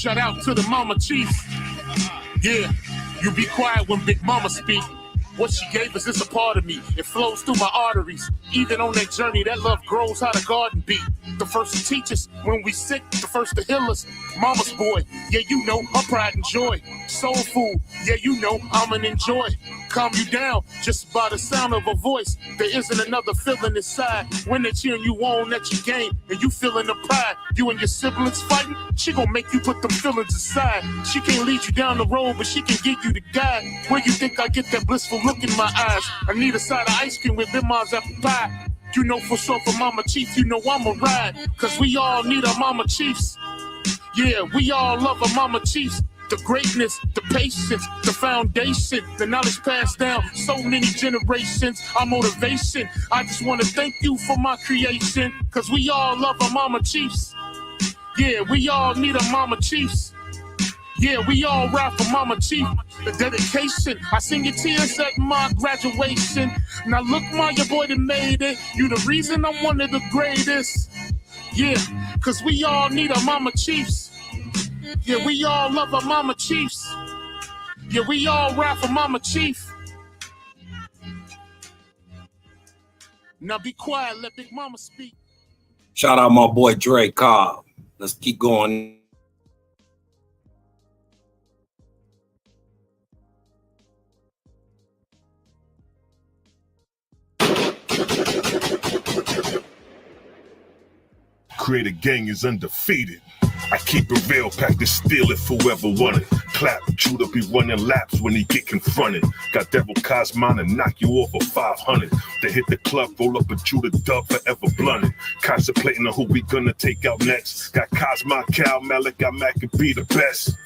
Shout out to the mama chiefs. Yeah, you be quiet when Big Mama speak. What she gave us is a part of me. It flows through my arteries. Even on that journey, that love grows how the garden be. The first to teach us when we sick, the first to heal us. Mama's boy, yeah, you know, her pride and joy. Soul food, yeah, you know, I'm an enjoy. Calm you down just by the sound of a voice. There isn't another feeling inside when they're cheering you on that you gain and you feeling the pride. You and your siblings fighting, she gon' make you put them feelings aside. She can't lead you down the road, but she can give you the guide. Where you think I get that blissful look in my eyes? I need a side of ice cream with Mom's apple pie. You know for sure for Mama Chief, you know I'ma ride. Cause we all need our Mama Chiefs. Yeah, we all love our Mama Chiefs. The greatness, the patience, the foundation, the knowledge passed down so many generations, our motivation. I just want to thank you for my creation, cause we all love our Mama Chiefs. Yeah, we all need our Mama Chiefs. Yeah, we all ride for Mama Chief. The dedication, I sing your tears at my graduation. Now look, your boy that made it. You the reason I'm one of the greatest. Yeah, cause we all need our Mama Chiefs. Yeah, we all love our Mama Chiefs. Yeah, we all ride for Mama Chief. Now be quiet, let Big Mama speak. Shout out my boy Dre Cobb. Let's keep going. Creator Gang is undefeated. I keep it real, pack to steal it for whoever want it. Clap, Judah be running laps when he get confronted. Got Devil Cosmon and knock you off of 500. They hit the club, roll up a Judah dub, forever blunted. Contemplating on who we gonna take out next. Got Cosmo, Cal, Malik, got Mac and be the best.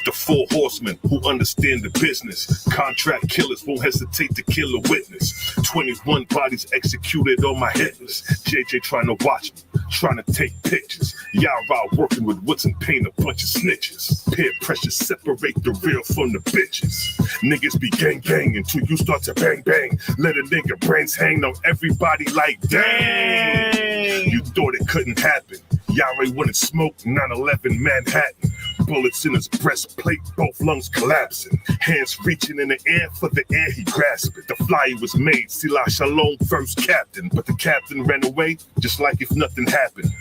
The 4 horsemen who understand the business. Contract killers won't hesitate to kill a witness. 21 bodies executed on my hit list. JJ trying to watch me, trying to take pictures. Y'all working with woods and paint, a bunch of snitches. Peer pressure separate the real from the bitches. Niggas be gang gang until you start to bang bang. Let a nigga brains hang on everybody like dang. You thought it couldn't happen. Yahweh wouldn't smoke 9/11 Manhattan. Bullets in his breastplate, both lungs collapsing. Hands reaching in the air for the air he grasped it. The flyer was made, Sila Shalom, first captain. But the captain ran away just like if nothing happened.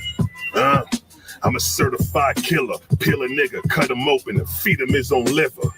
I'm a certified killer. Peel a nigga, cut him open and feed him his own liver.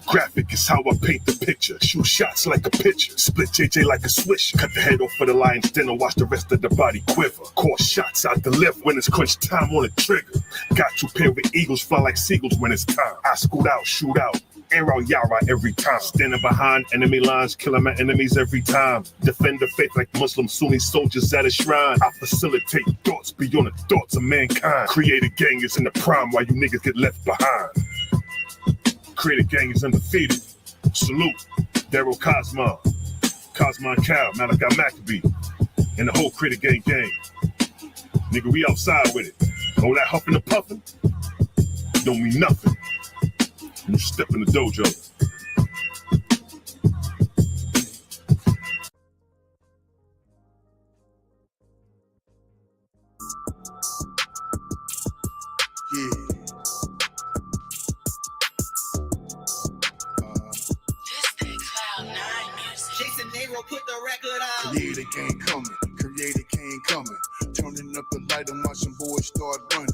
Graphic is how I paint the picture. Shoot shots like a pitcher. Split JJ like a swish. Cut the head off for the lion's den and watch the rest of the body quiver. Core shots I deliver when it's crunch time on the trigger. Got you paired with eagles, fly like seagulls when it's time. I scoot out, shoot out. Air out Yara every time. Standing behind enemy lines, killing my enemies every time. Defend the faith like Muslim Sunni soldiers at a shrine. I facilitate thoughts beyond the thoughts of mankind. Creator Gang is in the prime while you niggas get left behind. Creator Gang is undefeated. Salute, Daryl Cosmo, Cosmo Cal, Malachi Maccabee, and the whole Creator Gang gang. Nigga, we outside with it. All that huffing and puffing don't mean nothing. You step in the dojo. Creator Gang coming. Turning up the light and watch some boys start running.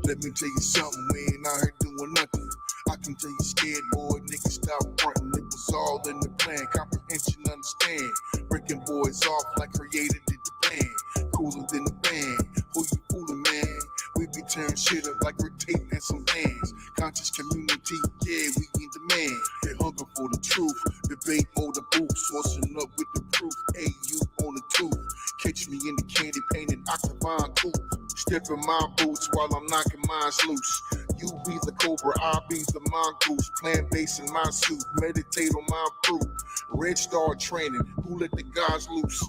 Let me tell you something, we ain't out here doing nothing. I can tell you scared, boy, niggas stop fronting. It was all in the plan, comprehension, understand. Breaking boys off like Creator did the plan. Cooler than the band, who you fooling, man? We be tearing shit up like we're taping some hands. Conscious community, yeah, we in demand. They hunger for the truth, debate or the booth. Sourcing up with the proof, hey, you on the tooth. Catch me in the candy painted octagon coupe. Step in my boots while I'm knocking mines loose. You be the cobra, I be the mongoose. Plant base in my suit, meditate on my fruit. Red Star training, who let the gods loose?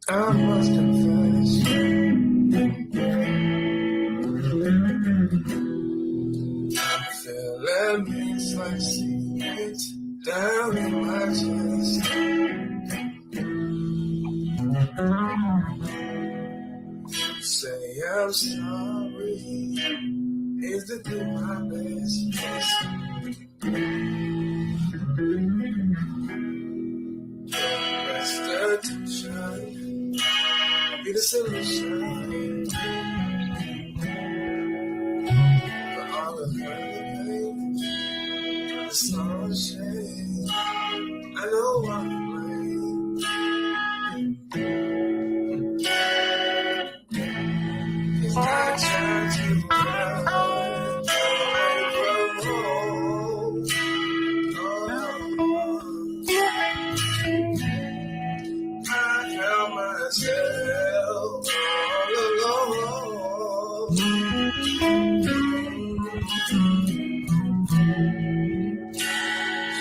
I must confess, I'm feeling things like secrets down in my chest. Say I'm sorry is to do my best. Restitution be the solution for all of the pain, the sorrow, the shame. I know I'm to blame. 'Cause I tried to run away from home. I found myself all alone.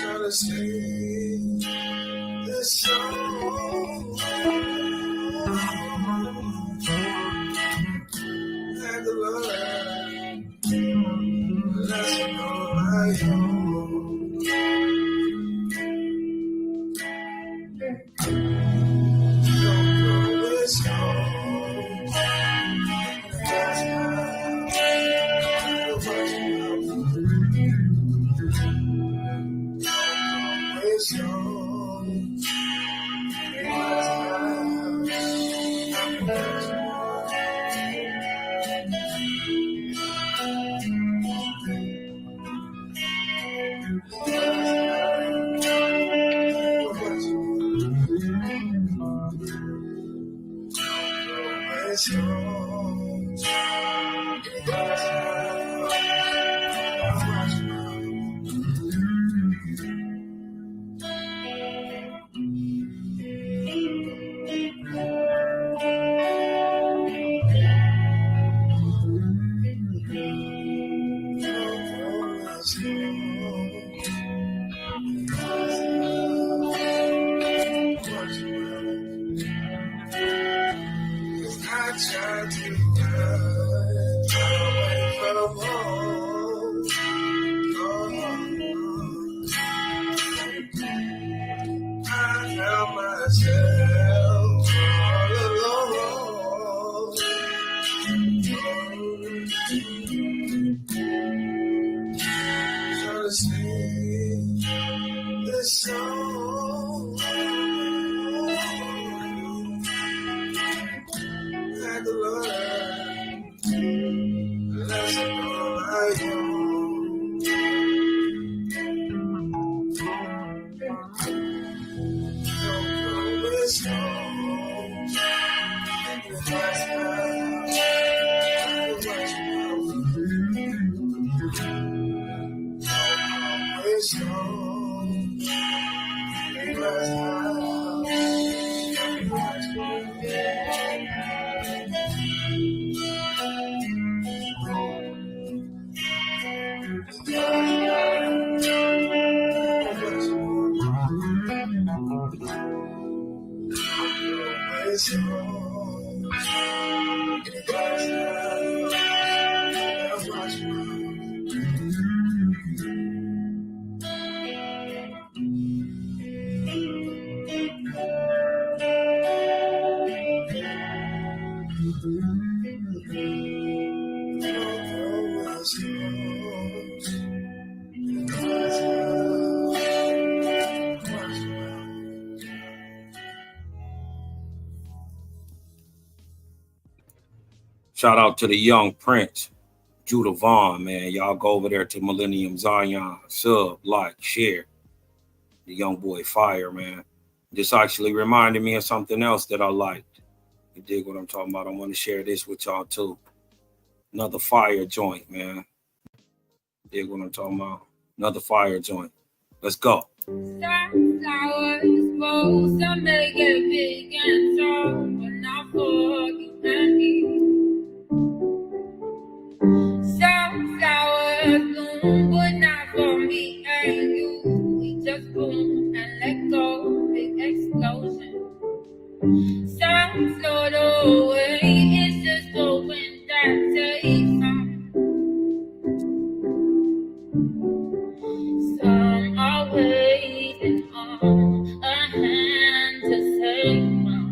Trying to sing this song. Had to learn a lesson on my own. Don't know it's home. That's how it's home. Shout out to the young Prince, Judah Vaughn, man. Y'all go over there to Millennium Zion, sub, like, share. The young boy fire, man. This actually reminded me of something else that I liked. You dig what I'm talking about? I want to share this with y'all too. Another fire joint, man. You dig what I'm talking about? Another fire joint. Let's go. Sunflower is supposed to make it big and tall, but not for you and me. Sunflowers bloom, but not for me and you. We just boom and let go, big explosion. Some float away, it's just the wind that takes them. Some are waiting on a hand to save them,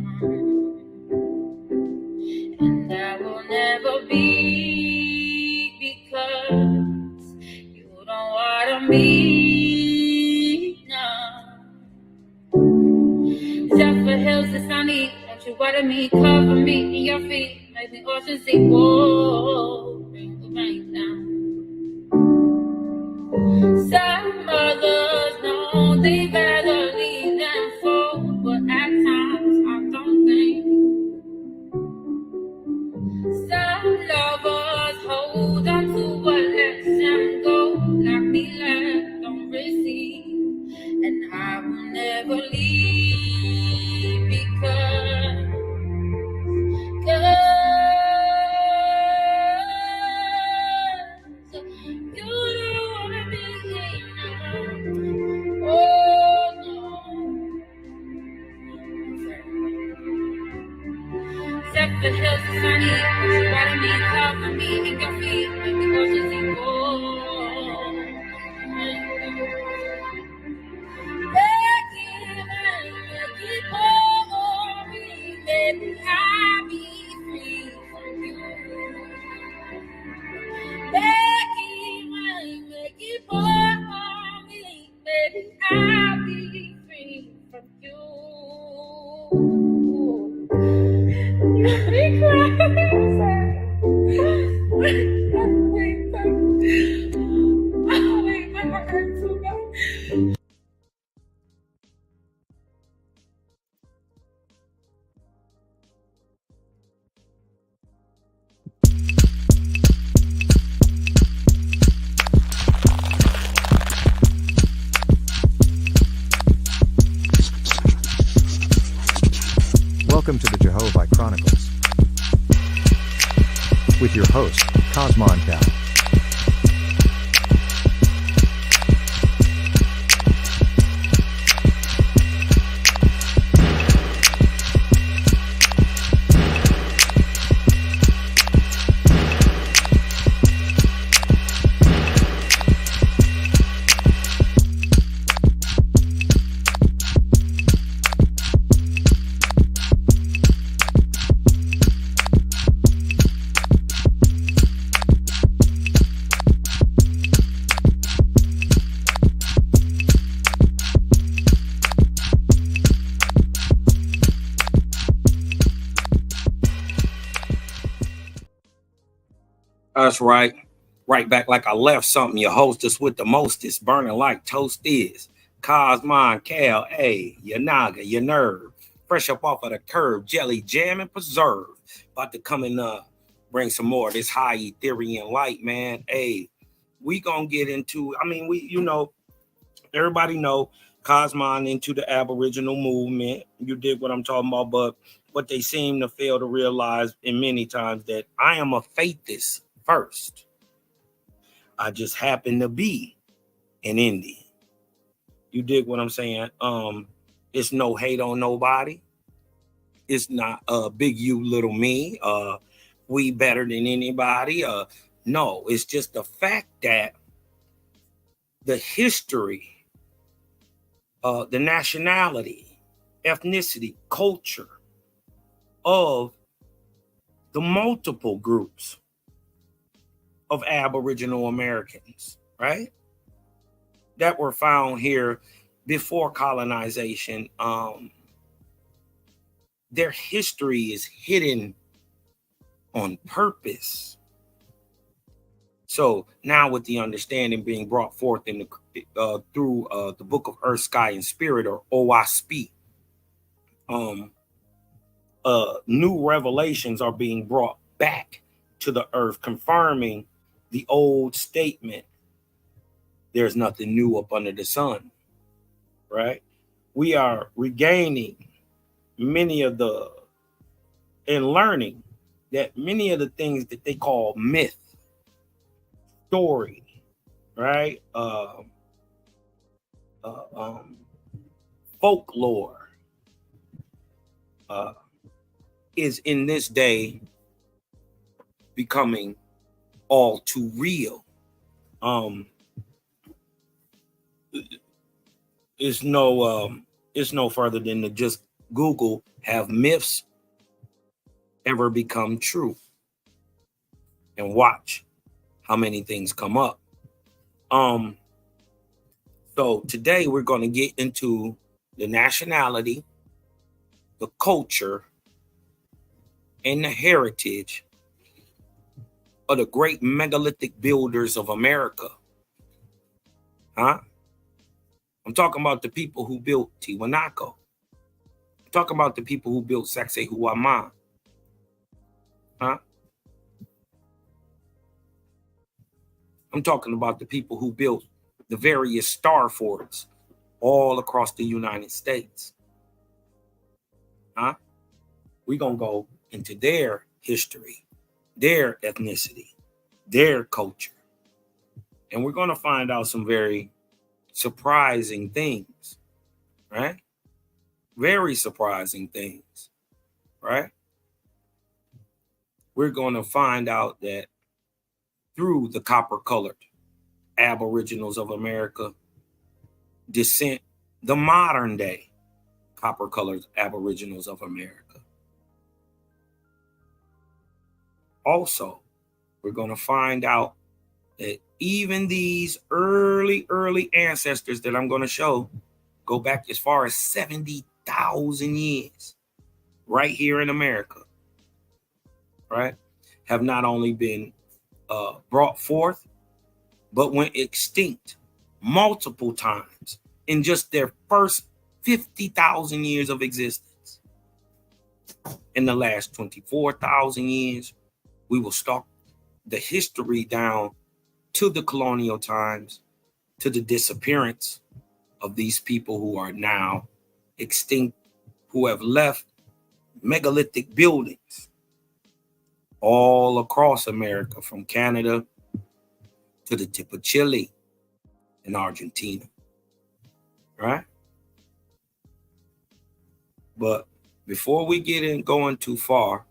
and that will never be because you don't want me now. Zephyr hills is sunny, don't you water me, cover me in your feet, make the ocean see. Whoa, bring the rain down. Some others know they better leave them fall, but at times I don't think. Some lovers hold on to what lets them go, like me let don't receive, and I will never leave because you don't wanna be here. Oh no. Zephyr hills are sunny, water me, cover me in your feet, make the ocean see. Oh, keep on me, baby, I'll be free from you. Make it pour on me, baby, I'll be free from you. You be crazy. Wait, my heart hurts so bad. Welcome to the Jehovih Chronicles with your host, Cosmon Cal. That's right. Right back like I left something. Your hostess with the mostest, burning like toast is. Cosmon, Cal, A, your naga, your nerve. Fresh up off of the curb, jelly, jam, and preserve. About to come and bring some more of this high Ethereum light, man. Hey, we gonna get into, everybody know Cosmon into the Aboriginal movement. You dig what I'm talking about, but what they seem to fail to realize in many times that I am a faithist first. I just happen to be an Indian. You dig what I'm saying? It's no hate on nobody. It's not big you, little me. We better than anybody. No, it's just the fact that the history, the nationality, ethnicity, culture of the multiple groups of Aboriginal Americans, right? That were found here before colonization. Their history is hidden on purpose. So now, with the understanding being brought forth in the through the Book of Earth, Sky, and Spirit, or OSP, new revelations are being brought back to the earth, confirming the old statement: "There's nothing new up under the sun." Right? We are regaining many of the and learning that many of the things that they call myth, story, right? Folklore is in this day becoming all too real. It's no further than to just Google, have myths ever become true? And watch how many things come up. So today we're going to get into the nationality, the culture, and the heritage of the great megalithic builders of America. I'm talking about the people who built Tiwanaku. I'm talking about the people who built Sacsayhuaman. I'm talking about the people who built the various star forts all across the United States. We're going to go into their history, their ethnicity, their culture. And we're going to find out some very surprising things, right? Very surprising things, right? We're going to find out that through the copper-colored Aboriginals of America descent, the modern day copper-colored Aboriginals of America. Also, we're going to find out that even these early ancestors that I'm going to show go back as far as 70,000 years right here in America, right? Have not only been brought forth, but went extinct multiple times in just their first 50,000 years of existence. In the last 24,000 years, we will stalk the history down to the colonial times, to the disappearance of these people who are now extinct, who have left megalithic buildings all across America, from Canada to the tip of Chile and Argentina, right? But before we get in going too far,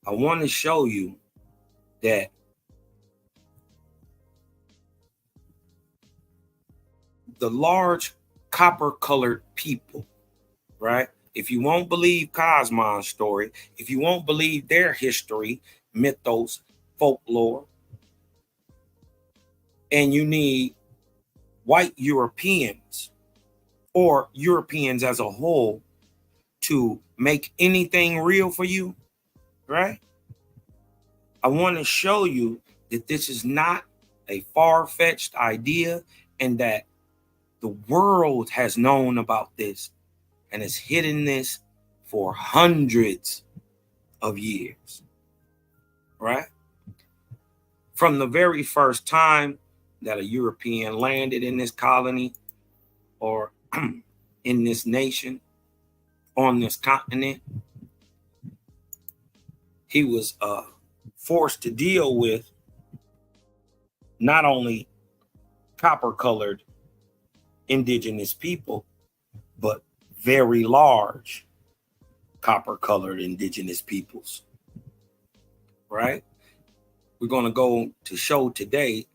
I want to show you that the large copper-colored people, right? If you won't believe Cosmon's story, if you won't believe their history, mythos, folklore, and you need white Europeans or Europeans as a whole to make anything real for you, right? I want to show you that this is not a far-fetched idea, and that the world has known about this and has hidden this for hundreds of years, right? From the very first time that a European landed in this colony or in this nation, on this continent, he was forced to deal with not only copper-colored indigenous people, but very large copper-colored indigenous peoples, right? We're going to go to show today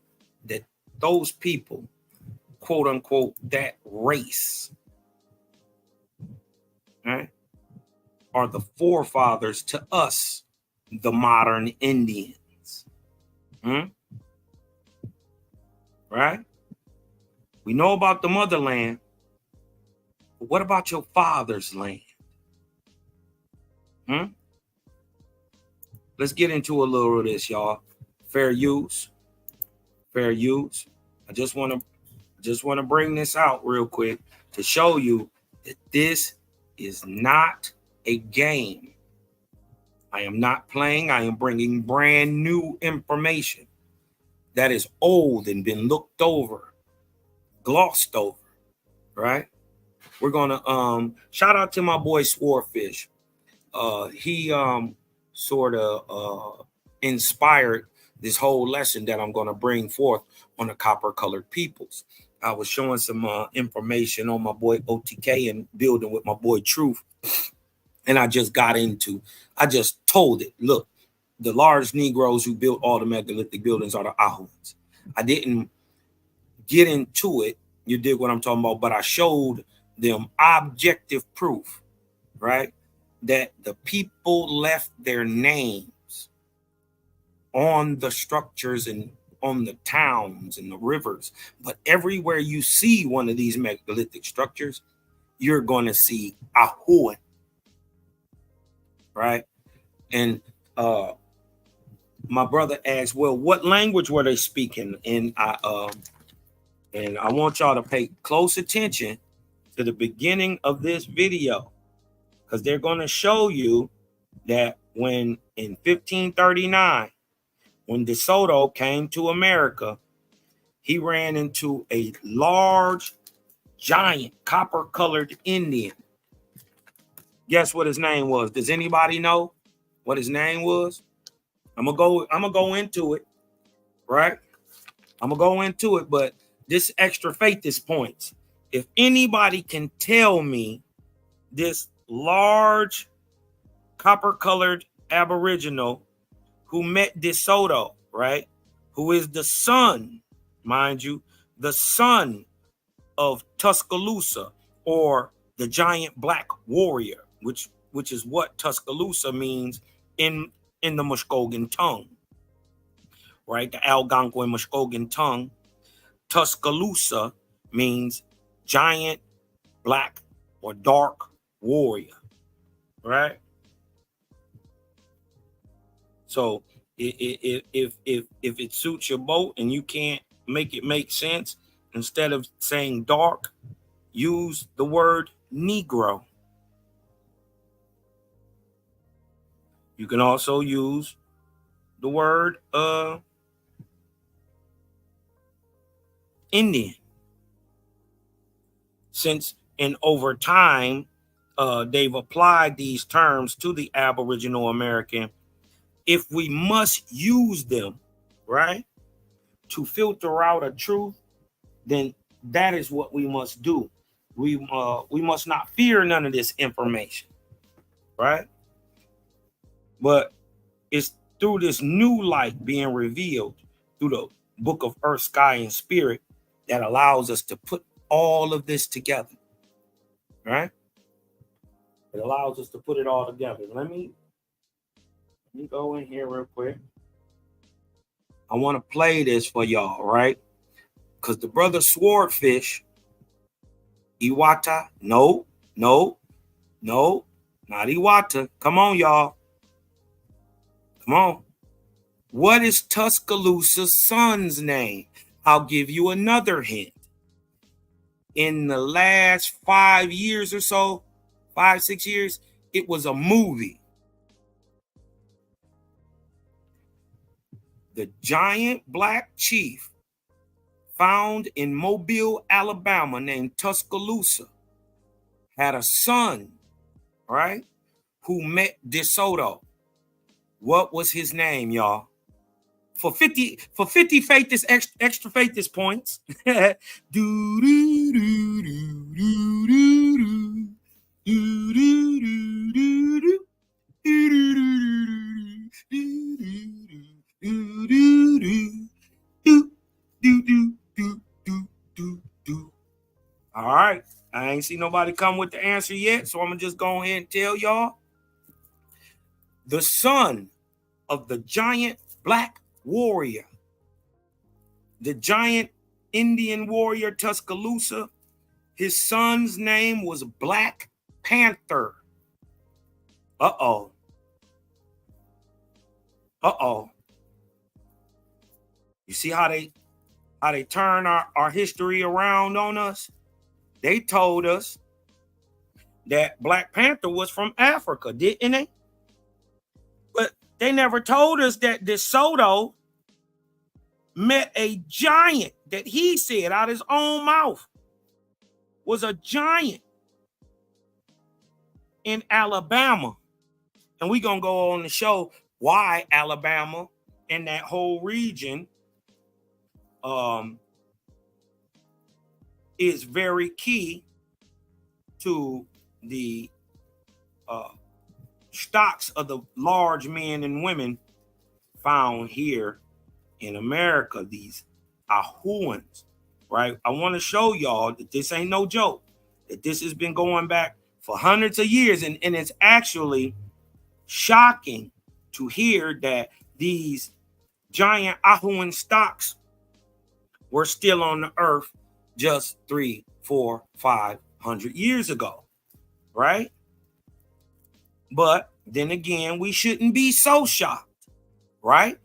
that those people, quote unquote, that race, right, are the forefathers to us, the modern Indians, Right? We know about the motherland, but what about your father's land? Let's get into a little of this, y'all. Fair use. Fair use. I just want to bring this out real quick to show you that this is not a game. I am not playing. I am bringing brand new information that is old and been looked over, glossed over, right? We're gonna shout out to my boy Swordfish. He sort of inspired this whole lesson that I'm gonna bring forth on the copper-colored peoples. I was showing some information on my boy OTK and building with my boy Truth. And I just told it, look, the large Negroes who built all the megalithic buildings are the Ahuans. I didn't get into it, you dig what I'm talking about, but I showed them objective proof, right, that the people left their names on the structures and on the towns and the rivers. But everywhere you see one of these megalithic structures, you're going to see Ahuan. Right. And my brother asked, well, what language were they speaking? And I want y'all to pay close attention to the beginning of this video, because they're going to show you that when in 1539, when De Soto came to America, he ran into a large, giant, copper-colored Indian. Guess what his name was? Does anybody know what his name was? I'm gonna go into it, right? I'm gonna go into it, but this extra faith is points. If anybody can tell me this large copper-colored Aboriginal who met De Soto, right? Who is the son, mind you, the son of Tuscaloosa, or the giant black warrior, which is what Tuscaloosa means in the Muskogean tongue, right? The Algonquin Muskogean tongue. Tuscaloosa means giant black or dark warrior, right? So if it suits your boat and you can't make it make sense, instead of saying dark, use the word Negro. You can also use the word Indian. Since over time, they've applied these terms to the Aboriginal American. If we must use them, right, to filter out a truth, then that is what we must do. We must not fear none of this information, right? But it's through this new light being revealed through the book of Earth, Sky, and Spirit that allows us to put all of this together, right? It allows us to put it all together. Let me go in here real quick. I want to play this for y'all, right? Because the brother Swordfish, Iwata, no, not Iwata. Come on, y'all. Come on. What is Tuscaloosa's son's name? I'll give you another hint. In the last 5 years or so, 5-6 years, it was a movie. The giant black chief found in Mobile, Alabama, named Tuscaloosa, had a son, right, who met De Soto. What was his name, y'all? For 50 faith is extra faith is points. All right. I ain't see nobody come with the answer yet, so I'm gonna just go ahead and tell y'all. The son of the giant black warrior the giant Indian warrior Tuscaloosa, his son's name was Black Panther. Uh-oh. Uh-oh. You see how they turn our history around on us? They told us that Black Panther was from Africa, didn't they? But they never told us that DeSoto met a giant that he said out his own mouth was a giant in Alabama. And we're going to go on to show why Alabama and that whole region is very key to the stocks of the large men and women found here in America, these Ahuans, right? I want to show y'all that this ain't no joke, that this has been going back for hundreds of years, and it's actually shocking to hear that these giant Ahuan stocks were still on the earth just 300, 400, 500 years ago, right? But then again, we shouldn't be so shocked, right?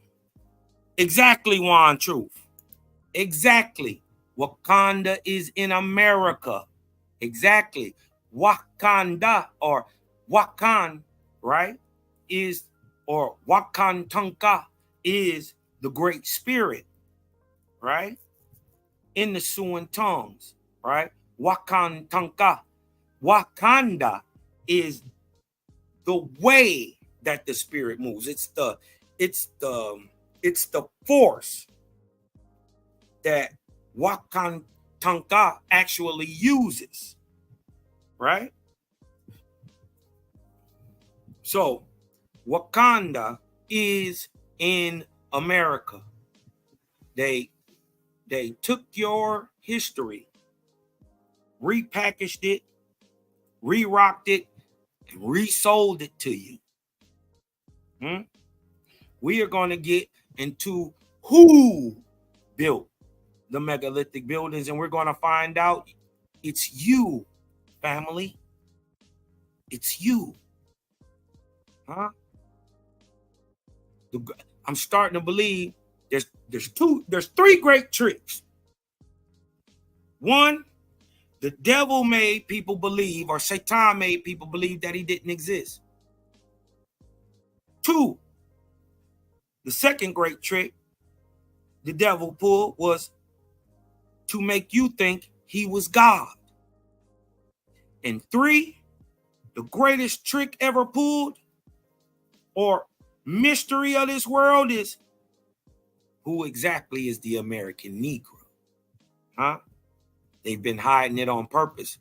Exactly, Juan Truth. Exactly. Wakanda is in America. Exactly. Wakanda or Wakan, right, is, or Wakantanka is the Great Spirit, right? In the Siouan tongues, right? Wakantanka. Wakanda is the way that the spirit moves. It's the force that Wakantanka actually uses, right? So Wakanda is in America. They took your history, repackaged it, re-rocked it, and resold it to you. We are going to get into who built the megalithic buildings, and we're going to find out it's you, family. It's you. Huh? I'm starting to believe there's three great tricks. One, the devil made people believe, or Satan made people believe, that he didn't exist. Two, the second great trick the devil pulled was to make you think he was God. And three, the greatest trick ever pulled, or mystery of this world, is who exactly is the American Negro? Huh? They've been hiding it on purpose.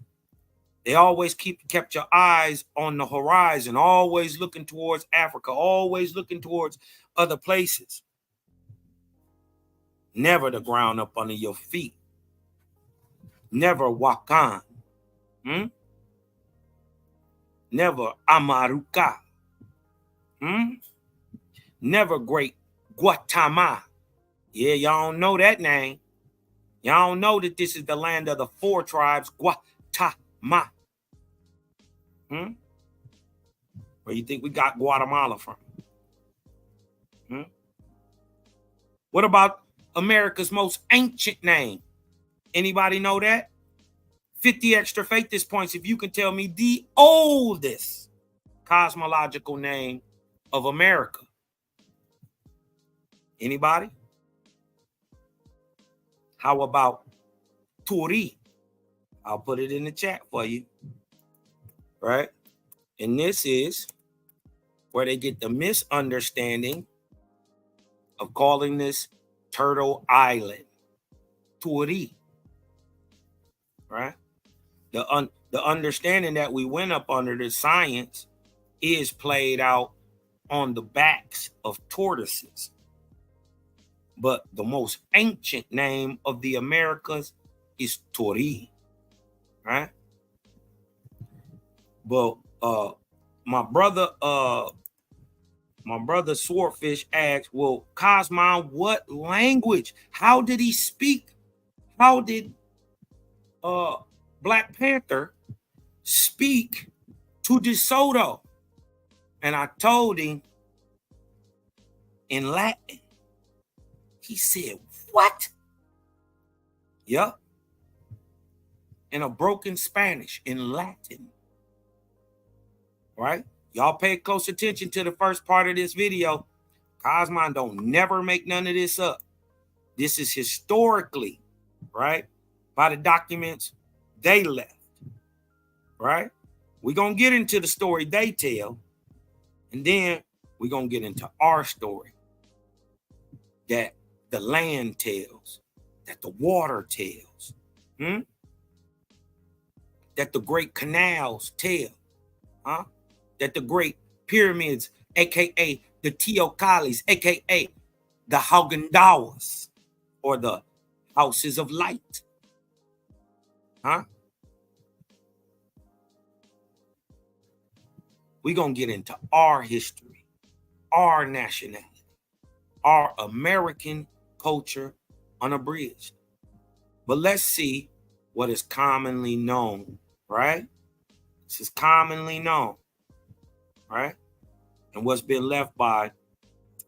They always kept your eyes on the horizon, always looking towards Africa, always looking towards other places. Never the ground up under your feet. Never Wakan. Never Amaruka. Never Great Guatemala. Yeah, y'all don't know that name. Y'all don't know that this is the land of the four tribes, Guatemala. Where you think we got Guatemala from? What about America's most ancient name? Anybody know that? 50 extra faithist points if you can tell me the oldest cosmological name of America. Anybody? How about Turi? I'll put it in the chat for you. Right? And this is where they get the misunderstanding of calling this Turtle Island Turi. Right? The understanding that we went up under the science is played out on the backs of tortoises. But the most ancient name of the Americas is Turi. Right? But my brother My brother Swordfish asked, well, Cosmon, what language? How did he speak? How did Black Panther speak to DeSoto? And I told him in Latin. He said, what? Yup. In a broken Spanish, in Latin. Right? Y'all pay close attention to the first part of this video. Cosmon don't never make none of this up. This is historically, right? By the documents they left. Right? We're going to get into the story they tell. And then we're going to get into our story. That the land tells. That the water tells. That the great canals tell. That the great pyramids, aka the Teocalis, aka the Haugendawas, or the houses of light. We're going to get into our history, our nationality, our American culture unabridged. But let's see what is commonly known, right? This is commonly known, right? And what's been left by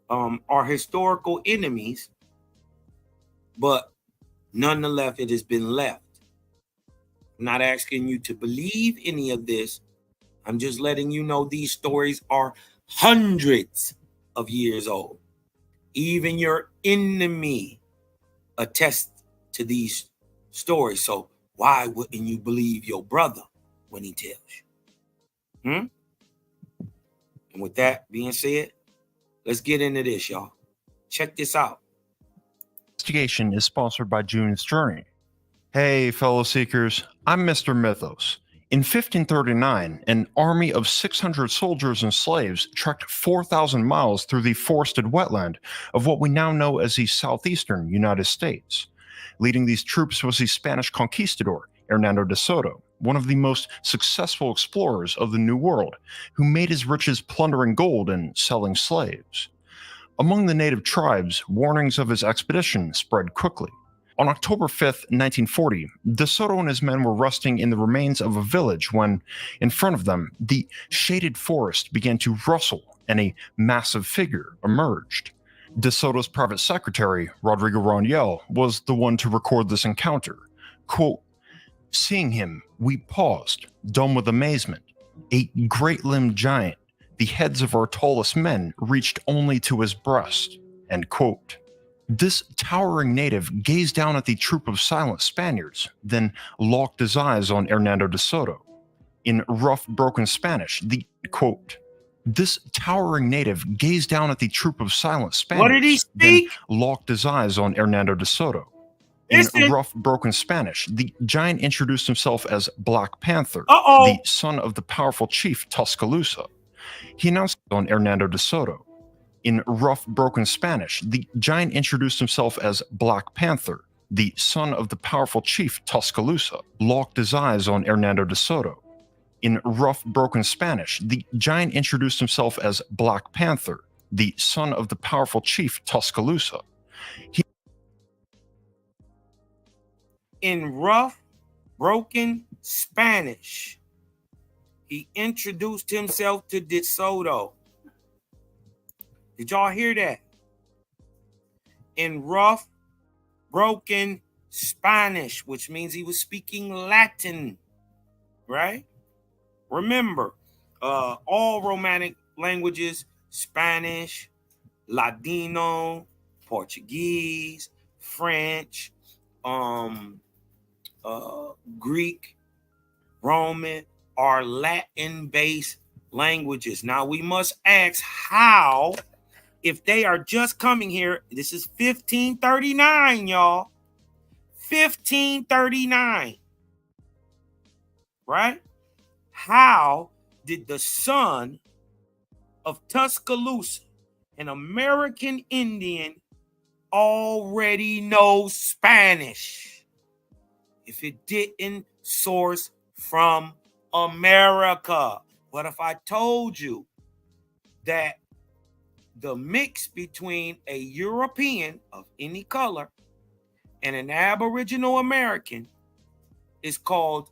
our historical enemies, but nonetheless, it has been left. I'm not asking you to believe any of this. I'm just letting you know these stories are hundreds of years old. Even your enemy attests to these stories. So why wouldn't you believe your brother when he tells you? And with that being said, let's get into this, y'all. Check this out. Investigation is sponsored by June's Journey. Hey, fellow seekers, I'm Mr. Mythos. In 1539, an army of 600 soldiers and slaves trekked 4,000 miles through the forested wetland of what we now know as the southeastern United States. Leading these troops was the Spanish conquistador, Hernando de Soto, one of the most successful explorers of the New World, who made his riches plundering gold and selling slaves. Among the native tribes, warnings of his expedition spread quickly. On October 5th, 1940, De Soto and his men were resting in the remains of a village when, in front of them, the shaded forest began to rustle and a massive figure emerged. De Soto's private secretary, Rodrigo Rangel, was the one to record this encounter. Quote, "Seeing him, we paused, dumb with amazement. A great-limbed giant, the heads of our tallest men reached only to his breast." End quote. This towering native gazed down at the troop of silent Spaniards, then locked his eyes on Hernando de Soto. In rough, broken Spanish, the quote, "This towering native gazed down at the troop of silent Spaniards, What did he then speak? locked his eyes on Hernando de Soto." In rough, broken Spanish, the giant introduced himself as Black Panther, the son of the powerful chief Tuscaloosa. He announced on Hernando de Soto. In rough, broken Spanish, the giant introduced himself as Black Panther, the son of the powerful chief Tuscaloosa, locked his eyes on Hernando de Soto. In rough, broken Spanish, the giant introduced himself as Black Panther, the son of the powerful chief Tuscaloosa. In rough, broken Spanish, he introduced himself to De Soto. Did y'all hear that? In rough, broken Spanish, which means he was speaking Latin, right? Remember, all Romantic languages, Spanish, Ladino, Portuguese, French, Greek, Roman, are Latin-based languages. Now we must ask how, if they are just coming here, this is 1539, y'all. 1539. Right? How did the son of Tuscaloosa, an American Indian, already know Spanish if it didn't source from America? What if I told you that the mix between a European of any color and an Aboriginal American is called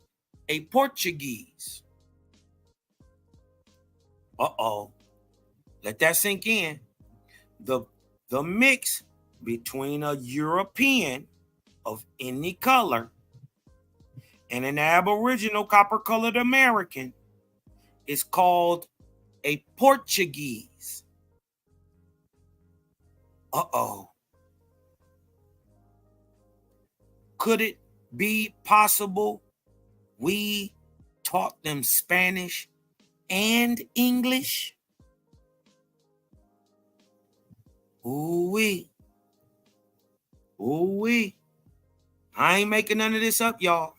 a Portuguese. Uh-oh. Let that sink in. The mix between a European of any color and an Aboriginal copper-colored American is called a Portuguese. Uh-oh. Could it be possible we taught them Spanish and English? Ooh-wee. Ooh-wee. I ain't making none of this up, y'all.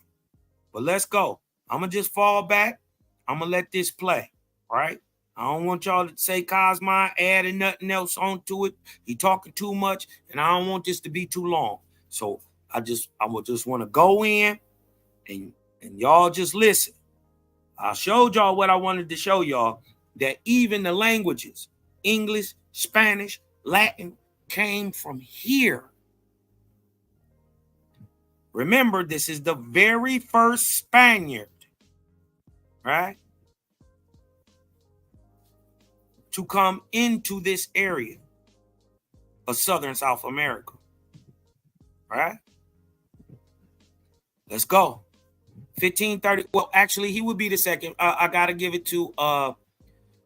But let's go. I'm going to just fall back. I'm going to let this play, right? I don't want y'all to say Cosmo adding nothing else onto it. He talking too much, and I don't want this to be too long. So I would just want to go in and y'all just listen. I showed y'all what I wanted to show y'all, that even the languages, English, Spanish, Latin, came from here. Remember, this is the very first Spaniard, right, to come into this area of Southern South America, right? Let's go. 1530. Well, actually, he would be the second. I got to give it to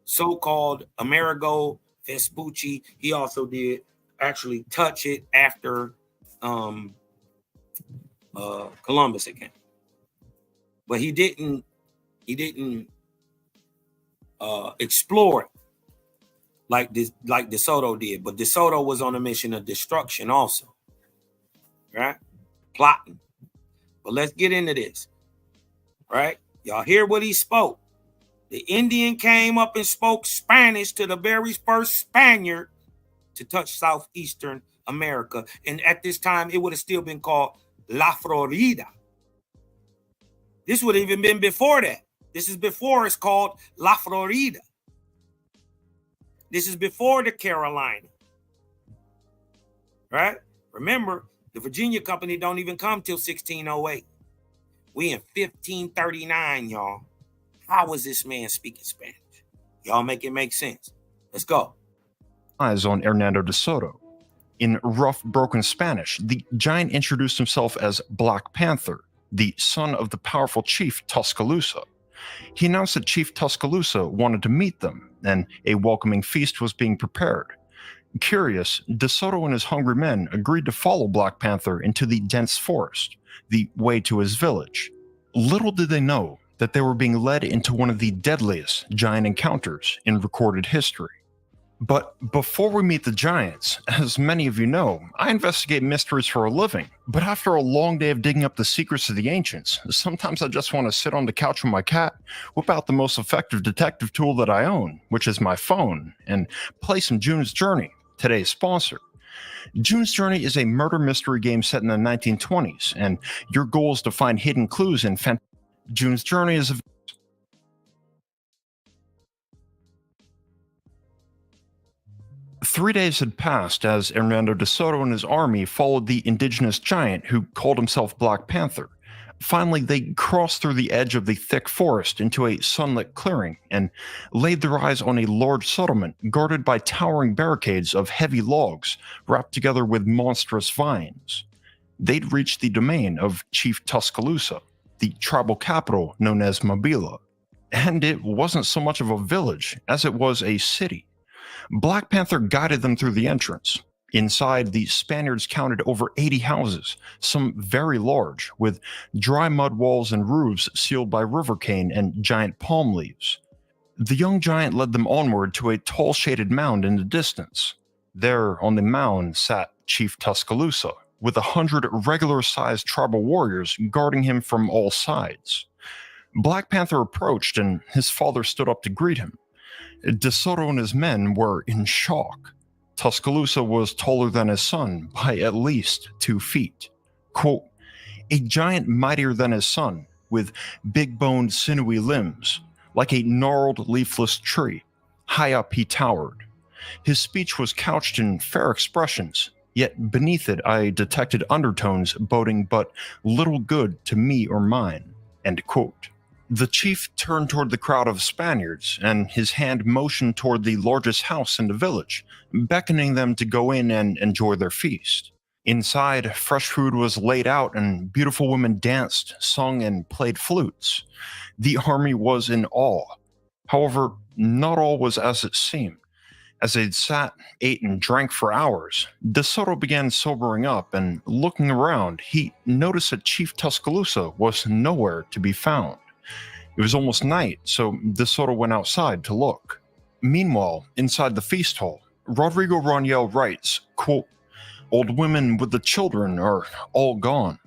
so-called Amerigo Vespucci. He also did actually touch it after Columbus again, but he didn't explore it like De Soto did. But De Soto was on a mission of destruction also, right? Plotting. But let's get into this, right? Y'all hear what he spoke. The Indian came up and spoke Spanish to the very first Spaniard to touch southeastern America, and at this time it would have still been called La Florida. This would have even been before that. This is before it's called La Florida. This is before the Carolina. Right? Remember, the Virginia Company don't even come till 1608. We in 1539, y'all. How was this man speaking Spanish? Y'all make it make sense. Let's go. Eyes on Hernando de Soto. In rough, broken Spanish, the giant introduced himself as Black Panther, the son of the powerful chief Tuscaloosa. He announced that Chief Tuscaloosa wanted to meet them, and a welcoming feast was being prepared. Curious, De Soto and his hungry men agreed to follow Black Panther into the dense forest, the way to his village. Little did they know that they were being led into one of the deadliest giant encounters in recorded history. But before we meet the giants, as many of you know, I investigate mysteries for a living. But after a long day of digging up the secrets of the ancients, sometimes I just want to sit on the couch with my cat, whip out the most effective detective tool that I own, which is my phone, and play some June's Journey, today's sponsor. June's Journey is a murder mystery game set in the 1920s, and your goal is to find hidden clues in June's Journey is 3 days had passed as Hernando de Soto and his army followed the indigenous giant who called himself Black Panther. Finally, they crossed through the edge of the thick forest into a sunlit clearing and laid their eyes on a large settlement guarded by towering barricades of heavy logs wrapped together with monstrous vines. They'd reached the domain of Chief Tuscaloosa, the tribal capital known as Mobila. And it wasn't so much of a village as it was a city. Black Panther guided them through the entrance. Inside, the Spaniards counted over 80 houses, some very large, with dry mud walls and roofs sealed by river cane and giant palm leaves. The young giant led them onward to a tall shaded mound in the distance. There, on the mound, sat Chief Tuscaloosa, with 100 regular-sized tribal warriors guarding him from all sides. Black Panther approached, and his father stood up to greet him. De Soto and his men were in shock. Tuscaloosa was taller than his son by at least 2 feet. Quote, a giant mightier than his son, with big-boned, sinewy limbs, like a gnarled, leafless tree. High up he towered. His speech was couched in fair expressions, yet beneath it I detected undertones boding but little good to me or mine. End quote. The chief turned toward the crowd of Spaniards, and his hand motioned toward the largest house in the village, beckoning them to go in and enjoy their feast. Inside, fresh food was laid out and beautiful women danced, sung, and played flutes. The army was in awe. However, not all was as it seemed. As they'd sat, ate, and drank for hours, De Soto began sobering up, and looking around, he noticed that Chief Tuscaloosa was nowhere to be found. It was almost night, so De Soto went outside to look. Meanwhile, inside the feast hall, Rodrigo Rangel writes, quote, "Old women with the children are all gone.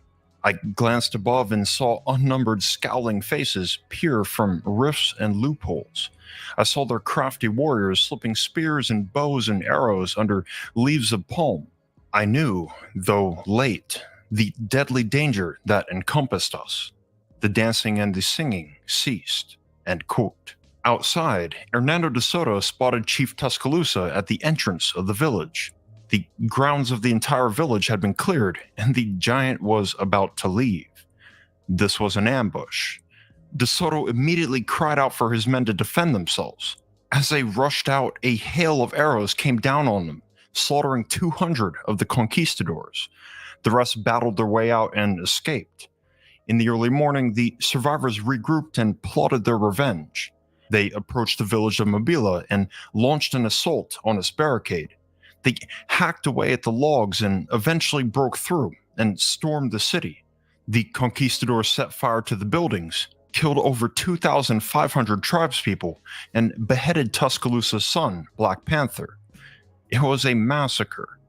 I glanced above and saw unnumbered scowling faces peer from rifts and loopholes. I saw their crafty warriors slipping spears and bows and arrows under leaves of palm. I knew, though late, the deadly danger that encompassed us. The dancing and the singing ceased." End quote. Outside, Hernando de Soto spotted Chief Tuscaloosa at the entrance of the village. The grounds of the entire village had been cleared, and the giant was about to leave. This was an ambush. De Soto immediately cried out for his men to defend themselves. As they rushed out, a hail of arrows came down on them, slaughtering 200 of the conquistadors. The rest battled their way out and escaped. In the early morning, the survivors regrouped and plotted their revenge. They approached the village of Mobila and launched an assault on its barricade. They hacked away at the logs and eventually broke through and stormed the city. The conquistadors set fire to the buildings, killed over 2,500 tribespeople, and beheaded Tuscaloosa's son, Black Panther. It was a massacre.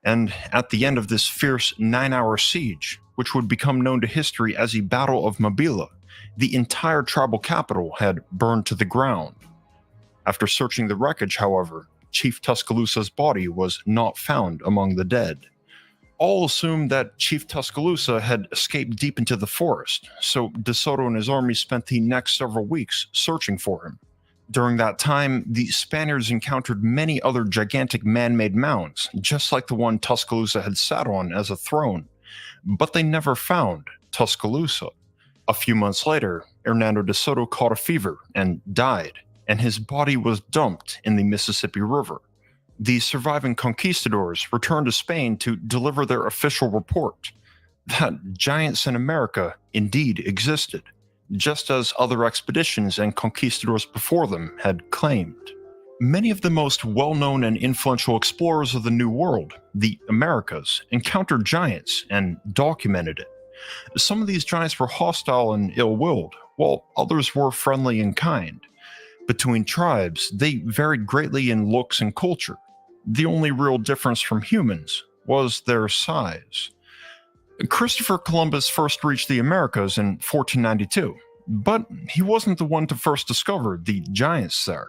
And at the end of this fierce 9-hour siege, which would become known to history as the Battle of Mobila, the entire tribal capital had burned to the ground. After searching the wreckage, however, Chief Tuscaloosa's body was not found among the dead. All assumed that Chief Tuscaloosa had escaped deep into the forest, so De Soto and his army spent the next several weeks searching for him. During that time, the Spaniards encountered many other gigantic man-made mounds, just like the one Tuscaloosa had sat on as a throne, but they never found Tuscaloosa. A few months later, Hernando de Soto caught a fever and died, and his body was dumped in the Mississippi River. The surviving conquistadors returned to Spain to deliver their official report that giants in America indeed existed, just as other expeditions and conquistadors before them had claimed. Many of the most well-known and influential explorers of the New World, the Americas, encountered giants and documented it. Some of these giants were hostile and ill-willed, while others were friendly and kind. Between tribes, they varied greatly in looks and culture. The only real difference from humans was their size. Christopher Columbus first reached the Americas in 1492, but he wasn't the one to first discover the giants there.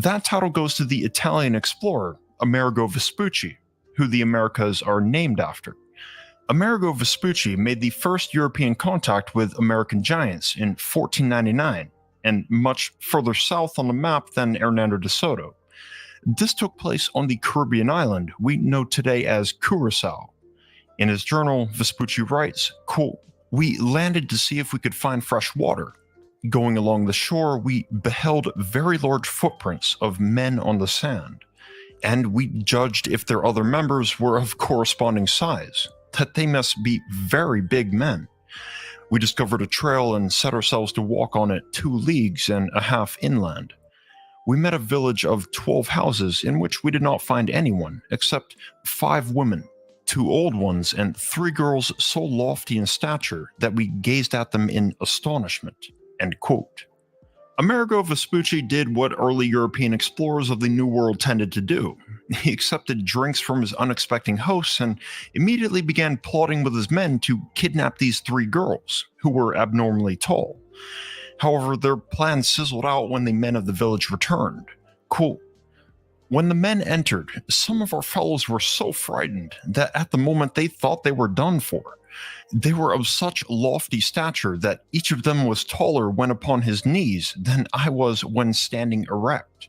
That title goes to the Italian explorer Amerigo Vespucci, who the Americas are named after. Amerigo Vespucci made the first European contact with American giants in 1499, and much further south on the map than Hernando de Soto. This took place on the Caribbean island we know today as Curacao. In his journal, Vespucci writes, quote, "We landed to see if we could find fresh water. Going along the shore, we beheld very large footprints of men on the sand, and we judged if their other members were of corresponding size, that they must be very big men. We discovered a trail and set ourselves to walk on it 2 leagues and a half inland. We met a village of 12 houses in which we did not find anyone except 5 women, 2 old ones, and 3 girls so lofty in stature that we gazed at them in astonishment." End quote. Amerigo Vespucci did what early European explorers of the New World tended to do. He accepted drinks from his unexpected hosts and immediately began plotting with his men to kidnap these 3 girls, who were abnormally tall. However, their plan sizzled out when the men of the village returned. Quote, "When the men entered, some of our fellows were so frightened that at the moment they thought they were done for. They were of such lofty stature that each of them was taller when upon his knees than I was when standing erect.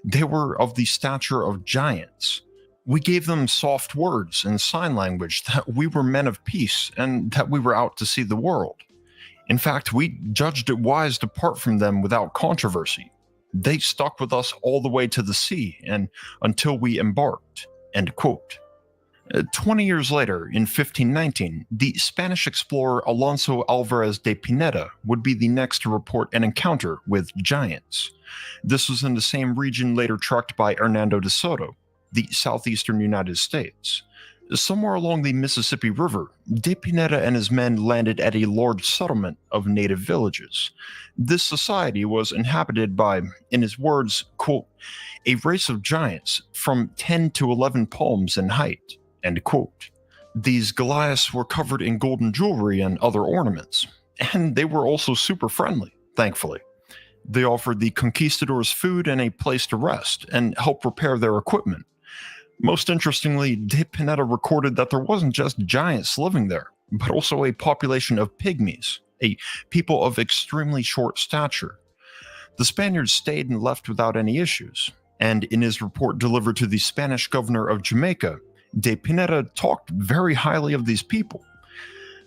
They were of the stature of giants. We gave them soft words and sign language that we were men of peace and that we were out to see the world. In fact, we judged it wise to part from them without controversy. They stuck with us all the way to the sea and until we embarked." End quote. 20 years later, in 1519, the Spanish explorer Alonso Alvarez de Pineda would be the next to report an encounter with giants. This was in the same region later trekked by Hernando de Soto, the southeastern United States. Somewhere along the Mississippi River, de Pineda and his men landed at a large settlement of native villages. This society was inhabited by, in his words, quote, "a race of giants from 10 to 11 palms in height." End quote. These Goliaths were covered in golden jewelry and other ornaments, and they were also super friendly, thankfully. They offered the conquistadors food and a place to rest, and helped repair their equipment. Most interestingly, de Pineda recorded that there wasn't just giants living there, but also a population of pygmies, a people of extremely short stature. The Spaniards stayed and left without any issues, and in his report delivered to the Spanish governor of Jamaica, de Pineda talked very highly of these people.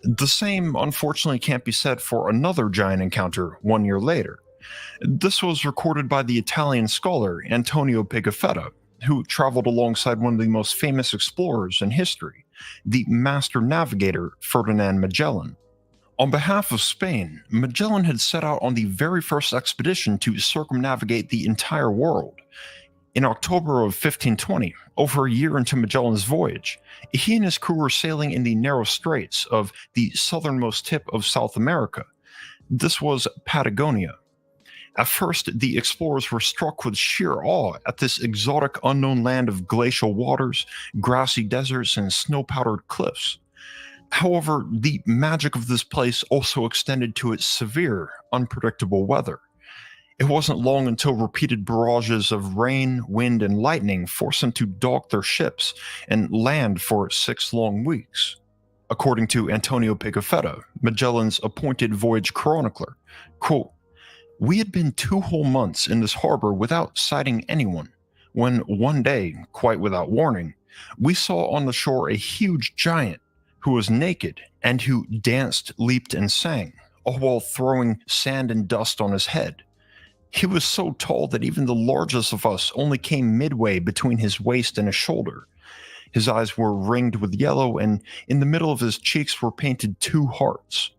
The same, unfortunately, can't be said for another giant encounter 1 year later. This was recorded by the Italian scholar Antonio Pigafetta, who traveled alongside one of the most famous explorers in history, the master navigator Ferdinand Magellan. On behalf of Spain, Magellan had set out on the very first expedition to circumnavigate the entire world. In October of 1520, over a year into Magellan's voyage, he and his crew were sailing in the narrow straits of the southernmost tip of South America. This was Patagonia. At first, the explorers were struck with sheer awe at this exotic unknown land of glacial waters, grassy deserts, and snow-powdered cliffs. However, the magic of this place also extended to its severe, unpredictable weather. It wasn't long until repeated barrages of rain, wind, and lightning forced them to dock their ships and land for 6 long weeks. According to Antonio Pigafetta, Magellan's appointed voyage chronicler, quote, "We had been 2 whole months in this harbor without sighting anyone, when one day, quite without warning, we saw on the shore a huge giant who was naked and who danced, leaped, and sang, all while throwing sand and dust on his head. He was so tall that even the largest of us only came midway between his waist and his shoulder. His eyes were ringed with yellow, and in the middle of his cheeks were painted 2 hearts.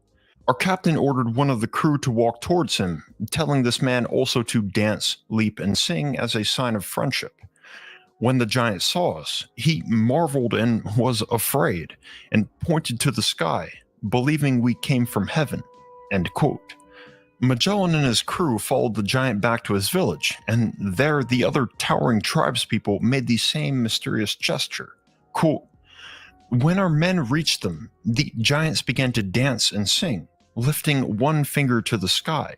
Our captain ordered one of the crew to walk towards him, telling this man also to dance, leap, and sing as a sign of friendship. When the giant saw us, he marveled and was afraid, and pointed to the sky, believing we came from heaven." End quote. Magellan and his crew followed the giant back to his village, and there the other towering tribespeople made the same mysterious gesture. Quote, "When our men reached them, the giants began to dance and sing, lifting one finger to the sky.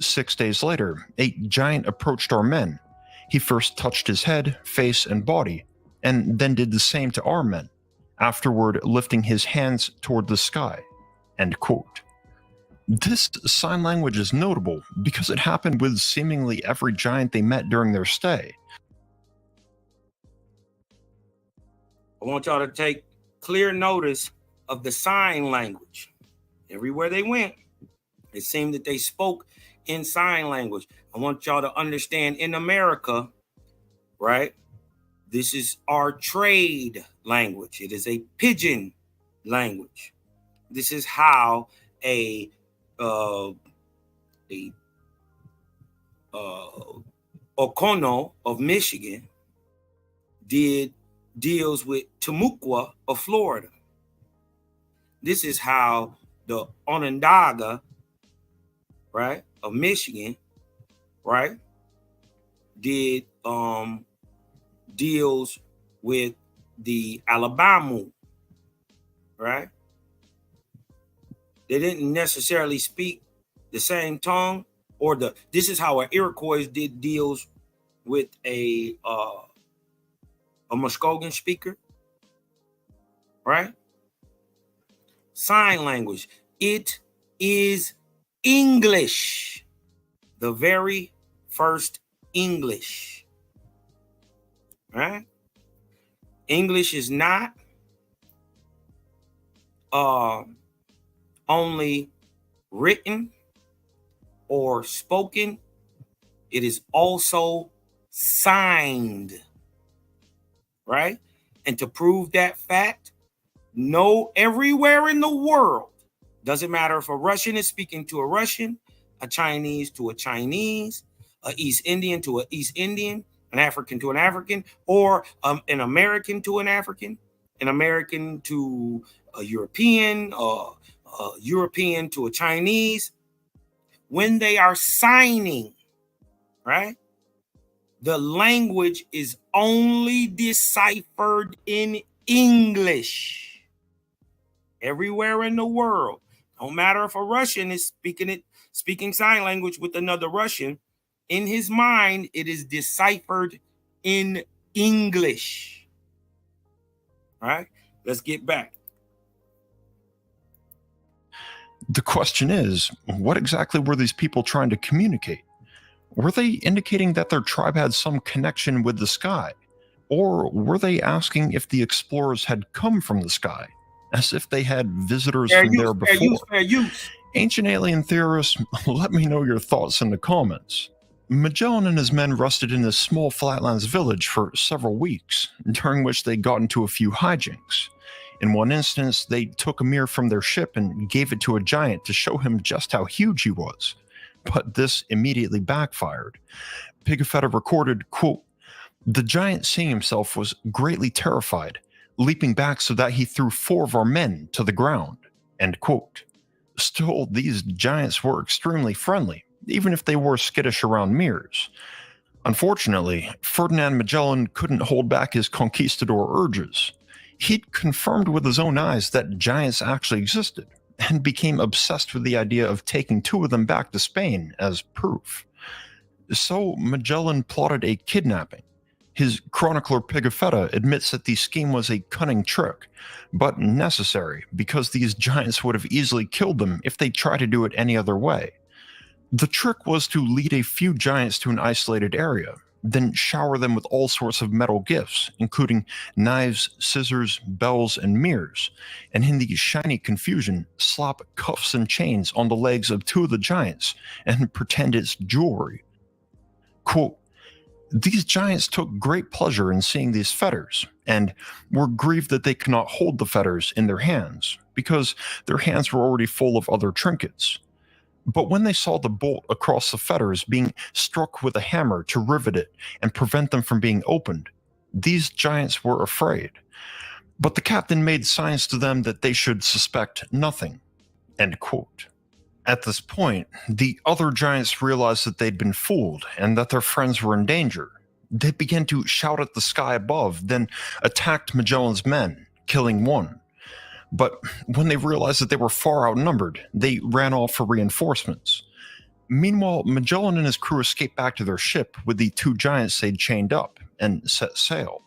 6 days later, a giant approached our men. He first touched his head, face, and body, and then did the same to our men, afterward lifting his hands toward the sky." End quote. This sign language is notable because it happened with seemingly every giant they met during their stay. I want y'all to take clear notice of the sign language. Everywhere they went, it seemed that they spoke in sign language. I want y'all to understand, in America, right, this is our trade language. It is a pidgin language. This is how a Okono of Michigan deals with Timucua of Florida. This is how the Onondaga, right, of Michigan, right, deals with the Alabama, right? They didn't necessarily speak the same tongue, or this is how an Iroquois deals with a Muskogean speaker, right? Sign language. It is English. The very first English. Right? English is not only written or spoken, it is also signed. Right? And to prove that fact, everywhere in the world, doesn't matter if a Russian is speaking to a Russian, a Chinese to a Chinese, an East Indian to an East Indian, an African to an African, or an American to an African to a European, European to a Chinese. When they are signing, right, the language is only deciphered in English. Everywhere in the world. No matter if a Russian is speaking sign language with another Russian, in his mind, it is deciphered in English. All right, let's get back. The question is, what exactly were these people trying to communicate? Were they indicating that their tribe had some connection with the sky? Or were they asking if the explorers had come from the sky, as if they had visitors from there before? Fair use. Ancient alien theorists, let me know your thoughts in the comments. Magellan and his men rested in this small flatlands village for several weeks, during which they got into a few hijinks. In one instance, they took a mirror from their ship and gave it to a giant to show him just how huge he was. But this immediately backfired. Pigafetta recorded, quote, "The giant seeing himself was greatly terrified, leaping back so that he threw 4 of our men to the ground," end quote. Still, these giants were extremely friendly, even if they were skittish around mirrors. Unfortunately, Ferdinand Magellan couldn't hold back his conquistador urges. He'd confirmed with his own eyes that giants actually existed, and became obsessed with the idea of taking 2 of them back to Spain as proof. So Magellan plotted a kidnapping. His chronicler Pigafetta admits that the scheme was a cunning trick, but necessary because these giants would have easily killed them if they tried to do it any other way. The trick was to lead a few giants to an isolated area, then shower them with all sorts of metal gifts, including knives, scissors, bells, and mirrors, and in the shiny confusion, slap cuffs and chains on the legs of 2 of the giants and pretend it's jewelry. Quote, "These giants took great pleasure in seeing these fetters, and were grieved that they could not hold the fetters in their hands, because their hands were already full of other trinkets. But when they saw the bolt across the fetters being struck with a hammer to rivet it and prevent them from being opened, these giants were afraid. But the captain made signs to them that they should suspect nothing." End quote. At this point, the other giants realized that they'd been fooled and that their friends were in danger. They began to shout at the sky above, then attacked Magellan's men, killing 1. But when they realized that they were far outnumbered, they ran off for reinforcements. Meanwhile, Magellan and his crew escaped back to their ship with the 2 giants they'd chained up and set sail.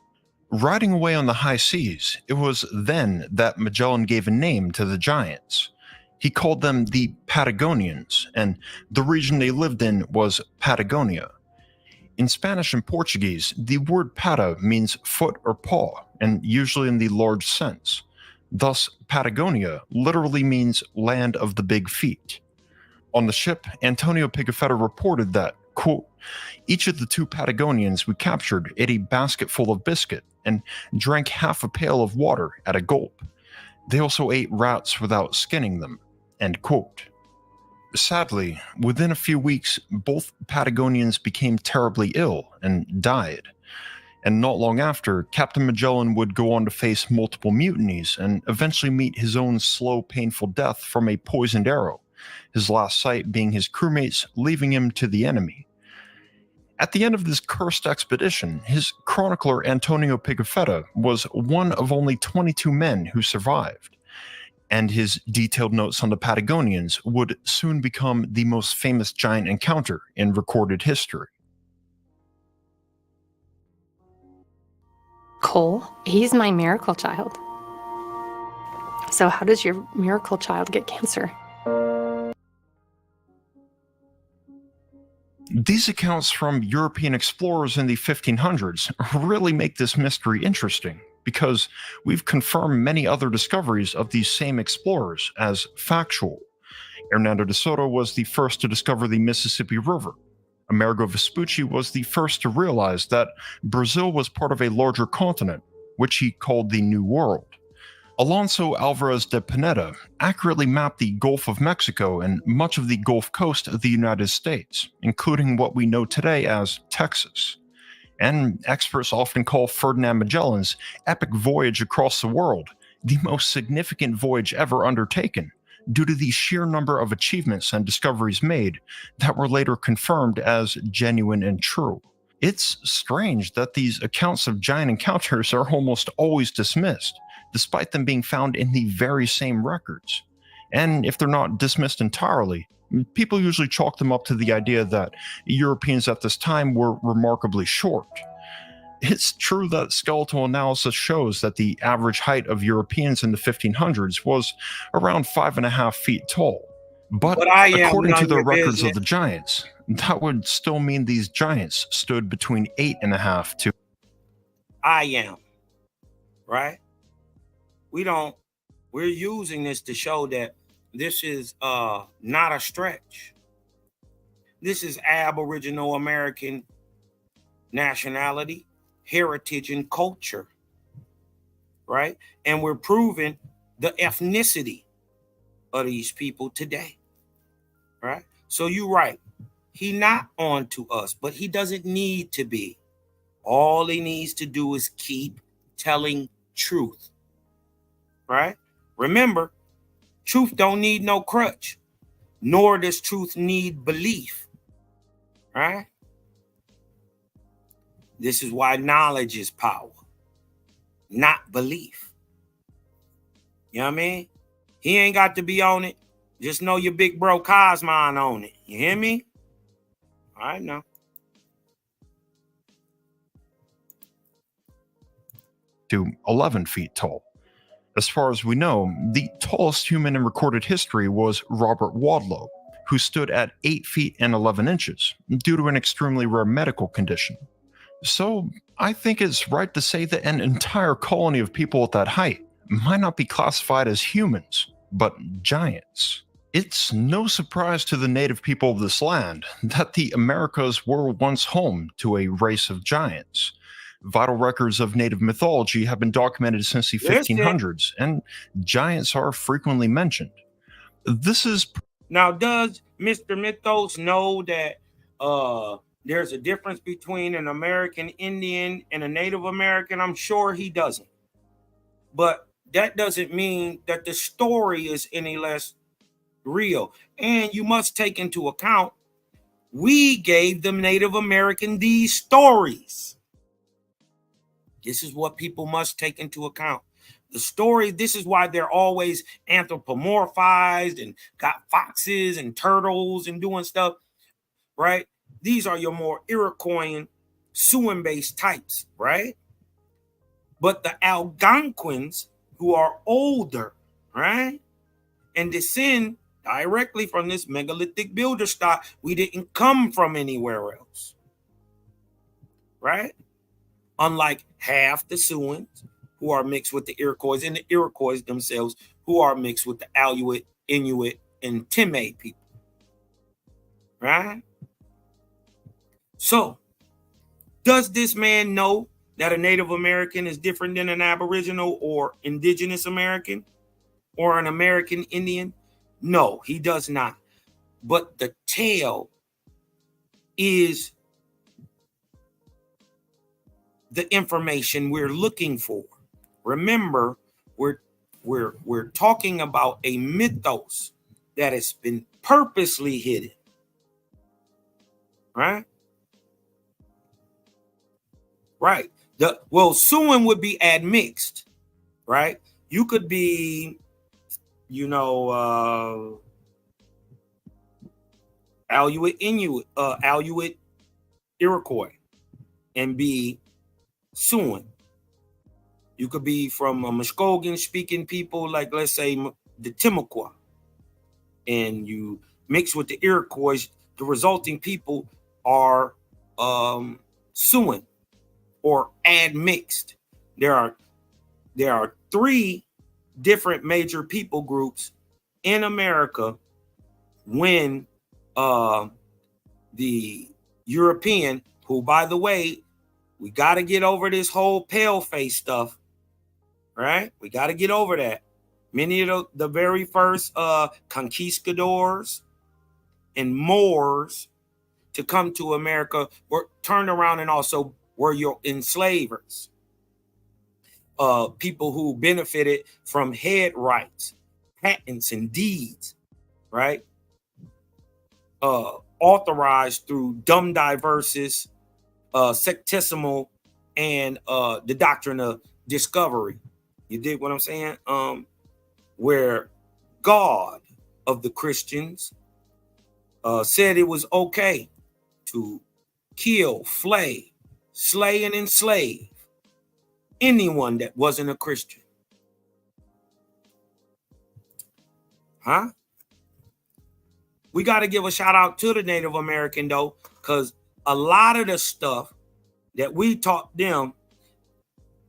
Riding away on the high seas, it was then that Magellan gave a name to the giants. He called them the Patagonians, and the region they lived in was Patagonia. In Spanish and Portuguese, the word pata means foot or paw, and usually in the large sense. Thus, Patagonia literally means land of the big feet. On the ship, Antonio Pigafetta reported that, quote, "Each of the 2 Patagonians we captured ate a basket full of biscuit and drank half a pail of water at a gulp. They also ate rats without skinning them," end quote. Sadly, within a few weeks, both Patagonians became terribly ill and died. And not long after, Captain Magellan would go on to face multiple mutinies and eventually meet his own slow, painful death from a poisoned arrow, his last sight being his crewmates leaving him to the enemy. At the end of this cursed expedition, his chronicler Antonio Pigafetta was one of only 22 men who survived, and his detailed notes on the Patagonians would soon become the most famous giant encounter in recorded history. Cole, he's my miracle child. So how does your miracle child get cancer? These accounts from European explorers in the 1500s really make this mystery interesting, because we've confirmed many other discoveries of these same explorers as factual. Hernando de Soto was the first to discover the Mississippi River. Amerigo Vespucci was the first to realize that Brazil was part of a larger continent, which he called the New World. Alonso Alvarez de Pineda accurately mapped the Gulf of Mexico and much of the Gulf Coast of the United States, including what we know today as Texas. And experts often call Ferdinand Magellan's epic voyage across the world the most significant voyage ever undertaken, due to the sheer number of achievements and discoveries made that were later confirmed as genuine and true. It's strange that these accounts of giant encounters are almost always dismissed, despite them being found in the very same records. And if they're not dismissed entirely, people usually chalk them up to the idea that Europeans at this time were remarkably short. It's true that skeletal analysis shows that the average height of Europeans in the 1500s was around 5.5 feet tall. But according to the records of the giants, that would still mean these giants stood between 8.5 to... I am, right? We're using this to show that this is not a stretch. This is Aboriginal American nationality, heritage, and culture, right? And we're proving the ethnicity of these people today, right? So you're right. He not on to us, but he doesn't need to be. All he needs to do is keep telling truth, right? Remember, truth don't need no crutch, nor does truth need belief, right? This is why knowledge is power, not belief. You know what I mean? He ain't got to be on it. Just know your big bro Cosmon on it. You hear me? All right, now. To 11 feet tall. As far as we know, the tallest human in recorded history was Robert Wadlow, who stood at 8 feet and 11 inches due to an extremely rare medical condition. So I think it's right to say that an entire colony of people at that height might not be classified as humans, but giants. It's no surprise to the native people of this land that the Americas were once home to a race of giants. Vital records of native mythology have been documented since the 1500s, and giants are frequently mentioned. This is... Now, does Mr. Mythos know that there's a difference between an American Indian and a Native American? I'm sure he doesn't. But that doesn't mean that the story is any less real. And you must take into account, we gave the Native American these stories. This is what people must take into account. The story, this is why they're always anthropomorphized and got foxes and turtles and doing stuff, right? These are your more Iroquoian, Siouan-based types, right? But the Algonquins, who are older, right, and descend directly from this megalithic builder stock, we didn't come from anywhere else, right? Unlike half the Siouans, who are mixed with the Iroquois, and the Iroquois themselves, who are mixed with the Aleut, Inuit, and Timé people, right? So, does this man know that a Native American is different than an Aboriginal or Indigenous American or an American Indian? No, he does not. But the tale is the information we're looking for. Remember, we're talking about a mythos that has been purposely hidden, right? Right. Siouan would be admixed, right? You could be, Aleut Inuit, Aleut Iroquois, and be Siouan. You could be from a Muskogean speaking people, like let's say the Timucua, and you mix with the Iroquois. The resulting people are suing or admixed. There are 3 different major people groups in America when the European, who, by the way, we got to get over this whole pale face stuff, right? We got to get over that. Many of the very first conquistadors and Moors to come to America were turned around and also were your enslavers. People who benefited from head rights, patents, and deeds, right? Authorized through Dum Diversis, Sectesimal, and the Doctrine of Discovery. You dig what I'm saying? Where God of the Christians said it was okay to kill, slay, and enslave anyone that wasn't a Christian. Huh? We got to give a shout out to the Native American, though, because a lot of the stuff that we taught them,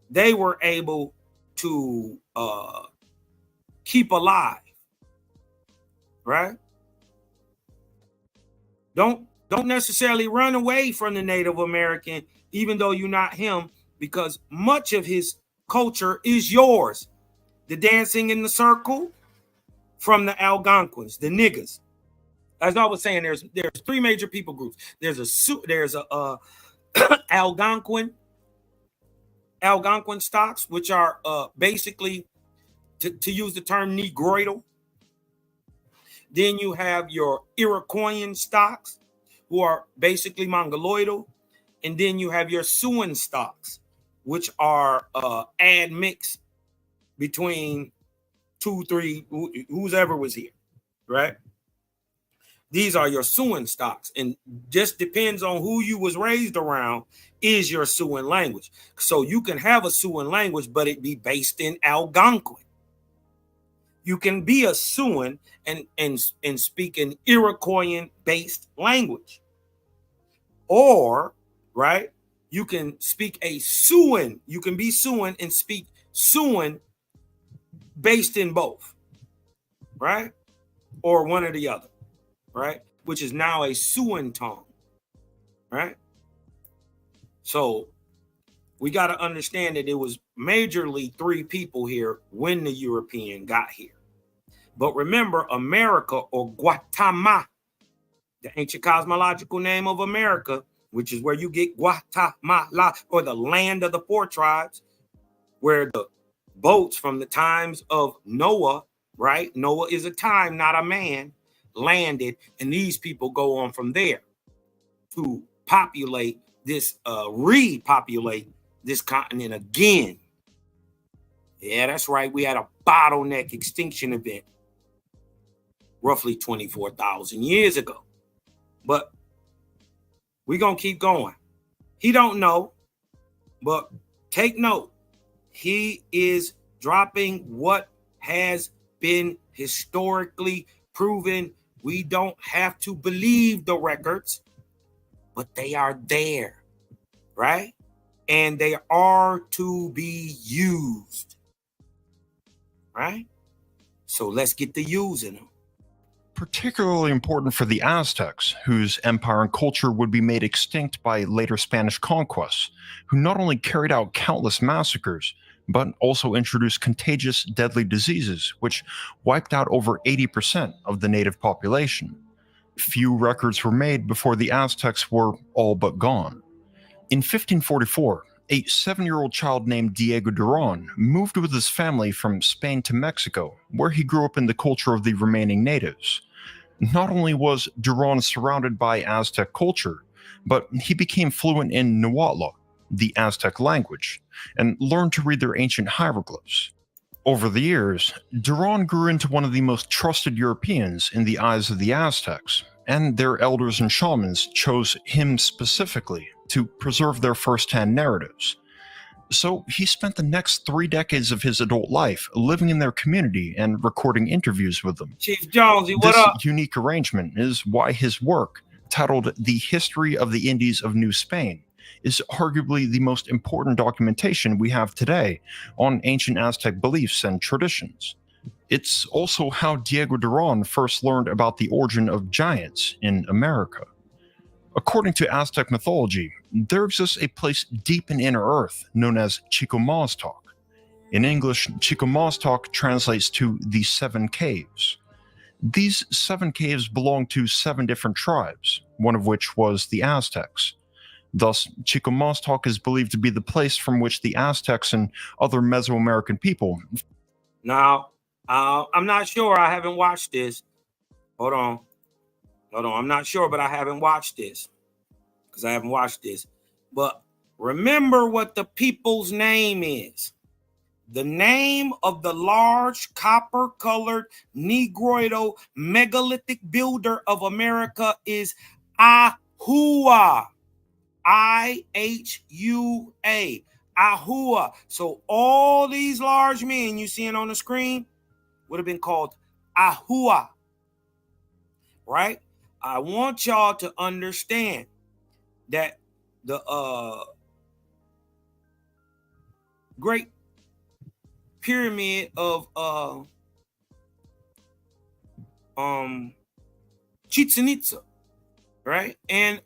they were able to keep alive, right? Don't necessarily run away from the Native American, even though you're not him, because much of his culture is yours. The dancing in the circle from the Algonquins, the niggas. As I was saying, there's 3 major people groups. There's a Algonquin stocks, which are basically, to use the term, negroidal. Then you have your Iroquoian stocks, who are basically mongoloidal. And then you have your Siouan stocks, which are admixed between 2, 3, who's ever was here, right? These are your Siouan stocks, and just depends on who you was raised around is your Siouan language. So you can have a Siouan language, but it be based in Algonquin. You can be a Siouan and speak an Iroquoian-based language. Or, right, you can speak a Siouan. You can be Siouan and speak Siouan based in both, right? Or one or the other, right? Which is now a Siouan tongue, right? So we got to understand that it was majorly 3 people here when the European got here. But remember, America, or Guatemala, the ancient cosmological name of America, which is where you get Guatemala, or the land of the 4 tribes, where the boats from the times of Noah, right? Noah is a time, not a man, landed, and these people go on from there to populate this, repopulate this continent again. Yeah, that's right. We had a bottleneck extinction event roughly 24,000 years ago. But we're going to keep going. He don't know, but take note. He is dropping what has been historically proven. We don't have to believe the records, but they are there, right? And they are to be used, right? So let's get to using them. Particularly important for the Aztecs, whose empire and culture would be made extinct by later Spanish conquests, who not only carried out countless massacres, but also introduced contagious, deadly diseases, which wiped out over 80% of the native population. Few records were made before the Aztecs were all but gone. In 1544, a 7-year-old child named Diego Duran moved with his family from Spain to Mexico, where he grew up in the culture of the remaining natives. Not only was Duran surrounded by Aztec culture, but he became fluent in Nahuatl, the Aztec language, and learned to read their ancient hieroglyphs. Over the years, Duran grew into one of the most trusted Europeans in the eyes of the Aztecs, and their elders and shamans chose him specifically to preserve their first-hand narratives. So he spent the next 3 decades of his adult life living in their community and recording interviews with them. Chief Jonesy, what up? This unique arrangement is why his work, titled The History of the Indies of New Spain, is arguably the most important documentation we have today on ancient Aztec beliefs and traditions. It's also how Diego Duran first learned about the origin of giants in America. According to Aztec mythology, there exists a place deep in inner earth known as Chicomastok. In English, Chicomastok translates to the 7 caves. These 7 caves belong to 7 different tribes, one of which was the Aztecs. Thus, Chicomastok is believed to be the place from which the Aztecs and other Mesoamerican people. Now, I'm not sure. I haven't watched this. Hold on. I'm not sure, but I haven't watched this. But remember what the people's name is. The name of the large copper-colored Negroid megalithic builder of America is Ahua. I-H-U-A. Ahua. So all these large men you seeing on the screen would have been called Ahua. Right? I want y'all to understand that the Great Pyramid of Chichen Itza, right? And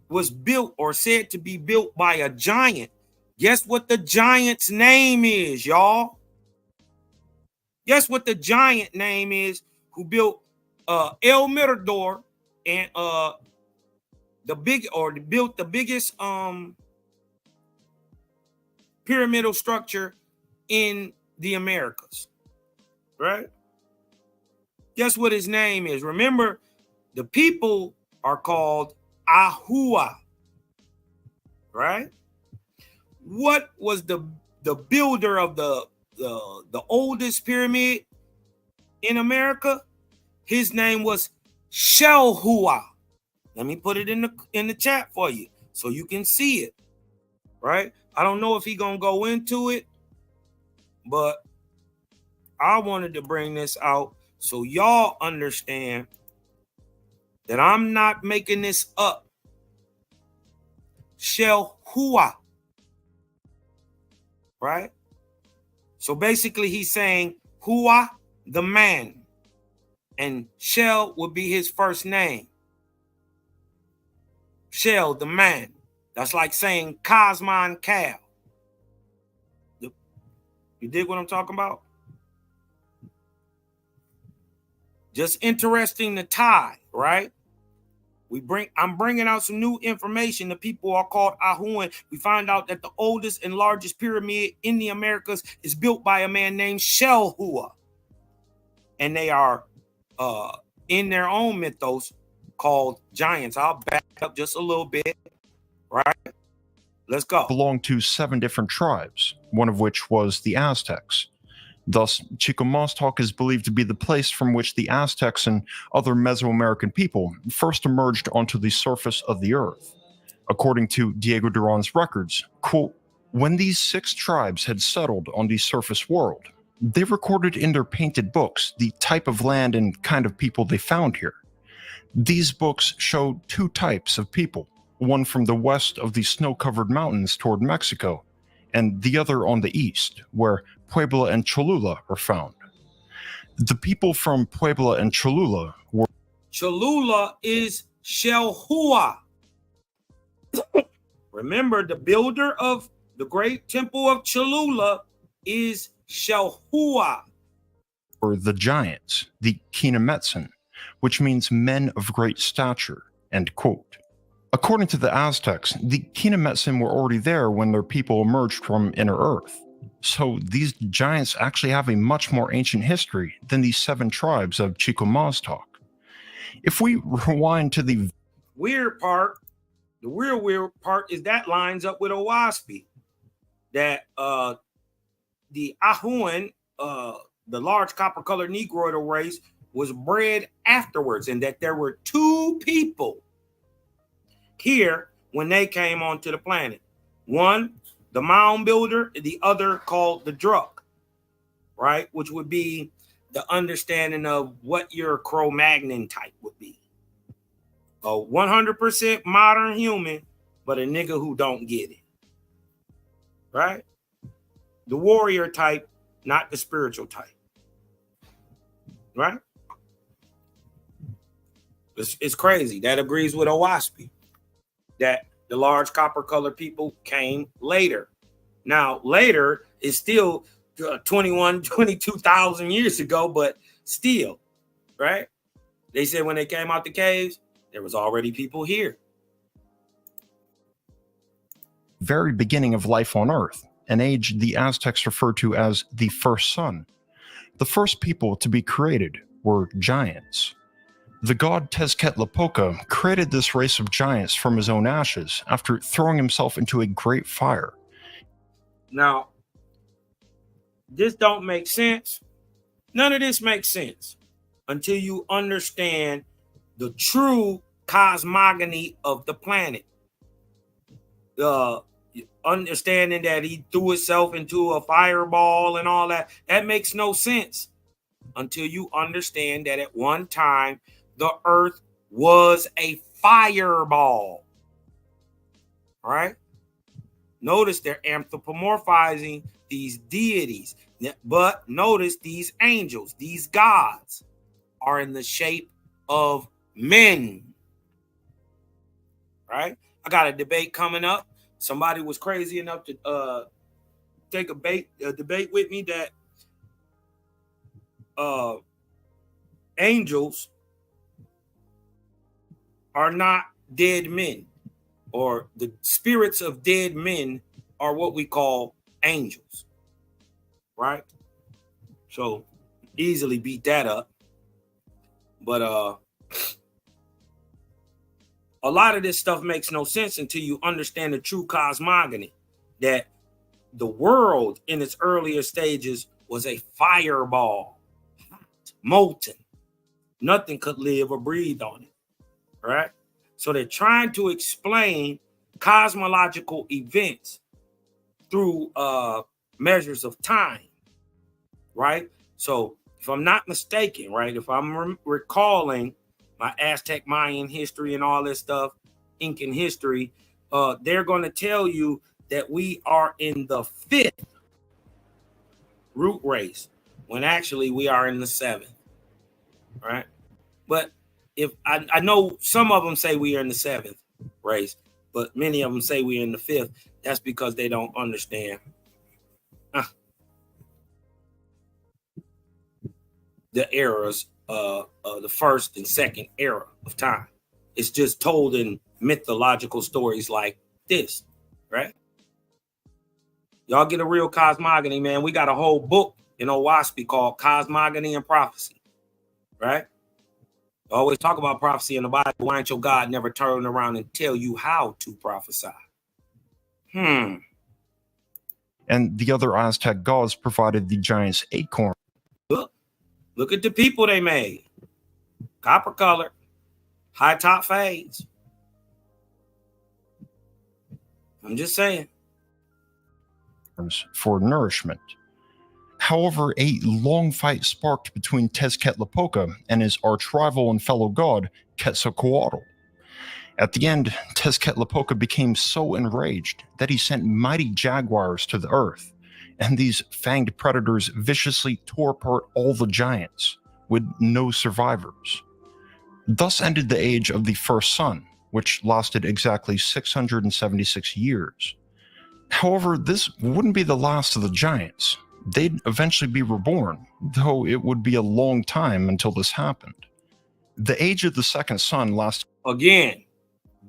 was built or said to be built by a giant. Guess what the giant's name is, y'all? Guess what the giant name is who built El Mirador and built the biggest pyramidal structure in the Americas, right? Guess what his name is? Remember, the people are called Ahua, right? What was the builder of the oldest pyramid in America? His name was Shelhua. Let me put it in the chat for you so you can see it, right? I don't know if he's gonna go into it, but I wanted to bring this out so y'all understand that I'm not making this up. Shelhua, right? So basically he's saying Hua, the man, and Shell would be his first name. Shell, the man. That's like saying Cosmon Cal. You dig what I'm talking about? Just interesting to tie, right? I'm bringing out some new information. The people are called Ahuan. We find out that the oldest and largest pyramid in the Americas is built by a man named Shelhua. And they are in their own mythos called giants. I'll back up just a little bit, right? Let's go. Belonged to 7 different tribes, one of which was the Aztecs. Thus, Chicomastok is believed to be the place from which the Aztecs and other Mesoamerican people first emerged onto the surface of the earth. According to Diego Duran's records, quote, when these 6 tribes had settled on the surface world, they recorded in their painted books the type of land and kind of people they found here. These books showed 2 types of people, one from the west of the snow-covered mountains toward Mexico, and the other on the east, where Puebla and Cholula are found. The people from Puebla and Cholula were... Cholula is Shelhua. Remember, the builder of the great temple of Cholula is Shelhua. Or the giants, the Kinametsin, which means men of great stature, end quote. According to the Aztecs, the Kinametsin were already there when their people emerged from inner earth. So these giants actually have a much more ancient history than the 7 tribes of Chicomastok. If we rewind to the weird part, the real weird part is that lines up with Owaspy. That the Ahuan, the large copper-colored Negroid race, was bred afterwards, and that there were 2 people here when they came onto the planet. One, the mound builder, the other called the Druk, right? Which would be the understanding of what your Cro-Magnon type would be. A 100% modern human, but a nigga who don't get it. Right? The warrior type, not the spiritual type. Right? It's crazy. That agrees with Owaspy. That the large copper colored people came later. Now, later is still 22,000 years ago, but still, right? They said when they came out the caves, there was already people here. Very beginning of life on Earth, an age the Aztecs referred to as the first sun. The first people to be created were giants. The god Tezcatlipoca created this race of giants from his own ashes after throwing himself into a great fire. Now, this don't make sense. None of this makes sense until you understand the true cosmogony of the planet. Understanding that he threw himself into a fireball and all that, that makes no sense until you understand that at one time the earth was a fireball. All right? Notice they're anthropomorphizing these deities. But notice these angels, these gods, are in the shape of men. Right? I got a debate coming up. Somebody was crazy enough to take a debate with me that angels are not dead men, or the spirits of dead men are what we call angels, right? So easily beat that up. But a lot of this stuff makes no sense until you understand the true cosmogony, that the world in its earlier stages was a fireball, hot, molten. Nothing could live or breathe on it. Right? So they're trying to explain cosmological events through measures of time, right? So if I'm not mistaken, right, if I'm recalling my Aztec Mayan history and all this stuff, Incan history, they're going to tell you that we are in the 5th root race, when actually we are in the 7th, right? But if I know some of them say we are in the 7th race, but many of them say we're in the 5th. That's because they don't understand the eras, the first and second era of time. It's just told in mythological stories like this, right? Y'all get a real cosmogony, man. We got a whole book in Owaspy called Cosmogony and Prophecy, right? I always talk about prophecy in the Bible. Why ain't your God never turn around and tell you how to prophesy? And the other Aztec gods provided the giants acorn. Look at the people they made. Copper colored, high top fades. I'm just saying. For nourishment. However, a long fight sparked between Tezcatlipoca and his arch-rival and fellow god, Quetzalcoatl. At the end, Tezcatlipoca became so enraged that he sent mighty jaguars to the earth, and these fanged predators viciously tore apart all the giants, with no survivors. Thus ended the age of the first sun, which lasted exactly 676 years. However, this wouldn't be the last of the giants. They'd eventually be reborn, though it would be a long time until this happened. The age of the second sun lasted. Again,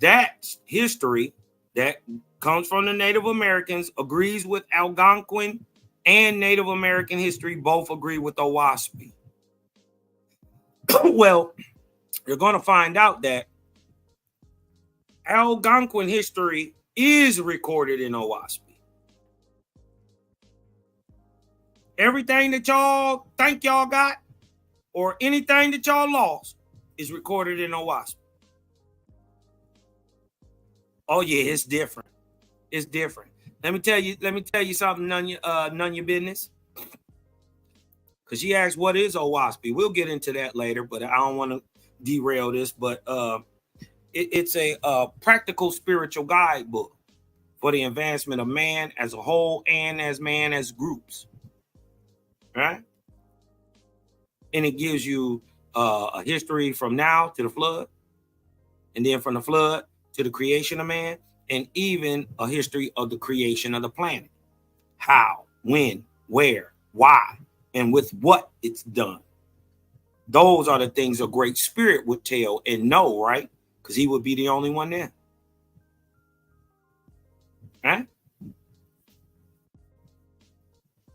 that history that comes from the Native Americans agrees with Algonquin, and Native American history both agree with Owaspy. Well, you're going to find out that Algonquin history is recorded in Owaspy. Everything that y'all think y'all got, or anything that y'all lost, is recorded in Owaspy. Oh yeah, it's different. It's different. Let me tell you something, none your business. Because she asked, what is Owaspy? We'll get into that later, but I don't want to derail this. But it's a practical spiritual guidebook for the advancement of man as a whole and as man as groups. Right? And it gives you a history from now to the flood, and then from the flood to the creation of man, and even a history of the creation of the planet. How, when, where, why, and with what it's done. Those are the things a great spirit would tell and know, right? Because he would be the only one there. Right?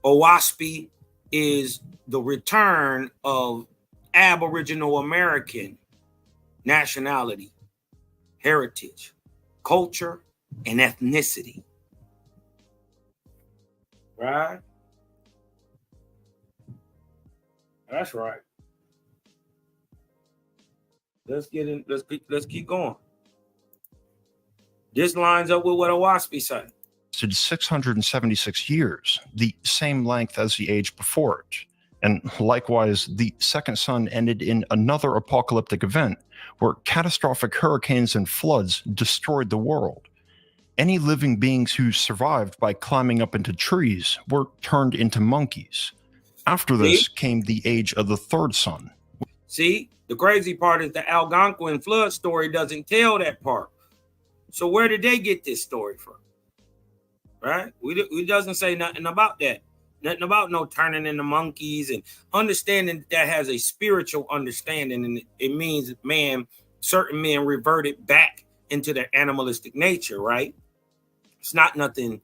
Owaspy is the return of Aboriginal American nationality, heritage, culture, and ethnicity. Right? That's right. Let's get in. Let's keep going. This lines up with what Owaspy said. 676 years, the same length as the age before it. And likewise, the second sun ended in another apocalyptic event where catastrophic hurricanes and floods destroyed the world. Any living beings who survived by climbing up into trees were turned into monkeys. After this came the age of the third sun. See, the crazy part is the Algonquin flood story doesn't tell that part. So where did they get this story from? Right? We doesn't say nothing about that. Nothing about no turning into monkeys, and understanding that has a spiritual understanding, and it means certain men reverted back into their animalistic nature, right? It's not nothing.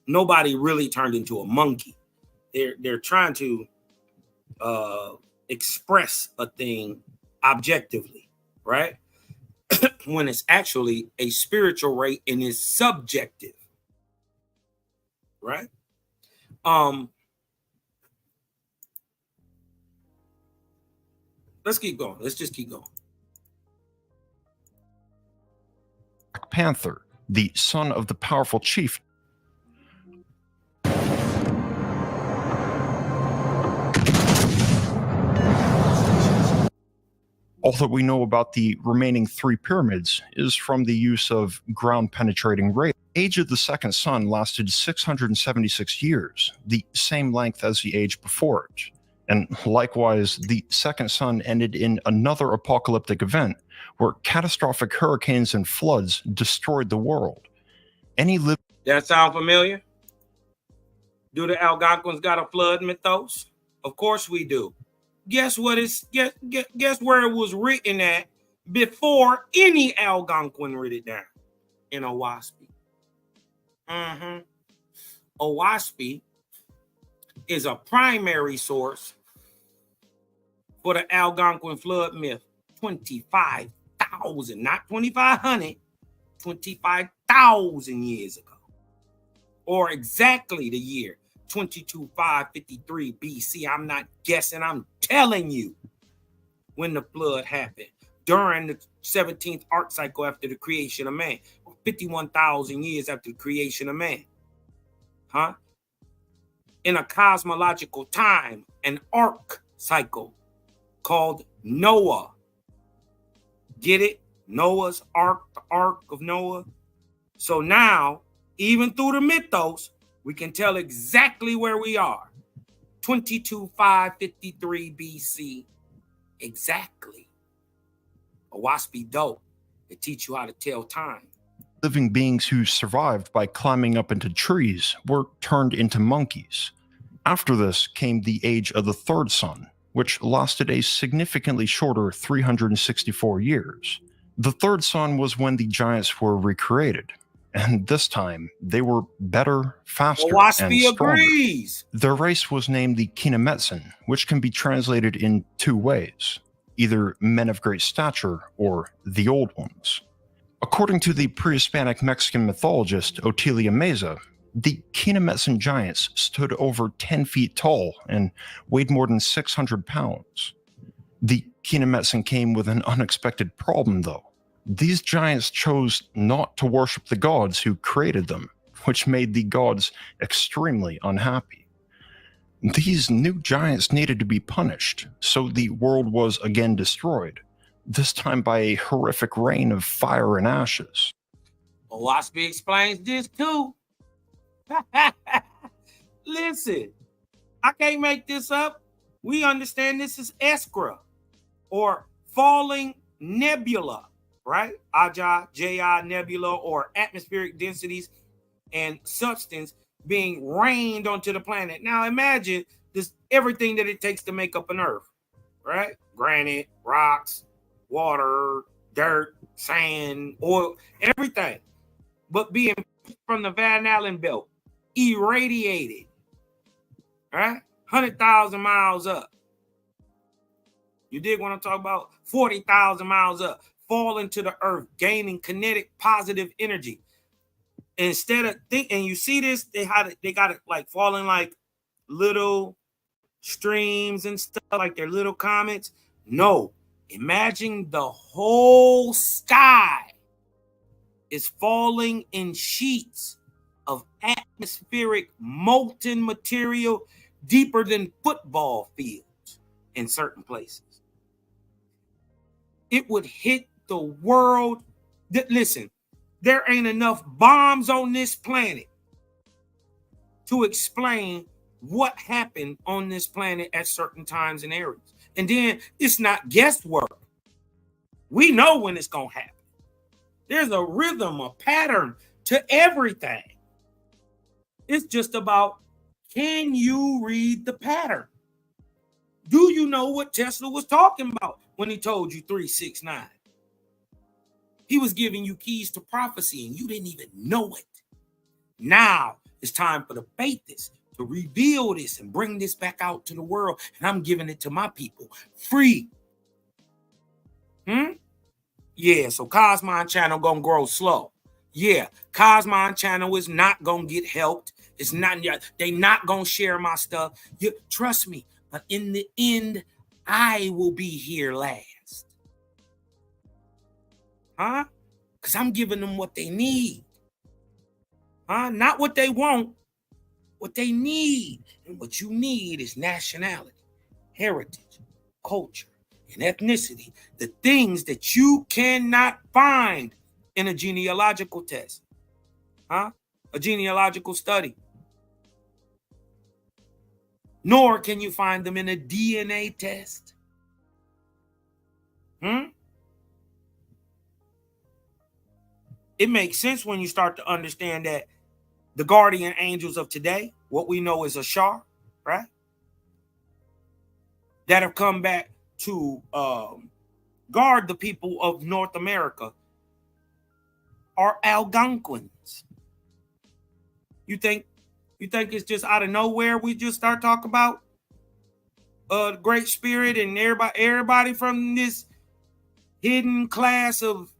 Nobody really turned into a monkey. They're trying to express a thing objectively, right? When it's actually a spiritual rate and is subjective, right? Let's keep going. Let's just keep going. Black Panther, the son of the powerful chief. All that we know about the remaining three pyramids is from the use of ground-penetrating radar. Age of the second sun lasted 676 years, the same length as the age before it. And likewise, the second sun ended in another apocalyptic event where catastrophic hurricanes and floods destroyed the world. That sound familiar? Do the Algonquins got a flood mythos? Of course we do. Guess where it was written at before any Algonquin wrote it down? In Owaspy. Owaspy is a primary source for the Algonquin flood myth. 25,000, not 2,500, 25,000 years ago. Or exactly the year 22,553 BC. I'm not guessing, I'm telling you when the flood happened. During the 17th arc cycle after the creation of man. 51,000 years after the creation of man. Huh? In a cosmological time, an arc cycle called Noah. Get it? Noah's ark, the ark of Noah. So now, even through the mythos, we can tell exactly where we are. 22,553 BC. Exactly. Owaspy dope. It teach you how to tell time. Living beings who survived by climbing up into trees were turned into monkeys. After this came the age of the third sun, which lasted a significantly shorter 364 years. The third sun was when the giants were recreated, and this time they were better, faster, and stronger. Agrees. Their race was named the Kinametsin, which can be translated in two ways, either men of great stature or the old ones. According to the pre-Hispanic Mexican mythologist Otilia Meza, the Kinametsin giants stood over 10 feet tall and weighed more than 600 pounds. The Kinametsin came with an unexpected problem, though. These giants chose not to worship the gods who created them, which made the gods extremely unhappy. These new giants needed to be punished, so the world was again destroyed, this time by a horrific rain of fire and ashes. Owaspy explains this too. Listen, I can't make this up. We understand this is Eskra, or falling nebula, right? Aja, Ji nebula, or atmospheric densities and substance being rained onto the planet. Now imagine this, everything that it takes to make up an Earth, right? Granite, rocks, water, dirt, sand, oil, everything. But being from the Van Allen belt, irradiated, right? 100,000 miles up. You dig what I'm talking about? 40,000 miles up, falling to the earth, gaining kinetic positive energy. Instead of and you see this, they got it like falling like little streams and stuff, like they're little comets. No, imagine the whole sky is falling in sheets of atmospheric molten material deeper than football fields in certain places. It would hit the world. Listen, there ain't enough bombs on this planet to explain what happened on this planet at certain times and areas. And then it's not guesswork. We know when it's going to happen. There's a rhythm, a pattern to everything. It's just about, can you read the pattern? Do you know what Tesla was talking about when he told you 369? He was giving you keys to prophecy and you didn't even know it. Now it's time for the faithists to reveal this and bring this back out to the world. And I'm giving it to my people free. Yeah, so Cosmon channel gonna grow slow. Yeah, Cosmon channel is not gonna get helped. It's not, they not gonna share my stuff. Trust me, but in the end, I will be here last. Huh? Because I'm giving them what they need. Huh? Not what they want, what they need. And what you need is nationality, heritage, culture, and ethnicity. The things that you cannot find in a genealogical test. Huh? A genealogical study. Nor can you find them in a DNA test. It makes sense when you start to understand that the guardian angels of today, what we know is Ashar, right? That have come back to guard the people of North America are Algonquins. You think it's just out of nowhere we just start talking about the Great Spirit and everybody from this hidden class of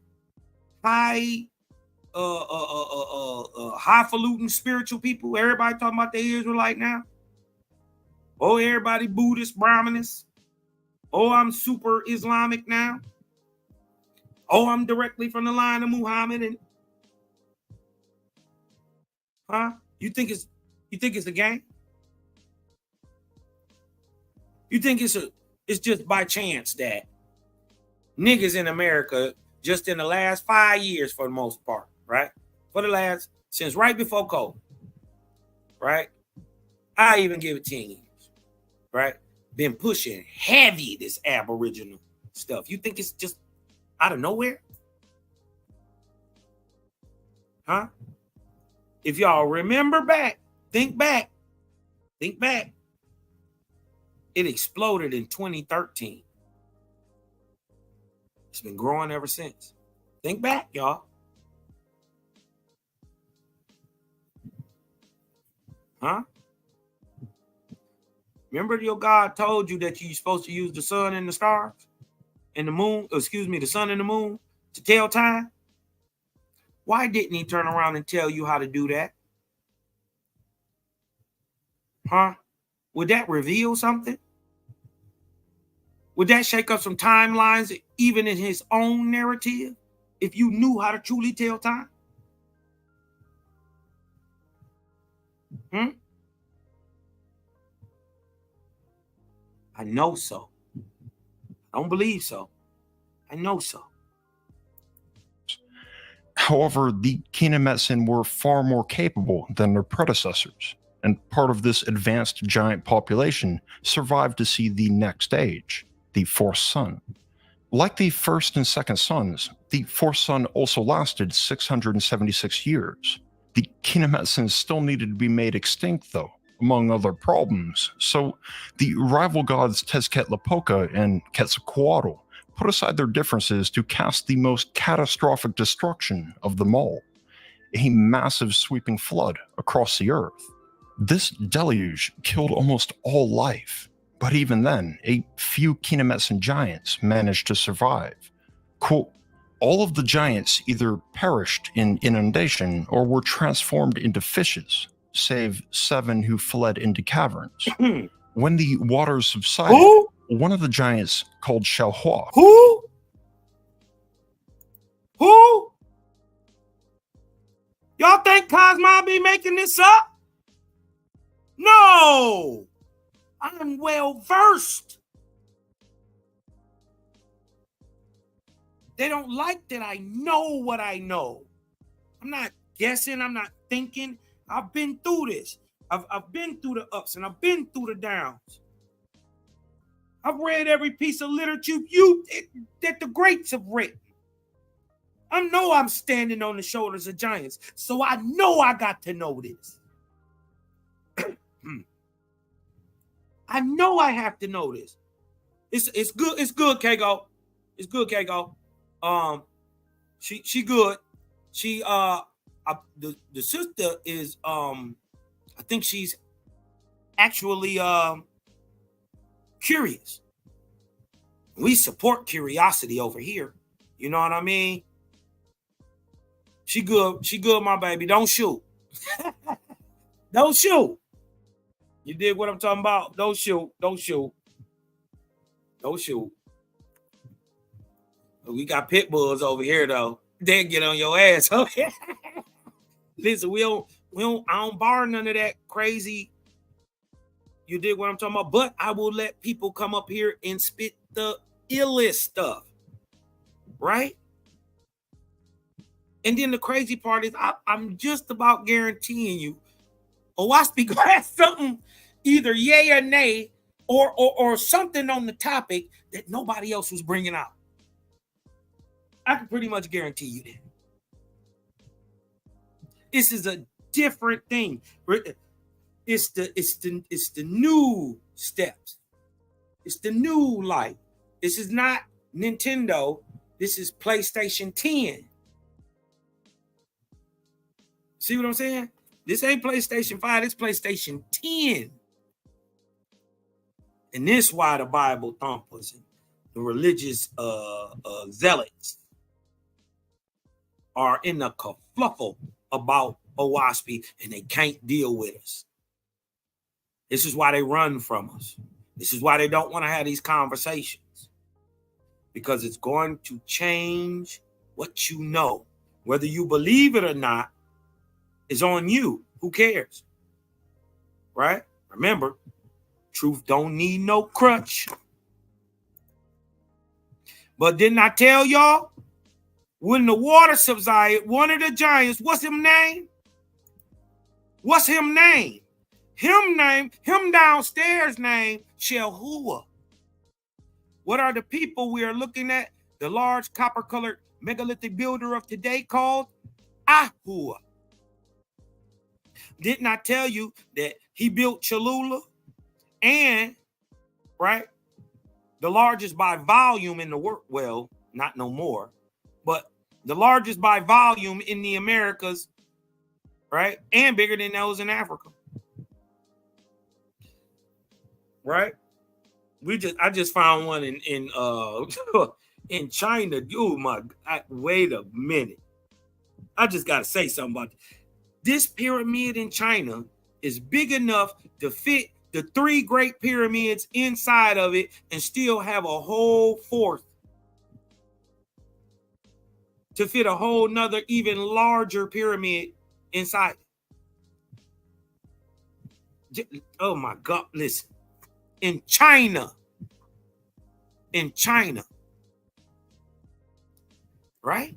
highfalutin spiritual people? Everybody talking about the Israelite now. Oh, everybody Buddhist, Brahminists. Oh, I'm super Islamic now. Oh, I'm directly from the line of Muhammad. And you think it's a game? You think it's just by chance that niggas in America, just in the last 5 years for the most part, right? Since right before COVID, right? I even give it 10 years, right? Been pushing heavy this Aboriginal stuff. You think it's just out of nowhere? Huh? If y'all remember back, think back. It exploded in 2013. It's been growing ever since. Think back, y'all. Huh? Remember your God told you that you're supposed to use the sun and the stars and the moon, the sun and the moon to tell time? Why didn't he turn around and tell you how to do that? Huh? Would that reveal something? Would that shake up some timelines, even in his own narrative, if you knew how to truly tell time? I know so. I don't believe so. I know so. However, the Kinametsin were far more capable than their predecessors, and part of this advanced giant population survived to see the next age, the fourth sun. Like the first and second suns, the fourth sun also lasted 676 years. The Kinametsins still needed to be made extinct, though, among other problems, so the rival gods Tezcatlipoca and Quetzalcoatl put aside their differences to cast the most catastrophic destruction of them all, a massive sweeping flood across the earth. This deluge killed almost all life, but even then, a few Kinametsin giants managed to survive. Quote, all of the giants either perished in inundation or were transformed into fishes, save 7 who fled into caverns. When the waters subsided, one of the giants, called Jehovih. Who? Y'all think Cosmo be making this up? No! I'm well versed. They don't like that I know what I know. I'm not guessing. I'm not thinking. I've been through this. I've been through the ups and I've been through the downs. I've read every piece of literature that the greats have written. I know I'm standing on the shoulders of giants, so I know I got to know this. I know I have to know this. It's good. It's good, Kago. It's good, Kago. She good. She the sister is I think she's actually curious. We support curiosity over here. You know what I mean? She good. She good, my baby. Don't shoot. Don't shoot. You dig what I'm talking about? Don't shoot. Don't shoot. Don't shoot. We got pit bulls over here though. They get on your ass. Okay. Listen, I don't bar none of that crazy. You dig what I'm talking about? But I will let people come up here and spit the illest stuff. Right? And then the crazy part is I'm just about guaranteeing you Owaspi has something either yay or nay or something on the topic that nobody else was bringing out. I can pretty much guarantee you that. This is a different thing. It's the new steps. It's the new life. This is not Nintendo. This is PlayStation 10. See what I'm saying? This ain't PlayStation 5. It's PlayStation 10. And this is why the Bible thumpers and the religious zealots are in the kerfluffle about Owaspi and they can't deal with us. This is why they run from us. This is why they don't want to have these conversations. Because it's going to change what you know. Whether you believe it or not is on you. Who cares? Right? Remember, truth don't need no crutch. But didn't I tell y'all? When the water subsided, one of the giants, what's him name? What's him name? Him downstairs name, Jehovih. What are the people we are looking at? The large copper-colored megalithic builder of today called Ahua. Didn't I tell you that he built Cholula and, right, the largest by volume in the world, well, not no more, but the largest by volume in the Americas, right, and bigger than those in Africa, right? I just found one in in China. Oh wait a minute! I just gotta say something about this pyramid in China. Is big enough to fit the 3 great pyramids inside of it and still have a whole fourth to fit a whole nother even larger pyramid inside. Oh my God, listen. In China, in China. Right?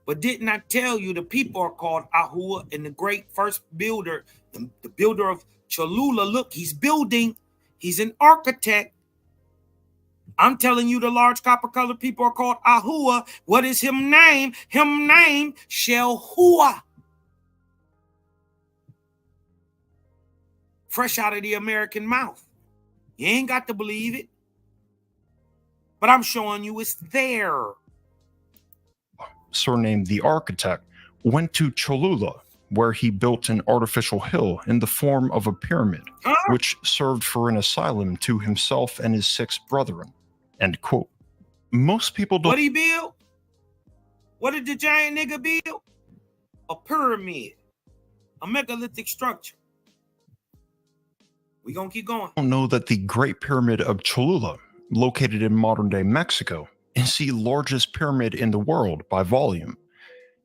But didn't I tell you the people are called Ahua, and the great first builder, the builder of Cholula, look, he's building, he's an architect. I'm telling you the large copper-colored people are called Ahua. What is him name? Him name Shelhua. Fresh out of the American mouth. You ain't got to believe it. But I'm showing you it's there. Surnamed the Architect, went to Cholula, where he built an artificial hill in the form of a pyramid, which served for an asylum to himself and his 6 brethren. End quote. Most people don't. What he build? What did the giant nigga build? A pyramid, a megalithic structure. We gonna keep going. Know that the Great Pyramid of Cholula, located in modern-day Mexico, is the largest pyramid in the world by volume.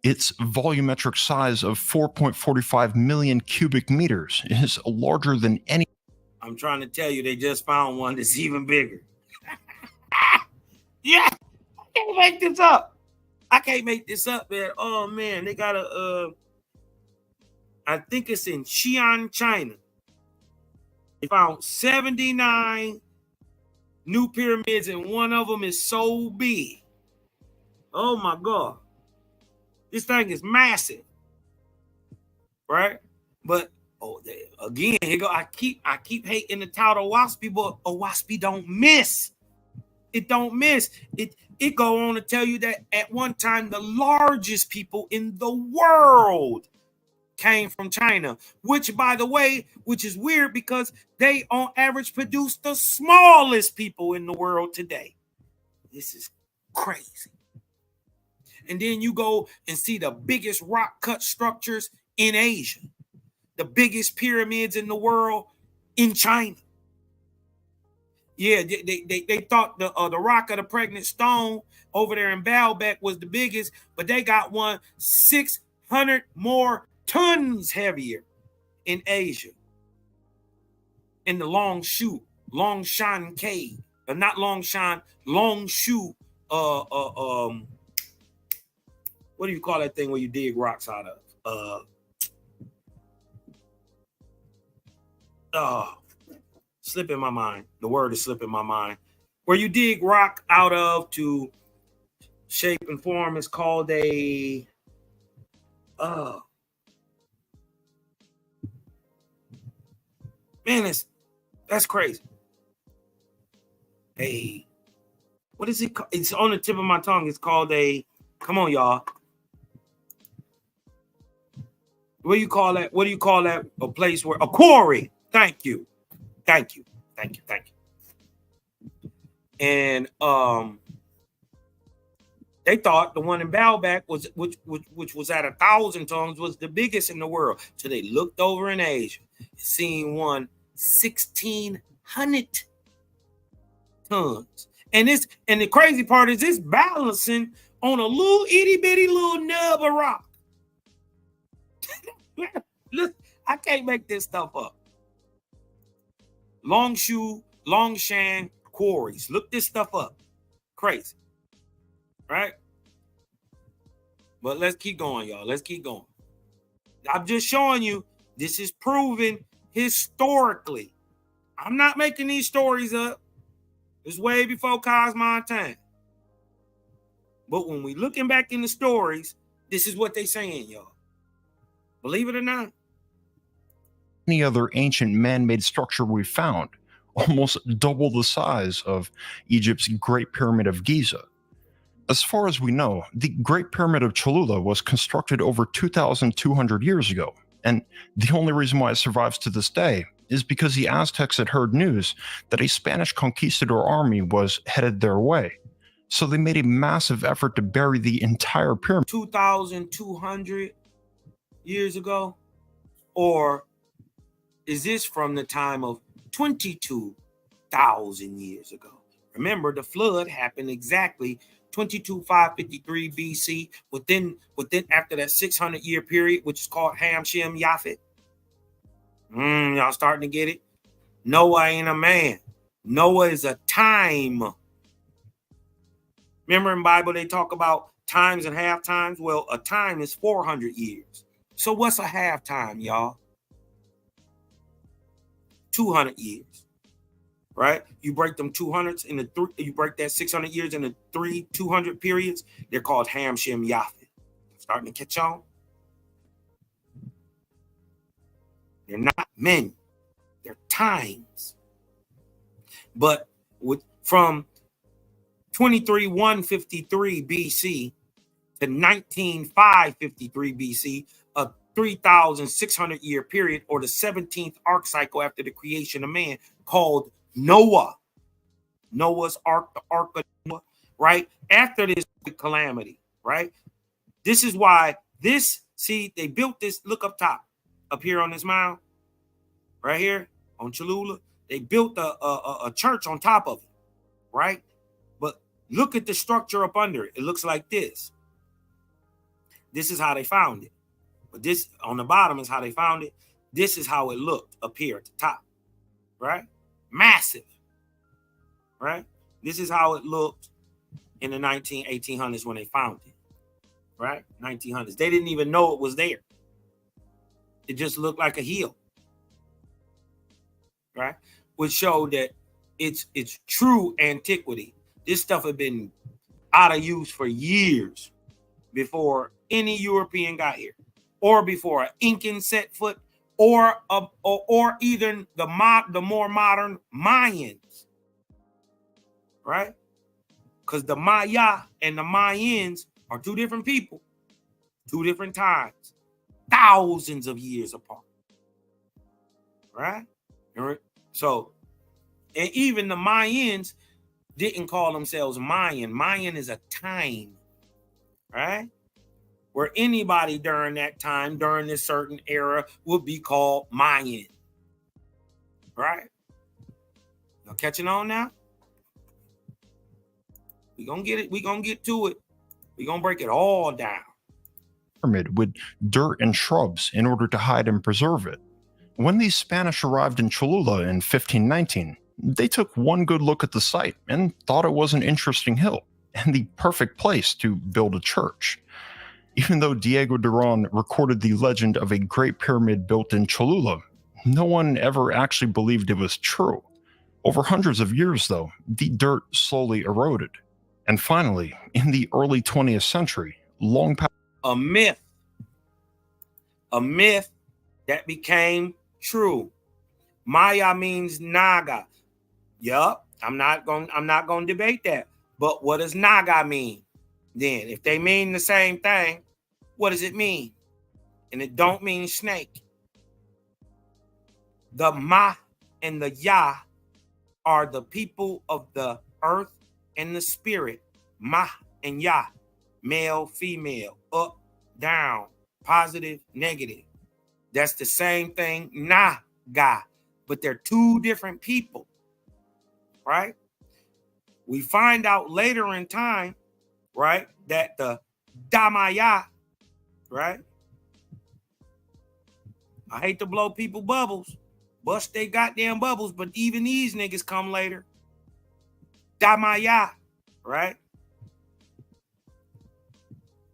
Its volumetric size of 4.45 million cubic meters is larger than any. I'm trying to tell you, they just found one that's even bigger. Yeah, I can't make this up. I can't make this up, man. Oh man, they got I think it's in Xi'an, China. They found 79 new pyramids, and one of them is so big. Oh my God. This thing is massive. Right? But again, here go. I keep hating the tout of Owaspy, but Owaspy don't miss. It don't miss. It go on to tell you that at one time the largest people in the world came from China, which, by the way, which is weird because they on average produce the smallest people in the world today. This is crazy. And then you go and see the biggest rock cut structures in Asia, the biggest pyramids in the world in China. Yeah, they thought the rock of the pregnant stone over there in Baalbek was the biggest, but they got one 600 more tons heavier in Asia, in the Longshan cave, not Longshan, Longshu. What do you call that thing where you dig rocks out of? Slipping my mind. The word is slipping my mind. Where you dig rock out of to shape and form is called a man, that's crazy. Hey, what is it called? It's on the tip of my tongue. It's called a, come on, y'all. What do you call that? What do you call that? A place where, a quarry. Thank you. And they thought the one in Baalbek was, which was at 1,000 tons, was the biggest in the world. So they looked over in Asia, seen one 1,600 tons. And the crazy part is it's balancing on a little itty bitty little nub of rock. Look, I can't make this stuff up. Longshan quarries. Look this stuff up. Crazy. Right? But let's keep going, y'all. Let's keep going. I'm just showing you this is proven historically. I'm not making these stories up. It's way before Cosmon time. But when we looking back in the stories, this is what they saying, y'all. Believe it or not. Any other ancient man-made structure we found, almost double the size of Egypt's Great Pyramid of Giza. As far as we know, the Great Pyramid of Cholula was constructed over 2,200 years ago, and the only reason why it survives to this day is because the Aztecs had heard news that a Spanish conquistador army was headed their way. So they made a massive effort to bury the entire pyramid. 2,200 years ago? Or is this from the time of 22,000 years ago? Remember, the flood happened exactly 22,553 BC, within after that 600-year period, which is called Ham Shem Yafet. Y'all starting to get it? Noah ain't a man. Noah is a time. Remember in Bible they talk about times and half times? Well, a time is 400 years. So what's a half time, y'all? 200 years. Right? You break them 200s into three, you break that 600 years into 3 200 periods. They're called Ham, Shem, Yafet. Starting to catch on. They're not men. They're times. But from 23,153 BC to 19,553 BC, a 3,600 year period, or the 17th ark cycle after the creation of man, called Noah. Noah's ark, the ark of Noah, right? After this calamity, right? This is why they built this, look up top, up here on this mound, right here on Cholula. They built a church on top of it, right? But look at the structure up under it. It looks like this. This is how they found it. But this on the bottom is how they found it. This is how it looked up here at the top, right? Massive, right? This is how it looked in the 1800s when they found it, right? 1900s. They didn't even know it was there. It just looked like a hill, right? Which showed that it's true antiquity. This stuff had been out of use for years before any European got here, or before an Incan set foot, or even the more modern Mayans, right? Because the Maya and the Mayans are two different people, two different times, thousands of years apart, right? So, and even the Mayans didn't call themselves Mayan. Mayan is a time, right? Where anybody during that time, during this certain era, would be called Mayan, right? Y'all catching on now? We're going to get it. We're going to get to it. We're going to break it all down. Pyramid with dirt and shrubs in order to hide and preserve it. When the Spanish arrived in Cholula in 1519, they took one good look at the site and thought it was an interesting hill and the perfect place to build a church. Even though Diego Duran recorded the legend of a great pyramid built in Cholula, no one ever actually believed it was true. Over hundreds of years, though, the dirt slowly eroded. And finally, in the early 20th century, long past a myth that became true. Maya means Naga. Yup, I'm not going to debate that. But what does Naga mean? Then, if they mean the same thing, what does it mean? And it don't mean snake. The Ma and the Ya are the people of the earth and the spirit. Ma and Ya, male, female, up, down, positive, negative. That's the same thing, Naga, but they're two different people, right? We find out later in time, right, that the Damaya, right? I hate to blow people bubbles, bust they goddamn bubbles, but even these niggas come later. Damaya, right?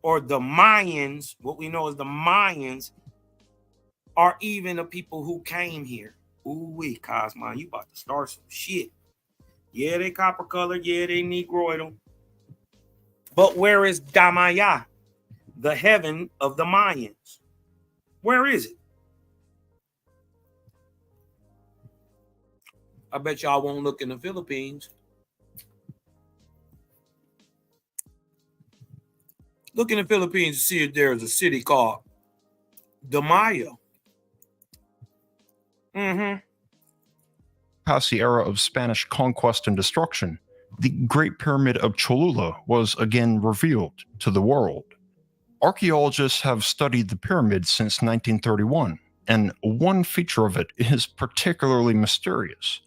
Or the Mayans, what we know as the Mayans, are even the people who came here. Ooh-wee, Cosmon, you about to start some shit. Yeah, they copper colored. Yeah, they Negroidal. But where is Damaya, the heaven of the Mayans? Where is it? I bet y'all won't look in the Philippines. Look in the Philippines to see if there's a city called Damaya. past the era of Spanish conquest and destruction, the Great Pyramid of Cholula was again revealed to the world. Archaeologists have studied the pyramid since 1931, and one feature of it is particularly mysterious.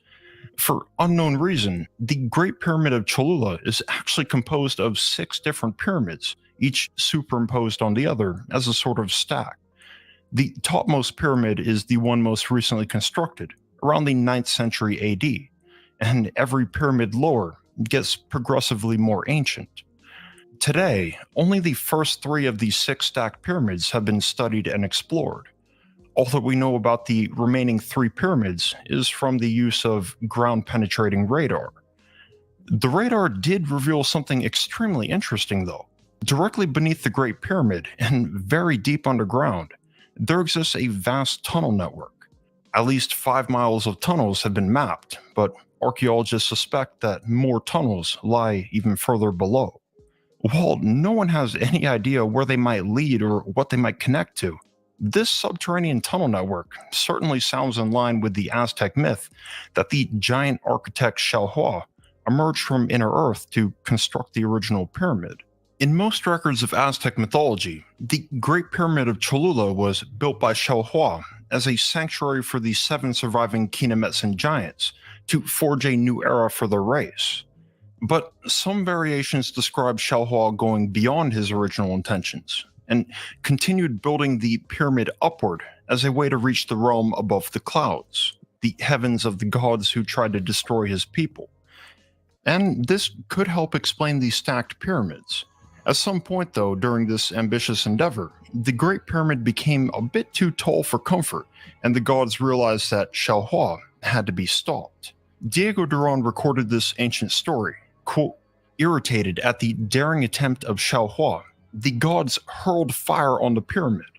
For unknown reason, the Great Pyramid of Cholula is actually composed of 6 different pyramids, each superimposed on the other as a sort of stack. The topmost pyramid is the one most recently constructed, around the 9th century AD. and every pyramid lore gets progressively more ancient. Today, only the first 3 of these 6 stacked pyramids have been studied and explored. All that we know about the remaining 3 pyramids is from the use of ground-penetrating radar. The radar did reveal something extremely interesting, though. Directly beneath the Great Pyramid, and very deep underground, there exists a vast tunnel network. At least 5 miles of tunnels have been mapped, but archaeologists suspect that more tunnels lie even further below. While no one has any idea where they might lead or what they might connect to, this subterranean tunnel network certainly sounds in line with the Aztec myth that the giant architect Jehovih emerged from inner earth to construct the original pyramid. In most records of Aztec mythology, the Great Pyramid of Cholula was built by Jehovih as a sanctuary for the 7 surviving Kinametsan giants to forge a new era for their race. But some variations describe Jehovih going beyond his original intentions and continued building the pyramid upward as a way to reach the realm above the clouds, the heavens of the gods who tried to destroy his people. And this could help explain the stacked pyramids. At some point, though, during this ambitious endeavor, the Great Pyramid became a bit too tall for comfort, and the gods realized that Jehovih had to be stopped. Diego Duran recorded this ancient story, quote, "Irritated at the daring attempt of Jehovih, the gods hurled fire on the pyramid.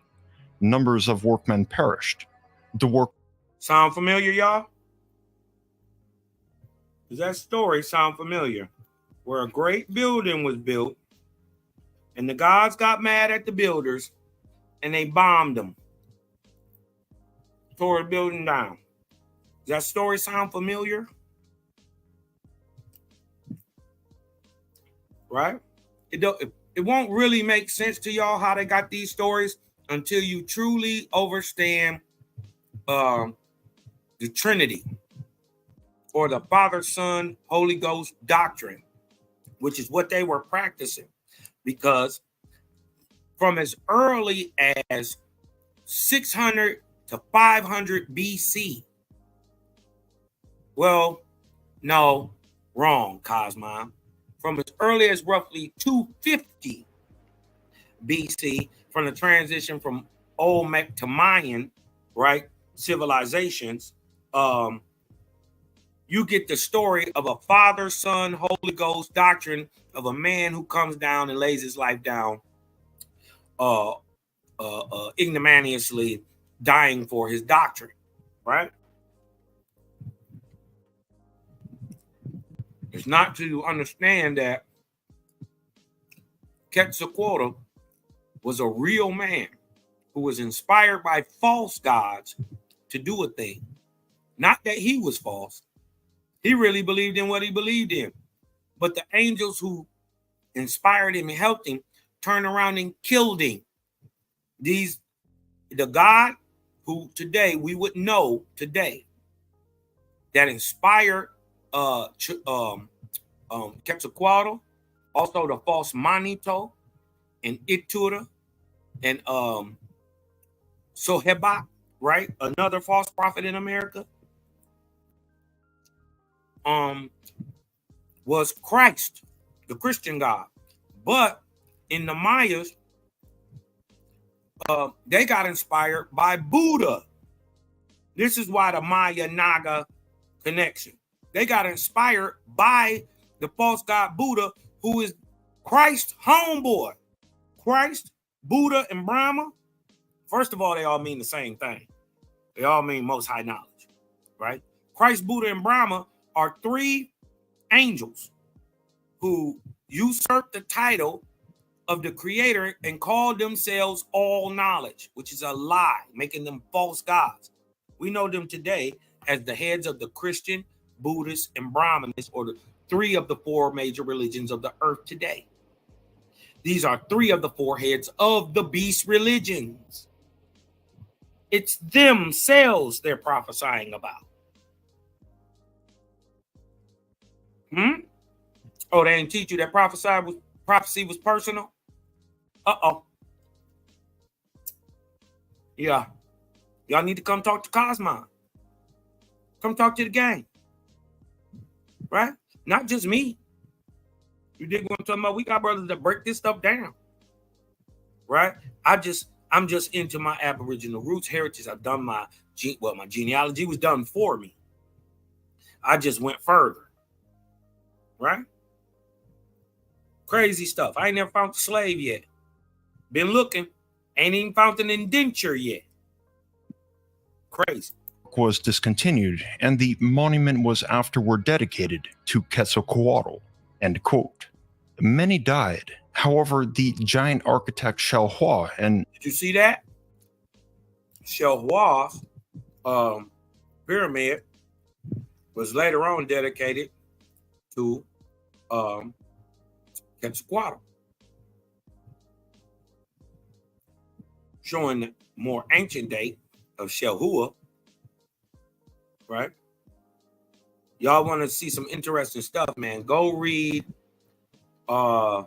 Numbers of workmen perished. The work..." Sound familiar, y'all? Does that story sound familiar? Where a great building was built, and the gods got mad at the builders, and they bombed them. Tore the building down. Does that story sound familiar? Right? It won't really make sense to y'all how they got these stories until you truly understand the Trinity, or the Father, Son, Holy Ghost doctrine, which is what they were practicing. Because from as early as 600 to 500 BC, well, no, wrong, Cosmon. From as early as roughly 250 BC, from the transition from Olmec to Mayan, right, civilizations, you get the story of a Father, Son, Holy Ghost doctrine of a man who comes down and lays his life down ignominiously, dying for his doctrine, right? It's not to understand that Quetzalcoatl was a real man who was inspired by false gods to do a thing. Not that he was false. He really believed in what he believed in. But the angels who inspired him and helped him turned around and killed him. The God who today we would know today that inspired Quetzalcoatl, also the false Manito and Itura and Soheba, right? Another false prophet in America. Was Christ, the Christian God. But in the Mayas, they got inspired by Buddha. This is why the Maya Naga connection. They got inspired by the false god Buddha, who is Christ's homeboy. Christ, Buddha, and Brahma. First of all, they all mean the same thing. They all mean most high knowledge, right? Christ, Buddha, and Brahma are 3 angels who usurped the title of the creator and called themselves all knowledge, which is a lie, making them false gods. We know them today as the heads of the Christian, Buddhist, and Brahminists, or the 3 of the 4 major religions of the earth today. These are 3 of the 4 heads of the beast religions. It's themselves they're prophesying about. Oh, they didn't teach you that prophecy was personal? Uh-oh. Yeah. Y'all need to come talk to Cosmon. Come talk to the gang. right? Not just me. You dig what I'm talking about? We got brothers that break this stuff down, right? I'm just into my Aboriginal roots, heritage. I've done my genealogy was done for me. I just went further, right? Crazy stuff. I ain't never found a slave yet. Been looking. Ain't even found an indenture yet. Crazy. Was discontinued, and the monument was afterward dedicated to Quetzalcoatl. End quote. Many died. However, the giant architect Jehovih and did you see that? Jehovih's pyramid was later on dedicated to Quetzalcoatl, showing the more ancient date of Jehovih. Right? Y'all want to see some interesting stuff, man? Go read the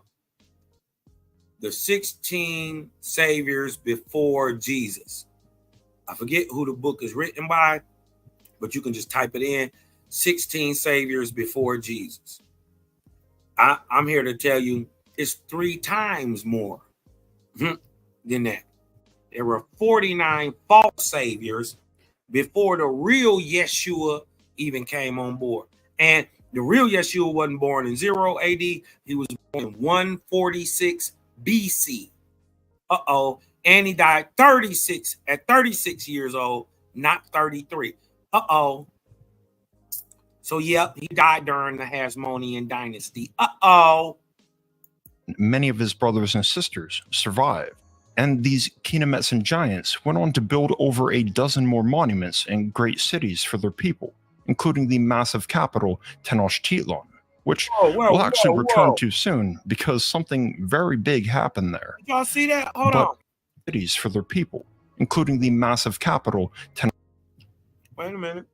16 saviors before Jesus. I forget who the book is written by, but you can just type it in. 16 saviors before Jesus. I'm here to tell you it's 3 times more than that. There were 49 false saviors before the real Yeshua even came on board. And the real Yeshua wasn't born in 0 AD. He was born in 146 BC. And he died at 36 years old, not 33. So, yep, he died during the Hasmonean dynasty. Many of his brothers and sisters survived. And these Kenametsan giants went on to build over a dozen more monuments and great cities for their people, including the massive capital Tenochtitlan, which we'll actually return to soon because something very big happened there. Did y'all see that? Hold on. Cities for their people, including the massive capital Tenochtitlan. Wait a minute.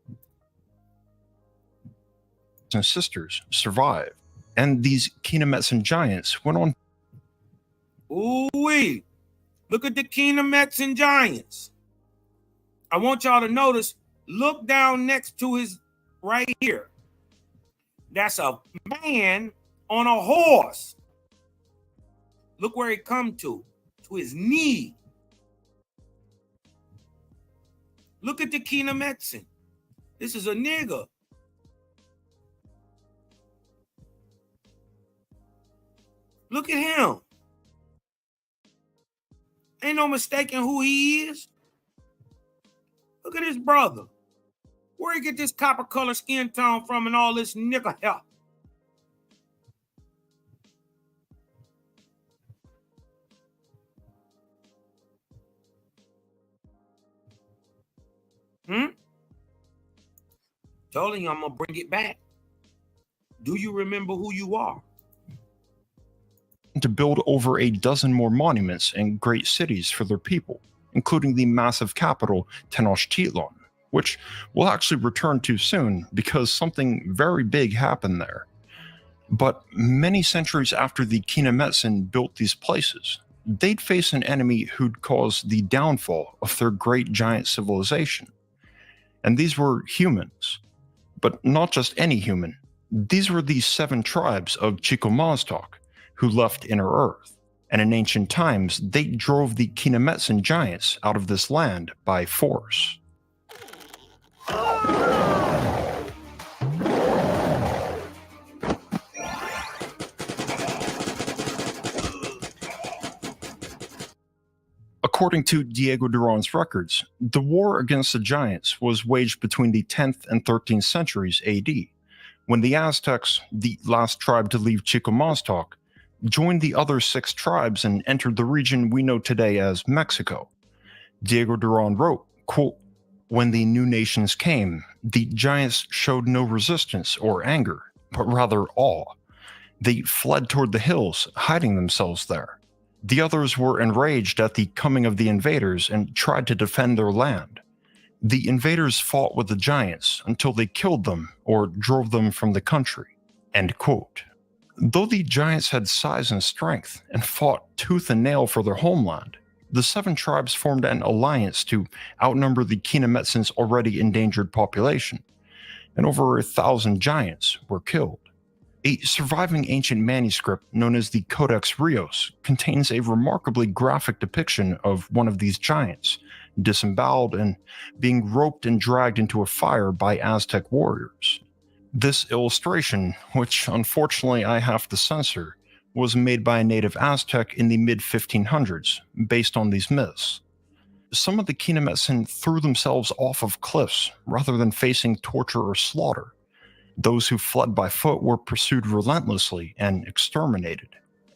And sisters survived. And these Kenametsan giants went on. Ooh-wee. Look at the Kenametsan giants. I want y'all to notice, look down next to his right here. That's a man on a horse. Look where he come to his knee. Look at the Kenametsan. This is a nigga. Look at him. Ain't no mistaking who he is. Look at his brother. Where he get this copper color skin tone from and all this nigga hair? Told him I'm gonna bring it back. Do you remember who you are? To build over a dozen more monuments and great cities for their people, including the massive capital Tenochtitlan, which we'll actually return to soon because something very big happened there. But many centuries after the Kenametsan built these places, they'd face an enemy who'd cause the downfall of their great giant civilization. And these were humans, but not just any human. These were the 7 tribes of Chikomaztok, who left Inner Earth, and in ancient times, they drove the Kenametsan giants out of this land by force. According to Diego Duran's records, the war against the giants was waged between the 10th and 13th centuries AD, when the Aztecs, the last tribe to leave Chikomaztok, joined the other 6 tribes and entered the region we know today as Mexico. Diego Duran wrote, quote, "When the new nations came, the giants showed no resistance or anger, but rather awe. They fled toward the hills, hiding themselves there. The others were enraged at the coming of the invaders and tried to defend their land. The invaders fought with the giants until they killed them or drove them from the country." End quote. Though the giants had size and strength and fought tooth and nail for their homeland, the 7 tribes formed an alliance to outnumber the Kenametsan's already endangered population. and over 1,000 giants were killed. A surviving ancient manuscript known as the Codex Rios contains a remarkably graphic depiction of one of these giants, disemboweled and being roped and dragged into a fire by Aztec warriors. This illustration, which unfortunately I have to censor, was made by a native Aztec in the mid-1500s, based on these myths. Some of the Kinametsin threw themselves off of cliffs rather than facing torture or slaughter. Those who fled by foot were pursued relentlessly and exterminated.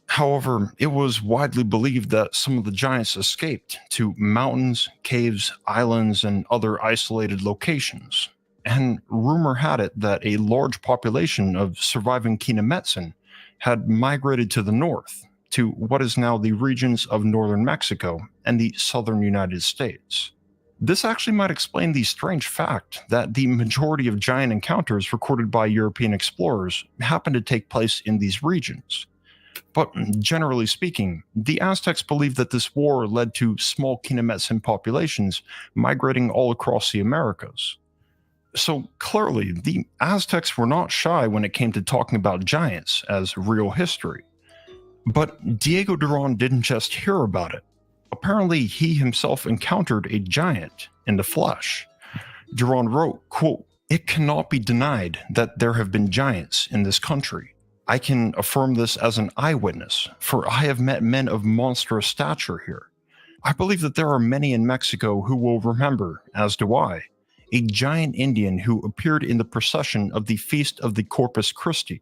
However, it was widely believed that some of the giants escaped to mountains, caves, islands, and other isolated locations. And rumor had it that a large population of surviving Kinametsin had migrated to the north, to what is now the regions of northern Mexico and the southern United States. This actually might explain the strange fact that the majority of giant encounters recorded by European explorers happened to take place in these regions. But generally speaking, the Aztecs believed that this war led to small Kinametsin populations migrating all across the Americas. So clearly, the Aztecs were not shy when it came to talking about giants as real history. But Diego Duran didn't just hear about it. Apparently, he himself encountered a giant in the flesh. Duran wrote, quote, "It cannot be denied that there have been giants in this country. I can affirm this as an eyewitness, for I have met men of monstrous stature here. I believe that there are many in Mexico who will remember, as do I, a giant Indian who appeared in the procession of the Feast of the Corpus Christi.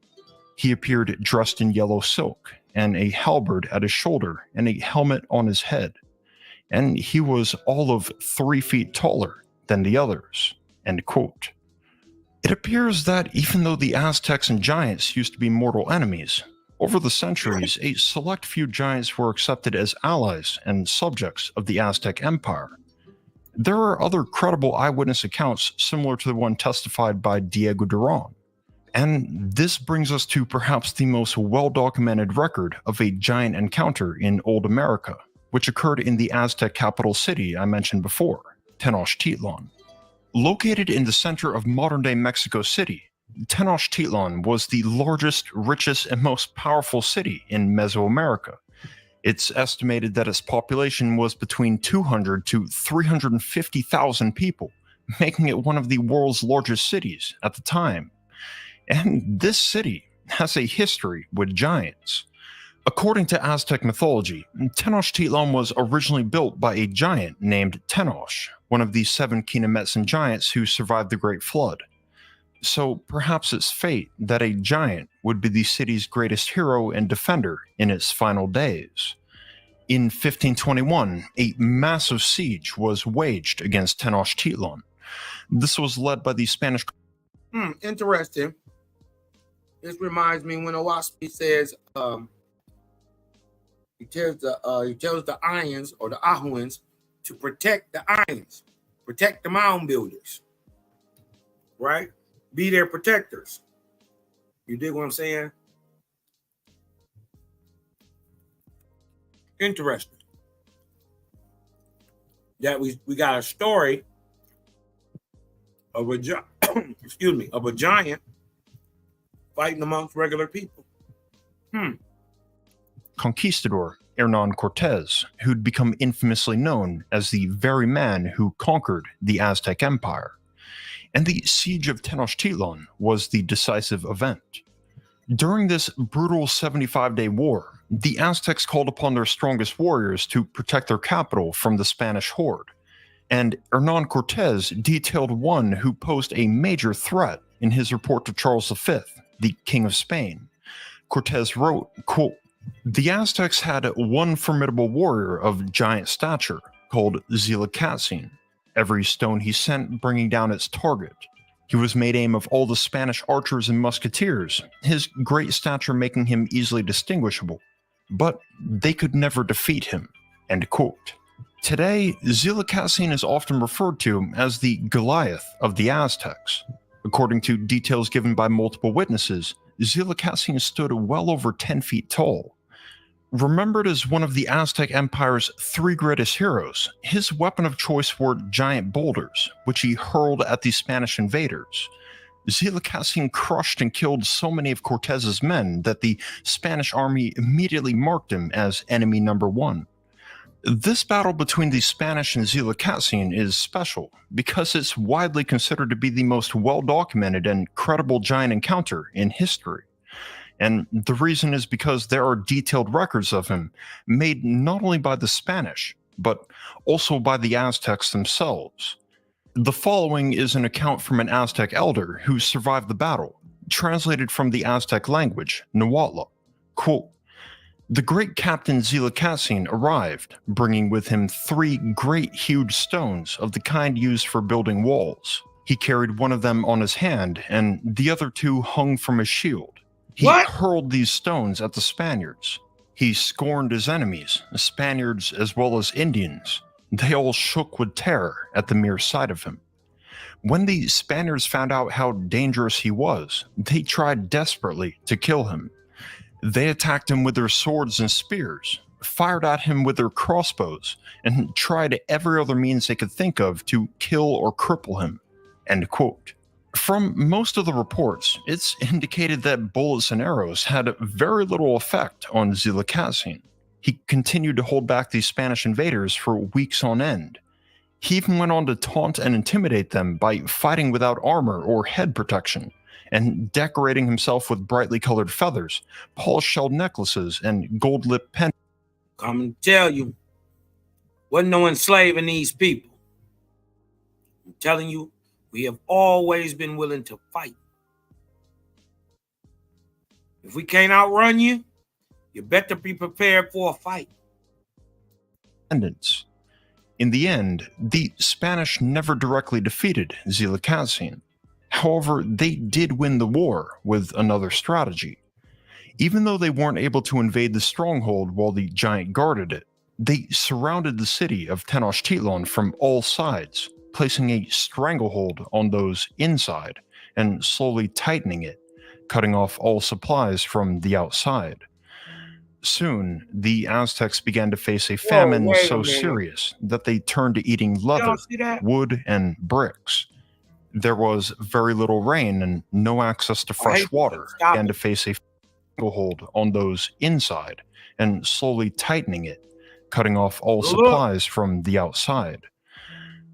He appeared dressed in yellow silk, and a halberd at his shoulder, and a helmet on his head. And he was all of 3 feet taller than the others." End quote. It appears that even though the Aztecs and giants used to be mortal enemies, over the centuries, a select few giants were accepted as allies and subjects of the Aztec Empire. There are other credible eyewitness accounts similar to the one testified by Diego Duran. And this brings us to perhaps the most well-documented record of a giant encounter in Old America, which occurred in the Aztec capital city I mentioned before, Tenochtitlan. Located in the center of modern-day Mexico City, Tenochtitlan was the largest, richest, and most powerful city in Mesoamerica. It's estimated that its population was between 200 to 350,000 people, making it one of the world's largest cities at the time. And this city has a history with giants. According to Aztec mythology, Tenochtitlan was originally built by a giant named Tenoch, one of the 7 Kinametsin giants who survived the Great Flood. So perhaps it's fate that a giant would be the city's greatest hero and defender in its final days. In 1521, a massive siege was waged against Tenochtitlan. This was led by the Spanish... Interesting. This reminds me when Owaspi says, he tells the Ayans or the Ahuans to protect the Ayans, protect the mound builders, right? Be their protectors. You dig what I'm saying? Interesting. That we got a story of a of a giant fighting amongst regular people. Conquistador Hernan Cortez, who'd become infamously known as the very man who conquered the Aztec Empire. And the Siege of Tenochtitlan was the decisive event. During this brutal 75-day war, the Aztecs called upon their strongest warriors to protect their capital from the Spanish horde. And Hernan Cortez detailed one who posed a major threat in his report to Charles V, the King of Spain. Cortez wrote, quote, "The Aztecs had one formidable warrior of giant stature called Zilakatzin, every stone he sent bringing down its target. He was made aim of all the Spanish archers and musketeers, his great stature making him easily distinguishable. But they could never defeat him." End quote. Today, Zilakatzin is often referred to as the Goliath of the Aztecs. According to details given by multiple witnesses, Zilakatzin stood well over 10 feet tall. Remembered as one of the Aztec Empire's 3 greatest heroes, his weapon of choice were giant boulders, which he hurled at the Spanish invaders. Zilacasian crushed and killed so many of Cortez's men that the Spanish army immediately marked him as enemy number one. This battle between the Spanish and Zilacasian is special because it's widely considered to be the most well-documented and credible giant encounter in history. And the reason is because there are detailed records of him made not only by the Spanish, but also by the Aztecs themselves. The following is an account from an Aztec elder who survived the battle, translated from the Aztec language, Nahuatl. Quote, "The great Captain Zilacasian arrived, bringing with him 3 great huge stones of the kind used for building walls. He carried one of them on his hand, and the other 2 hung from his shield. He hurled these stones at the Spaniards. He scorned his enemies, Spaniards as well as Indians. They all shook with terror at the mere sight of him. When the Spaniards found out how dangerous he was, they tried desperately to kill him. They attacked him with their swords and spears, fired at him with their crossbows, and tried every other means they could think of to kill or cripple him." End quote. From most of the reports, it's indicated that bullets and arrows had very little effect on Zilacasian. He continued to hold back these Spanish invaders for weeks on end. He even went on to taunt and intimidate them by fighting without armor or head protection, and decorating himself with brightly colored feathers, polished shelled necklaces, and gold-lipped pendants. Come and tell you, wasn't no enslaving these people. I'm telling you, we have always been willing to fight. If we can't outrun you, you better be prepared for a fight. In the end, the Spanish never directly defeated Zilacasian. However, they did win the war with another strategy. Even though they weren't able to invade the stronghold while the giant guarded it, they surrounded the city of Tenochtitlan from all sides, placing a stranglehold on those inside and slowly tightening it, cutting off all supplies from the outside. Soon, the Aztecs began to face a famine so serious that they turned to eating leather, wood, and bricks. There was very little rain and no access to fresh water, began to face a stranglehold on those inside and slowly tightening it, cutting off all supplies from the outside.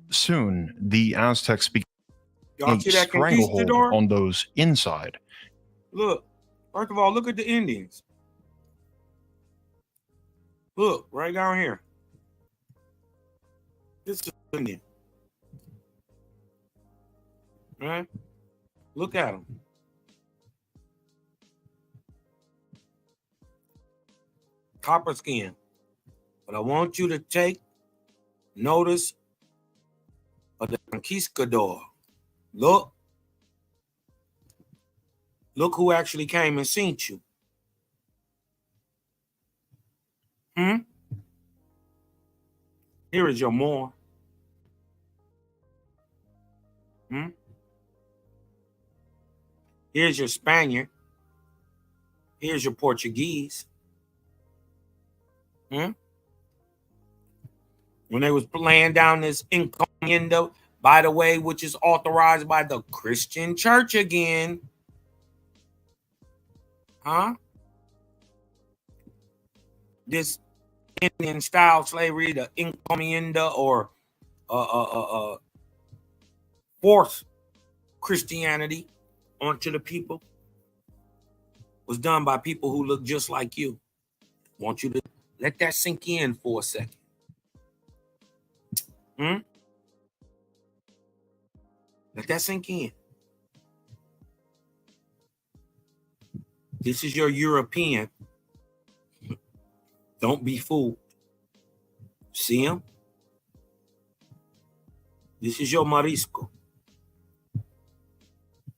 Soon, the Aztecs began a stranglehold on those inside. Look, first of all, look at the Indians. Look, right down here. This is Indian. Right? Look at them. Copper skin. But I want you to take notice of the conquistador. Look. Look who actually came and seen you. Here is your Moor. Here's your Spaniard. Here's your Portuguese. When they was laying down this encomienda, by the way, which is authorized by the Christian church again. This Indian style slavery, the encomienda or forced Christianity onto the people, was done by people who look just like you. I want you to let that sink in for a second. Let that sink in. This is your European. Don't be fooled. See him? This is your Marisco.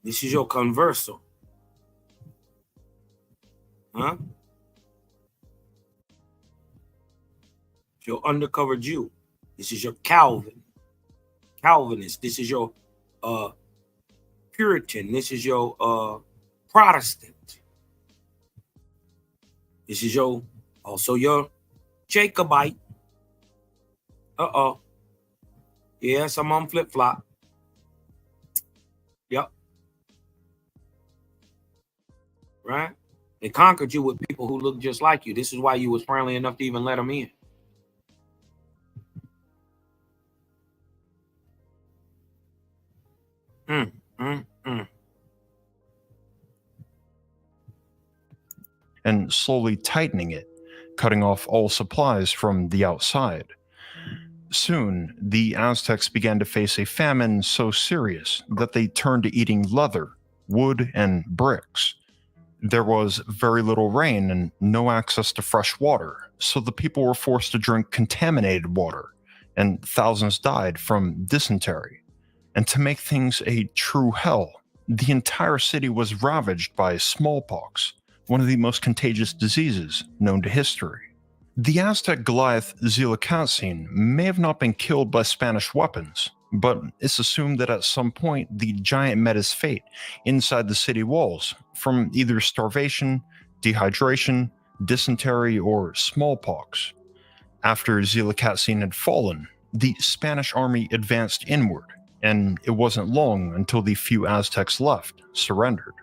This is your Converso. Your undercover Jew. This is your Calvinist. This is your Puritan. This is your Protestant. This is your also your Jacobite. Yeah, some on flip-flop. Yep. right? They conquered you with people who look just like you. This is why you was friendly enough to even let them in. And slowly tightening it, cutting off all supplies from the outside. Soon, the Aztecs began to face a famine so serious that they turned to eating leather, wood, and bricks. There was very little rain and no access to fresh water, so the people were forced to drink contaminated water, and thousands died from dysentery. And to make things a true hell, the entire city was ravaged by smallpox, one of the most contagious diseases known to history. The Aztec Goliath Zilikatzin may have not been killed by Spanish weapons, but it's assumed that at some point the giant met his fate inside the city walls from either starvation, dehydration, dysentery, or smallpox. After Zilikatzin had fallen, the Spanish army advanced inward, and it wasn't long until the few Aztecs left surrendered.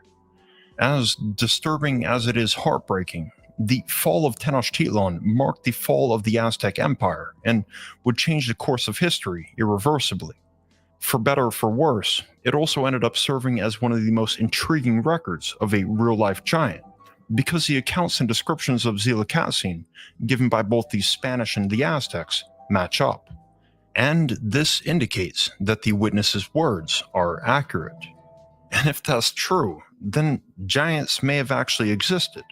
As disturbing as it is heartbreaking, the fall of Tenochtitlan marked the fall of the Aztec Empire and would change the course of history irreversibly. For better or for worse, it also ended up serving as one of the most intriguing records of a real-life giant, because the accounts and descriptions of Zilikatzin given by both the Spanish and the Aztecs match up. And this indicates that the witnesses' words are accurate. And if that's true, then giants may have actually existed.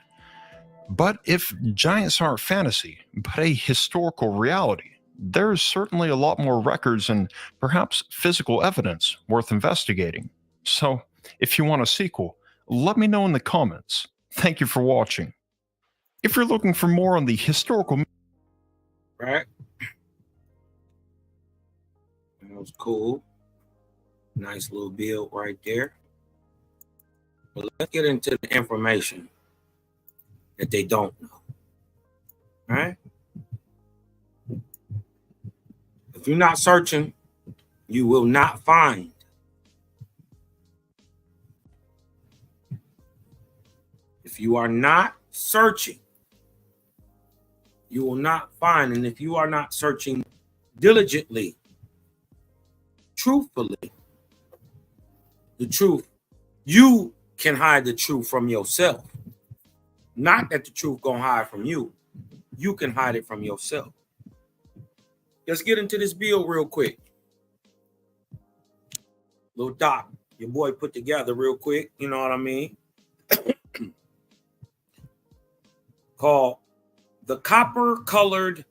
But if giants aren't fantasy, but a historical reality, there's certainly a lot more records and perhaps physical evidence worth investigating. So, if you want a sequel, let me know in the comments. Thank you for watching. If you're looking for more on the historical... Right? That was cool. Nice little build right there. But let's get into the information that they don't know. All right? If you're not searching, you will not find. If you are not searching, you will not find. And if you are not searching diligently, truthfully, the truth, you can hide the truth from yourself. Not that the truth gonna hide from you. You can hide it from yourself. Let's get into this build real quick. Little doc, your boy put together real quick. You know what I mean? Called the Copper-Colored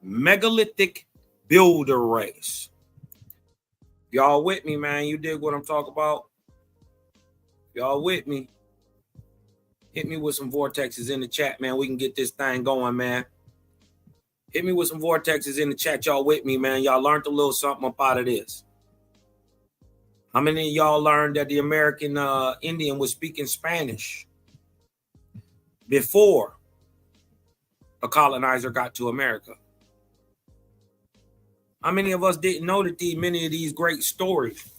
Megalithic Builder Race. Y'all with me, man? You dig what I'm talking about? Y'all with me? Hit me with some vortexes in the chat, man. We can get this thing going, man. Hit me with some vortexes in the chat. Y'all with me, man? Y'all learned a little something up out of this. How many of y'all learned that the American Indian was speaking Spanish before a colonizer got to America? How many of us didn't know that many of these great stories,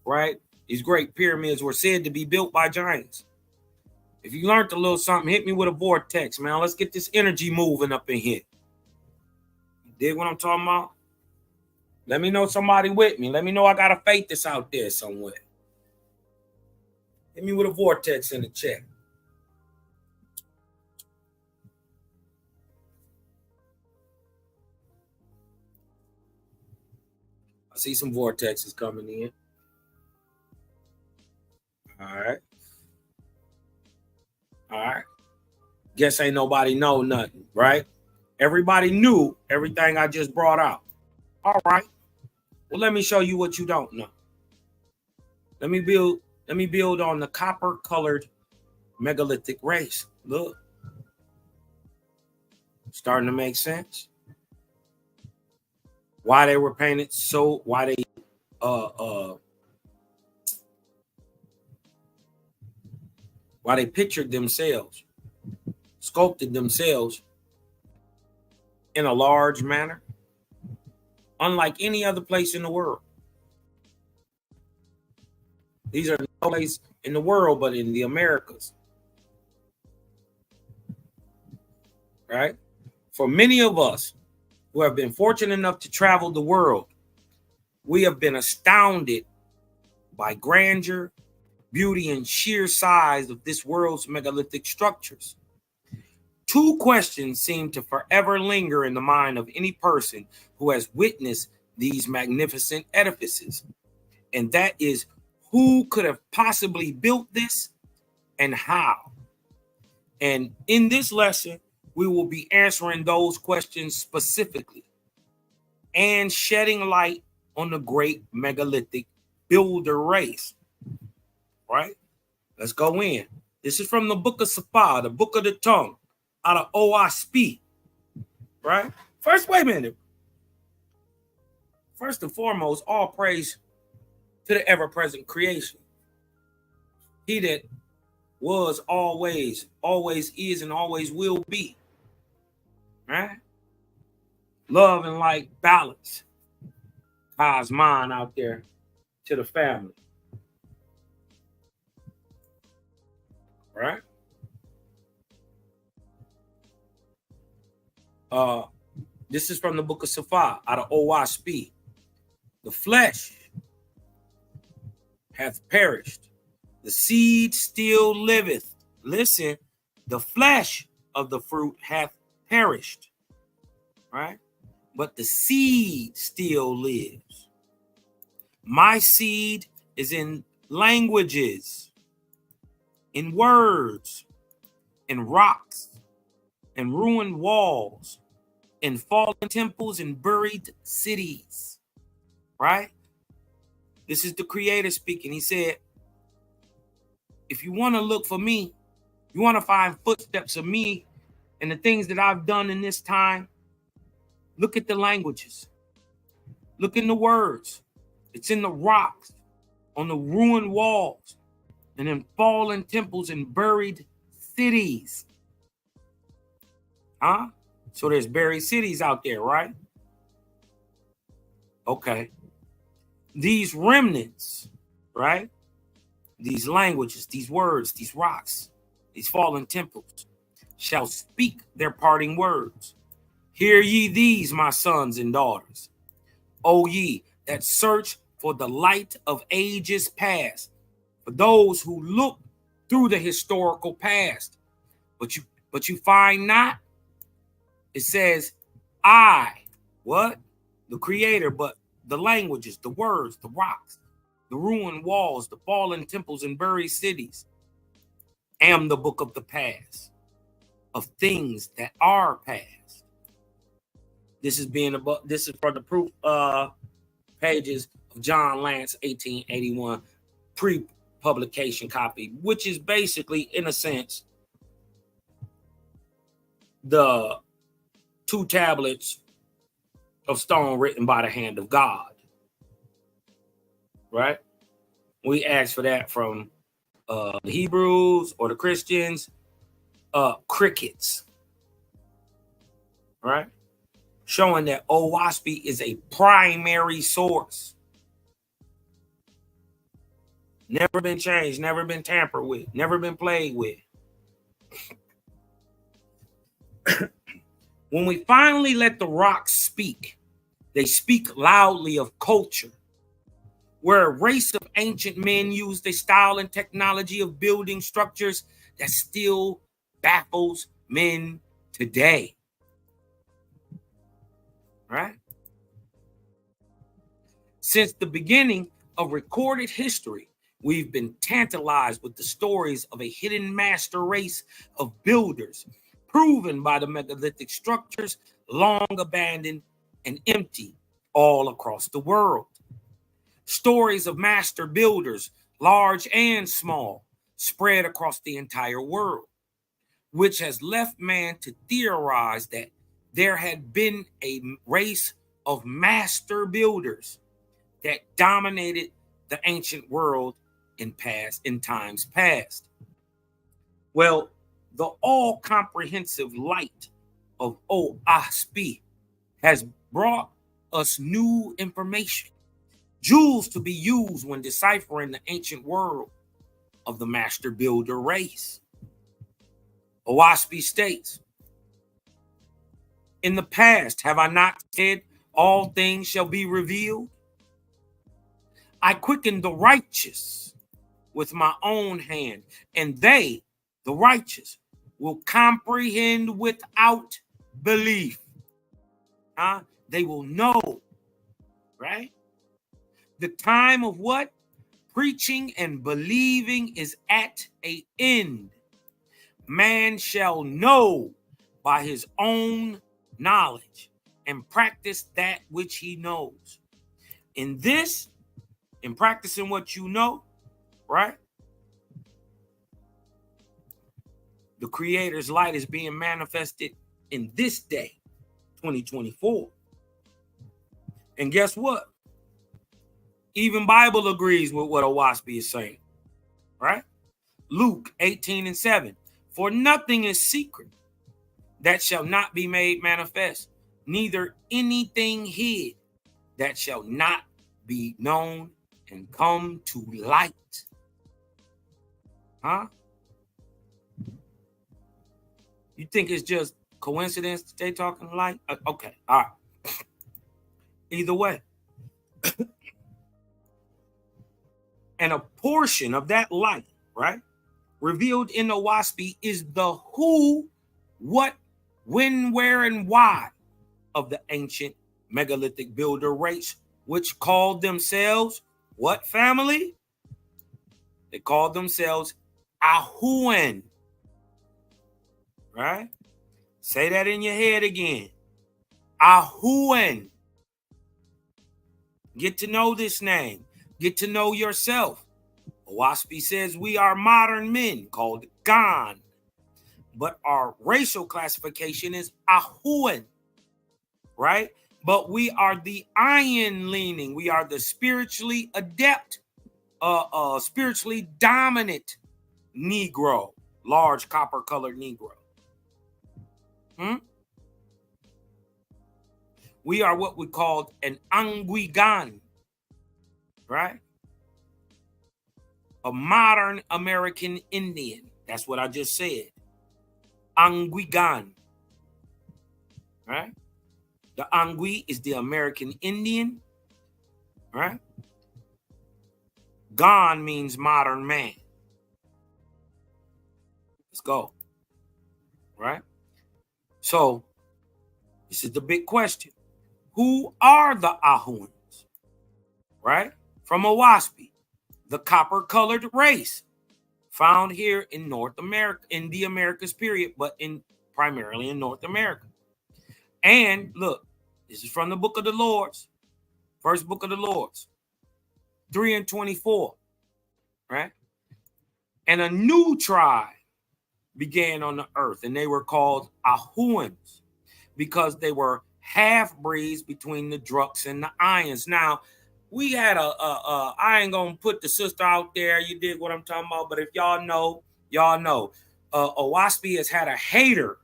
right? These great pyramids were said to be built by giants. If you learned a little something, hit me with a vortex, man. Let's get this energy moving up in here. You dig what I'm talking about? Let me know somebody with me. Let me know I got a faith that's out there somewhere. Hit me with a vortex in the chat. I see some vortexes coming in. All right. All right. Guess ain't nobody know nothing, right? Everybody knew everything I just brought out. All right. Well, let me show you what you don't know. Let me build on the copper-colored megalithic race. Look. Starting to make sense. Why they were painted so, why they pictured themselves, sculpted themselves in a large manner, unlike any other place in the world. These are no place in the world but in the Americas. right? For many of us who have been fortunate enough to travel the world, we have been astounded by grandeur, beauty, and sheer size of this world's megalithic structures. Two questions seem to forever linger in the mind of any person who has witnessed these magnificent edifices. And that is, who could have possibly built this and how? And in this lesson, we will be answering those questions specifically and shedding light on the great megalithic builder race. Right? Let's go in. This is from the book of Safa, the book of the tongue, out of OSP. Right? First, wait a minute. First and foremost, all praise to the ever-present creation. He that was always is, and always will be. Right? Love and light, balance. Cosmon out there to the family. Right? This is from the book of Safa, out of OSP. The flesh hath perished. The seed still liveth. Listen, the flesh of the fruit hath perished. Right? But the seed still lives. My seed is in languages, in words, in rocks, in ruined walls, in fallen temples, and buried cities. Right? This is the Creator speaking. He said, if you want to look for me, you want to find footsteps of me and the things that I've done in this time, look at the languages. Look in the words. It's in the rocks, on the ruined walls, and in fallen temples and buried cities. Huh? So there's buried cities out there, right? Okay. These remnants, right? These languages, these words, these rocks, these fallen temples shall speak their parting words. Hear ye these, my sons and daughters. O ye that search for the light of ages past, for those who look through the historical past, but you find not. It says, I, what? The Creator, but the languages, the words, the rocks, the ruined walls, the fallen temples and buried cities, am the book of the past, of things that are past. This is from the proof pages of John Lance 1881 pre-publication copy, which is basically, in a sense, the 2 tablets of stone written by the hand of God. Right? We asked for that from the Hebrews or the Christians. Crickets. Right? Showing that OWASP is a primary source. Never been changed, never been tampered with, never been played with. When we finally let the rocks speak, they speak loudly of culture, where a race of ancient men used a style and technology of building structures that still baffles men today. Right? Since the beginning of recorded history, we've been tantalized with the stories of a hidden master race of builders, proven by the megalithic structures long abandoned and empty all across the world. Stories of master builders, large and small, spread across the entire world, which has left man to theorize that there had been a race of master builders that dominated the ancient world in times past. Well, the all-comprehensive light of OASP has brought us new information, jewels to be used when deciphering the ancient world of the master builder race. OASP states, in the past have I not said all things shall be revealed? I quicken the righteous with my own hand, and they, the righteous, will comprehend without belief. They will know, right? The time of what? Preaching and believing is at an end. Man shall know by his own knowledge and practice that which he knows. In practicing what you know, right? The Creator's light is being manifested in this day, 2024. And guess what? Even Bible agrees with what Owaspi is saying, right? Luke 18:7. For nothing is secret that shall not be made manifest, neither anything hid that shall not be known and come to light. You think it's just coincidence that they talking light? Okay, all right. Either way. And a portion of that light, right, revealed in the Owaspi is the who, what, when, where, and why of the ancient megalithic builder race, which called themselves what family? They called themselves Ahuan. Right? Say that in your head again. Ahuan. Get to know this name. Get to know yourself. Owaspi says we are modern men called Gan, but our racial classification is Ahuan, right? But we are the iron leaning. We are the spiritually adept, spiritually dominant Negro, large copper colored Negro. We are what we called an Anguigan, right? A modern American Indian. That's what I just said. Anguigan, right? The Angui is the American Indian, right? Gan means modern man. Let's go, right? So this is the big question. Who are the Ahuans, right? From Owaspi, the copper-colored race found here in North America, in the Americas period, but primarily in North America. And look, this is from the book of the Lords, first book of the Lords, 3:24, right? And a new tribe began on the earth, and they were called Ahuans because they were half-breeds between the Druks and the Ions. Now, we had I ain't gonna put the sister out there, you dig what I'm talking about, but if y'all know, y'all know. Owaspi has had a hater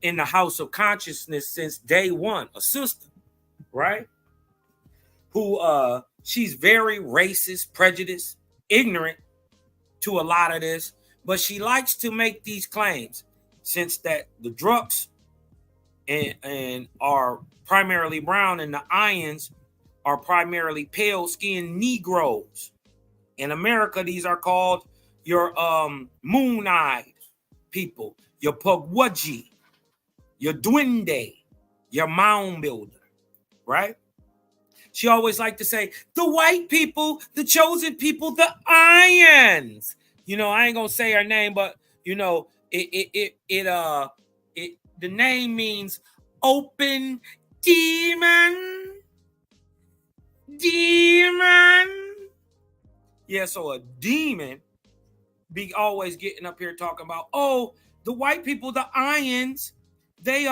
in the House of Consciousness since day one, a sister, right? Who she's very racist, prejudiced, ignorant to a lot of this, but she likes to make these claims since that the Druks and are primarily brown and the Ions are primarily pale-skinned Negroes. In America, these are called your moon-eyed people, your Pugwaji, your Duende, your mound builder, right? She always liked to say, the white people, the chosen people, the Ions. You know, I ain't gonna say her name, but you know, the name means open demon. Yeah, so a demon be always getting up here talking about, oh, the white people, the Ions, they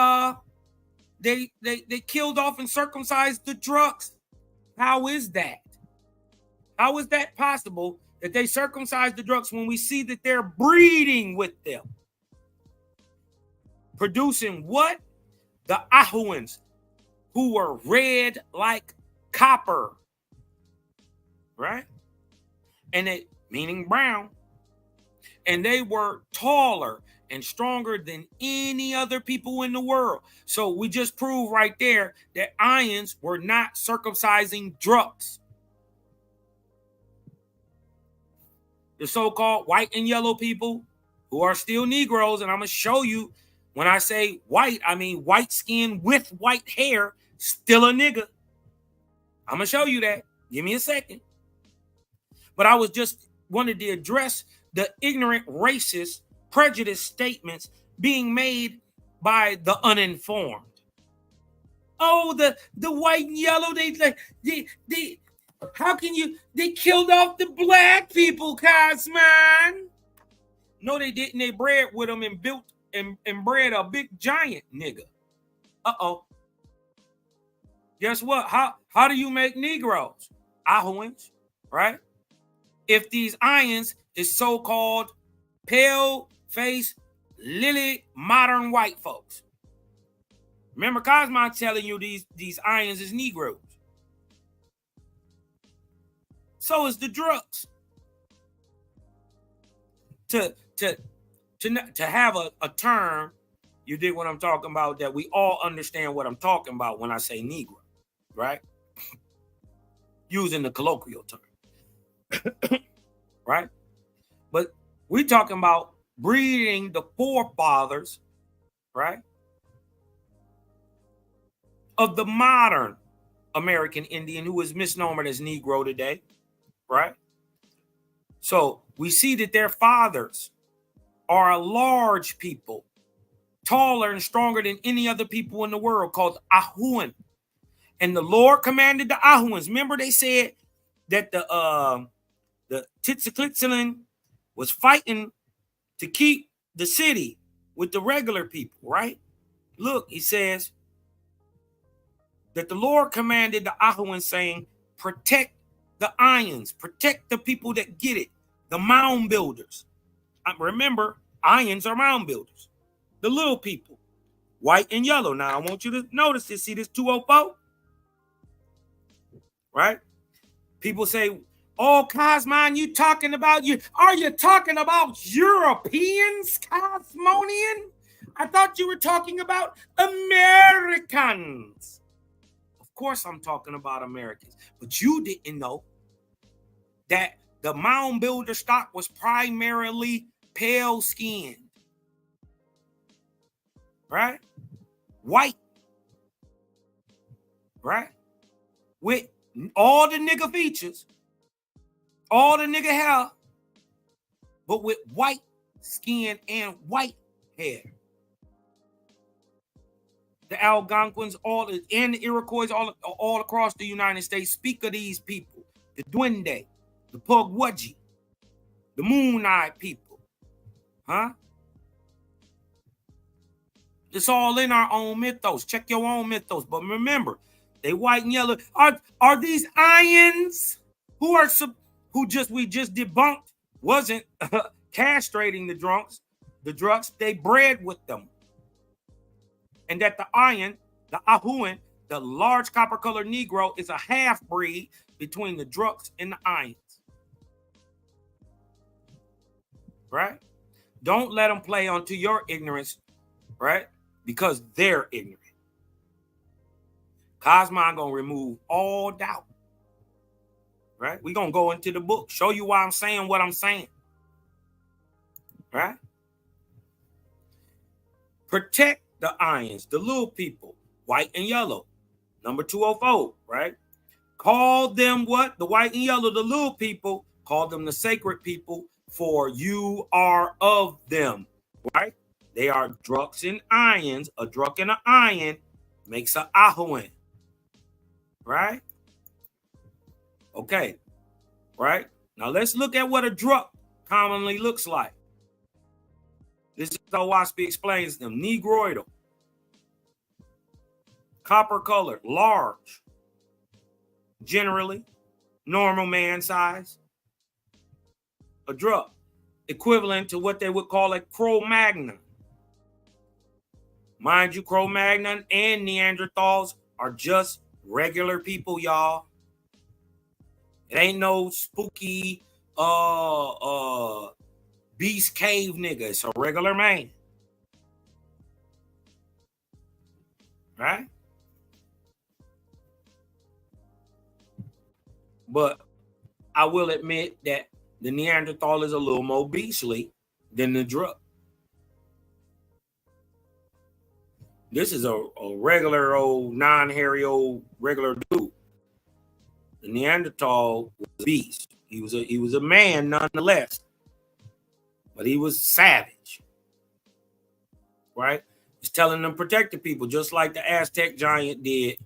killed off and circumcised the Druks. How is that? How is that possible that they circumcised the Druks when we see that they're breeding with them? Producing what? The Ahuans, who were red like copper, right? And it meaning brown, And they were taller and stronger than any other people in the world. So we just proved right there that Ions were not circumcising drunks. The so-called white and yellow people who are still Negroes, and I'm going to show you, when I say white, I mean white skin with white hair, still a nigga. I'm going to show you that. Give me a second. But I was just wanted to address the ignorant, racist, prejudiced statements being made by the uninformed. Oh, the white and yellow, they how can you, they killed off the black people, Cosman. No, they didn't. They bred with them and built and bred a big giant nigga. Uh-oh. Guess what? How do you make Negroes? Ahoans, right? If these Ions is so-called pale-faced, lily modern white folks. Remember, Cosmo telling you these Ions is Negroes. So is the drugs. To have a term, you dig what I'm talking about, that we all understand what I'm talking about when I say Negro, right? Using the colloquial term, right? But we're talking about breeding the forefathers, right, of the modern American Indian who is misnomered as Negro today, right? So we see that their fathers are a large people, taller and stronger than any other people in the world, called Ahuan. And the Lord commanded the Ahuans. Remember, they said that the Tzitzilitzilin was fighting to keep the city with the regular people, right? Look, he says that the Lord commanded the Ahuans, saying, protect the Ions, protect the people that get it, the mound builders. Remember, Ions are mound builders, the little people, white and yellow. Now, I want you to notice this. See this 204? Right? People say, oh, Cosmon, you talking about you? Are you talking about Europeans, Cosmonian? I thought you were talking about Americans. Of course I'm talking about Americans, but you didn't know that the mound builder stock was primarily pale skinned, right? White, right? With all the nigga features, all the nigga hair, but with white skin and white hair. The Algonquins, and the Iroquois, all across the United States speak of these people. The Duende, the Pugwudgie, the Moon-Eyed people. Huh? It's all in our own mythos. Check your own mythos. But remember, they white and yellow. Are these Ions who we just debunked wasn't castrating the drugs? They bred with them. And that the Ion, the Ahuan, the large copper-colored Negro, is a half-breed between the drugs and the Ions. Right? Don't let them play onto your ignorance, right? Because they're ignorant. Cosmon gonna remove all doubt. Right? We're gonna go into the book, show you why I'm saying what I'm saying. Right? Protect the Ions, the little people, white and yellow. Number 204, right? Call them what? The white and yellow, the little people, call them the sacred people, for you are of them, right? They are drugs and Ions. A drug and an Ion makes an Ahuan, right? Okay, right? Now let's look at what a drug commonly looks like. This is how Waspy explains them. Negroidal, copper colored, large, generally normal man size. A drug equivalent to what they would call a Cro-Magnon. Mind you, Cro-Magnon and Neanderthals are just regular people, y'all. It ain't no spooky beast cave nigga. It's a regular man. Right? But I will admit that the Neanderthal is a little more beastly than the drug. This is a regular old, non-hairy old regular dude. The Neanderthal was a beast. He was a man nonetheless, but he was savage. Right? He's telling them protect the people, just like the Aztec giant did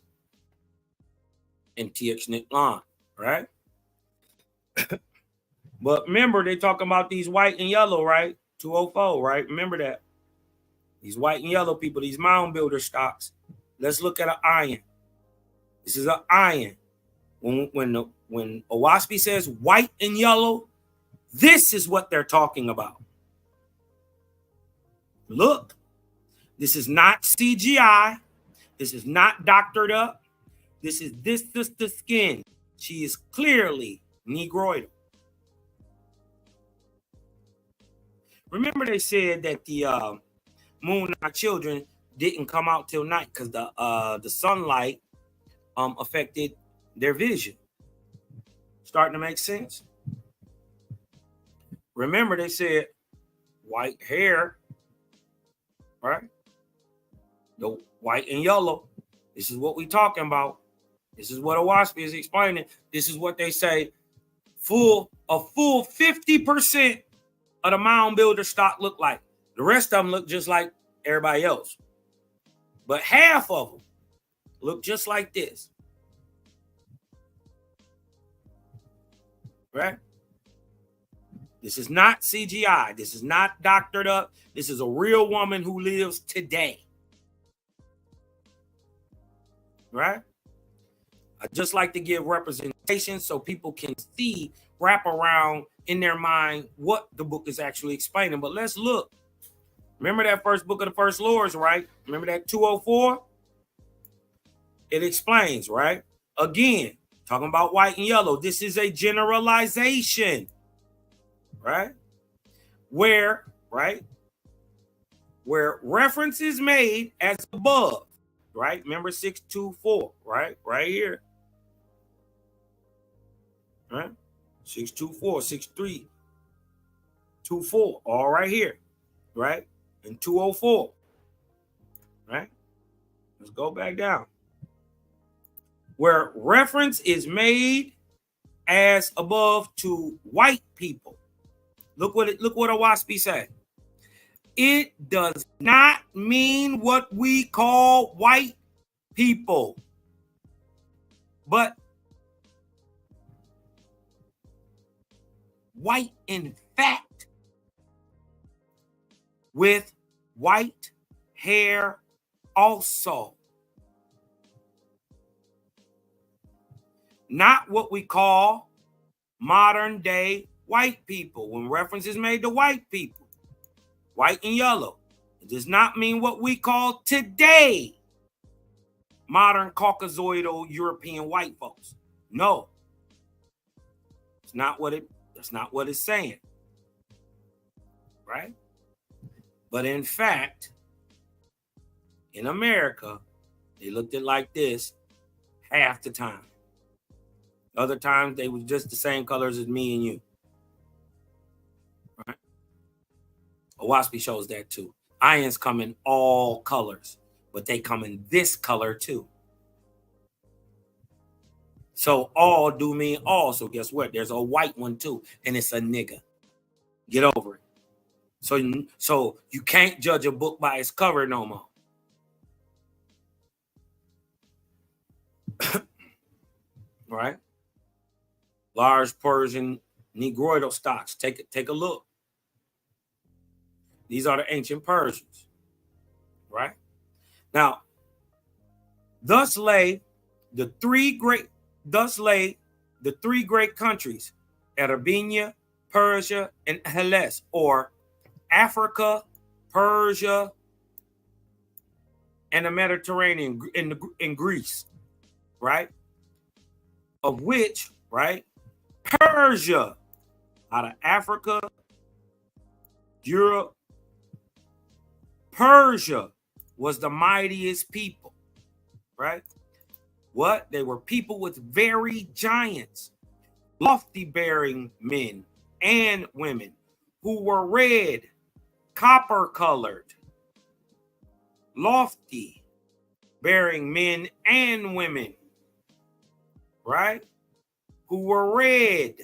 in Tenochtitlan. Right? But remember, they talking about these white and yellow, right? 204, right? Remember that. These white and yellow people, these mound builder stocks. Let's look at an iron. This is an iron. When Owaspy says white and yellow, this is what they're talking about. Look, this is not CGI. This is not doctored up. This is the skin. She is clearly Negroidal. Remember they said that the Moonlight children didn't come out till night because the sunlight affected their vision. Starting to make sense? Remember they said white hair, right? The white and yellow. This is what we talking about. This is what Owaspy is explaining. This is what they say. A full 50% of the mound builder stock look like. The rest of them look just like everybody else. But half of them look just like this. Right? This is not CGI. This is not doctored up. This is a real woman who lives today. Right? I just like to give representation so people can see, wrap around in their mind what the book is actually explaining. But let's look. Remember that first book of the First Lords, right? Remember that 204? It explains, right? Again, talking about white and yellow. This is a generalization, right? Where reference is made as above, right? Remember 624, right? Right here. Right? 624, 6324, all right here, right? And 204, right? Let's go back down. Where reference is made as above to white people. Look what Owaspy said. It does not mean what we call white people, but white in fact, with white hair also. Not what we call modern day white people. When reference is made to white people, white and yellow, it does not mean what we call today modern Caucasoidal European white folks. No, that's not what it's saying, right? But in fact, in America, they looked at it like this half the time. Other times, they were just the same colors as me and you, right? Owaspy shows that too. Irons come in all colors, but they come in this color too. So all do mean all. So guess what? There's a white one too, and it's a nigga. Get over it. So you can't judge a book by its cover no more. Right? Large Persian Negroidal stocks. Take a look. These are the ancient Persians. Right? Now, thus lay the three great countries, Arabia, Persia, and Hellas, or Africa, Persia, and the Mediterranean in Greece, right? Of which, right, Persia out of Africa, Europe. Persia was the mightiest people, right? What? They were people with very giants, lofty bearing men and women who were red, copper colored, lofty bearing men and women, right? Who were red,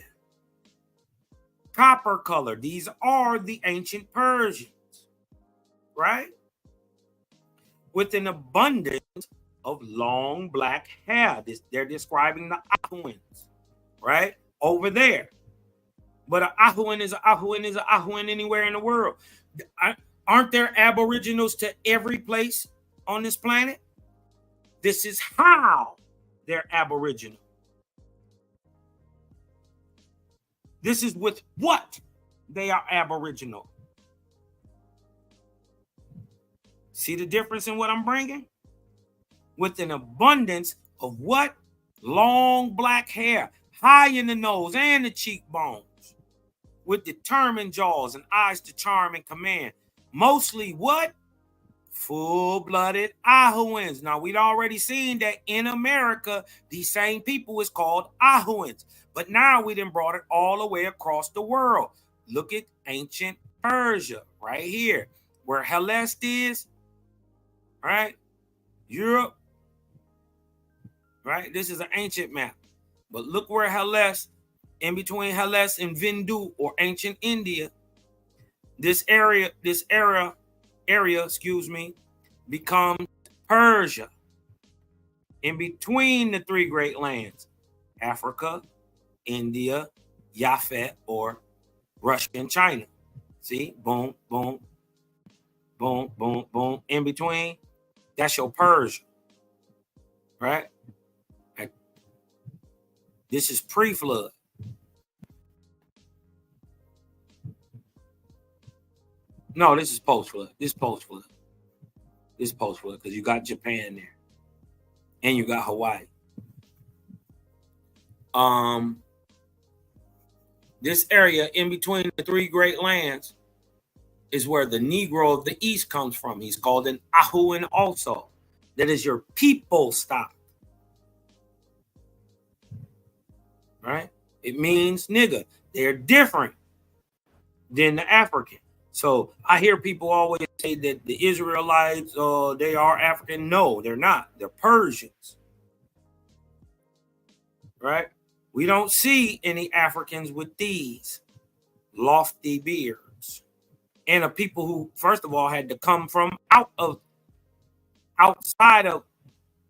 copper colored. These are the ancient Persians, right? With an abundance of long black hair. They're describing the Ahuans, right? Over there. But an Ahuan is an Ahuan is an Ahuan anywhere in the world. Aren't there aboriginals to every place on this planet? This is how they're aboriginal. This is with what they are aboriginal. See the difference in what I'm bringing? With an abundance of what? Long black hair, high in the nose and the cheekbones, with determined jaws and eyes to charm and command. Mostly what? Full-blooded Ahuans. Now, we'd already seen that in America, these same people is called Ahuans. But now we done brought it all the way across the world. Look at ancient Persia right here, where Hellas is, right? Europe, right? This is an ancient map. But look where Hellas, in between Hellas and Vindu, or ancient India, this area, becomes Persia. In between the three great lands, Africa, India, Japhet, or Russia and China. See, boom, boom, boom, boom, boom. In between, that's your Persia, right? This is pre-flood. No, this is post-flood. This is post-flood. This is post-flood because you got Japan there. And you got Hawaii. This area in between the three great lands is where the Negro of the East comes from. He's called an Ahuan also. That is your people stock. Right? It means nigga. They're different than the African. So I hear people always say that the Israelites, they are African. No, they're not. They're Persians. Right? We don't see any Africans with these lofty beards. And a people who, first of all, had to come from outside of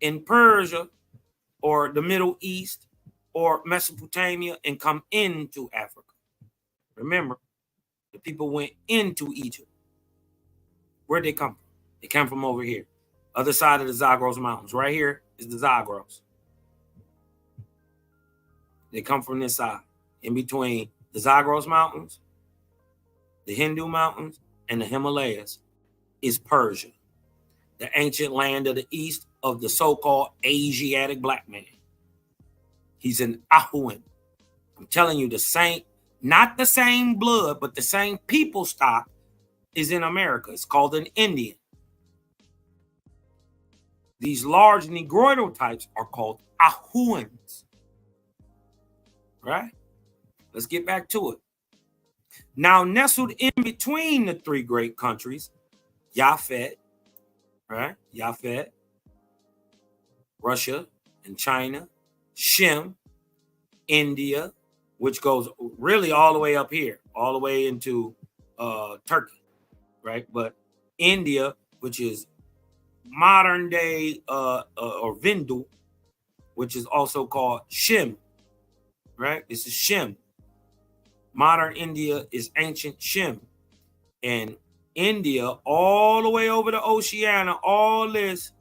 in Persia or the Middle East or Mesopotamia and come into Africa. Remember, the people went into Egypt. Where'd they come from? They came from over here. Other side of the Zagros Mountains. Right here is the Zagros. They come from this side. In between the Zagros Mountains, the Hindu Mountains, and the Himalayas is Persia, the ancient land of the east of the so-called Asiatic black man. He's an Ahuan. I'm telling you, the same, not the same blood, but the same people stock is in America. It's called an Indian. These large Negroidal types are called Ahuans. Right? Let's get back to it. Now, nestled in between the three great countries, Japhet, right? Japhet, Russia and China, Shem, India, which goes really all the way up here, all the way into Turkey, right? But India, which is modern day or Vindu, which is also called Shem, right? This is Shem. Modern India is ancient Shem. And India, all the way over to Oceania, all this,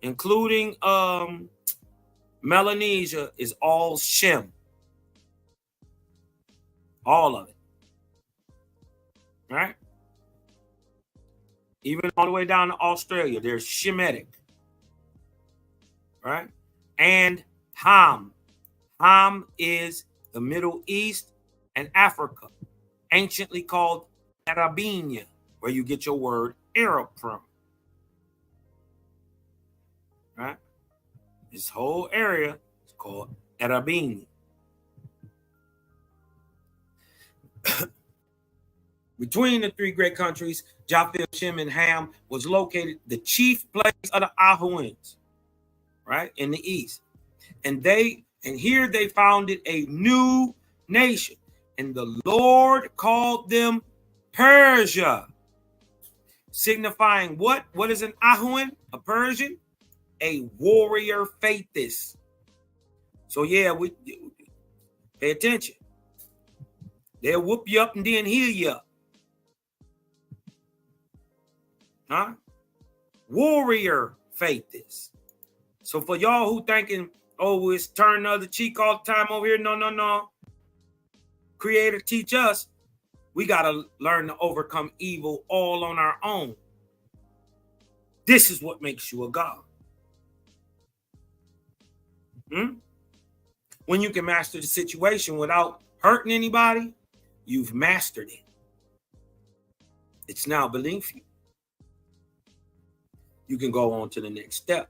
including Melanesia, is all Shem. All of it. Right? Even all the way down to Australia, there's Shemitic. Right? And Ham. Ham is the Middle East and Africa, anciently called Arabinia, where you get your word Arab from. Right? This whole area is called Arabinia. Between the three great countries, Japheth, Shem, and Ham, was located the chief place of the Ahuans, right, in the east. And here they founded a new nation. And the Lord called them Persia, signifying what? What is an Ahuan, a Persian? A warrior faithist. So yeah, we pay attention. They'll whoop you up and then heal you up. Huh? Warrior faithist. So for y'all who thinking, oh, it's turn the other cheek all the time over here. No. Creator teach us. We got to learn to overcome evil all on our own. This is what makes you a God. When you can master the situation without hurting anybody, you've mastered it. It's now beneath you. You can go on to the next step.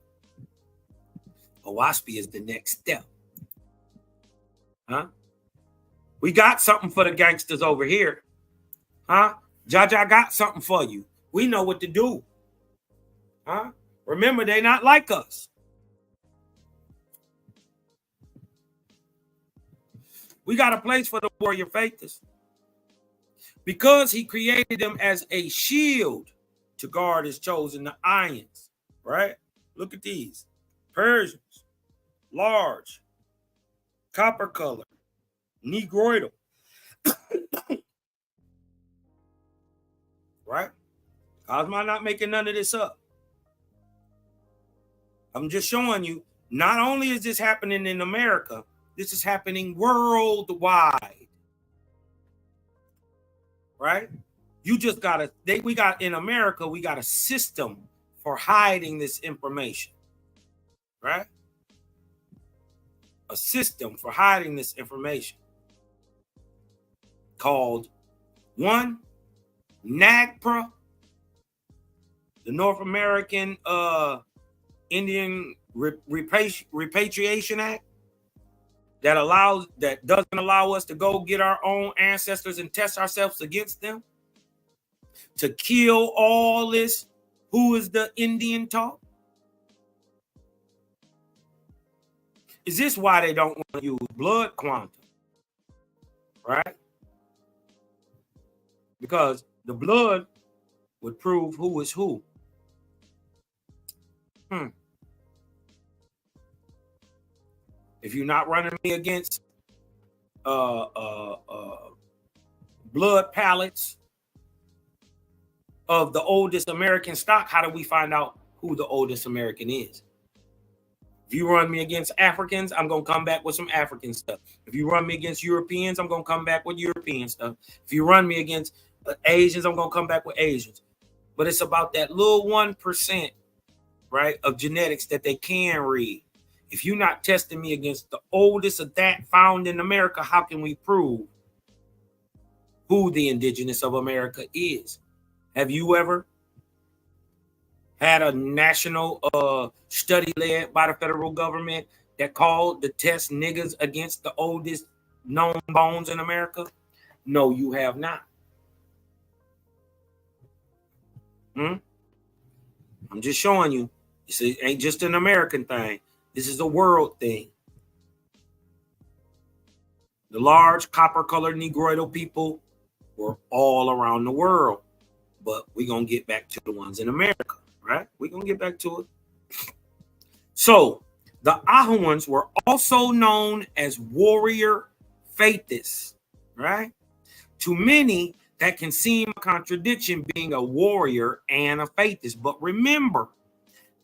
Owaspi is the next step. Huh? We got something for the gangsters over here. Huh? Jaja got something for you. We know what to do. Huh? Remember, they not like us. We got a place for the warrior faithers. Because he created them as a shield to guard his chosen, the ions, right? Look at these. Persians, large, copper color, negroidal. Right? Cosmo not making none of this up. I'm just showing you, not only is this happening in America, this is happening worldwide. Right? You just got we got in America, we got a system for hiding this information. Right? A system for hiding this information called one, NAGPRA, the North American Indian Repatriation Act, that doesn't allow us to go get our own ancestors and test ourselves against them, to kill all this. Who is the Indian talk? Is this why they don't want to use blood quantum? Right? Because the blood would prove who is who. If you're not running me against blood pallets of the oldest American stock, how do we find out who the oldest American is? If you run me against Africans, I'm going to come back with some African stuff. If you run me against Europeans, I'm going to come back with European stuff. If you run me against Asians, I'm going to come back with Asians. But it's about that little 1%, right, of genetics that they can read. If you're not testing me against the oldest of that found in America, how can we prove who the indigenous of America is? Have you ever had a national study led by the federal government that called to test niggas against the oldest known bones in America? No, you have not. I'm just showing you. It ain't just an American thing. This is a world thing. The large copper-colored negroidal people were all around the world. But we're going to get back to the ones in America, right? We're going to get back to it. So the Ahuans were also known as warrior faithists, right? To many, that can seem a contradiction, being a warrior and a faithist. But remember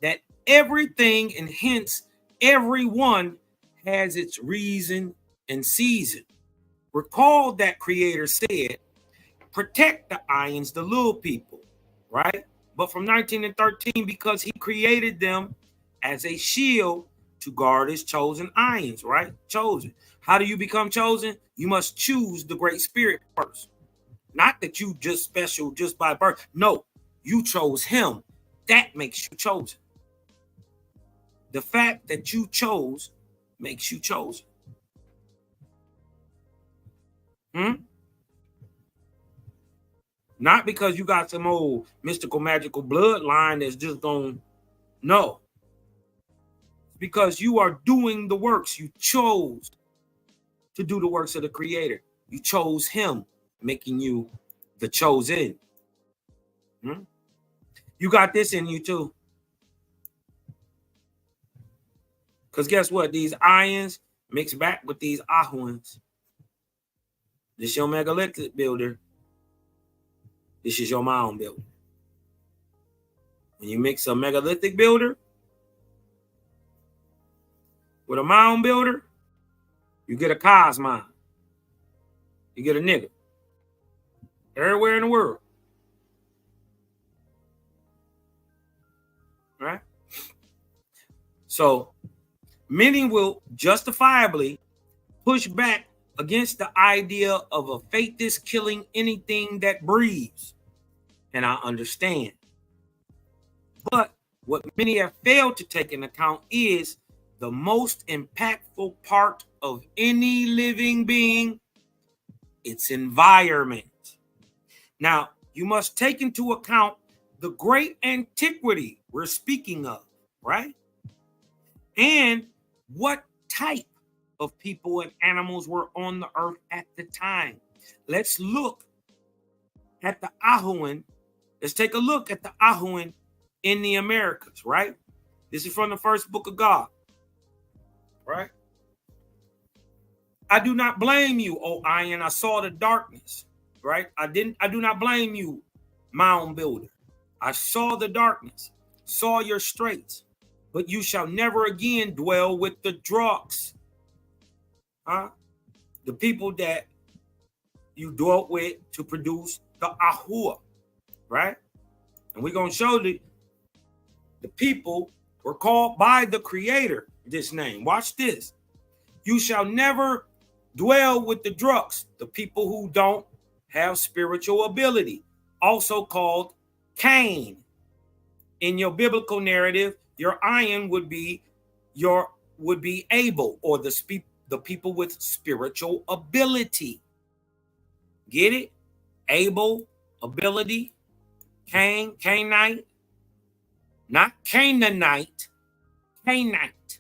that everything, and hence everyone, has its reason and season. Recall that Creator said, protect the Ions, the little people, right? But from 1913, because he created them as a shield to guard his chosen Ions, right? Chosen. How do you become chosen? You must choose the Great Spirit first. Not that you just special just by birth. No, you chose him. That makes you chosen. The fact that you chose makes you chosen. Not because you got some old mystical, magical bloodline that's just going, no. Because you are doing the works. You chose to do the works of the Creator. You chose him, making you the chosen. You got this in you too. Because guess what? These ions mix back with these ahuans. This is your megalithic builder. This is your mound builder. When you mix a megalithic builder with a mound builder, you get a cosmon. You get a nigga. Everywhere in the world. Right? So many will justifiably push back against the idea of a faithist killing anything that breathes. And I understand. But what many have failed to take into account is the most impactful part of any living being, its environment. Now, you must take into account the great antiquity we're speaking of, right? And what type of people and animals were on the earth at the time. Let's look at the Ahuan. Let's take a look at the Ahuan in the Americas, right? This is from the first book of God, right? I do not blame you, O Iron. I saw the darkness, right? I do not blame you, mound builder. I saw the darkness, saw your straits, but you shall never again dwell with the Druks. The people that you dwelt with to produce the Ahua, right? And we're going to show the people were called by the Creator this name. Watch this. You shall never dwell with the Druks, the people who don't have spiritual ability, also called Cain. In your biblical narrative, your iron would be Abel, or the people with spiritual ability. Get it? Abel, ability. Cain, Cainite. Not Canaanite. Cainite.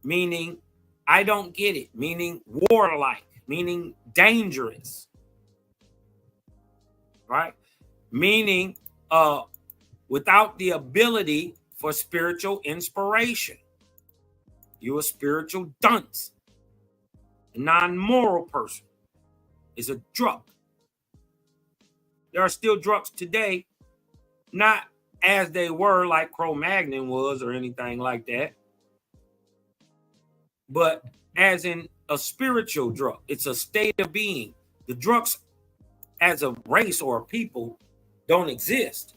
Meaning, I don't get it. Meaning warlike. Meaning dangerous. Right? Meaning without the ability for spiritual inspiration. You're a spiritual dunce. A non-moral person is a drunk. There are still drunks today, not as they were like Cro-Magnon was or anything like that, but as in a spiritual drunk. It's a state of being. The drunks as a race or a people don't exist,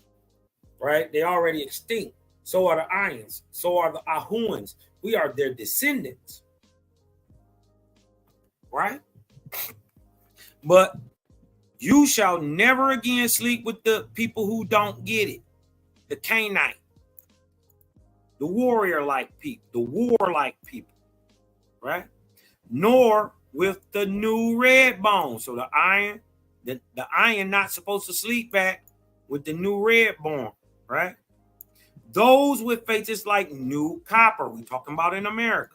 right? They're already extinct. So are the Ions. So are the Ahuans. We are their descendants. Right? But you shall never again sleep with the people who don't get it. The Canaanite. The warrior-like people. The warlike people. Right? Nor with the new red bone. So the iron, the iron not supposed to sleep back with the new red bone. Right? Those with faces like new copper. We talking about in America.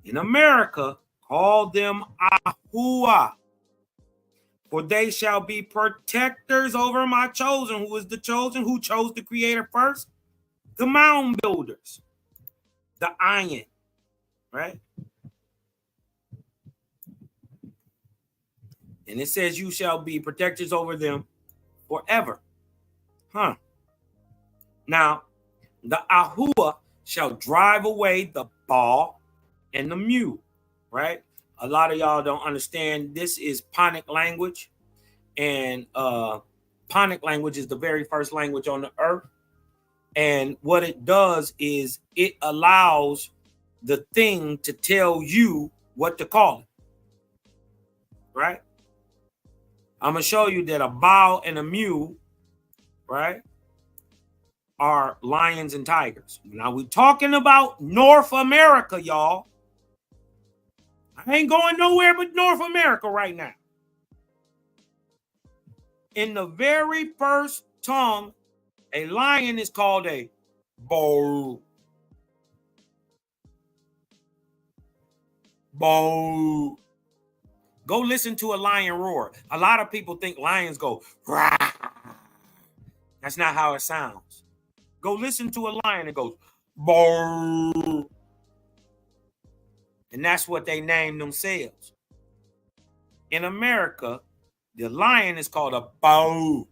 In America, call them Ahua. For they shall be protectors over my chosen. Who is the chosen? Who chose the Creator first? The mound builders. The iron. Right? And it says you shall be protectors over them forever. Now, the Ahua shall drive away the ball and the mule, right? A lot of y'all don't understand. This is Ponic language. And Ponic language is the very first language on the earth. And what it does is it allows the thing to tell you what to call it. Right? I'm going to show you that a bow and a mule, right, are lions and tigers. Now, we're talking about North America, y'all. I ain't going nowhere but North America right now. In the very first tongue, a lion is called a bow. Bow. Go listen to a lion roar. A lot of people think lions go, rah. That's not how it sounds. Go listen to a lion, it goes, bow. And that's what they named themselves. In America, the lion is called a bow.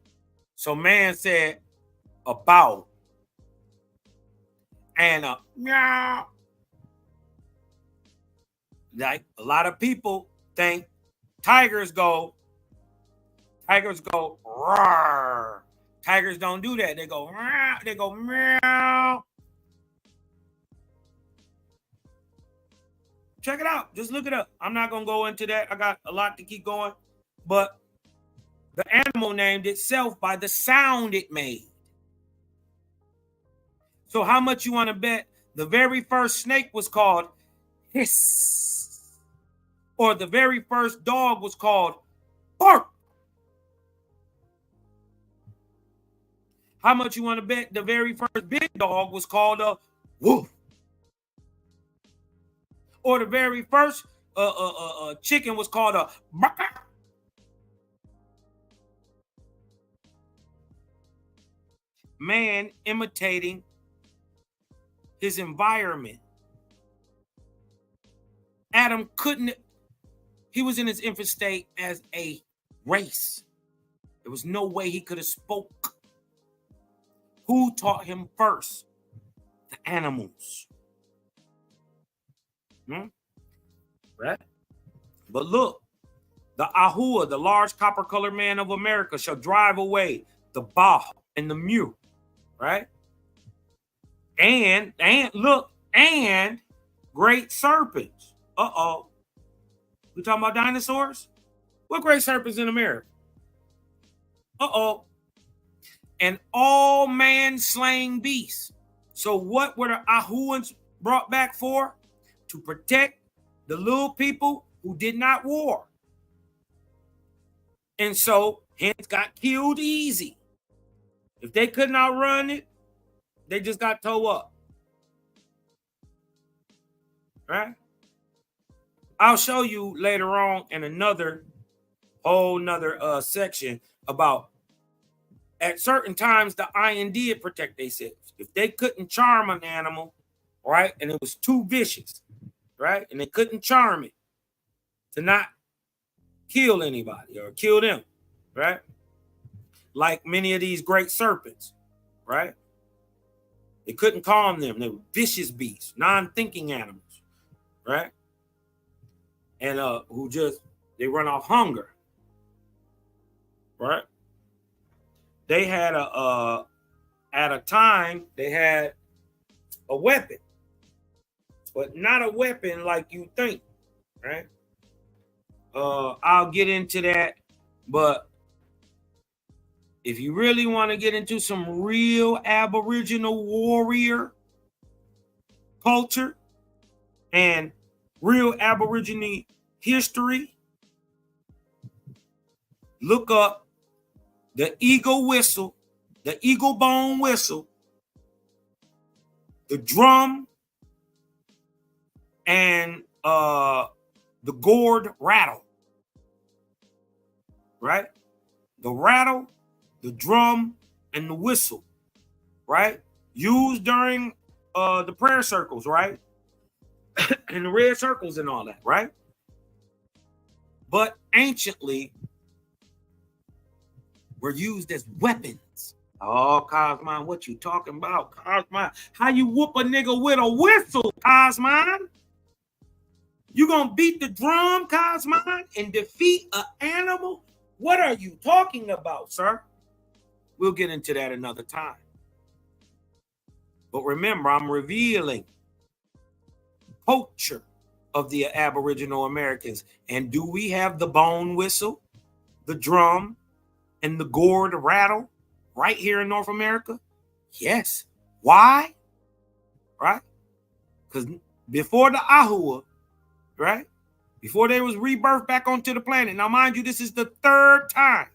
So man said a bow. And a meow. Like a lot of people think tigers go roar. Tigers don't do that. They go meow. They go meow. Check it out. Just look it up. I'm not going to go into that. I got a lot to keep going. But the animal named itself by the sound it made. So how much you want to bet the very first snake was called hiss? Or the very first dog was called bark? How much you want to bet the very first big dog was called a woof? Or the very first chicken was called a baka? Man imitating his environment. Adam couldn't, he was in his infant state as a race. There was no way he could have spoke. Who taught him first? The animals. Right? But look, the Ahua, the large copper-colored man of America, shall drive away the Bah and the Mu, right? And look, and great serpents. Uh-oh. We talking about dinosaurs? What great serpents in America? Uh-oh. And all man-slaying beasts. So what were the Ahuans brought back for? To protect the little people who did not war. And so hens got killed easy. If they couldn't outrun it, they just got towed up. Right? I'll show you later on in another whole nother section about at certain times the iron did protect themselves. If they couldn't charm an animal, right, and it was too vicious, right, and they couldn't charm it to not kill anybody or kill them, right, like many of these great serpents, right, they couldn't calm them. They were vicious beasts, non-thinking animals, right, and who just, they run off hunger, right. They had at a time, they had a weapon, but not a weapon like you think, right? I'll get into that, but if you really want to get into some real Aboriginal warrior culture and real Aborigine history, look up the eagle whistle, the eagle bone whistle, the drum, and the gourd rattle, right? The rattle, the drum, and the whistle, right? Used during the prayer circles, right? And the red circles and all that, right? But anciently, were used as weapons. Oh, Cosmine, what you talking about, Cosmine? How you whoop a nigga with a whistle, Cosmine? You gonna beat the drum, Cosmine, and defeat an animal? What are you talking about, sir? We'll get into that another time. But remember, I'm revealing culture of the Aboriginal Americans. And do we have the bone whistle, the drum, and the gourd rattle right here in North America? Yes. Why? Right? Because before the Ahua, right? Before they was rebirthed back onto the planet. Now, mind you, this is the third time,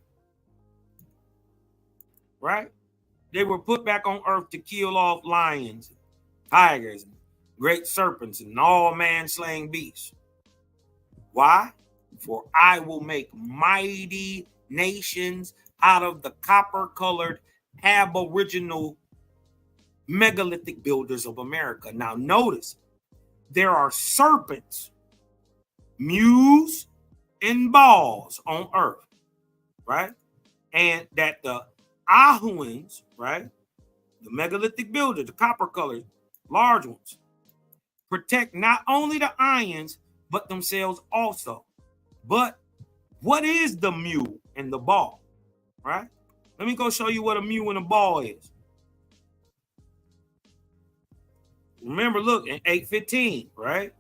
right? They were put back on Earth to kill off lions, tigers, great serpents, and all man-slaying beasts. Why? For I will make mighty nations out of the copper-colored aboriginal megalithic builders of America. Now notice, there are serpents, mews, and balls on Earth, right? And that the Ahuans, right, the megalithic builders, the copper-colored large ones, protect not only the ions, but themselves also. But what is the mew and the ball, right? Let me go show you what a mew and a ball is. Remember, look, in 8:15, right?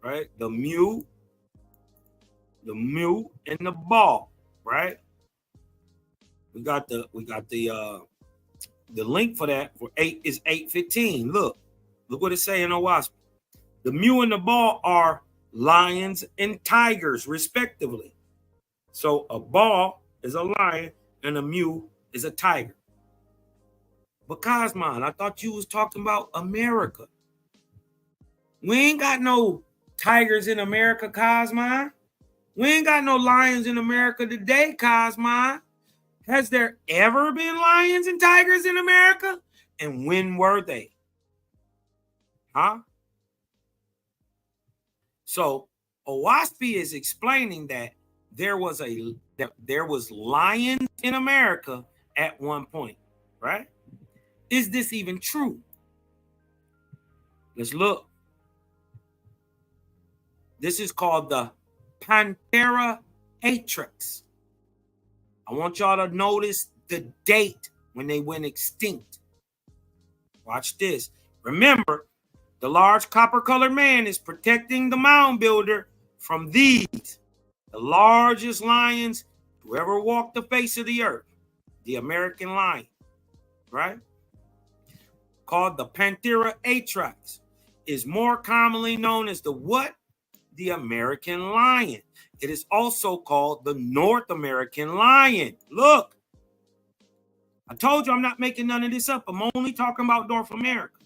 Right? The mew and the ball, right? We got the link for that for 8:15. Look what it's saying on Wasp. The mew and the ball are lions and tigers, respectively. So a ball is a lion and a mew is a tiger. But Cosmon, I thought you was talking about America. We ain't got no tigers in America, Cosmon. We ain't got no lions in America today, Cosmon. Has there ever been lions and tigers in America? And when were they? Huh? So Owaspi is explaining that there was lions in America at one point, right? Is this even true? Let's look. This is called the Panthera atrax. I want y'all to notice the date when they went extinct. Watch this. Remember, the large copper-colored man is protecting the mound builder from these, the largest lions to ever walk the face of the earth, the American lion, right? Called the Panthera atrax, is more commonly known as the what? The American lion. It is also called the North American lion. Look, I told you I'm not making none of this up. I'm only talking about North America.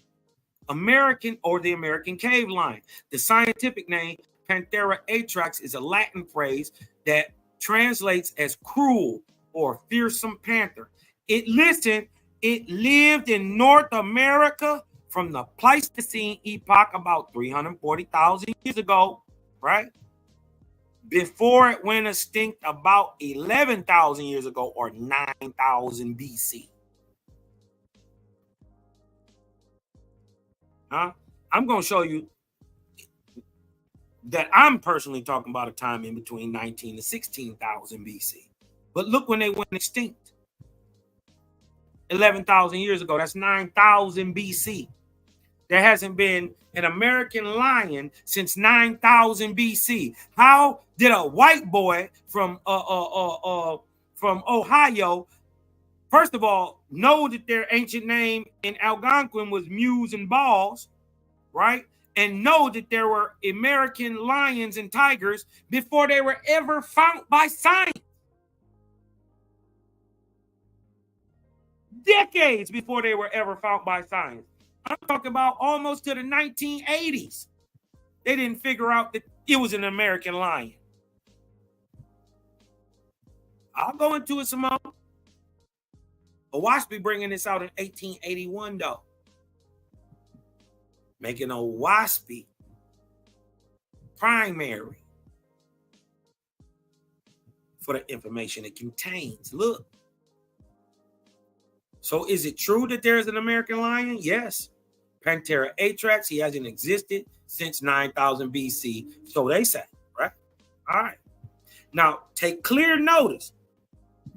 American or the American cave lion. The scientific name, Panthera atrax, is a Latin phrase that translates as cruel or fearsome panther. It lived in North America from the Pleistocene epoch about 340,000 years ago, right? Before it went extinct about 11,000 years ago or 9,000 BC. Huh? I'm going to show you that I'm personally talking about a time in between 19 and 16,000 BC. But look when they went extinct. 11,000 years ago. That's 9,000 BC. There hasn't been an American lion since 9,000 BC. How did a white boy from Ohio, first of all, know that their ancient name in Algonquin was mews and balls, right? And know that there were American lions and tigers before they were ever found by science? Decades before they were ever found by science. I'm talking about almost to the 1980s. They didn't figure out that it was an American lion. I'll go into it some more. Owaspi bringing this out in 1881, though. Making Owaspi primary for the information it contains. Look. So is it true that there's an American lion? Yes. Panthera atrax, he hasn't existed since 9,000 BC. So they say, right? All right. Now, take clear notice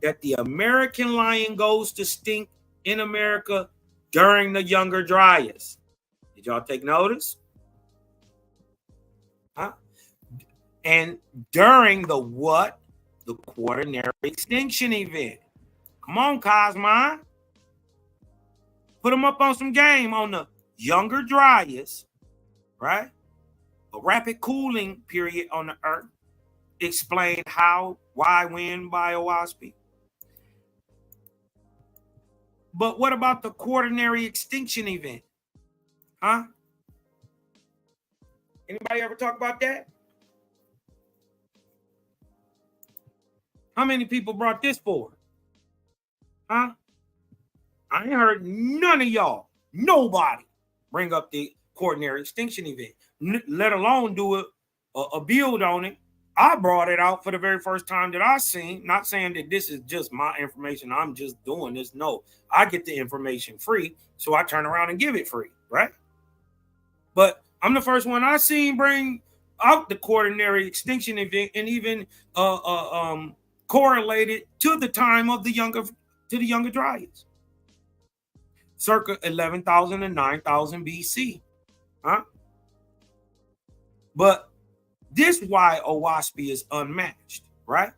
that the American lion goes extinct in America during the Younger Dryas. Did y'all take notice? Huh? And during the what? the quaternary extinction event. Come on, Cosmon. Put them up on some game on the Younger Dryas, right? A rapid cooling period on the Earth. Explain how, why, when by Owaspy. But what about the quaternary extinction event? Huh? Anybody ever talk about that? How many people brought this forward? Huh? I ain't heard none of y'all, nobody, bring up the quaternary extinction event, let alone do a build on it. I brought it out for the very first time that I seen. Not saying that this is just my information. I'm just doing this. No, I get the information free, so I turn around and give it free, right? But I'm the first one I seen bring out the quaternary extinction event and even correlated to the time of the Younger Dryas, circa 11,000 to 9,000 BC, huh? But this why Owaspy is unmatched, right?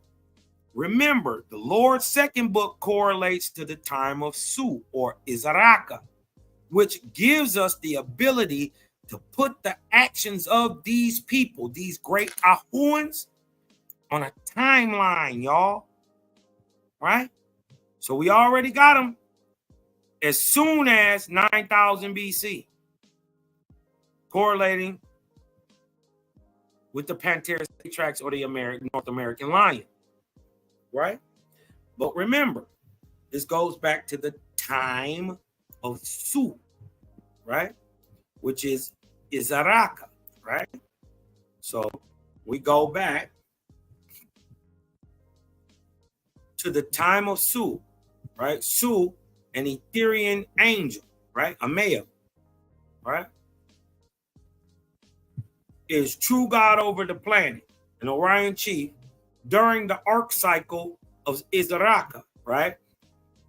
Remember, the Lord's second book correlates to the time of Su or Izaraka, which gives us the ability to put the actions of these people, these great Ahuans, on a timeline, y'all, right? So we already got them as soon as 9,000 BC, correlating with the Panthera Satrax or the North American lion, right? But remember, this goes back to the time of Su, right? Which is Izaraka, right? So we go back to the time of Su, right? Su, an Etherian angel, right? A male, right? Is true God over the planet, an Orion chief during the arc cycle of Izaraka, right?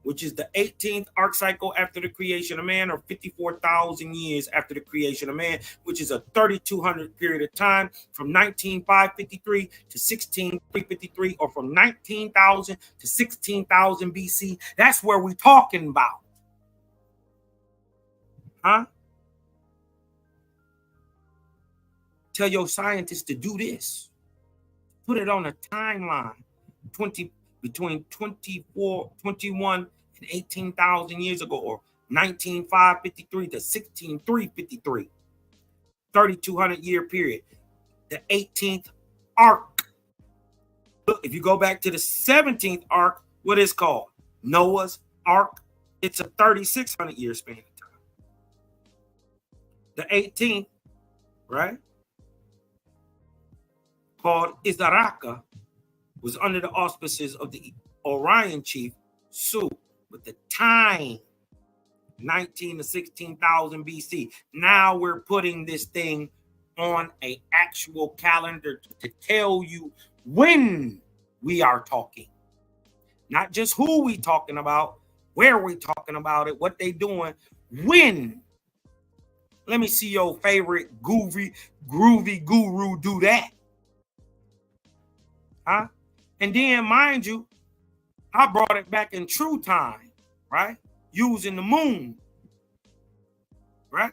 Which is the 18th arc cycle after the creation of man, or 54,000 years after the creation of man, which is a 3,200 period of time from 19,553 to 16,353, or from 19,000 to 16,000 BC. That's where we're talking about. Huh? Tell your scientists to do this. Put it on a timeline. Between 21 and 18,000 years ago, or 19,553 to 16,353. 3,200 year period. The 18th arc. Look, if you go back to the 17th arc, what is called? Noah's Ark. It's a 3,600 year span of time. The 18th, right, called Izaraka, was under the auspices of the Orion chief Su, with the time 19 to 16,000 BC. Now we're putting this thing on an actual calendar to tell you when we are talking, not just who we talking about, where we talking about it, what they doing, when. Let me see your favorite groovy guru do that. Huh? And then, mind you, I brought it back in true time, right? Using the moon, right?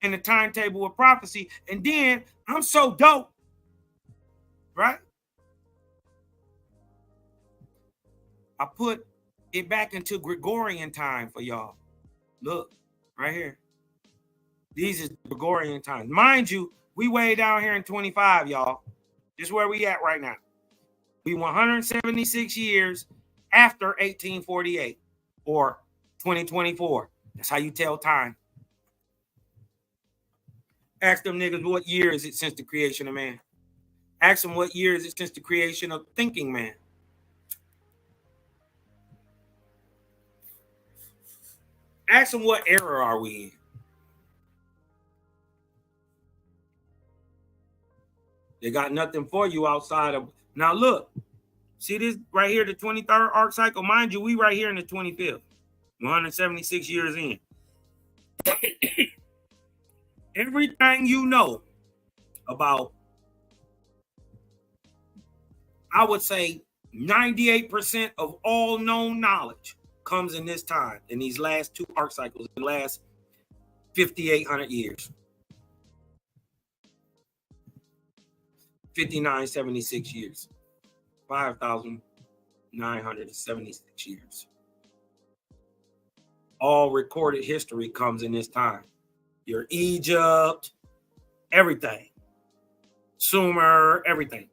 In the timetable of prophecy. And then I'm so dope, right? I put it back into Gregorian time for y'all. Look, right here. These is Gregorian times. Mind you, we way down here in 25, y'all. This is where we at right now. We 176 years after 1848 or 2024. That's how you tell time. Ask them niggas, what year is it since the creation of man? Ask them, what year is it since the creation of thinking man? Ask them, what era are we in? They got nothing for you outside of... Now look, see this right here, the 23rd arc cycle? Mind you, we right here in the 25th, 176 years in. Everything you know about, I would say, 98% of all known knowledge comes in this time, in these last 2 arc cycles, in the last 5,800 years. 5,976 years. 5,976 years. All recorded history comes in this time. Your Egypt, everything. Sumer, everything.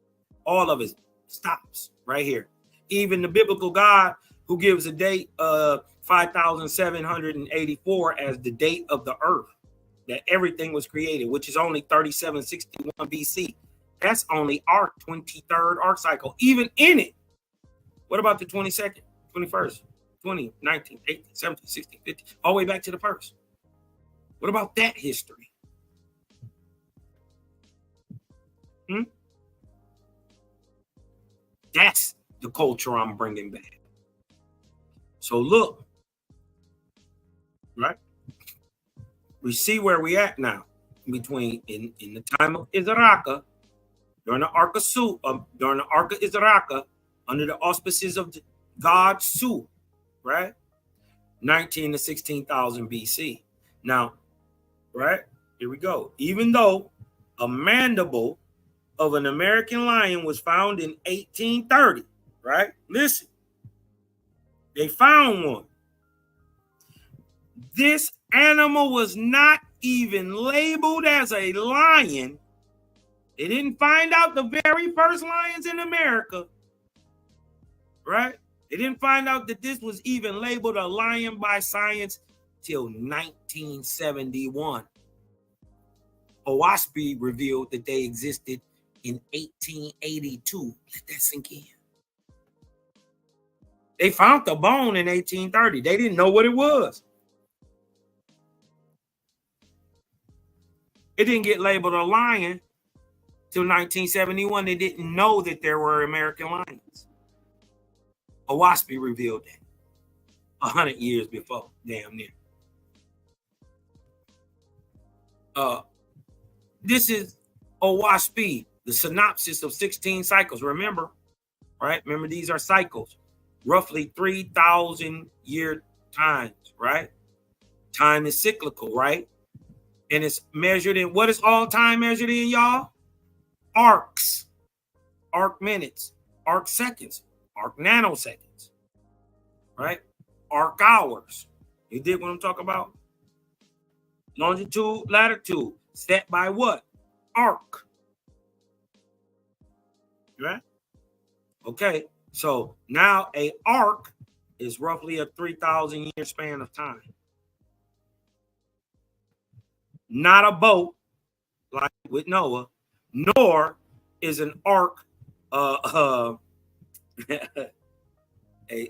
All of it stops right here. Even the biblical God who gives a date of 5,784 as the date of the earth, that everything was created, which is only 3761 BC. That's only our 23rd arc cycle, even in it. What about the 22nd, 21st, 20, 19, 18, 17, 16, 15, all the way back to the first? What about that history? That's the culture I'm bringing back. So look, right? We see where we at now between in the time of Izaraka, during the Ark of Izaraka, under the auspices of God Su, right? 19 to 16,000 BC. Now, right, here we go. Even though a mandible of an American lion was found in 1830, right? Listen, they found one. This animal was not even labeled as a lion. They didn't find out the very first lions in America, right? They didn't find out that this was even labeled a lion by science till 1971. Owaspy revealed that they existed in 1882. Let that sink in. They found the bone in 1830. They didn't know what it was. It didn't get labeled a lion till 1971. They didn't know that there were American lions. Owaspy revealed that 100 years before, damn near. This is Owaspy, the synopsis of 16 cycles. Remember, right? Remember, these are cycles, roughly 3,000 year times, right? Time is cyclical, right? And it's measured in, what is all time measured in, y'all? Arcs, arc minutes, arc seconds, arc nanoseconds, right? Arc hours. You dig what I'm talking about? Longitude, latitude, set by what? Arc. Right? Okay, so now a arc is roughly a 3,000 year span of time. Not a boat like with Noah, nor is an ark a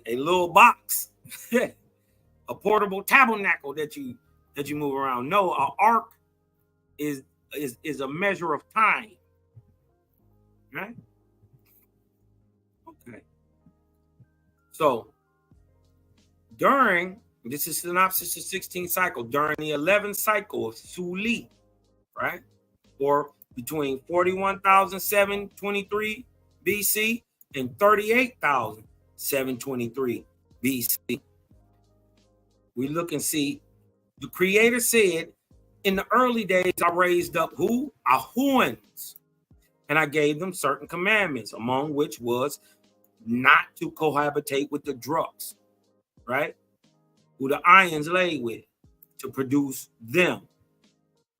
little box, a portable tabernacle that you move around. No, an ark is a measure of time, right? Okay. So this is synopsis of 16 cycle, during the 11th cycle of Suli, right? Or between 41,723 BC and 38,723 BC. We look and see, the Creator said, in the early days, I raised up who? Ahuans. And I gave them certain commandments, among which was not to cohabitate with the drugs, right? Who the ions lay with to produce them.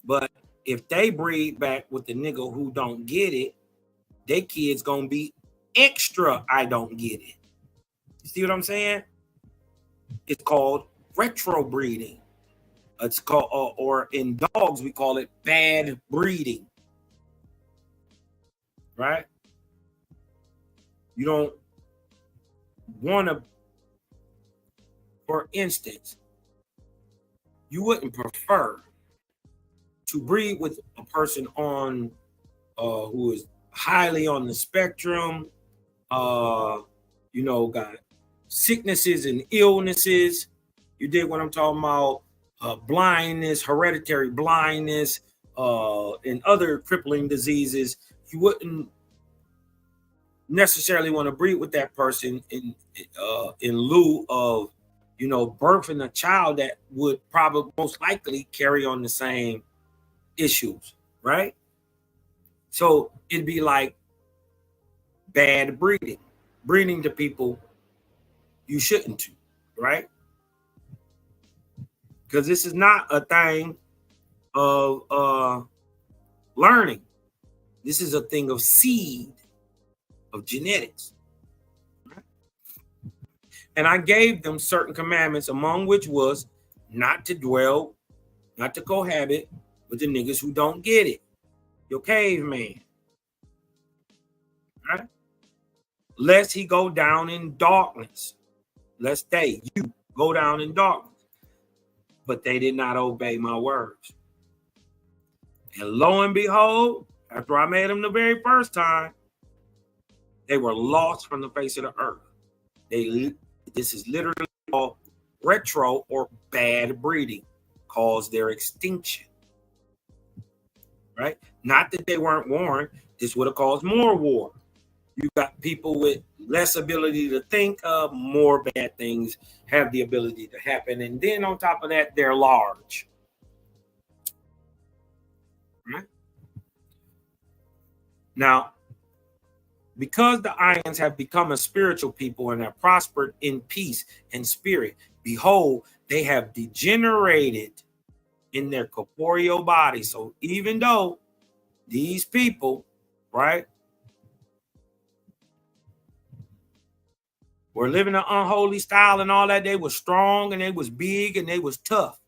But if they breed back with the nigga who don't get it, their kids gonna be extra I don't get it. You see what I'm saying? It's called retrobreeding. It's called, or in dogs, we call it bad breeding. Right? You don't want to, for instance, you wouldn't prefer to breed with a person on who is highly on the spectrum, got sicknesses and illnesses. You dig what I'm talking about? Blindness, hereditary blindness, and other crippling diseases. You wouldn't necessarily want to breed with that person in lieu of, you know, birthing a child that would probably most likely carry on the same issues, right? So it'd be like bad breeding to people you shouldn't to, right? Because this is not a thing of learning. This is a thing of seed, of genetics. Right? And I gave them certain commandments, among which was not to dwell, not to cohabit with the niggas who don't get it. Your caveman. Right? Lest he go down in darkness. Lest you go down in darkness. But they did not obey my words. And lo and behold, after I made them the very first time, they were lost from the face of the earth. This is literally called retro or bad breeding, caused their extinction. Right? Not that they weren't warned. This would have caused more war. You got people with less ability to think of, more bad things have the ability to happen. And then on top of that, they're large. Right? Now, because the Ions have become a spiritual people and have prospered in peace and spirit, behold, they have degenerated in their corporeal body. So even though these people, right, were living an unholy style and all that, they were strong and they was big and they was tough.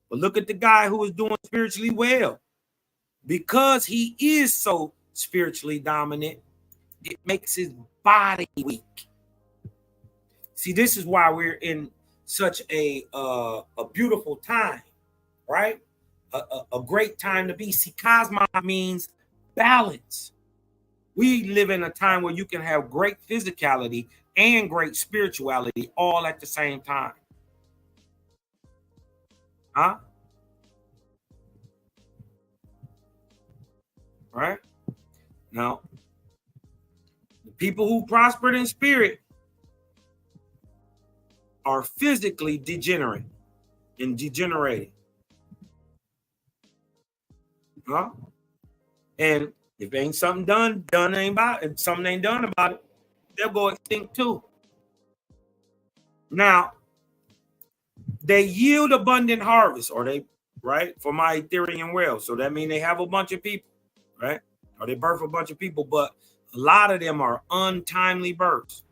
But look at the guy who was doing spiritually well. Because he is so spiritually dominant, it makes his body weak. See, this is why we're in such a beautiful time, right? A great time to be. See, Cosmos means balance. We live in a time where you can have great physicality and great spirituality all at the same time. Huh? Right? Now, the people who prospered in spirit are physically degenerate and degenerating. Huh? And if ain't something done ain't about it. If something ain't done about it, they'll go extinct too. Now, they yield abundant harvest, or they, right, for my Ethereum wells. So that means they have a bunch of people, right? Or they birth a bunch of people, but a lot of them are untimely births,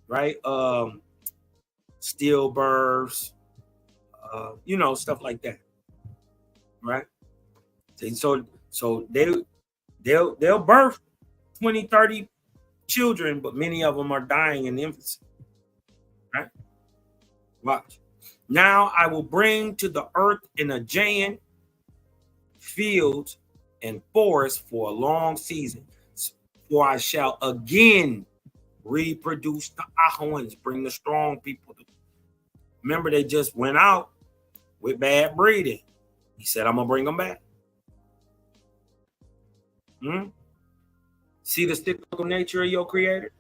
right? Stillbirths, you know, stuff like that, right? So they'll birth 20, 30 children, but many of them are dying in infancy, right? Watch. Now I will bring to the earth in Aegean fields and forests for a long season, for I shall again reproduce the Ahoans, bring the strong people. Remember, they just went out with bad breeding. He said, I'm going to bring them back. See the cyclical nature of your creator?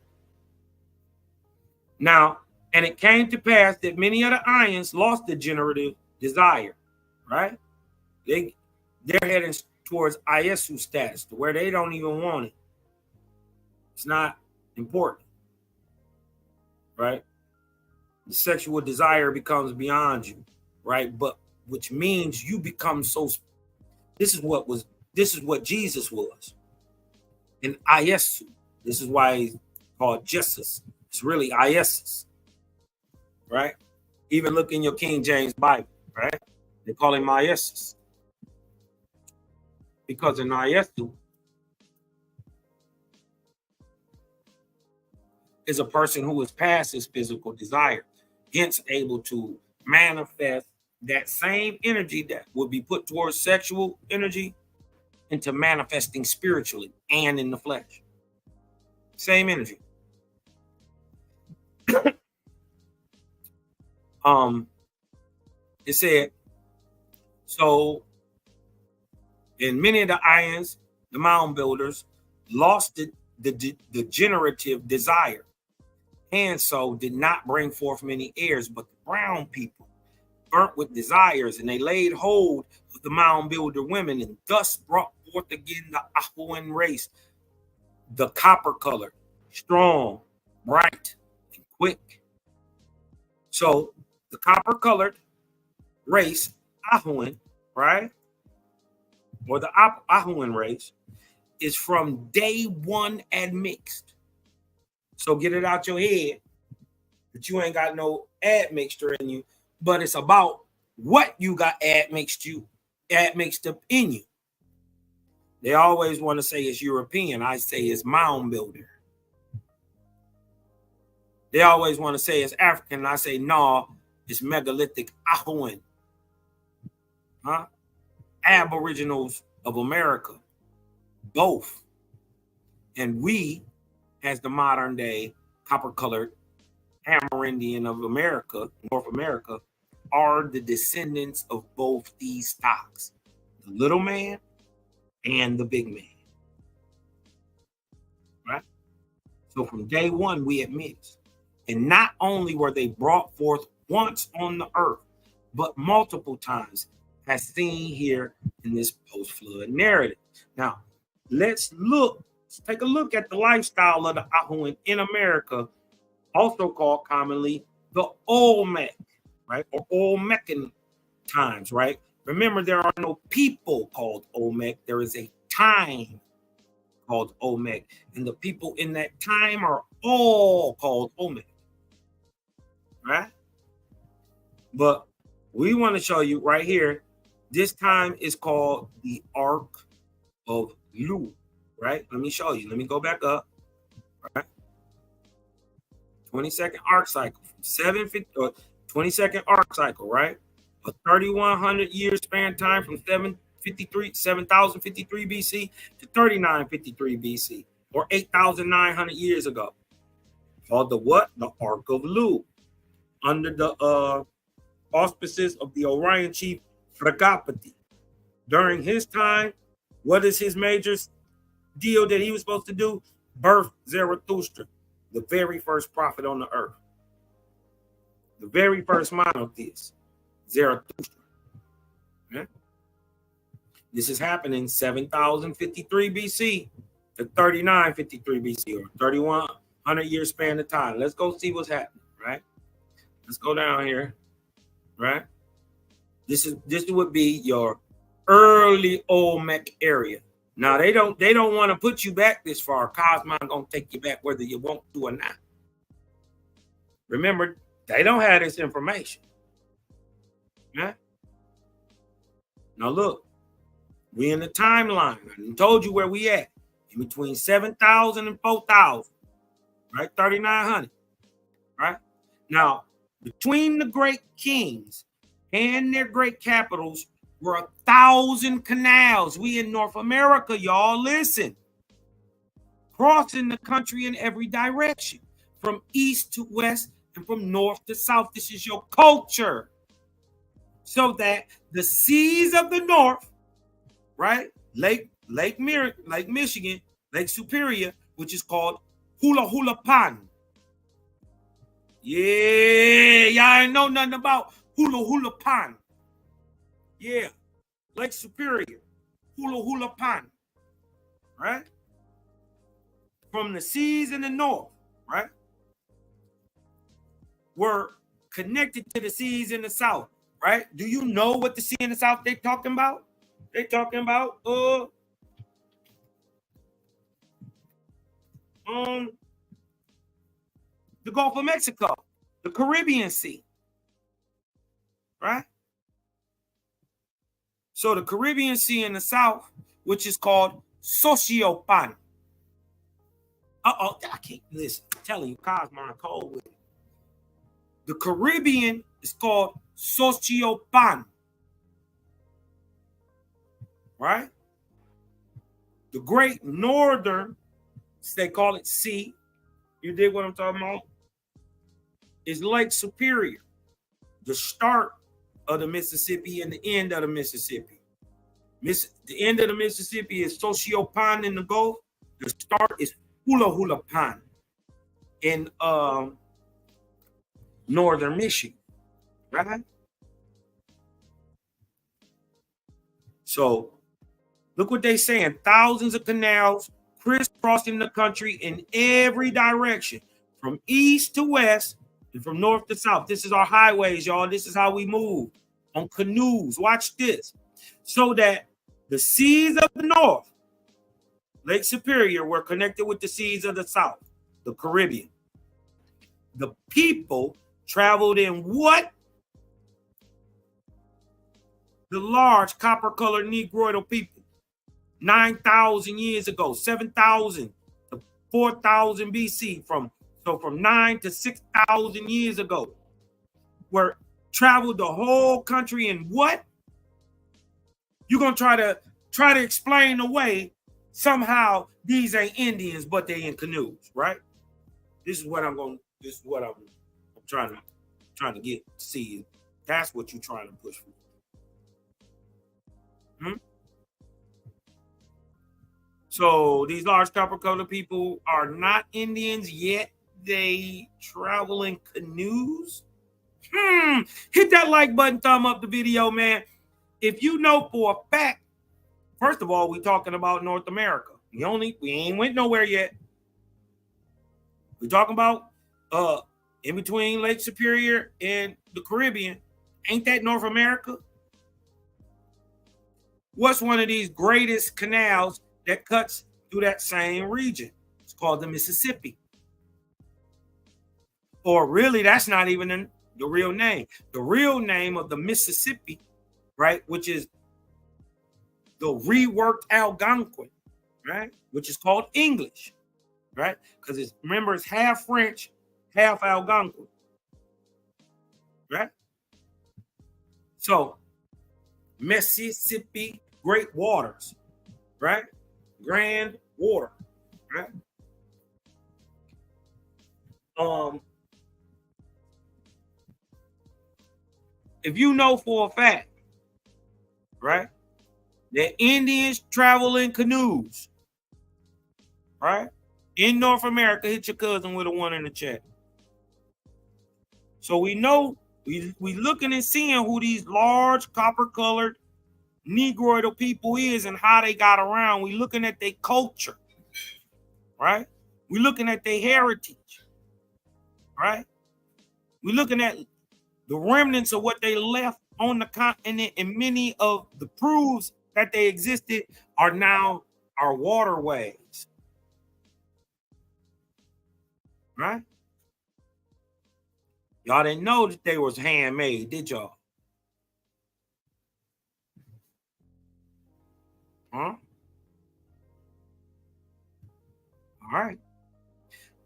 Now, and it came to pass that many of the Ions lost the generative desire, right? They're heading towards Iesu status, to where they don't even want it. It's not important, right? The sexual desire becomes beyond you, right? But which means you become so. This is what Jesus was. And Iesu. This is why he's called Jesus. It's really Iesus, right? Even look in your King James Bible, right? They call him Iesus. Because in Iesu is a person who is past his physical desire, hence able to manifest that same energy that would be put towards sexual energy into manifesting spiritually and in the flesh. Same energy. It said, so in many of the Ions, the mound builders lost the generative desire, and so did not bring forth many heirs. But the brown people, burnt with desires, and they laid hold of the mound builder women, and thus brought forth again the Ahuan race, the copper colored, strong, bright, and quick. So the copper colored race, Ahuan, right? Or the Ahuan race is from day one admixed. So get it out your head that you ain't got no admixture in you, but it's about what you got admixed up in you. They always want to say it's European. I say it's mound builder. They always want to say it's African. I say, no, it's megalithic Ahuan. Huh? Aboriginals of America. Both. And we, as the modern day copper-colored Amerindian of America, North America, are the descendants of both these stocks. The little man and the big man. Right? So from day one, we admit. And not only were they brought forth once on the earth, but multiple times, as seen here in this post-flood narrative. Now, let's take a look at the lifestyle of the Ahuan in America, also called commonly the Olmec, right? Or Olmecan times, right? Remember, there are no people called Olmec. There is a time called Olmec. And the people in that time are all called Olmec, right? But we want to show you right here, this time is called the Ark of Lu, right? Let me show you. Let me go back up, right? 22nd arc cycle, 22nd arc cycle, right? A 3,100 year span time from 7,053 BC to 3,953 BC, or 8,900 years ago. Called the what? The Ark of Lu, under the auspices of the Orion chief Fragapati. During his time, what is his major deal that he was supposed to do? Birth Zarathustra, the very first prophet on the earth. The very first monotheist, Zarathustra. Okay? This is happening 7,053 BC to 3,953 BC, or 3,100 year span of time. Let's go see what's happening, right? Let's go down here, right? This would be your early Olmec area. Now they don't want to put you back this far. Cosmon gonna take you back whether you want to or not. Remember, they don't have this information. Yeah. Now look, we in the timeline. I told you where we at. In between 7,000 and 4,000, right? 3,900, right? Now, between the great kings and their great capitals were 1,000 canals. We in North America, y'all, listen. Crossing the country in every direction, from east to west and from north to south. This is your culture. So that the seas of the north, right? Lake Michigan, Lake Superior, which is called Hula Hula Pan. Yeah, y'all ain't know nothing about Hula Hula Pan. Yeah, Lake Superior, Hula Hula Pan, right? From the seas in the north, right? Were connected to the seas in the south, right? Do you know what the sea in the south they talking about? They talking about the Gulf of Mexico, the Caribbean Sea, right? So the Caribbean Sea in the south, which is called Sociopan. I can't listen. I'm telling you, Cosmon cold with it. The Caribbean is called Sociopan, right? The Great Northern, they call it sea. You dig what I'm talking about? Is Lake Superior, the start of the Mississippi and the end of the Mississippi. The end of the Mississippi is Sociopan in the Gulf. The start is Hula Hula Pond in northern Michigan, right? So look what they're saying. Thousands of canals crisscrossing the country in every direction, from east to west and from north to south. This is our highways, y'all. This is how we move on canoes. Watch this. So that the seas of the north, Lake Superior, were connected with the seas of the south, the Caribbean. The people traveled in what? The large copper-colored Negroidal people, 9,000 years ago, 7,000 to 4,000 BC, from 9 to 6,000 years ago, were traveled the whole country in what? You're gonna try to explain away somehow these ain't Indians, but they in canoes, right? This is what I'm trying to get to see. That's what you're trying to push for. So these large copper-colored people are not Indians, yet they travel in canoes. Hit that like button, thumb up the video, man. If you know for a fact, first of all, we're talking about North America. We ain't went nowhere yet. We're talking about in between Lake Superior and the Caribbean. Ain't that North America? What's one of these greatest canals that cuts through that same region? It's called the Mississippi. Or really, that's not even the real name. The real name of the Mississippi, right, which is the reworked Algonquin, right, which is called English, right, because remember, it's half French, half Algonquin, right? So Mississippi Great Waters, right? Grand Water, right? If you know for a fact, right, that Indians travel in canoes, right, in North America, hit your cousin with a 1 in the chat. So we know we looking and seeing who these large copper-colored Negroidal people is and how they got around. We looking at their culture, right? We looking at their heritage, right? We looking at the remnants of what they left on the continent, and many of the proofs that they existed are now our waterways, right? Y'all didn't know that they was handmade, did y'all? Huh? All right.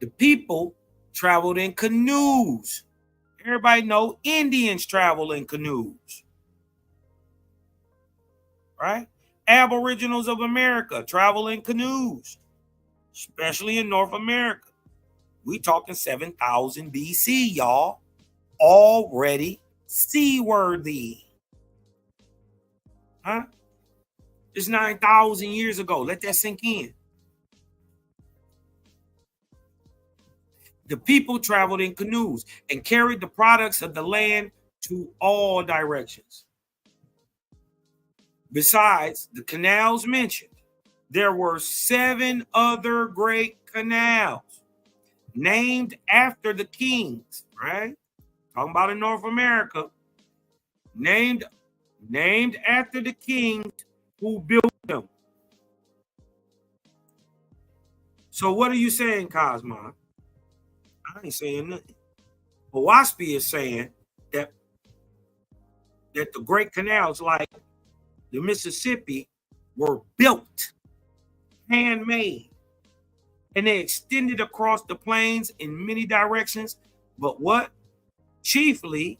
The people traveled in canoes. Everybody know Indians travel in canoes, right? Aboriginals of America travel in canoes, especially in North America. We talking 7,000 BC, y'all. Already seaworthy. Huh? It's 9,000 years ago. Let that sink in. The people traveled in canoes and carried the products of the land to all directions. Besides the canals mentioned, there were 7 other great canals named after the kings, right? Talking about in North America, named after the kings who built them. So what are you saying, Cosmo? I ain't saying nothing. Owaspi is saying that the great canals like the Mississippi were built, handmade, and they extended across the plains in many directions, but what? Chiefly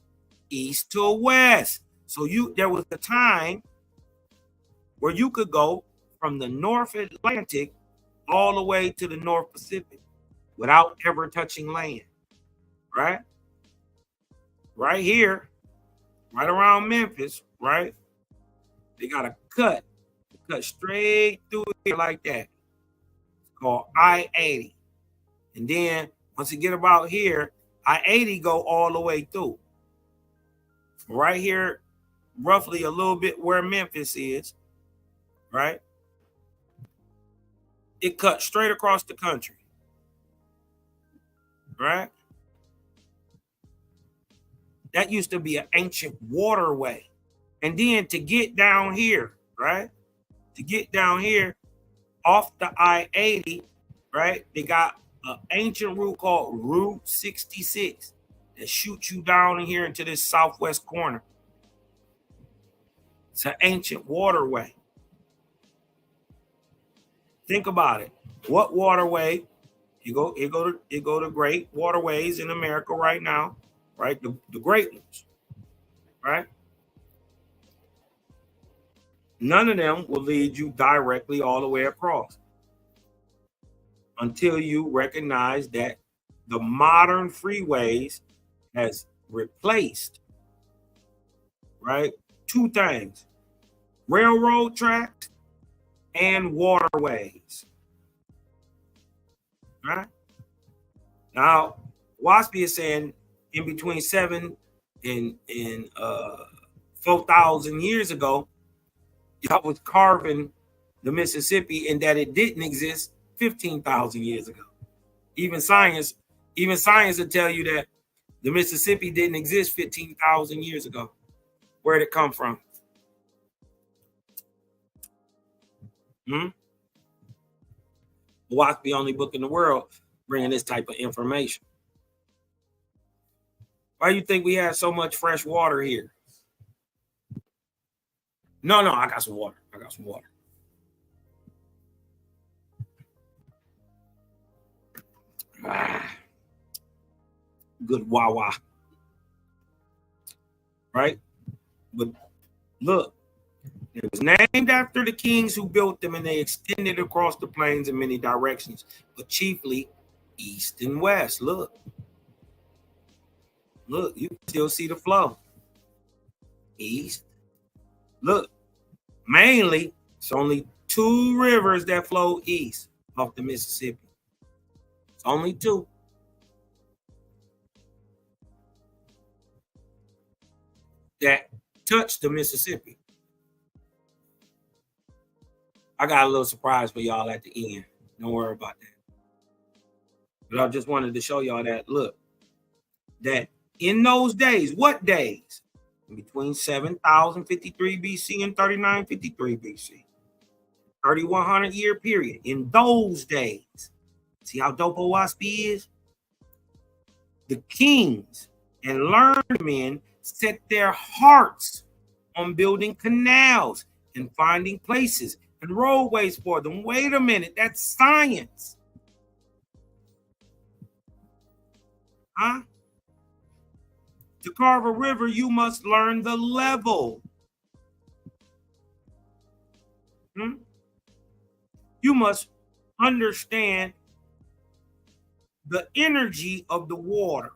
east to west. So there was a time where you could go from the North Atlantic all the way to the North Pacific without ever touching land, right? Right here, right around Memphis, right? They got a cut straight through here like that. called I-80. And then once you get about here, I-80 go all the way through. Right here, roughly a little bit where Memphis is, right? It cuts straight across the country, right? That used to be an ancient waterway. And then to get down here, right? To get down here off the I-80, right? They got an ancient route called Route 66 that shoots you down in here into this southwest corner. It's an ancient waterway. Think about it. What waterway? You go to great waterways in America right now, right? The great ones, right? None of them will lead you directly all the way across until you recognize that the modern freeways has replaced, right, two things: railroad tracks and waterways. Right? Now, Waspy is saying in between 7 and 4,000 years ago, y'all was carving the Mississippi, and that it didn't exist 15,000 years ago. Even science will tell you that the Mississippi didn't exist 15,000 years ago. Where did it come from? Waspy, the only book in the world bringing this type of information. Why do you think we have so much fresh water here? No, I got some water. Good Wawa. Right? But look, it was named after the kings who built them, and they extended across the plains in many directions, but chiefly east and west. Look, you can still see the flow. East. Look, mainly, it's only 2 rivers that flow east off the Mississippi. It's only 2. That touch the Mississippi. I got a little surprise for y'all at the end. Don't worry about that. But I just wanted to show y'all that, look, that in those days, what days? Between 7,053 BC and 3953 BC. 3,100 year period. In those days, see how dope Waspy is? The kings and learned men set their hearts on building canals and finding places and roadways for them. Wait a minute, that's science. Huh? To carve a river, you must learn the level. You must understand the energy of the water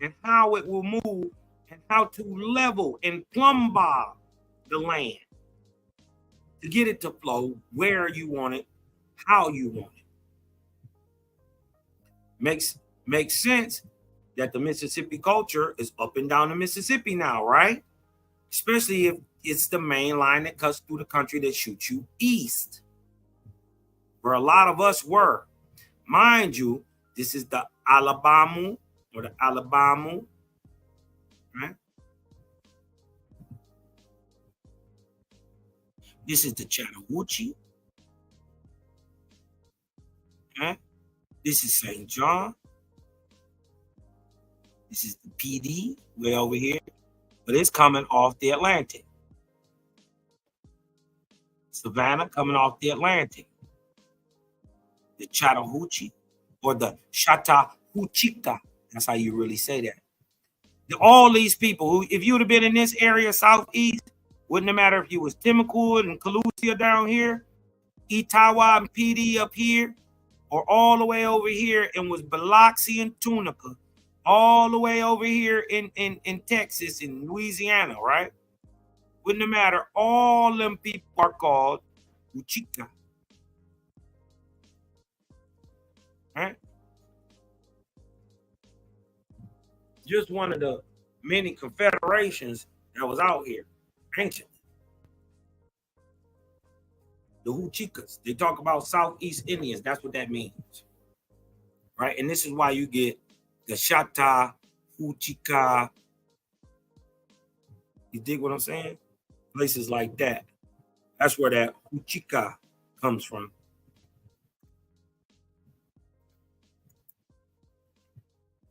and how it will move and how to level and plumb bob the land to get it to flow where you want it, how you want it. Makes sense that the Mississippi culture is up and down the Mississippi now, right? Especially if it's the main line that cuts through the country that shoots you east, where a lot of us were. Mind you, this is the Alabama, right? This is the Chattahoochee, right? This is St. John. This is the PD way over here, but it's coming off the Atlantic. Savannah coming off the Atlantic. The Chattahoochee or the Chattahoochee. That's how you really say that. All these people who, if you would have been in this area southeast, wouldn't have mattered if you was Timacool and Calusia down here, Etawa and PD up here, or all the way over here and was Biloxi and Tunica, all the way over here in Texas and Louisiana, right? Wouldn't have mattered. All them people are called Uchika. Right? Just one of the many confederations that was out here. Ancient. The Huchicas. They talk about Southeast Indians. That's what that means. Right? And this is why you get the Shata, Huchica. You dig what I'm saying? Places like that. That's where that Huchica comes from.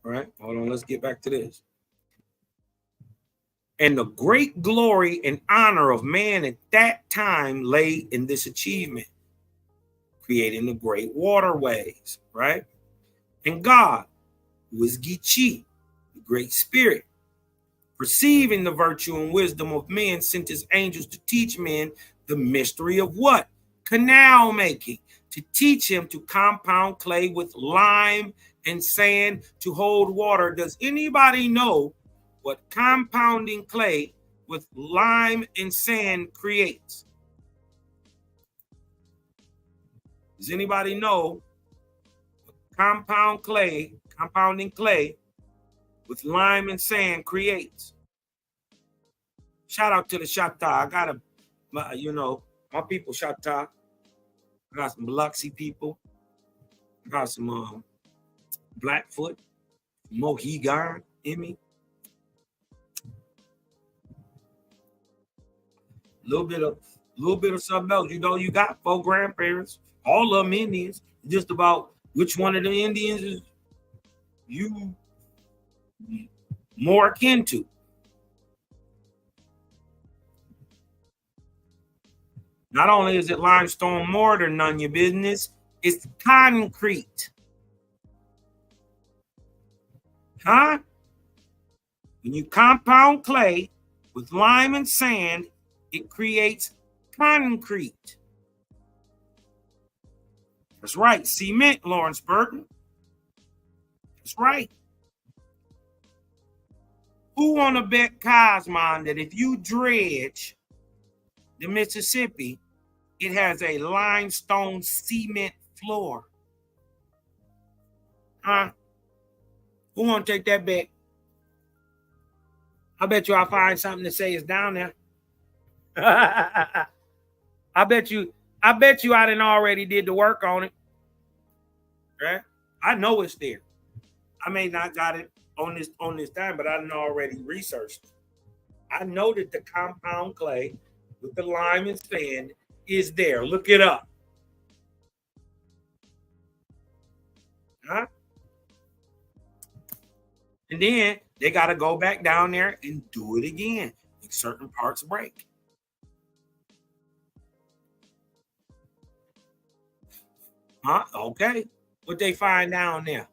All right, hold on. Let's get back to this. And the great glory and honor of man at that time lay in this achievement, creating the great waterways, right? And God, who is Gichi, the great spirit, perceiving the virtue and wisdom of men, sent his angels to teach men the mystery of what? Canal making, to teach him to compound clay with lime and sand to hold water. Does anybody know what compounding clay with lime and sand creates? Does anybody know what compounding clay with lime and sand creates? Shout out to the Shata. I got a, my people Shata. I got some Biloxi people. I got some Blackfoot, Mohegan in me. Little bit of something else. You know, you got 4 grandparents, all of them Indians. Just about which one of the Indians is you more akin to. Not only is it limestone mortar, none of your business, it's concrete. Huh? When you compound clay with lime and sand, it creates concrete. That's right. Cement, Lawrence Burton. That's right. Who want to bet Cosmon that if you dredge the Mississippi, it has a limestone cement floor? Huh? Who want to take that bet? I bet you I'll find something to say it's down there. I bet you I done already did the work on it. Right? I know it's there. I may not got it on this time, but I done already researched it. I know that the compound clay with the lime and sand is there. Look it up. Huh? And then they got to go back down there and do it again if certain parts break. Huh? Okay. What they find down there?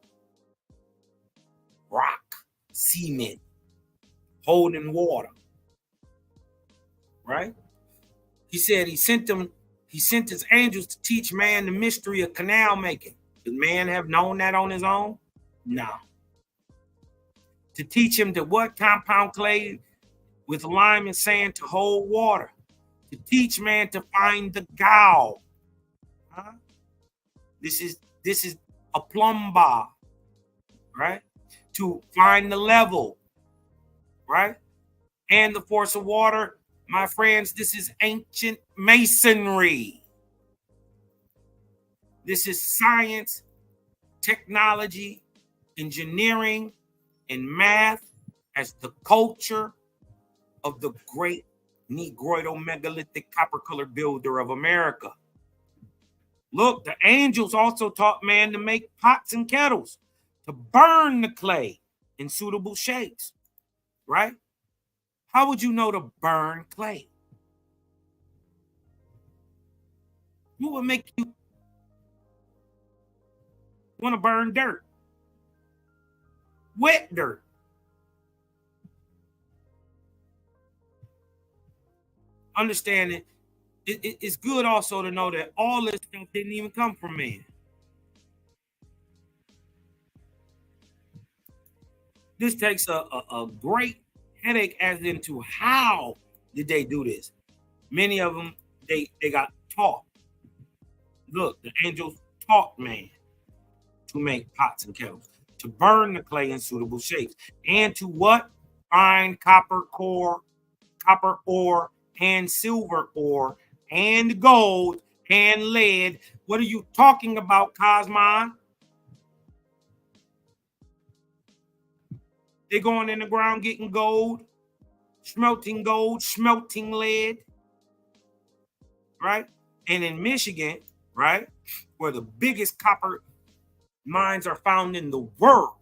Rock, cement, holding water. Right? He said he sent his angels to teach man the mystery of canal making. Could man have known that on his own? No. To teach him to what? Compound clay with lime and sand to hold water. To teach man to find the gow. Huh? This is a plumber, right? To find the level, right? And the force of water, my friends, this is ancient masonry. This is science, technology, engineering, and math as the culture of the great Negroidal megalithic copper-colored builder of America. Look, the angels also taught man to make pots and kettles, to burn the clay in suitable shapes, right? How would you know to burn clay? What would make you want to burn dirt? Wet dirt. Understanding it's good also to know that all this stuff didn't even come from man. This takes a great headache as into how did they do this. Many of them, they got taught. Look, the angels taught man. to make pots and kettles, to burn the clay in suitable shapes, and to what? Find copper ore, and silver ore, and gold, and lead. What are you talking about, Cosmon? They're going in the ground getting gold, smelting lead, right? And in Michigan, right, where the biggest copper mines are found in the world,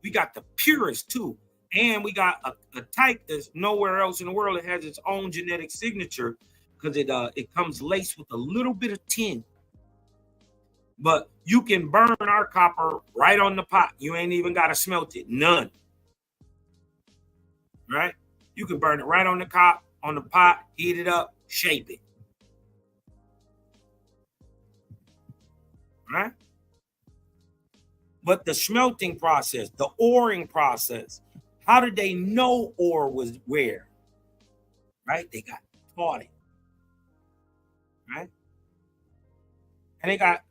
we got the purest too. And we got a type that's nowhere else in the world. It has its own genetic signature because it comes laced with a little bit of tin. But you can burn our copper right on the pot. You ain't even got to smelt it. None. Right? You can burn it right on the pot, heat it up, shape it. Right? But the smelting process, the oring process, how did they know ore was where? Right? They got taught it. Right? And they got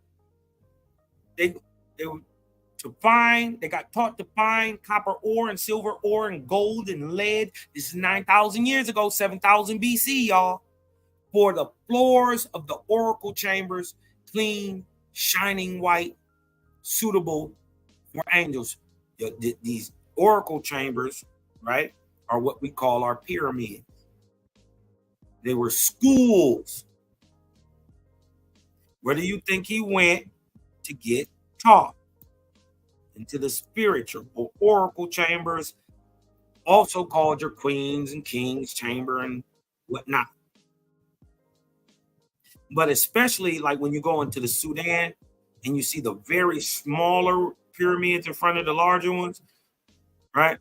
taught to find copper ore and silver ore and gold and lead. This is 9,000 years ago, 7,000 BC, y'all. For the floors of the oracle chambers, clean, shining white, suitable for angels. These oracle chambers, right, are what we call our pyramids. They were schools. Where do you think he went to get taught? Into the spiritual or oracle chambers, also called your queens and kings chamber and whatnot. But especially like when you go into the Sudan and you see the very smaller pyramids in front of the larger ones, right?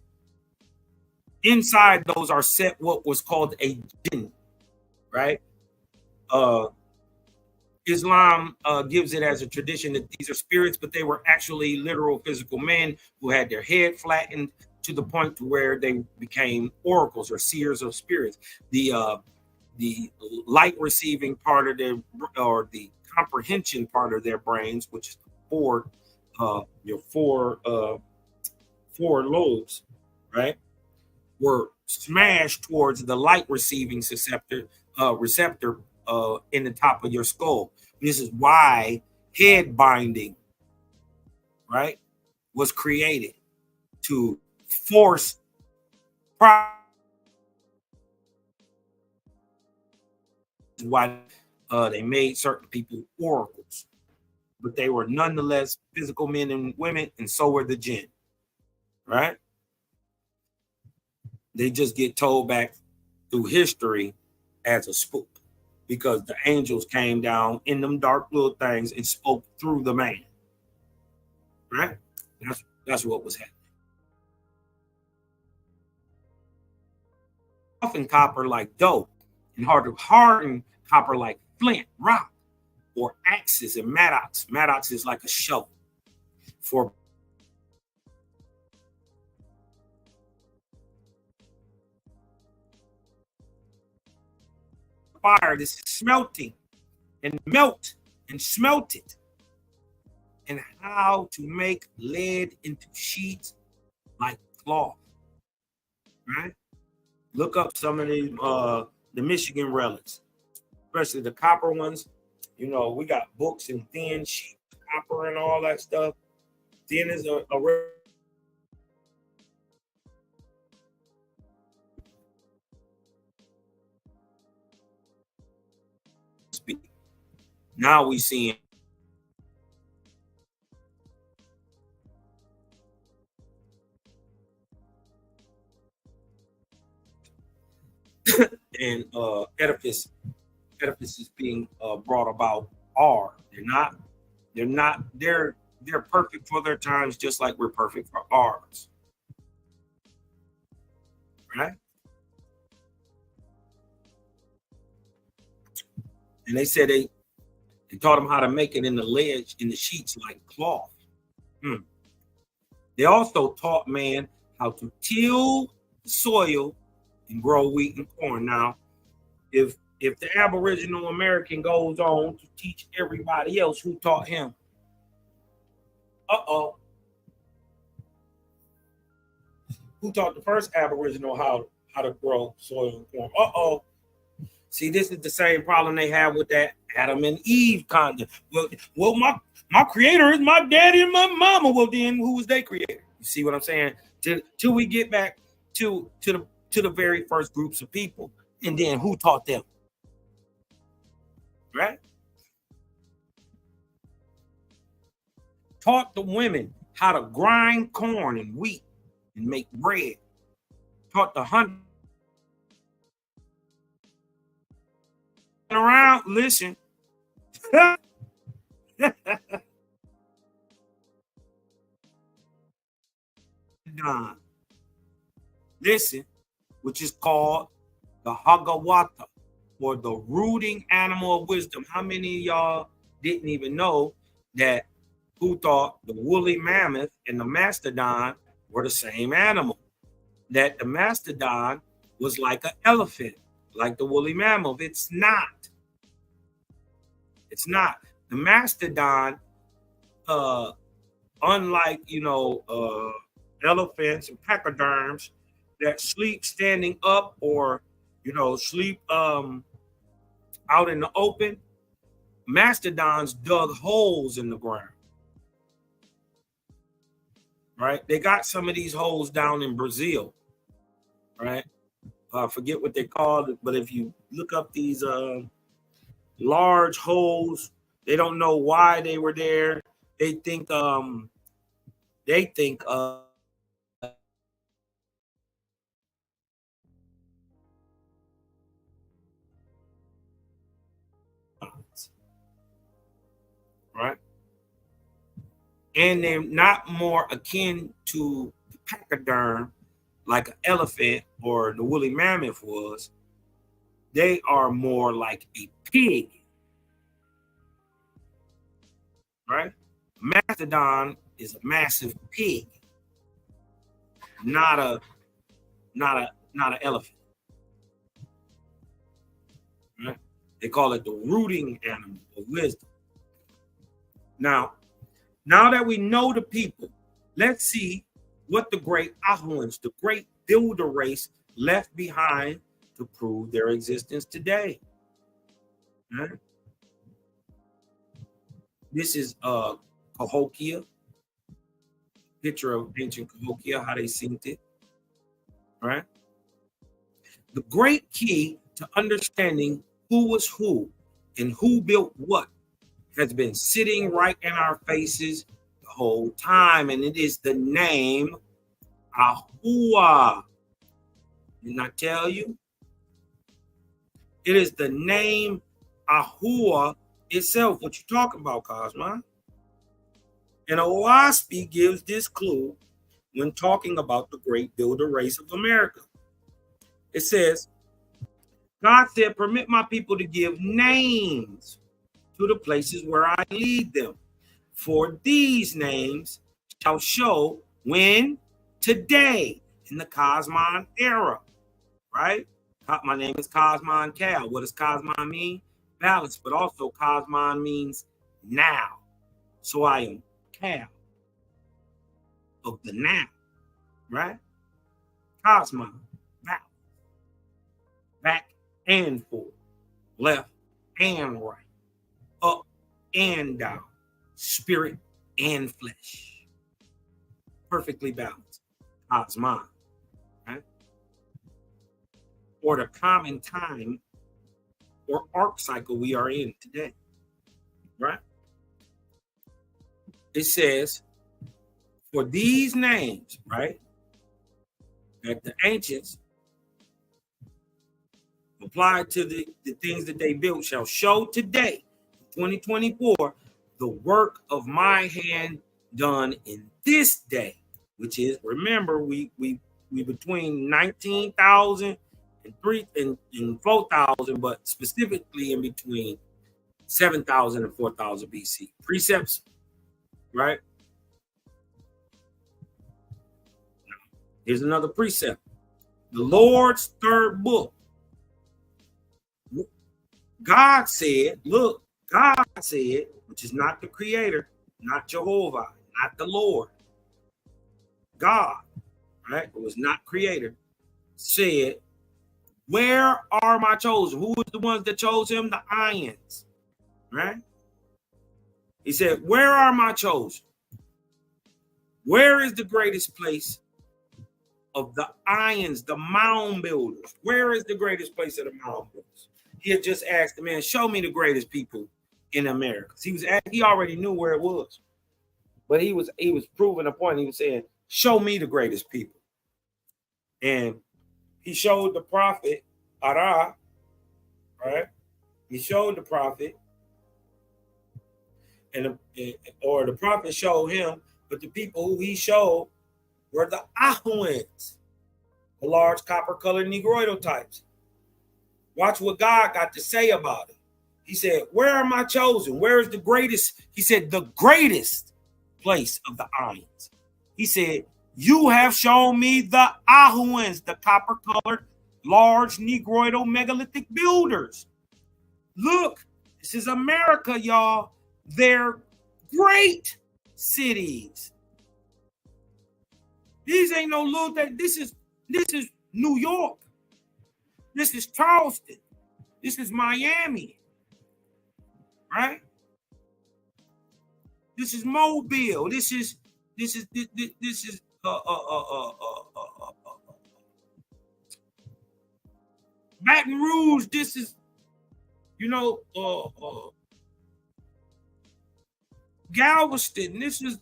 Inside those are set what was called a jinn, right? Islam gives it as a tradition that these are spirits, but they were actually literal physical men who had their head flattened to the point to where they became oracles or seers of spirits. The light receiving part of their, or the comprehension part of their brains, which is your four lobes, right, were smashed towards the light receiving receptor in the top of your skull. This is why head binding, right, was created to force why they made certain people oracles, but they were nonetheless physical men and women, and so were the jinn, right? They just get told back through history as a spook, because the angels came down in them dark little things and spoke through the man, right? That's what was happening. Often copper like dough, and hardened copper like flint, rock, or axes and mattocks. Mattocks is like a shovel for fire. This is smelting and melt and smelt it. And how to make lead into sheets like cloth, right? Look up some of the Michigan relics, especially the copper ones. You know, we got books and thin sheet copper and all that stuff. Thin is a now we seeing and edifices being brought about are they're perfect for their times, just like we're perfect for ours, right? And they said they taught them how to make it in the sheets like cloth. They also taught man how to till the soil and grow wheat and corn. Now, if the Aboriginal American goes on to teach everybody else, who taught him? Uh-oh. Who taught the first Aboriginal how to grow soil and corn? Uh-oh. See, this is the same problem they have with that Adam and Eve concept. Well, my creator is my daddy and my mama. Well, then who was their creator? You see what I'm saying? Till we get back to the very first groups of people, and then who taught them? Right? Taught the women how to grind corn and wheat and make bread. Taught the hunter around. Listen. Listen, which is called the Hagawata, or the rooting animal of wisdom. How many of y'all didn't even know that who thought the woolly mammoth and the mastodon were the same animal? That the mastodon was like an elephant, like the woolly mammoth. It's not. It's not. The mastodon, unlike, elephants and pachyderms that sleep standing up or, sleep out in the open, mastodons dug holes in the ground. Right? They got some of these holes down in Brazil. Right? I forget what they called it, but if you look up these large holes, they don't know why they were there. They think right? And they're not more akin to the pachyderm like an elephant or the woolly mammoth was. They are more like a pig, right? Mastodon is a massive pig, not an elephant. Right? They call it the rooting animal of wisdom. Now that we know the people, let's see what the great Ahuans, the great builder race, left behind to prove their existence today. Right? This is Cahokia, picture of ancient Cahokia, how they synced it. Right? The great key to understanding who was who and who built what has been sitting right in our faces the whole time, and it is the name Ahua. Didn't I tell you? It is the name Ahua itself. What you talking about, Cosmo? And Oaspi gives this clue when talking about the great builder race of America. It says, God said, permit my people to give names to the places where I lead them. For these names shall show when? Today, in the Cosmon era, right? My name is Cosmon Cal. What does Cosmon mean? Balance, but also Cosmon means now. So I am Cal of the now, right? Cosmon, balance, back and forth, left and right, up and down, spirit and flesh. Perfectly balanced. Cosmon, right? Or the common time or arc cycle we are in today, right? It says, for these names, right, that the ancients applied to the things that they built shall show today, 2024, the work of my hand done in this day, which is, remember, we between 19,000 and 4,000, but specifically in between 7,000 and 4,000 BC. Precepts, right? Here's another precept. The Lord's third book. God said, look, God said, which is not the creator, not Jehovah, not the Lord. God, right, who was not creator, said, where are my chosen? Who was the ones that chose him? The Ions, right? He said, where are my chosen? Where is the greatest place of the Ions, the mound builders? Where is the greatest place of the mound builders? He had just asked the man, show me the greatest people in America. He already knew where it was. But he was proving a point. He was saying, show me the greatest people. And he showed the prophet Ara, right? He showed the prophet, or the prophet showed him, but the people who he showed were the Ahuans, the large copper-colored Negroidal types. Watch what God got to say about it. He said, where are my chosen? Where is the greatest? He said, the greatest place of the Ions. He said, you have shown me the Ahuans, the copper-colored, large Negroidal megalithic builders. Look, this is America, y'all. They're great cities. These ain't no little thing. This is New York. This is Charleston. This is Miami. Right? This is Mobile. This is Baton Rouge. This is, Galveston. This is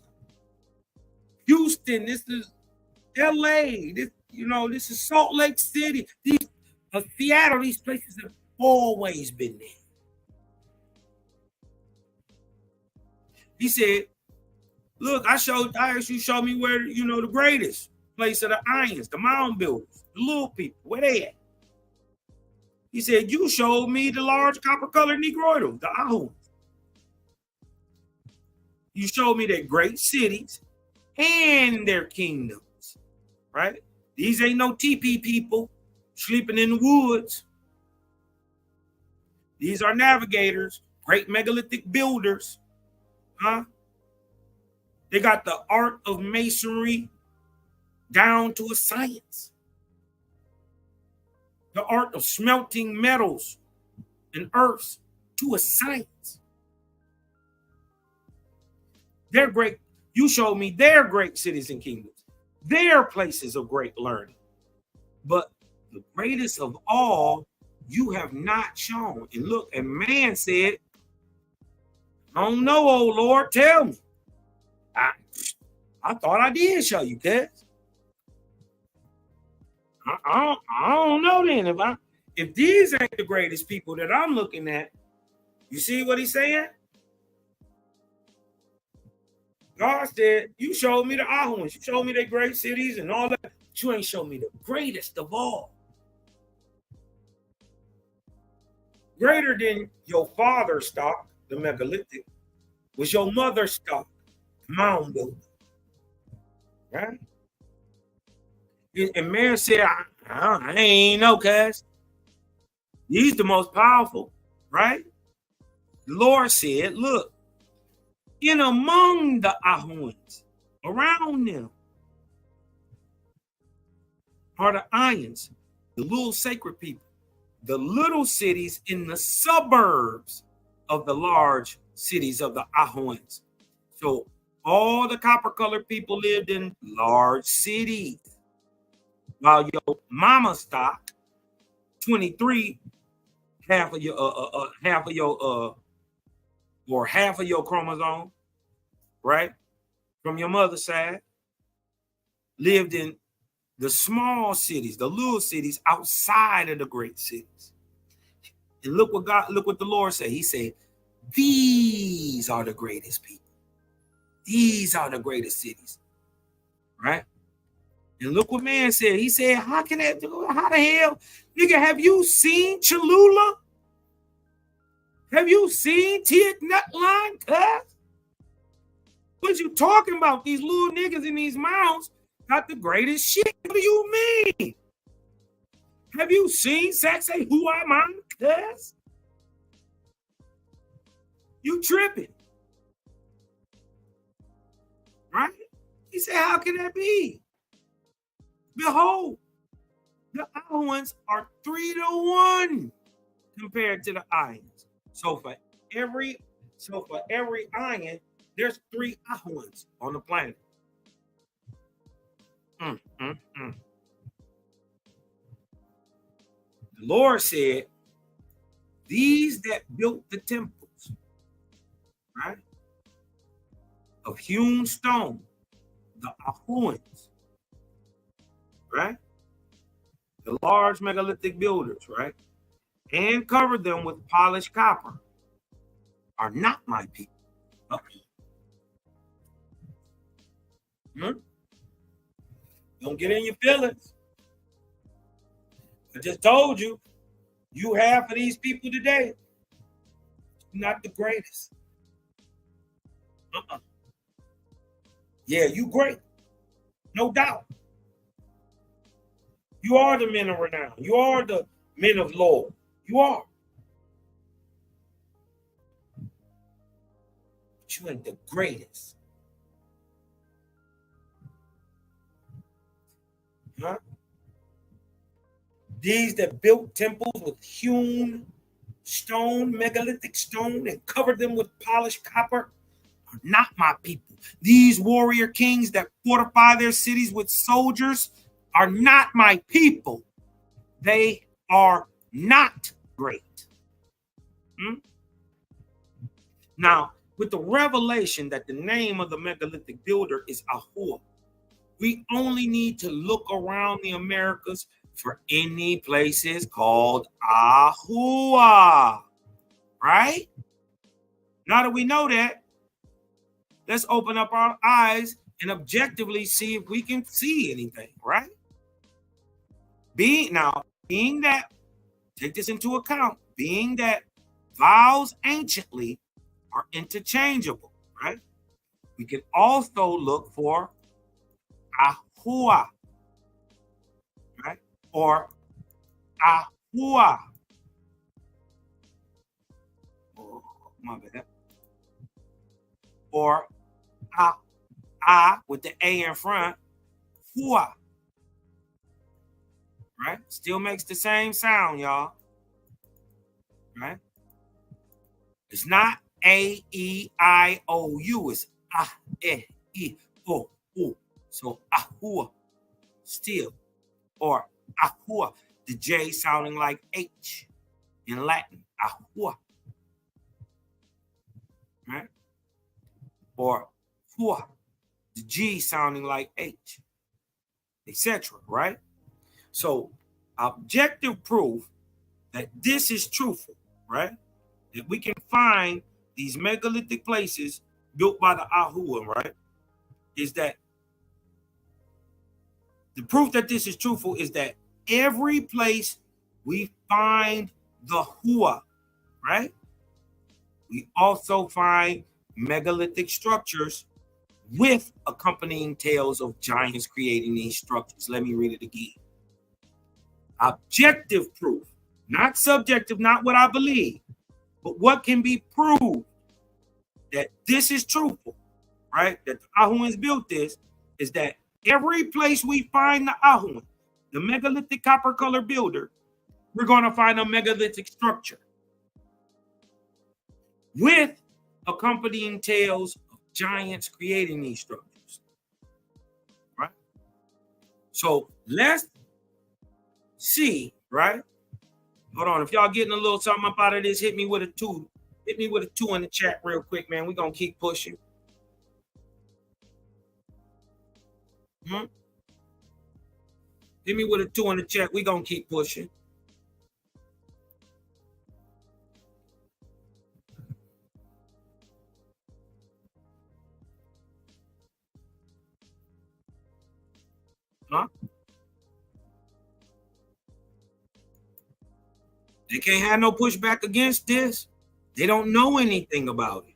Houston. This is LA. This is Salt Lake City. These Seattle. These places have always been there. He said, look, I asked you show me where, the greatest place of the Ions, the mound builders, the little people, where they at? He said, you showed me the large copper-colored Negroidal, the Ahuans. You showed me their great cities and their kingdoms, right? These ain't no TP people sleeping in the woods. These are navigators, great megalithic builders. Huh? They got the art of masonry down to a science. The art of smelting metals and earths to a science. They're great. You showed me their great cities and kingdoms, their places of great learning. But the greatest of all, you have not shown. And look, and man said, I don't know, oh Lord, tell me. I thought I did show you, cuz. I don't know then. If these ain't the greatest people that I'm looking at, you see what he's saying? God said, you showed me the Ahuans, you showed me their great cities and all that, but you ain't showed me the greatest of all. Greater than your father's stock, the megalithic, was your mother's stock, mound building. Right? And man said, I ain't know, cuz. He's the most powerful, right? The Lord said, look, in among the Ahuans, around them, are the Ions, the little sacred people, the little cities in the suburbs of the large cities of the Ahuans. So all the copper-colored people lived in large cities, while your mama stock, 23, half of your chromosome, right, from your mother's side, lived in the small cities, the little cities outside of the great cities. And look what the Lord said. He said, these are the greatest people. These are the greatest cities, right? And look what man said. He said, how the hell, nigga, have you seen Cholula? Have you seen Tiak Nutline, cuz? What you talking about? These little niggas in these mounds got the greatest shit. What do you mean? Have you seen Saxe Who Am I, cuz? You tripping. Right? He said, how can that be? Behold, the Ahuans are 3-1 compared to the Ayans. So for every Ayan, there's 3 Ahuans on the planet. The Lord said, these that built the temples, right, of hewn stone, the Ahuans, right, the large megalithic builders, right, and covered them with polished copper, are not my people. Don't get in your feelings. I just told you, you have for these people today, not the greatest. Yeah, you great. No doubt. You are the men of renown. You are the men of law. You are. But you ain't the greatest. Huh? These that built temples with hewn stone, megalithic stone, and covered them with polished copper are not my people. These warrior kings that fortify their cities with soldiers are not my people. They are not great. Now, with the revelation that the name of the megalithic builder is Ahua, we only need to look around the Americas for any places called Ahua, right? Now that we know that, let's open up our eyes and objectively see if we can see anything, right? Being that, take this into account, being that vowels anciently are interchangeable, right? We can also look for Ahua, right? Or Ahua. Oh, my bad. Or with the A in front, Hua. Right? Still makes the same sound, y'all. Right? It's not A-E-I-O-U. It's A-E-I-O-U. So Ahua still. Or Ahua, the J sounding like H in Latin. Ahua. Right? Or Hua, the G sounding like H, etc. Right? So objective proof that this is truthful, right? That we can find these megalithic places built by the Ahua, right? Is that the proof that this is truthful is that every place we find the Hua, right? We also find megalithic structures with accompanying tales of giants creating these structures. Let me read it again. Objective proof, not subjective, not what I believe, but what can be proved that this is truthful, right? That the Ahuans built this, is that every place we find the Ahuan, the megalithic copper color builder, we're going to find a megalithic structure with accompanying tales of giants creating these structures, right? So let's see, right? Hold on. If y'all getting a little something up out of this, hit me with a 2. Hit me with a 2 in the chat real quick, man. We're going to keep pushing. Hit me with a 2 in the chat. We're going to keep pushing. Huh? They can't have no pushback against this. They don't know anything about it.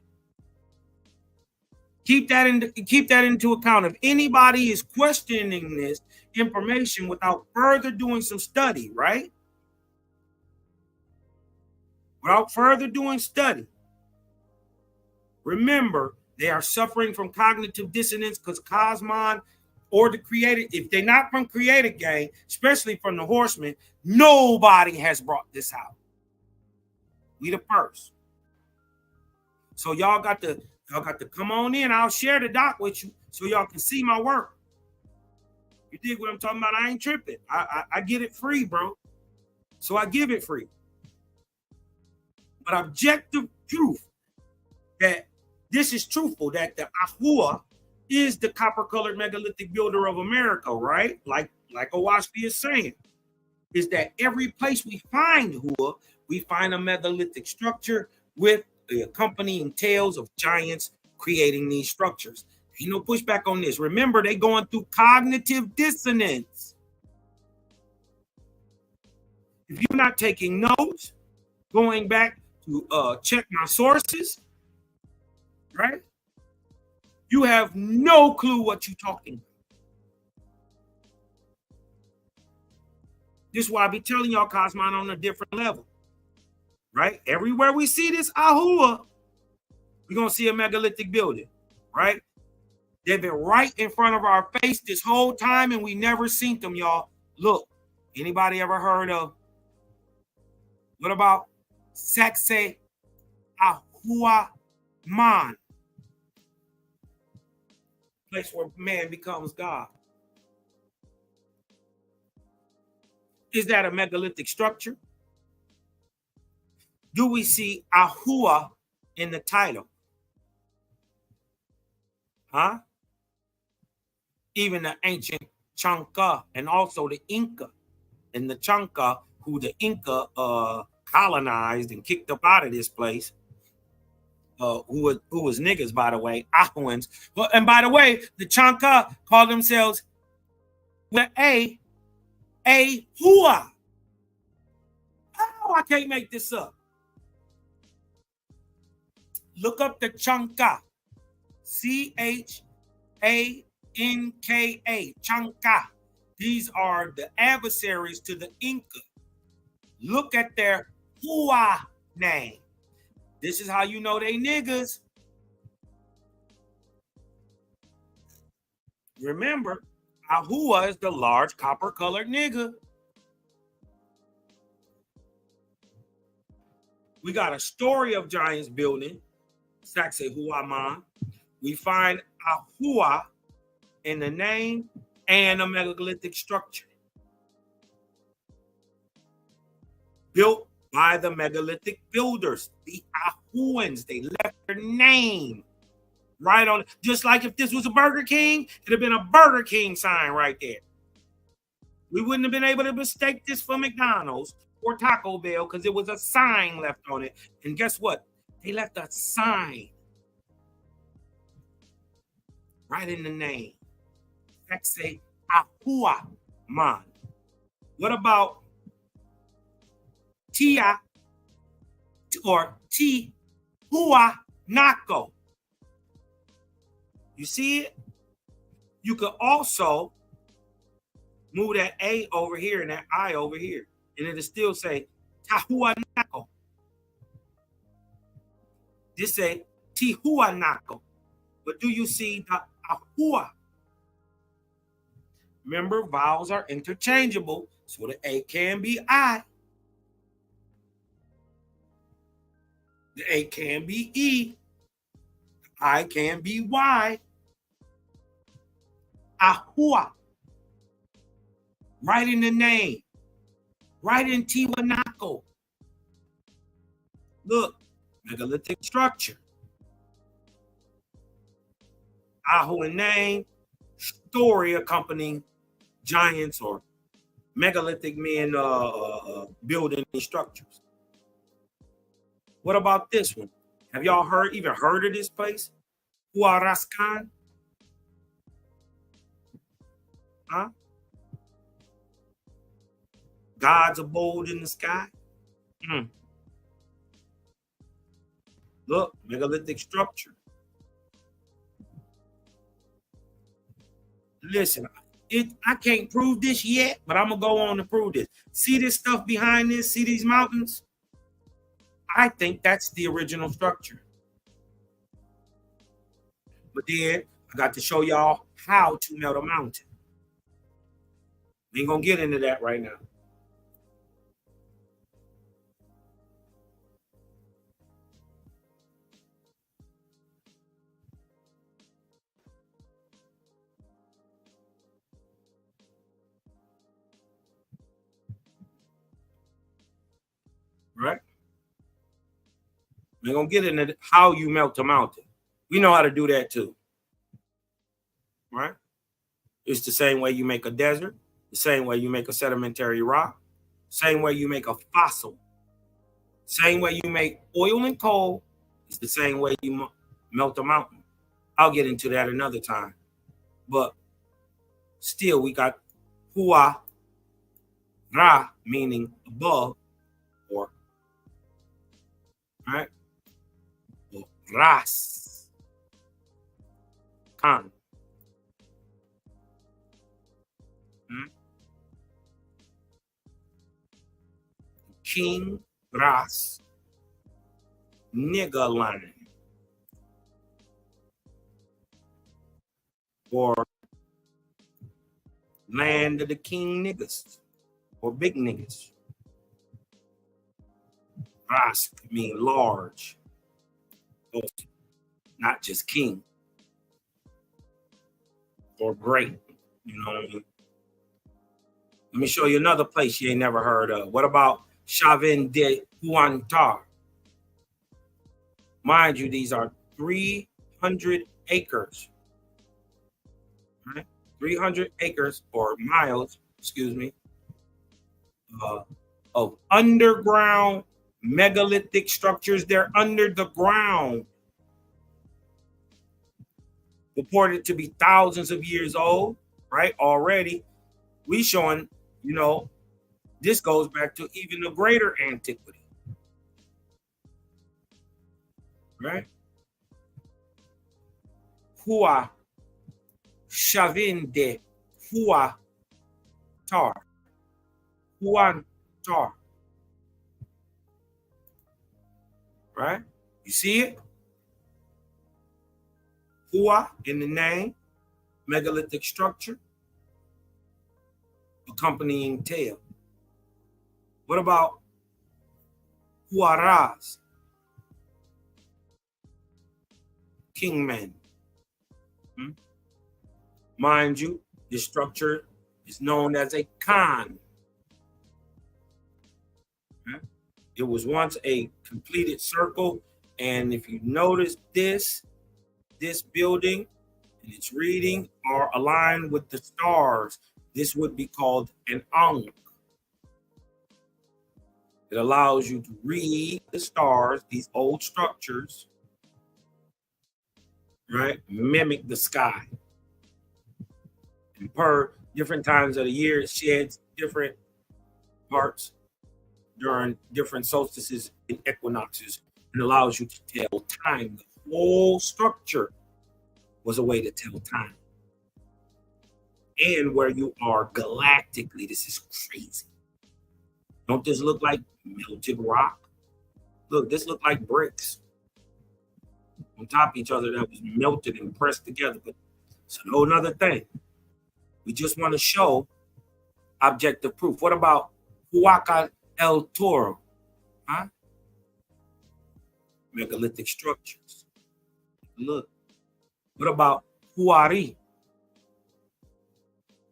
Keep that into account. If anybody is questioning this information without further doing some study, right? Without further doing study, remember They are suffering from cognitive dissonance because Cosmon or the creator, if they're not from Creator Gang, especially from the Horsemen, nobody has brought this out. We the first. So y'all got to come on in. I'll share the doc with you so y'all can see my work. You dig what I'm talking about? I ain't tripping. I get it free, bro. So I give it free. But objective proof that this is truthful, that the Ahua is the copper-colored megalithic builder of America, right? Like Owaspi is saying, is that every place we find Hua, we find a megalithic structure with the accompanying tales of giants creating these structures. Ain't no pushback on this. Remember, they going through cognitive dissonance. If you're not taking notes, going back to check my sources, right? You have no clue what you're talking about. This is why I be telling y'all Cosmon on a different level, right? Everywhere we see this Ahua, we're going to see a megalithic building, right? They've been right in front of our face this whole time, and we never seen them, y'all. Look, anybody ever heard of, what about Saxe Ahua Man? Place where man becomes God. Is that a megalithic structure? Do we see Ahua in the title? Huh? Even the ancient Chanca and also the Inca. And the Chanca, who the Inca colonized and kicked up out of this place, who was niggas, by the way, Ahuans. Well, and by the way, the Chanca call themselves the Ahua. Oh, I can't make this up. Look up the Chanca. Chanka. Chanca. These are the adversaries to the Inca. Look at their Hua name. This is how you know they niggas. Remember, Ahua is the large copper-colored nigga. We got a story of giants building, Saxe Huaman. We find Ahua in the name and a megalithic structure built by the megalithic builders, the Ahuans. They left their name right on, just like if this was a Burger King, it'd have been a Burger King sign right there. We wouldn't have been able to mistake this for McDonald's or Taco Bell because it was a sign left on it. And guess what? They left a sign right in the name. Saxe Ahua Man. What about Tia or Ti Hua Nako? You see it? You could also move that A over here and that I over here, and it'll still say Tahuanako. This say Tihuanako. But do you see the Ahua? Remember, vowels are interchangeable, so the A can be I. The A can be E. The I can be Y. Ahua. Right in the name. Right in Tiwanaku. Look, megalithic structure. Ahua name, story accompanying giants or megalithic men building these structures. What about this one? Have y'all even heard of this place? Huarascan? Huh? God's abode in the sky? Look, megalithic structure. Listen, I can't prove this yet, but I'm going to go on to prove this. See this stuff behind this? See these mountains? I think that's the original structure. But then I got to show y'all how to melt a mountain. We ain't gonna get into that right now. Right? We're gonna get into how you melt a mountain. We know how to do that too. Right? It's the same way you make a desert, the same way you make a sedimentary rock, same way you make a fossil, same way you make oil and coal. It's the same way you melt a mountain. I'll get into that another time. But still, we got Hua Ra, meaning above, or right, or Ras Khan. King Ras Negalan, or land of the king niggas, or big niggas. Ras mean large, not just king or great. You know what I mean? Let me show you another place you ain't never heard of. What about Chavin de Huantar? Mind you, these are 300 acres. Right? 300 acres or miles, excuse me, of underground megalithic structures. They're under the ground. Reported to be thousands of years old, right? Already, we showing, you know, this goes back to even the greater antiquity, right? Hua Chavin de Hua Tar. Huan Tar. Right? You see it? Hua in the name, megalithic structure, accompanying tail. What about Huaraz? Kingmen. Mind you, this structure is known as a Khan. It was once a completed circle, and if you notice this building and its reading are aligned with the stars, this would be called an Ankh. It allows you to read the stars, these old structures, right? Mimic the sky. And per different times of the year, it sheds different parts during different solstices and equinoxes, and allows you to tell time. The whole structure was a way to tell time. And where you are galactically, this is crazy. Don't this look like melted rock? Look, this look like bricks on top of each other that was melted and pressed together. But it's a whole nother thing. We just want to show objective proof. What about Huaca El Toro? Huh? Megalithic structures. Look. What about Huari?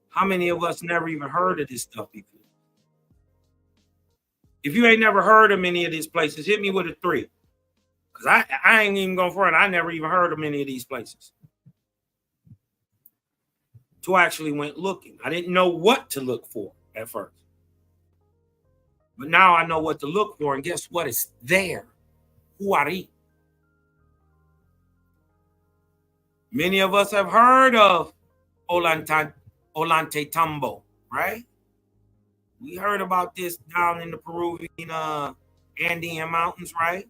How many of us never even heard of this stuff before? If you ain't never heard of many of these places, hit me with a 3. Because I ain't even going for it. I never even heard of many of these places. So I actually went looking. I didn't know what to look for at first. But now I know what to look for. And guess what? It's there. Huari. Many of us have heard of Ollantaytambo, right? We heard about this down in the Peruvian Andean mountains, right?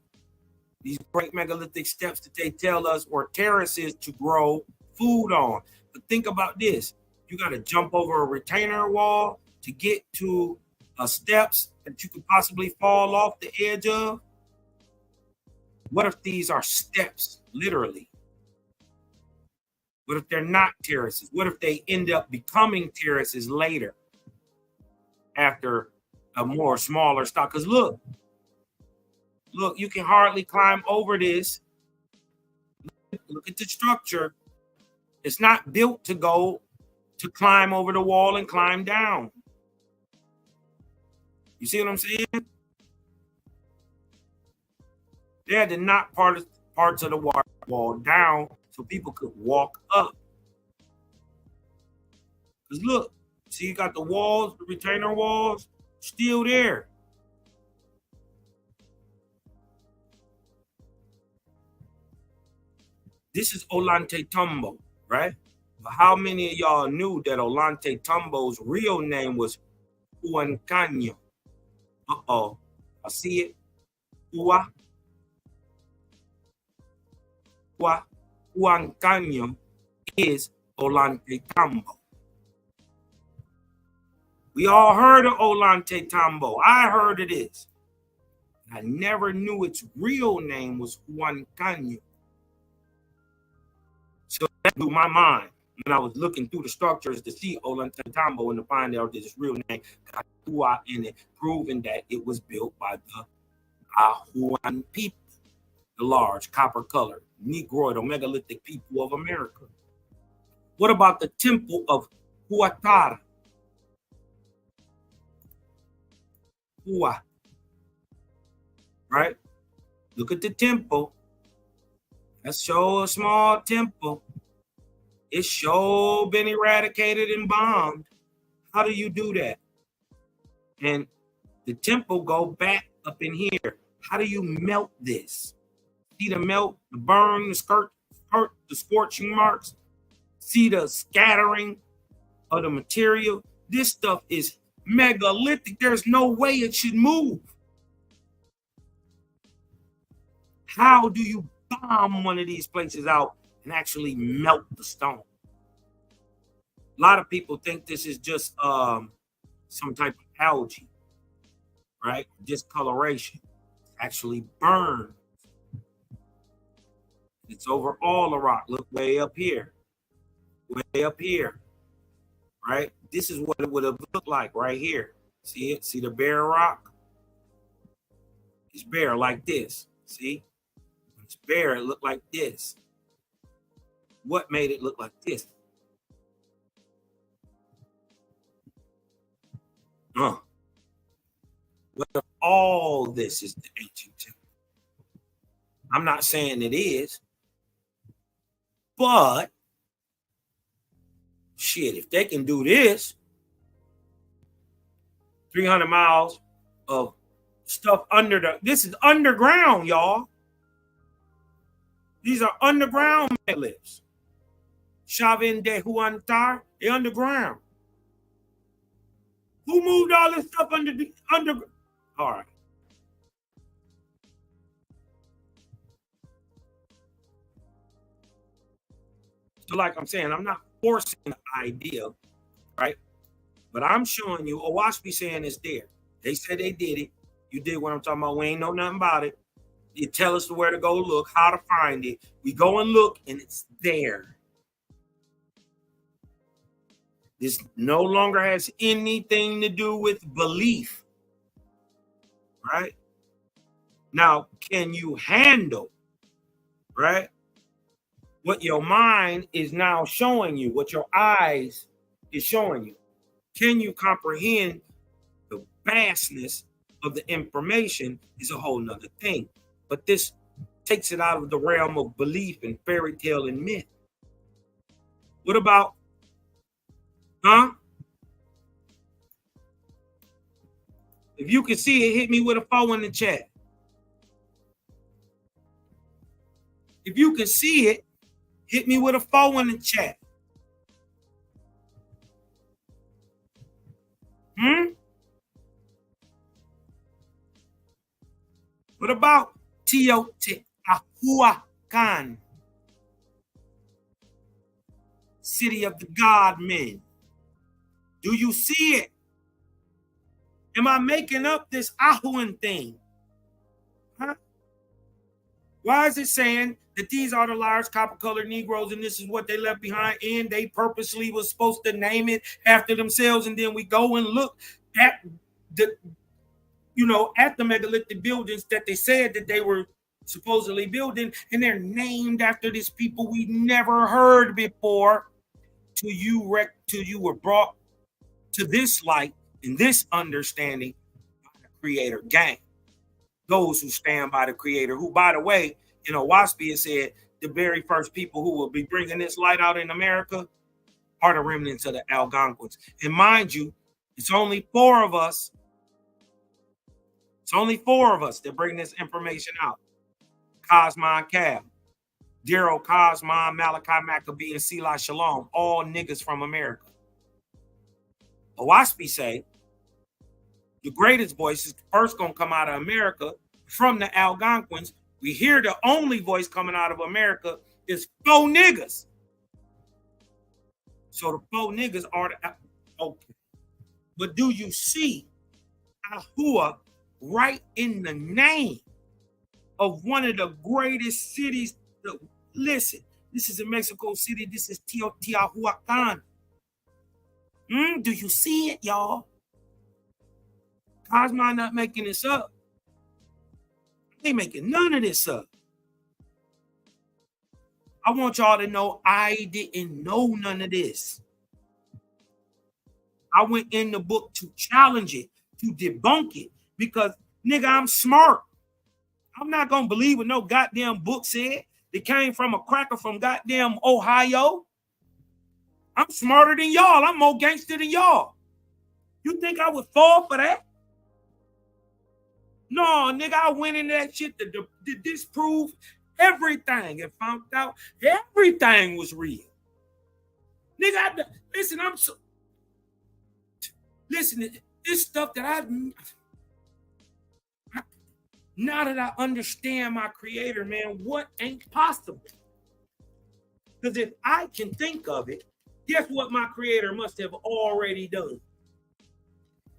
These great megalithic steps that they tell us were terraces to grow food on. But think about this. You got to jump over a retainer wall to get to steps that you could possibly fall off the edge of. What if these are steps, literally? What if they're not terraces? What if they end up becoming terraces later after a more smaller stock? Because look, you can hardly climb over this. Look at the structure. It's not built to go to climb over the wall and climb down. You see what I'm saying? They had to knock parts of the wall down so people could walk up. Because look, see, you got the walls, the retainer walls, still there. This is Ollantaytambo, right? But how many of y'all knew that Ollantaytambo's real name was Huancaño? Uh-oh, I see it. Huancaño is Ollantaytambo. We all heard of Ollantaytambo. I heard of this. I never knew its real name was Huancaño. So that blew my mind when I was looking through the structures to see Ollantaytambo and to find out that its real name got Hua in it, proving that it was built by the Ahuan people, the large copper-colored, Negroid or megalithic people of America. What about the temple of Huatara? Hua, right? Look at the temple. That's sure a small temple. It's sure been eradicated and bombed. How do you do that? And the temple go back up in here. How do you melt this? See the melt, the burn, the the scorching marks? See the scattering of the material? This stuff is megalithic. There's no way it should move. How do you bomb one of these places out and actually melt the stone? A lot of people think this is just some type of algae, right? Discoloration. It's actually burned. It's over all the rock. Look way up here. Way up here. Right? This is what it would have looked like right here. See it? See the bare rock? It's bare like this. See? When it's bare, it looked like this. What made it look like this? What if all this is the ancient temple? I'm not saying it is, but shit, if they can do this, 300 miles of stuff this is underground, y'all. These are underground megaliths. Chavin de Huantar, they're underground. Who moved all this stuff under? All right. So like I'm saying, I'm not forcing the idea, right? But I'm showing you, Owaspi saying it's there. They said they did it. You did what I'm talking about. We ain't know nothing about it. You tell us where to go look, how to find it. We go and look, and it's there. This no longer has anything to do with belief, right? Now, can you handle, right, what your mind is now showing you, what your eyes is showing you? Can you comprehend the vastness of the information is a whole nother thing. But this takes it out of the realm of belief and fairy tale and myth. What about, if you can see it, hit me with a 4 in the chat. If you can see it, hit me with a 4 in the chat. What about Teotihuacan, city of the god men? Do you see it? Am I making up this Ahuan thing? Why is it saying that these are the large copper-colored Negroes and this is what they left behind, and they purposely was supposed to name it after themselves, and then we go and look at the, at the megalithic buildings that they said that they were supposedly building, and they're named after these people we never heard before till you were brought to this light and this understanding by the Creator gang. Those who stand by the Creator, who, by the way, Waspy has said the very first people who will be bringing this light out in America are the remnants of the Algonquins. And mind you, it's only 4 of us. It's only 4 of us that bring this information out. Cosmon Cab, Daryl Cosmon, Malachi Maccabee, and Selah Shalom, all niggas from America. Waspy say the greatest voice is first going to come out of America from the Algonquins. We hear the only voice coming out of America is 4 niggas. So the 4 niggas are the, okay. But do you see Ahua right in the name of one of the greatest cities? Listen, this is in Mexico City. This is Teotihuacan. Do you see it, y'all? Cosmo not making this up. They making none of this up. I want y'all to know I didn't know none of this. I went in the book to challenge it, to debunk it, because, nigga, I'm smart. I'm not going to believe what no goddamn book said that came from a cracker from goddamn Ohio. I'm smarter than y'all. I'm more gangster than y'all. You think I would fall for that? No, nigga, I went into that shit to disprove everything and found out everything was real. Nigga, listen, listen, this stuff that now that I understand my Creator, man, what ain't possible? Because if I can think of it, guess what my Creator must have already done?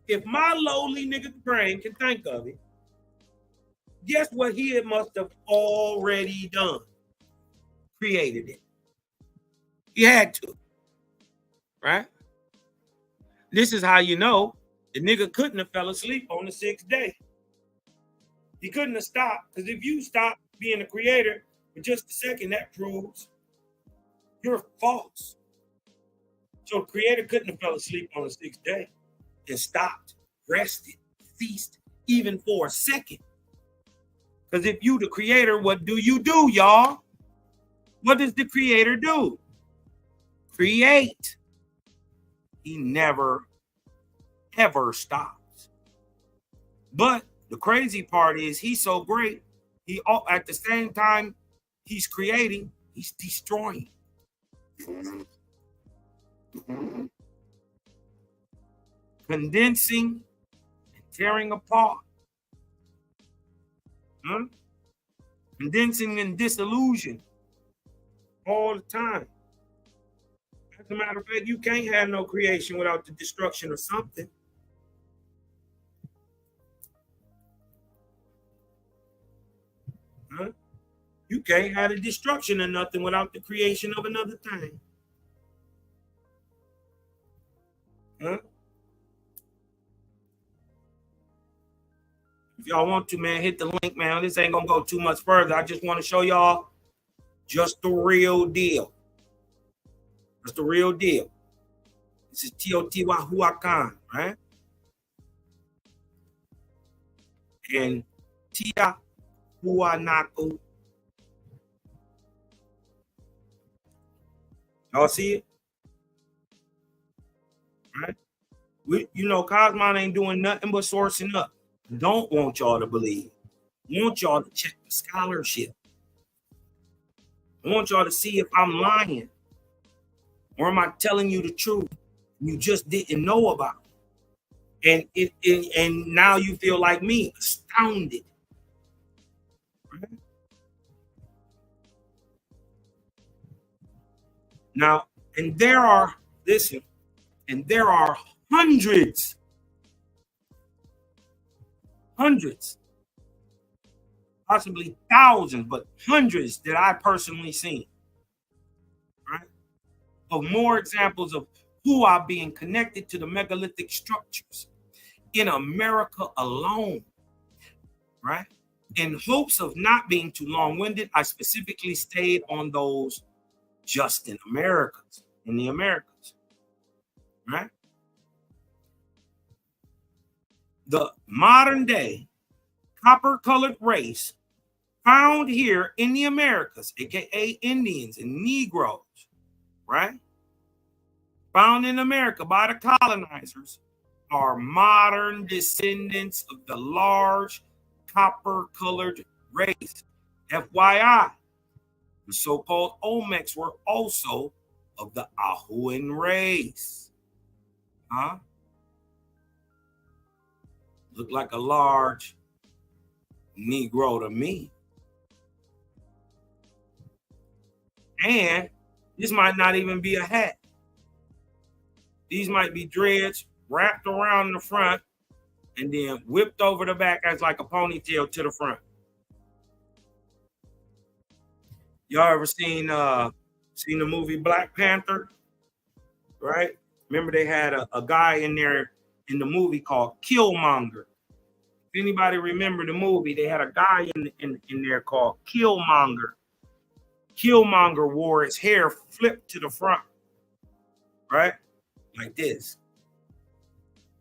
If my lowly nigga brain can think of it, guess what he must have already done? Created it. He had to. Right? This is how you know the nigga couldn't have fell asleep on the 6th day. He couldn't have stopped, because if you stop being a creator for just a second, that proves you're false. So the Creator couldn't have fell asleep on the 6th day and stopped, rested, ceased, even for a second. Because if you the Creator, what do you do, y'all? What does the Creator do? Create. He never, ever stops. But the crazy part is he's so great, he at the same time he's creating, he's destroying. Condensing and tearing apart. Condensing and disillusion all the time. As a matter of fact, you can't have no creation without the destruction of something. You can't have the destruction of nothing without the creation of another thing. If y'all want to, man, hit the link, man. This ain't gonna go too much further. I just want to show y'all just the real deal. That's the real deal. This is Teotihuacan, right? And Tiahuanaco. Y'all see it? Right? Cosmon ain't doing nothing but sourcing up. Don't want y'all to believe. Want y'all to check the scholarship. I want y'all to see if I'm lying. Or am I telling you the truth? You just didn't know about it. And now you feel like me, astounded. Right? Now, and there are hundreds possibly thousands, but hundreds that I personally seen, right? Of more examples of who are being connected to the megalithic structures in America alone, right? In hopes of not being too long-winded, I specifically stayed on those just in the Americas, right? The modern day copper-colored race found here in the Americas, aka Indians and Negros, right? Found in America by the colonizers are modern descendants of the large copper-colored race. FYI, the so-called Olmecs were also of the Ahuan race. Huh? Look like a large Negro to me. And this might not even be a hat. These might be dreads wrapped around in the front and then whipped over the back as like a ponytail to the front. Y'all ever seen the movie Black Panther? Right? Remember they had a guy in there in the movie called Killmonger. If anybody remember the movie, they had a guy in there called Killmonger. Killmonger wore his hair flipped to the front, right? Like this.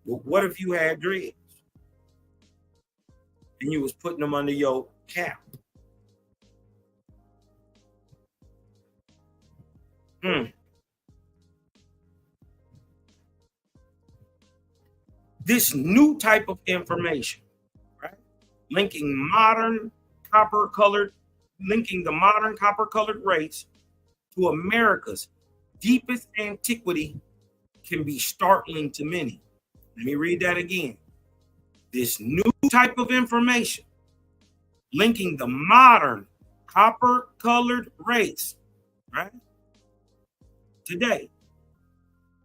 But what if you had dreads and you was putting them under your cap? This new type of information, right? Linking the modern copper-colored race to America's deepest antiquity can be startling to many. Let me read that again. This new type of information linking the modern copper-colored race, right? Today,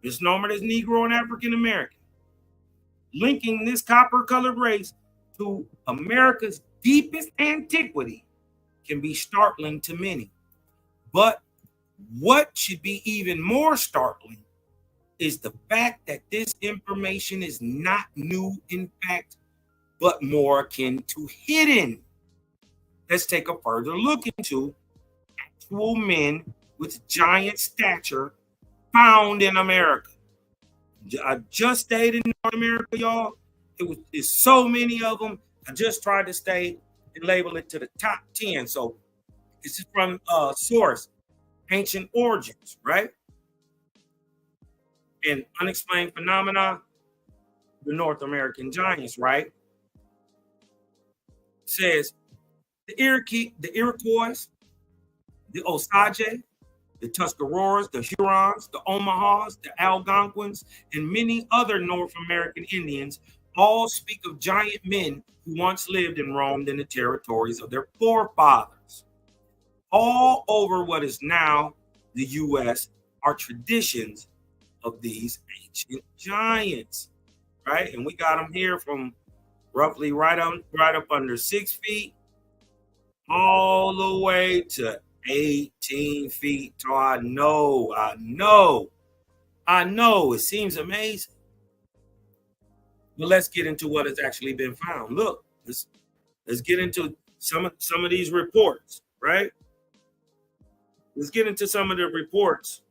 misnomer as Negro and African American, linking this copper-colored race to America's deepest antiquity can be startling to many. But what should be even more startling is the fact that this information is not new, in fact, but more akin to hidden. Let's take a further look into actual men with giant stature found in America. I just stayed in North America, y'all. It's so many of them. I just tried to stay and label it to the top 10. So this is from source, Ancient Origins, right? And Unexplained Phenomena, the North American Giants, right? Says the Iroquois, the Osage, the Tuscaroras, the Hurons, the Omahas, the Algonquins, and many other North American Indians all speak of giant men who once lived and roamed in the territories of their forefathers. All over what is now the U.S. are traditions of these ancient giants, right? And we got them here from roughly right up under 6 feet, all the way to 18 feet tall. I know. It seems amazing. But let's get into what has actually been found. Look, let's get into some of these reports, right? Let's get into some of the reports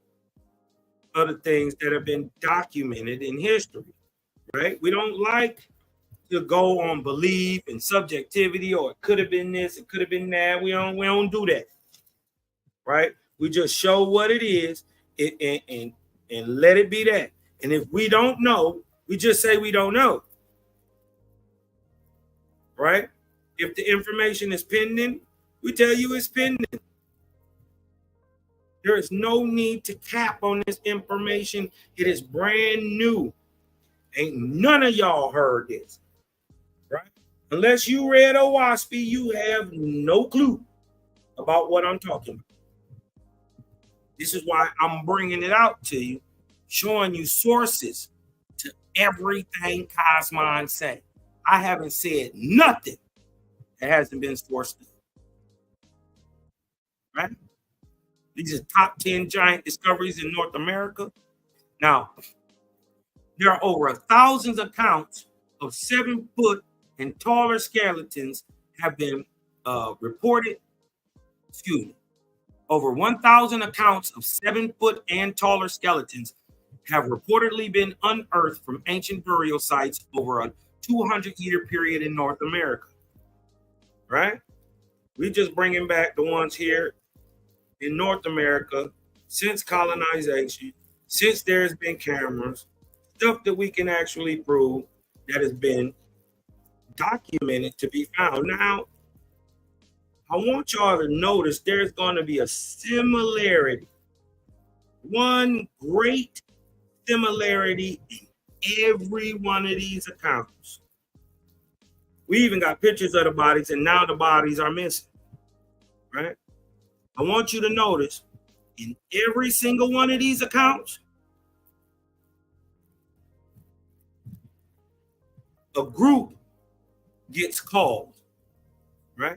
of the things that have been documented in history, right? We don't like to go on belief and subjectivity, or it could have been this, it could have been that. We don't do that, right? We just show what it is and let it be that. And if we don't know, we just say we don't know, right? If the information is pending, we tell you it's pending. There is no need to cap on this information. It is brand new. Ain't none of y'all heard this, right? Unless you read OWASP, you have no clue about what I'm talking about. This is why I'm bringing it out to you, showing you sources to everything Cosmon say. I haven't said nothing that hasn't been sourced. Right? These are top 10 giant discoveries in North America. Now, there are over 1,000 accounts of 7-foot and taller skeletons have been reported. Excuse me. Over 1,000 accounts of 7-foot and taller skeletons have reportedly been unearthed from ancient burial sites over a 200-year period in North America. Right? We just bringing back the ones here in North America since colonization, since there's been cameras, stuff that we can actually prove that has been documented to be found. Now, I want y'all to notice there's going to be a similarity, one great similarity in every one of these accounts. We even got pictures of the bodies, and now the bodies are missing, right? I want you to notice in every single one of these accounts, a group gets called, right?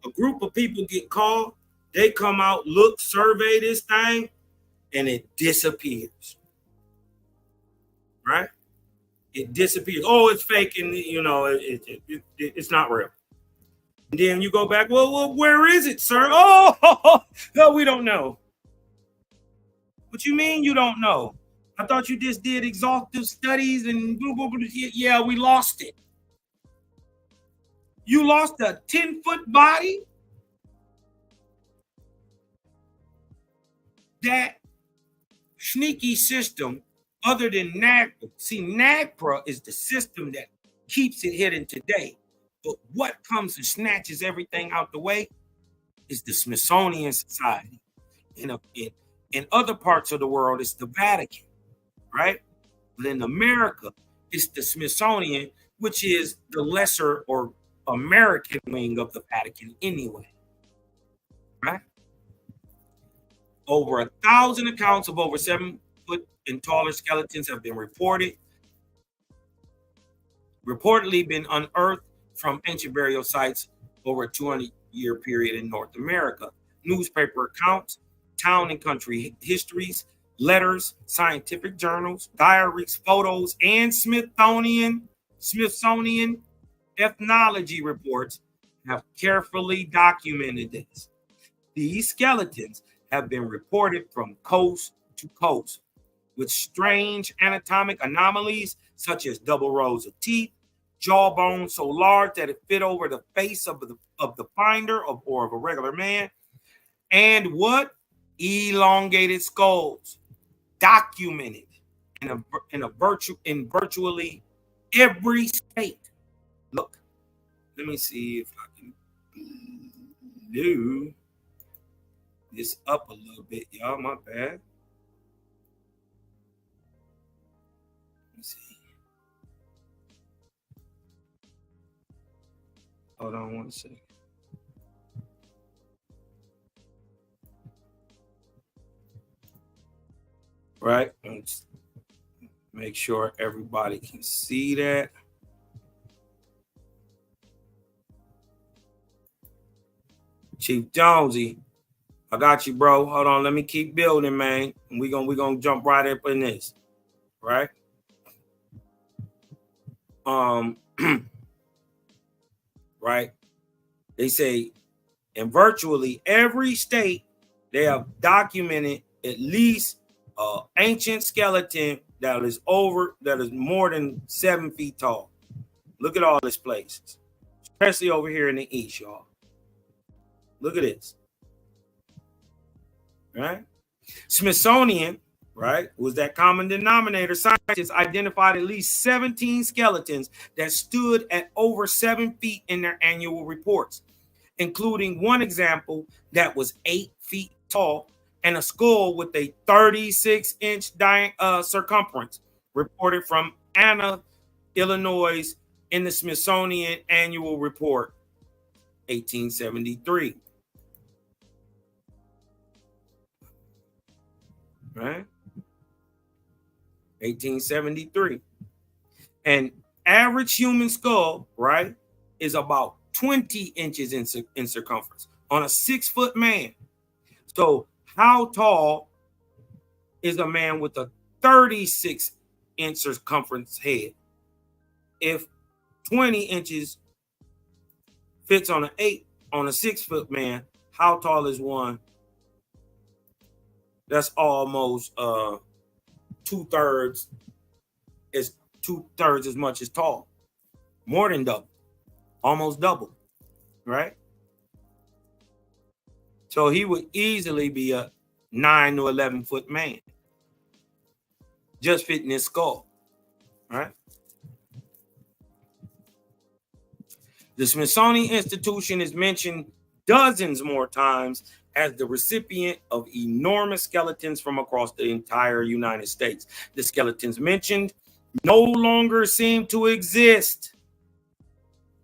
A group of people get called, they come out, look, survey this thing, and it disappears, right? It disappears. Oh, it's fake, and it's not real. And then you go back, well, where is it, sir? Oh, no, we don't know. What you mean you don't know? I thought you just did exhaustive studies and yeah, we lost it. You lost a 10-foot body? That sneaky system, other than NAGPRA. See, NAGPRA is the system that keeps it hidden today. But what comes and snatches everything out the way is the Smithsonian Society. In other parts of the world, it's the Vatican, right? But in America, it's the Smithsonian, which is the lesser or American wing of the Vatican anyway, right? Over 1,000 accounts of over 7-foot and taller skeletons have been reportedly been unearthed from ancient burial sites over a 200-year period in North America. Newspaper accounts, town and country histories, letters, scientific journals, diaries, photos, and Smithsonian ethnology reports have carefully documented this. These skeletons have been reported from coast to coast with strange anatomic anomalies such as double rows of teeth, jawbone so large that it fit over the face of the finder or of a regular man, and what? Elongated skulls, documented in virtually every state. Look, let me see if I can do this up a little bit, y'all. My bad. Let me see. Hold on one second. Right? Let's make sure everybody can see that. Chief Jonesy, I got you, bro. Hold on, let me keep building, man. And we're gonna jump right up in this, right? Right. They say in virtually every state they have documented at least an ancient skeleton that is more than 7 feet tall. Look at all these places, especially over here in the East, y'all. Look at this. Right? Smithsonian, right, was that common denominator. Scientists identified at least 17 skeletons that stood at over 7 feet in their annual reports, including one example that was 8 feet tall and a skull with a 36-inch circumference, reported from Anna, Illinois, in the Smithsonian Annual Report, 1873. Right? 1873. An average human skull, right, is about 20 inches in circumference on a 6-foot man. So how tall is a man with a 36-inch circumference head? If 20 inches fits on a 6-foot man, how tall is one? That's almost 2/3 as much as tall. More than double. Almost double. Right? So he would easily be a 9 to 11-foot man. Just fitting his skull. Right? The Smithsonian Institution is mentioned dozens more times as the recipient of enormous skeletons from across the entire United States. The skeletons mentioned no longer seem to exist,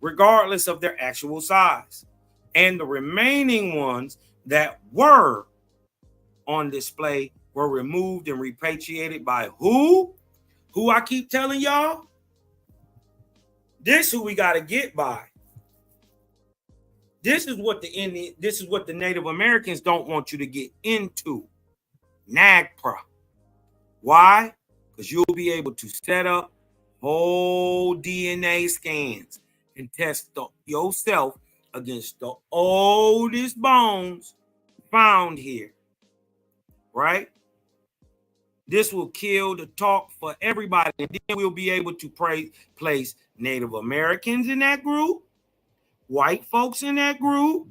regardless of their actual size. And the remaining ones that were on display were removed and repatriated by who? Who I keep telling y'all? This who we got to get by. This is what the Native Americans don't want you to get into. NAGPRA. Why? Because you'll be able to set up whole DNA scans and test yourself against the oldest bones found here. Right? This will kill the talk for everybody. And then we'll be able to place Native Americans in that group, white folks in that group,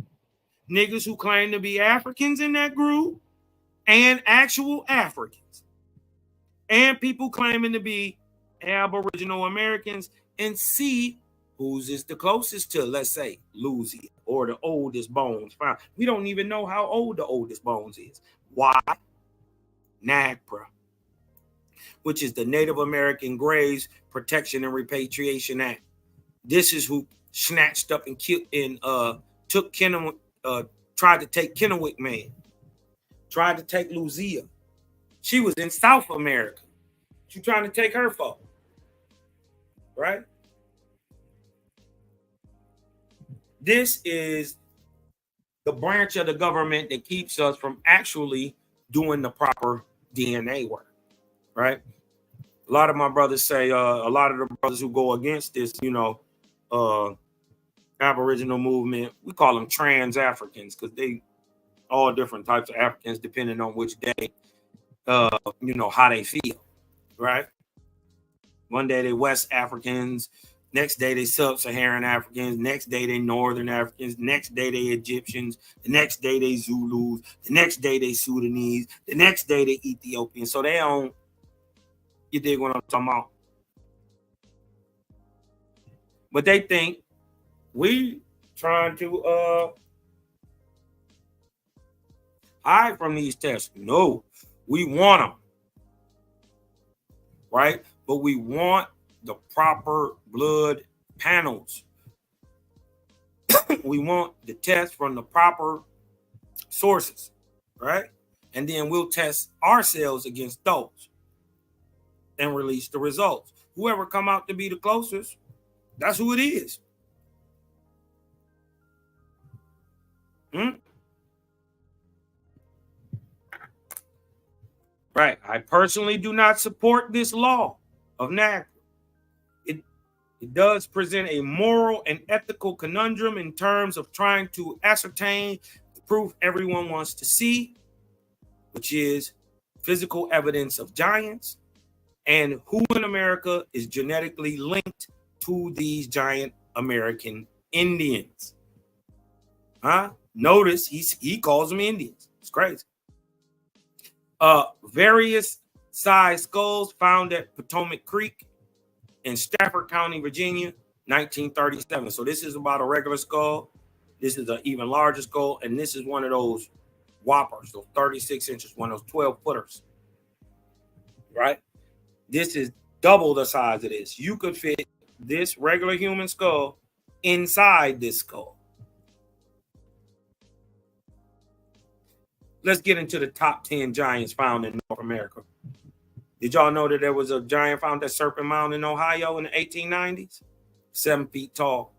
niggas who claim to be Africans in that group, and actual Africans, and people claiming to be Aboriginal Americans, and see who's is the closest to, let's say, Louisiana, or the oldest bones found. We don't even know how old the oldest bones is. Why? NAGPRA, which is the Native American Graves Protection and Repatriation Act. This is who snatched up and killed and took Kennewick, tried to take Kennewick man, tried to take Lucia. She was in South America. She trying to take her for, right? This is the branch of the government that keeps us from actually doing the proper DNA work, right? A lot of my brothers say, a lot of the brothers who go against this, Aboriginal movement, we call them trans Africans because they all different types of Africans depending on which day, how they feel, right? One day they West Africans, next day they Sub-Saharan Africans, next day they Northern Africans, next day they Egyptians, the next day they Zulus, the next day they Sudanese, the next day they Ethiopians. So they own, you dig what I'm talking about? But they think we trying to hide from these tests. No, we want them, right? But we want the proper blood panels. We want the test from the proper sources, right? And then we'll test ourselves against those and release the results. Whoever come out to be the closest, that's who it is. Right. I personally do not support this law of NAGPRA. It does present a moral and ethical conundrum in terms of trying to ascertain the proof everyone wants to see, which is physical evidence of giants and who in America is genetically linked to these giant American Indians. Notice he calls them Indians. It's crazy. Various size skulls found at Potomac Creek in Stafford County, Virginia, 1937. So this is about a regular skull. This is an even larger skull. And this is one of those whoppers, those 36 inches, one of those 12 footers, right? This is double the size of this. You could fit this regular human skull inside this skull. Let's get into the top 10 giants found in North America. Did y'all know that there was a giant found at Serpent Mound in Ohio in the 1890s? 7 feet tall.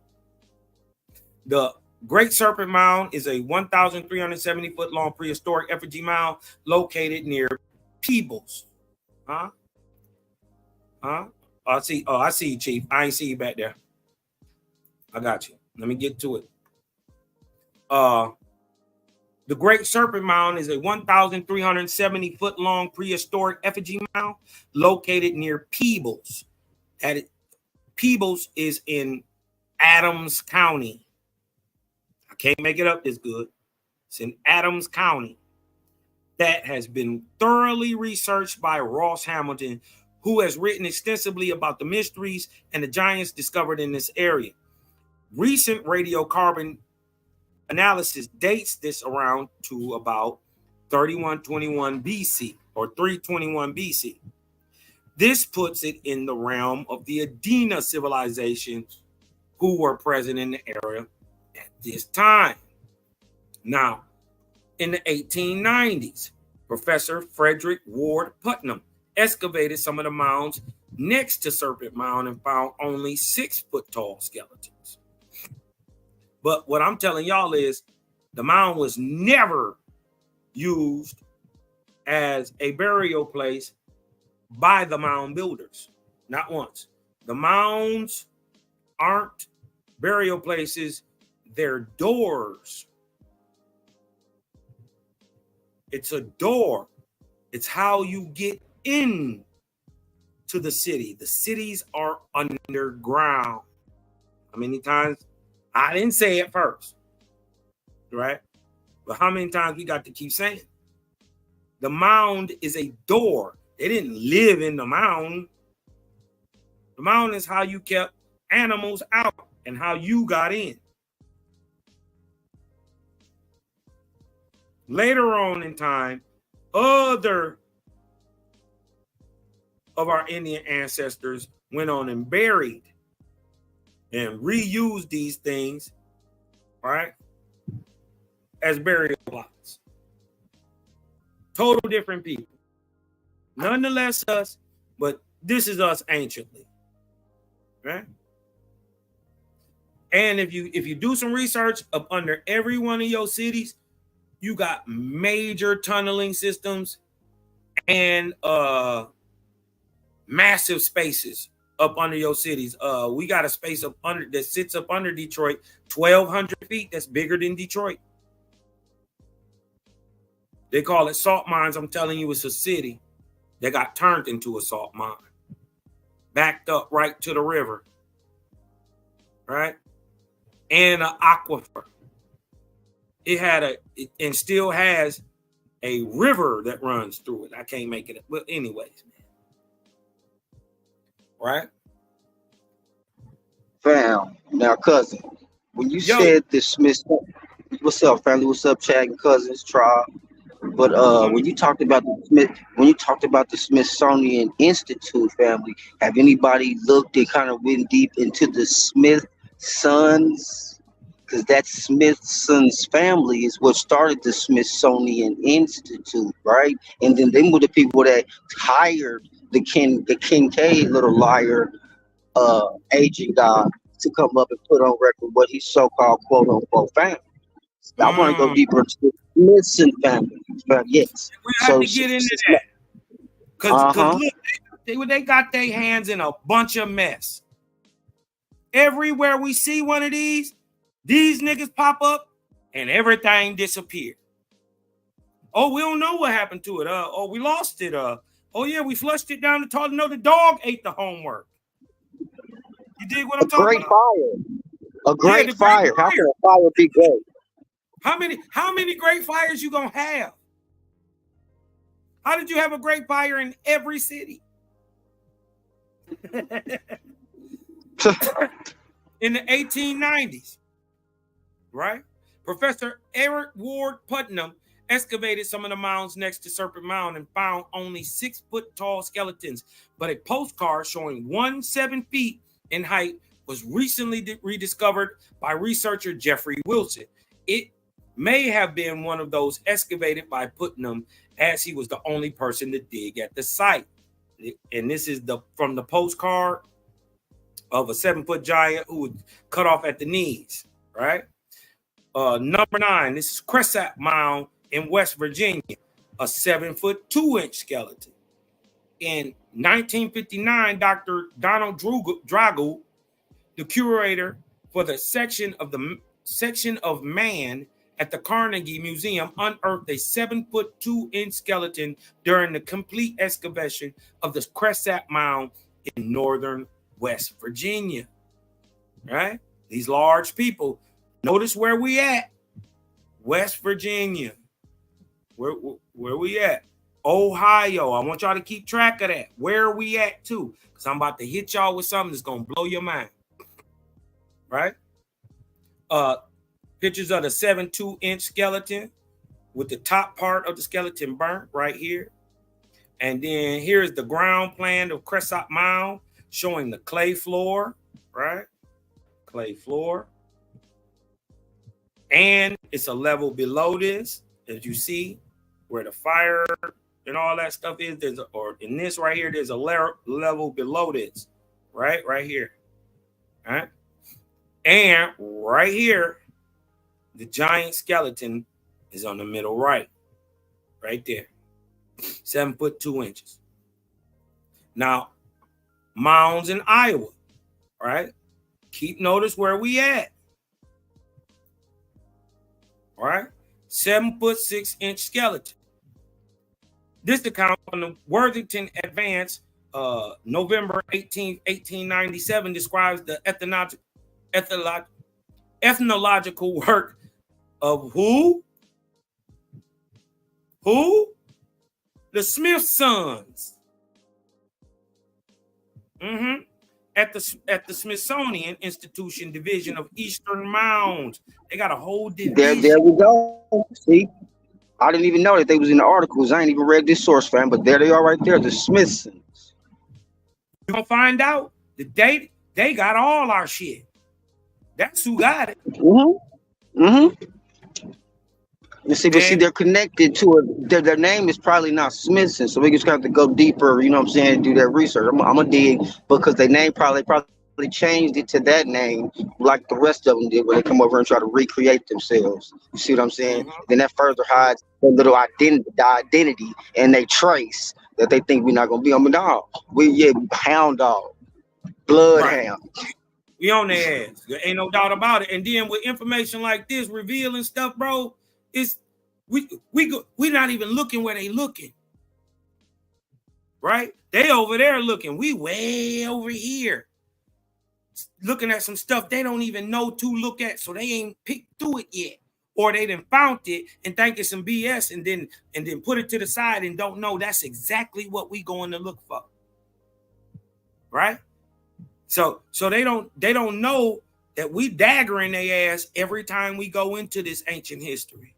The Great Serpent Mound is a 1,370 foot long prehistoric effigy mound located near Peebles. I see you, Chief. I ain't see you back there. I got you. Let me get to it. The Great Serpent Mound is a 1,370 foot long prehistoric effigy mound located near Peebles. Peebles is in Adams County. I can't make it up this good. It's in Adams County. That has been thoroughly researched by Ross Hamilton, who has written extensively about the mysteries and the giants discovered in this area. Recent radiocarbon analysis dates this around to about 3121 BC or 321 BC. This puts it in the realm of the Adena civilization who were present in the area at this time. Now, in the 1890s, Professor Frederick Ward Putnam excavated some of the mounds next to Serpent Mound and found only 6 foot tall skeletons. But what I'm telling y'all is the mound was never used as a burial place by the mound builders. Not once. The mounds aren't burial places, they're doors. It's a door. It's how you get in to the city. The cities are underground. How many times? I didn't say it first, right? But how many times we got to keep saying it? The mound is a door. They didn't live in the mound. The mound is how you kept animals out and how you got in. Later on in time, other of our Indian ancestors went on and buried and reused these things, right, as burial plots. Total different people. Nonetheless us, but this is us anciently, right? And if you do some research up under every one of your cities, you got major tunneling systems and massive spaces up under your cities. We got a space up under that sits up under Detroit, 1,200 feet. That's bigger than Detroit. They call it salt mines. I'm telling you, it's a city that got turned into a salt mine, backed up right to the river, right? And an aquifer. It had and still has a river that runs through it. I can't make it up. But anyways, man. Right? Fam, now cousin, when you said the Smith, what's up, family? What's up, Chad and cousins, tribe? But when you talked about the Smithsonian Institute, family, have anybody looked and kind of went deep into the Smithsons? Because that Smithson's family is what started the Smithsonian Institute, right? And then they were the people that hired the Kincaid little liar agent guy to come up and put on record what he so-called quote unquote family. I want to go deeper into the Smithson family, but yes. We have to get into that. Because look, they got their hands in a bunch of mess. Everywhere we see one of these niggas pop up and everything disappeared. Oh, we don't know what happened to it. Oh, we lost it. Oh yeah, we flushed it down the toilet. No, the dog ate the homework. You dig what I'm talking about? A great fire. How can a fire be great? How many great fires you gonna have? How did you have a great fire in every city? In the 1890s, right? Professor Eric Ward Putnam excavated some of the mounds next to Serpent Mound and found only 6 foot tall skeletons, but a postcard showing 7 feet in height was recently rediscovered by researcher Jeffrey Wilson. It may have been one of those excavated by Putnam, as he was the only person to dig at the site. And this is from the postcard of a 7 foot giant who was cut off at the knees, right? Number 9, this is Cresap Mound in West Virginia, a 7-foot 2-inch skeleton. In 1959, Dr. Donald Drago, the curator for the section of man at the Carnegie Museum, unearthed a 7-foot 2-inch skeleton during the complete excavation of the Cresap Mound in northern West Virginia. Right? These large people. Notice where we at. West Virginia. Where we at? Ohio. I want y'all to keep track of that. Where are we at too? Because I'm about to hit y'all with something that's going to blow your mind. Right? Pictures of the 7.2-inch skeleton with the top part of the skeleton burnt right here. And then here's the ground plan of Cresap Mound showing the clay floor, right? Clay floor. And it's a level below this, as you see, where the fire and all that stuff is. Or in this right here, there's a level below this, right? Right here. All right. And right here, the giant skeleton is on the middle right. Right there. 7 foot 2 inches. Now, mounds in Iowa, right? Keep notice where we at. All right, 7 foot 6 inch skeleton. This account from the Worthington Advance, November 18, 1897, describes the ethnological work of who? Who? The Smith sons. At the Smithsonian Institution Division of Eastern Mounds. They got a whole division. There we go. See, I didn't even know that they was in the articles. I ain't even read this source, fam, but there they are right there, the Smithsons. You're gonna find out that they got all our shit. That's who got it. You see, but see, they're connected to it. Their name is probably not Smithson, so we just have to go deeper. You know what I'm saying? Do that research. I'm gonna dig because their name probably changed it to that name, like the rest of them did when they come over and try to recreate themselves. You see what I'm saying? Then that further hides their little identity, and they trace that they think we're not gonna be on the dog. Hound dog, bloodhound. We on their ass. There ain't no doubt about it. And then with information like this revealing stuff, bro. We not even looking where they looking, right? They over there looking. We way over here looking at some stuff they don't even know to look at, so they ain't picked through it yet, or they done found it and think it's some BS, and then put it to the side and don't know that's exactly what we going to look for, right? So they don't know that we daggering their ass every time we go into this ancient history.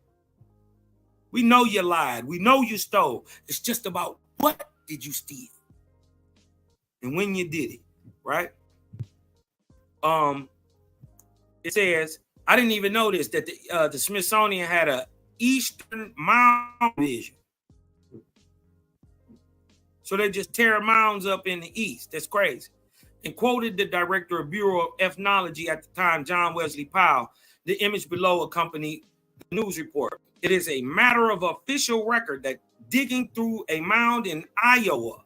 We know you lied. We know you stole. It's just about what did you steal and when you did it, right? It says, I didn't even know this, that the Smithsonian had a Eastern Mound Division. So they just tear mounds up in the East. That's crazy. And quoted the director of Bureau of Ethnology at the time, John Wesley Powell. The image below accompanied the news report. It is a matter of official record that digging through a mound in Iowa,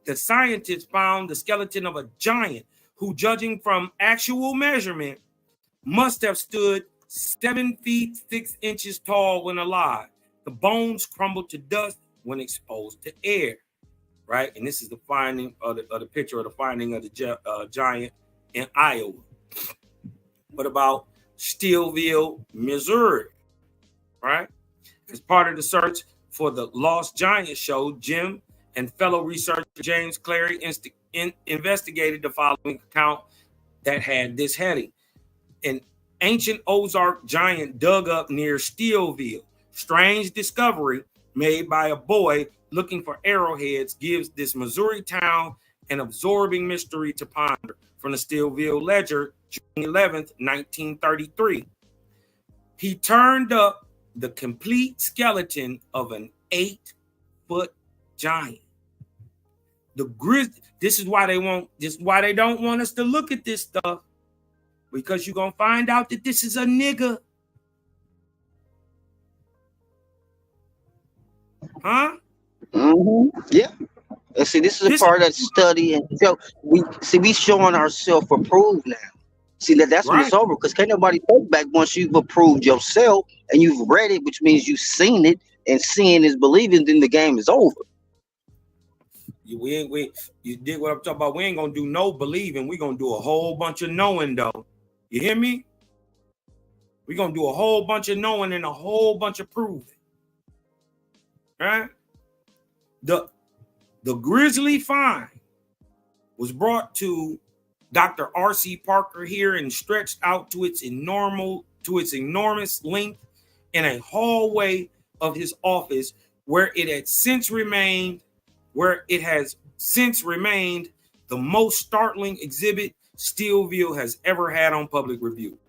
the scientists found the skeleton of a giant who, judging from actual measurement, must have stood 7 feet 6 inches tall when alive. The bones crumbled to dust when exposed to air, right? And this is the finding of the picture of the finding of the giant in Iowa. What about Steelville, Missouri? Right? As part of the search for the lost giant show, Jim and fellow researcher James Clary investigated the following account that had this heading. An ancient Ozark giant dug up near Steelville. Strange discovery made by a boy looking for arrowheads gives this Missouri town an absorbing mystery to ponder. From the Steelville Ledger, June 11th, 1933. He turned up the complete skeleton of an 8-foot giant. This is why they don't want us to look at this stuff, because you're gonna find out that this is a nigga. Huh? Yeah. And see, this is a part of that study and show. We showing ourselves approved now. See that's when it's Right. over because can't nobody take back once you've approved yourself and you've read it, which means you've seen it, and seeing is believing. Then the game is over. You did what I'm talking about. We ain't gonna do no believing. We gonna do a whole bunch of knowing, though. You hear me? We gonna do a whole bunch of knowing and a whole bunch of proving. Right? The Grizzly find was brought to Dr. R.C. Parker here and stretched out to its enormous length in a hallway of his office where it has since remained the most startling exhibit Steelville has ever had on public review.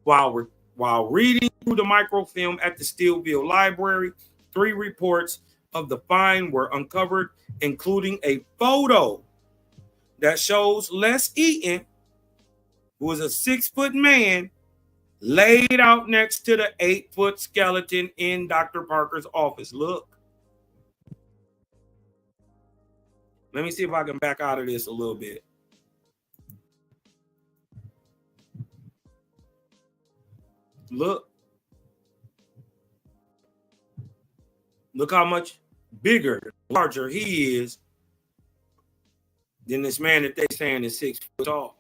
While reading through the microfilm at the Steelville Library, 3 reports of the find were uncovered, including a photo that shows Les Eaton, who is a 6-foot man, laid out next to the 8-foot skeleton in Dr. Parker's office. Look. Let me see if I can back out of this a little bit. Look. Look how much bigger, larger he is than this man that they saying is 6 foot tall.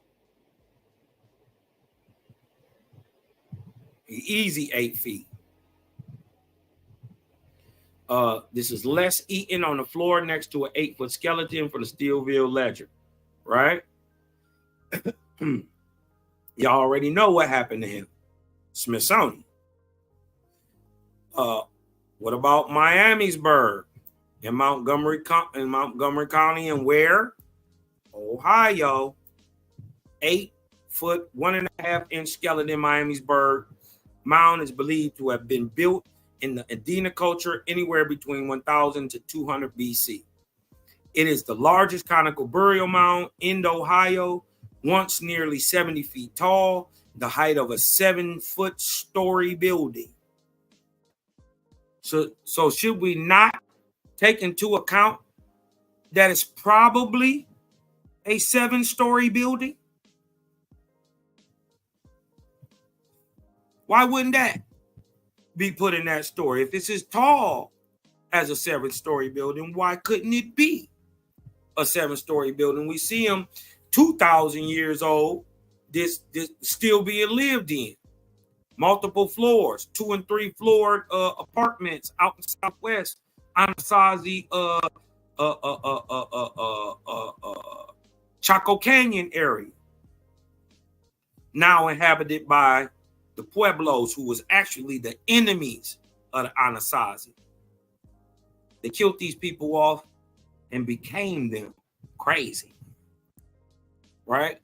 Easy 8 feet. This is Les Eaton on the floor next to an 8-foot skeleton for the Steelville Ledger, right? Y'all already know what happened to him. Smithsonian. What about Miamisburg in Montgomery County and where? Ohio. 8-foot, 1.5-inch skeleton Miamisburg mound is believed to have been built in the Adena culture anywhere between 1000 to 200 BC. It is the largest conical burial mound in Ohio, once nearly 70 feet tall, the height of a 7-foot story building. So should we not take into account that it's probably a 7-story building? Why wouldn't that be put in that story? If it's as tall as a 7-story building, why couldn't it be a 7-story building? We see them 2,000 years old, this still being lived in. Multiple floors, 2- and 3-floored apartments out in Southwest Anasazi, Chaco Canyon area, now inhabited by the Pueblos, who was actually the enemies of the Anasazi. They killed these people off and became them. Crazy, right?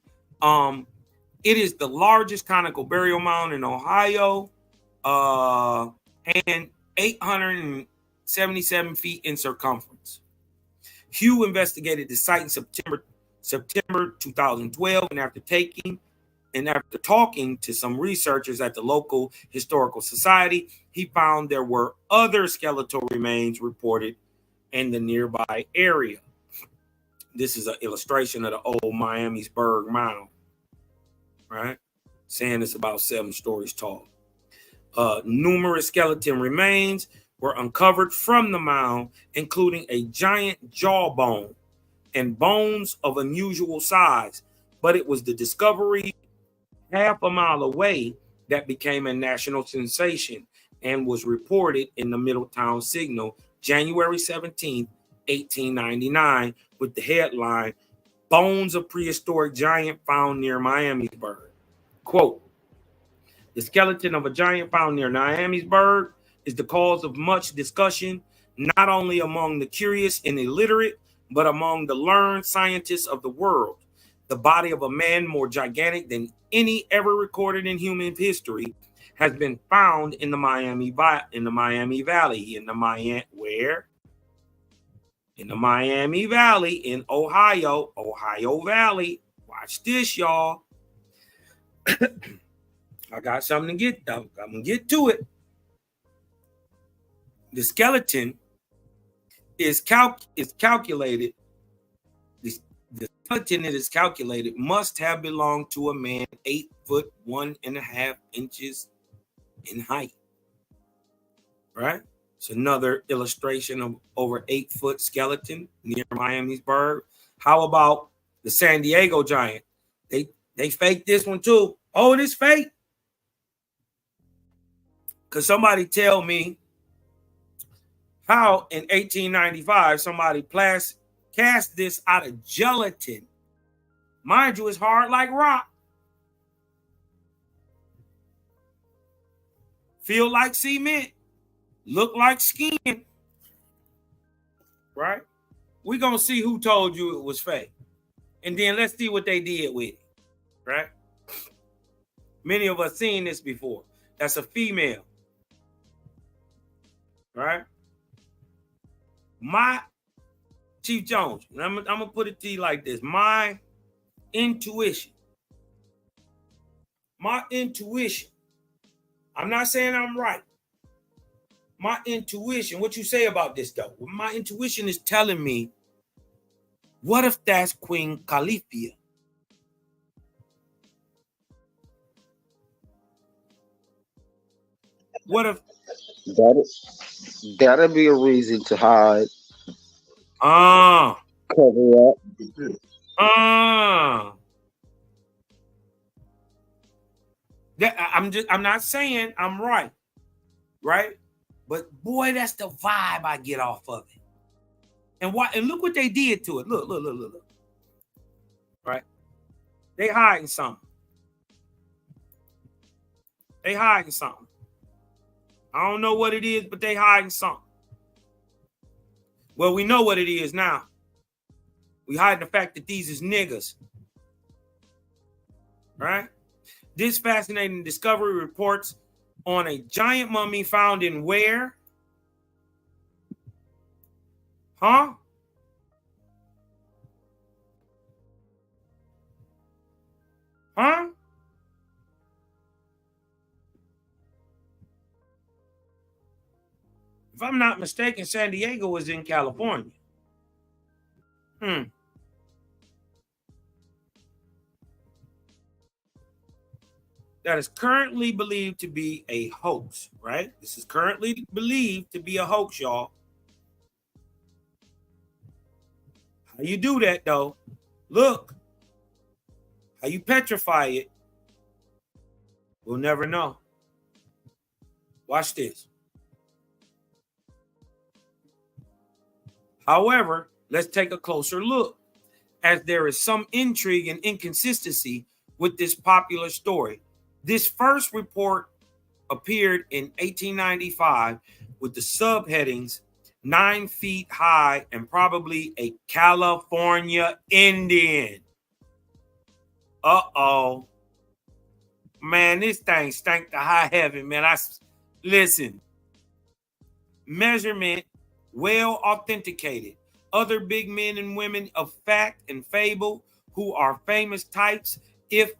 It is the largest conical burial mound in Ohio, and 877 feet in circumference. Hugh investigated the site in September 2012, and after talking to some researchers at the local historical society, he found there were other skeletal remains reported in the nearby area. This is an illustration of the old Miamisburg mound, right? Saying it's about 7 stories tall. Numerous skeleton remains were uncovered from the mound, including a giant jawbone and bones of unusual size. But it was the discovery half a mile away that became a national sensation and was reported in the Middletown Signal, January 17th, 1899, with the headline, "Bones of Prehistoric Giant Found Near Miamisburg." Quote, "The skeleton of a giant found near Miamisburg is the cause of much discussion, not only among the curious and illiterate, but among the learned scientists of the world. The body of a man more gigantic than any ever recorded in human history has been found in the Miami Valley, in the Miami Valley in Ohio Valley. Watch this, y'all. I got something to get though. I'm gonna get to it. The skeleton is calculated. The skeleton that is calculated must have belonged to a man 8 foot 1.5 inches in height. Right? It's another illustration of over 8 foot skeleton near Miamisburg. How about the San Diego giant? They faked this one too. Oh, it is fake. Because somebody tell me how in 1895 somebody cast this out of gelatin. Mind you, it's hard like rock. Feel like cement. Look like skin. Right? We're going to see who told you it was fake. And then let's see what they did with it. Right? Many of us seen this before. That's a female. Right? My Chief Jones, I'm going to put it to you like this. My intuition. I'm not saying I'm right. My intuition, what you say about this though? My intuition is telling me, what if that's Queen Califia? What if that'll be a reason to hide, cover up? I'm not saying I'm right? But boy, that's the vibe I get off of it. And look what they did to it. Look. Right? They hiding something. I don't know what it is, but they hiding something. Well, we know what it is now. We hiding the fact that these is niggas. Right? This fascinating discovery reports on a giant mummy found in where? Huh? If I'm not mistaken, San Diego was in California. That is currently believed to be a hoax, right? This is currently believed to be a hoax, y'all. How you do that, though? Look. How you petrify it? We'll never know. Watch this. However, let's take a closer look, as there is some intrigue and inconsistency with this popular story. This first report appeared in 1895 with the subheadings 9 feet high and probably a California Indian. Uh-oh. Man, this thing stank to high heaven, man. Listen. Measurement well authenticated. Other big men and women of fact and fable who are famous types, if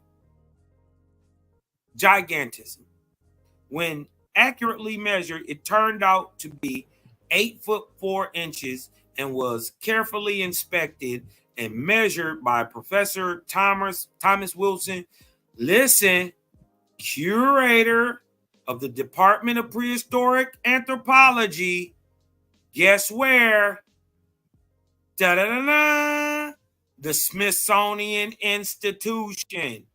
gigantism. When accurately measured, it turned out to be 8 foot 4 inches and was carefully inspected and measured by Professor Thomas Wilson. Listen, curator of the Department of Prehistoric Anthropology. Guess where? Da-da-da-da! The Smithsonian Institution.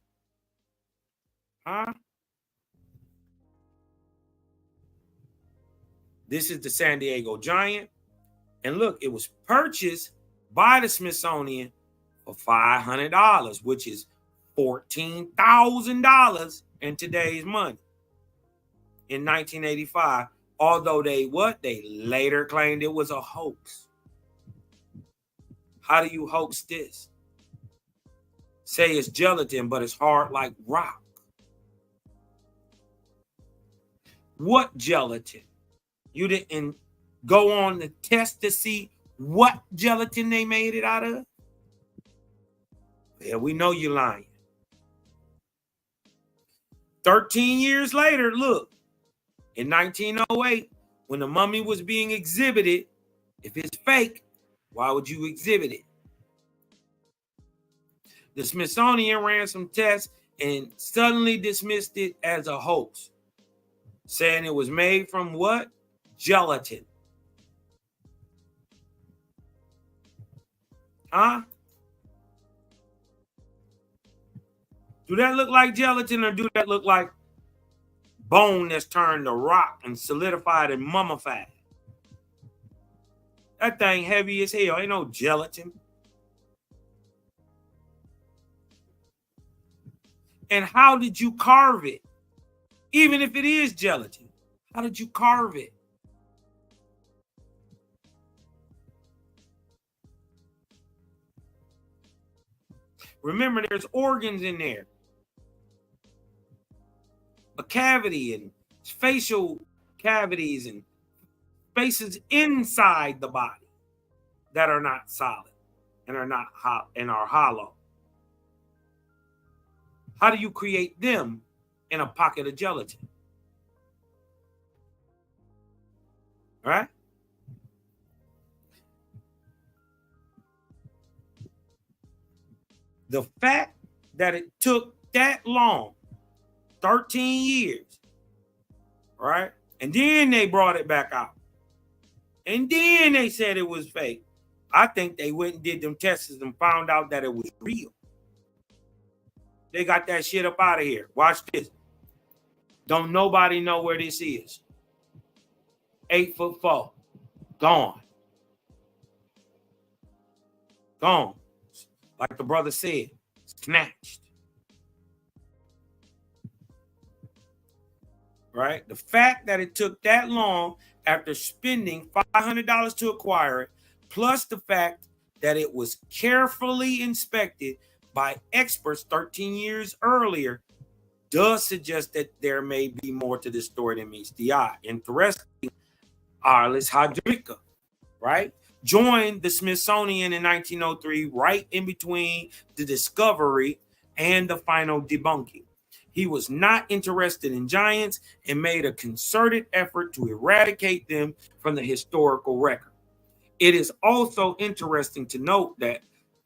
This is the San Diego giant. And look, it was purchased by the Smithsonian for $500, which is $14,000 in today's money in 1985. Although they later claimed it was a hoax. How do you hoax this? Say it's gelatin, but it's hard like rock. What gelatin? You didn't go on the test to see what gelatin they made it out of? Yeah, we know you're lying. 13 years later, look, in 1908, when the mummy was being exhibited If it's fake, why would you exhibit it? The Smithsonian ran some tests and suddenly dismissed it as a hoax, saying it was made from what? Gelatin. Huh? Do that look like gelatin, or do that look like bone that's turned to rock and solidified and mummified? That thing heavy as hell. Ain't no gelatin. And how did you carve it? Even if it is gelatin, how did you carve it? Remember, there's organs in there. A cavity and facial cavities and spaces inside the body that are not solid and are not hot and are hollow. How do you create them in a pocket of gelatin? All right? The fact that it took that long, 13 years, right? And then they brought it back out. And then they said it was fake. I think they went and did them tests and found out that it was real. They got that shit up out of here. Watch this. Don't nobody know where this is. 8'4". Gone. Gone. Like the brother said, snatched. Right? The fact that it took that long after spending $500 to acquire it, plus the fact that it was carefully inspected by experts 13 years earlier, does suggest that there may be more to this story than meets the eye. Interesting, Arlis Hadrika, right, joined the Smithsonian in 1903, right in between the discovery and the final debunking. He was not interested in giants and made a concerted effort to eradicate them from the historical record. It is also interesting to note that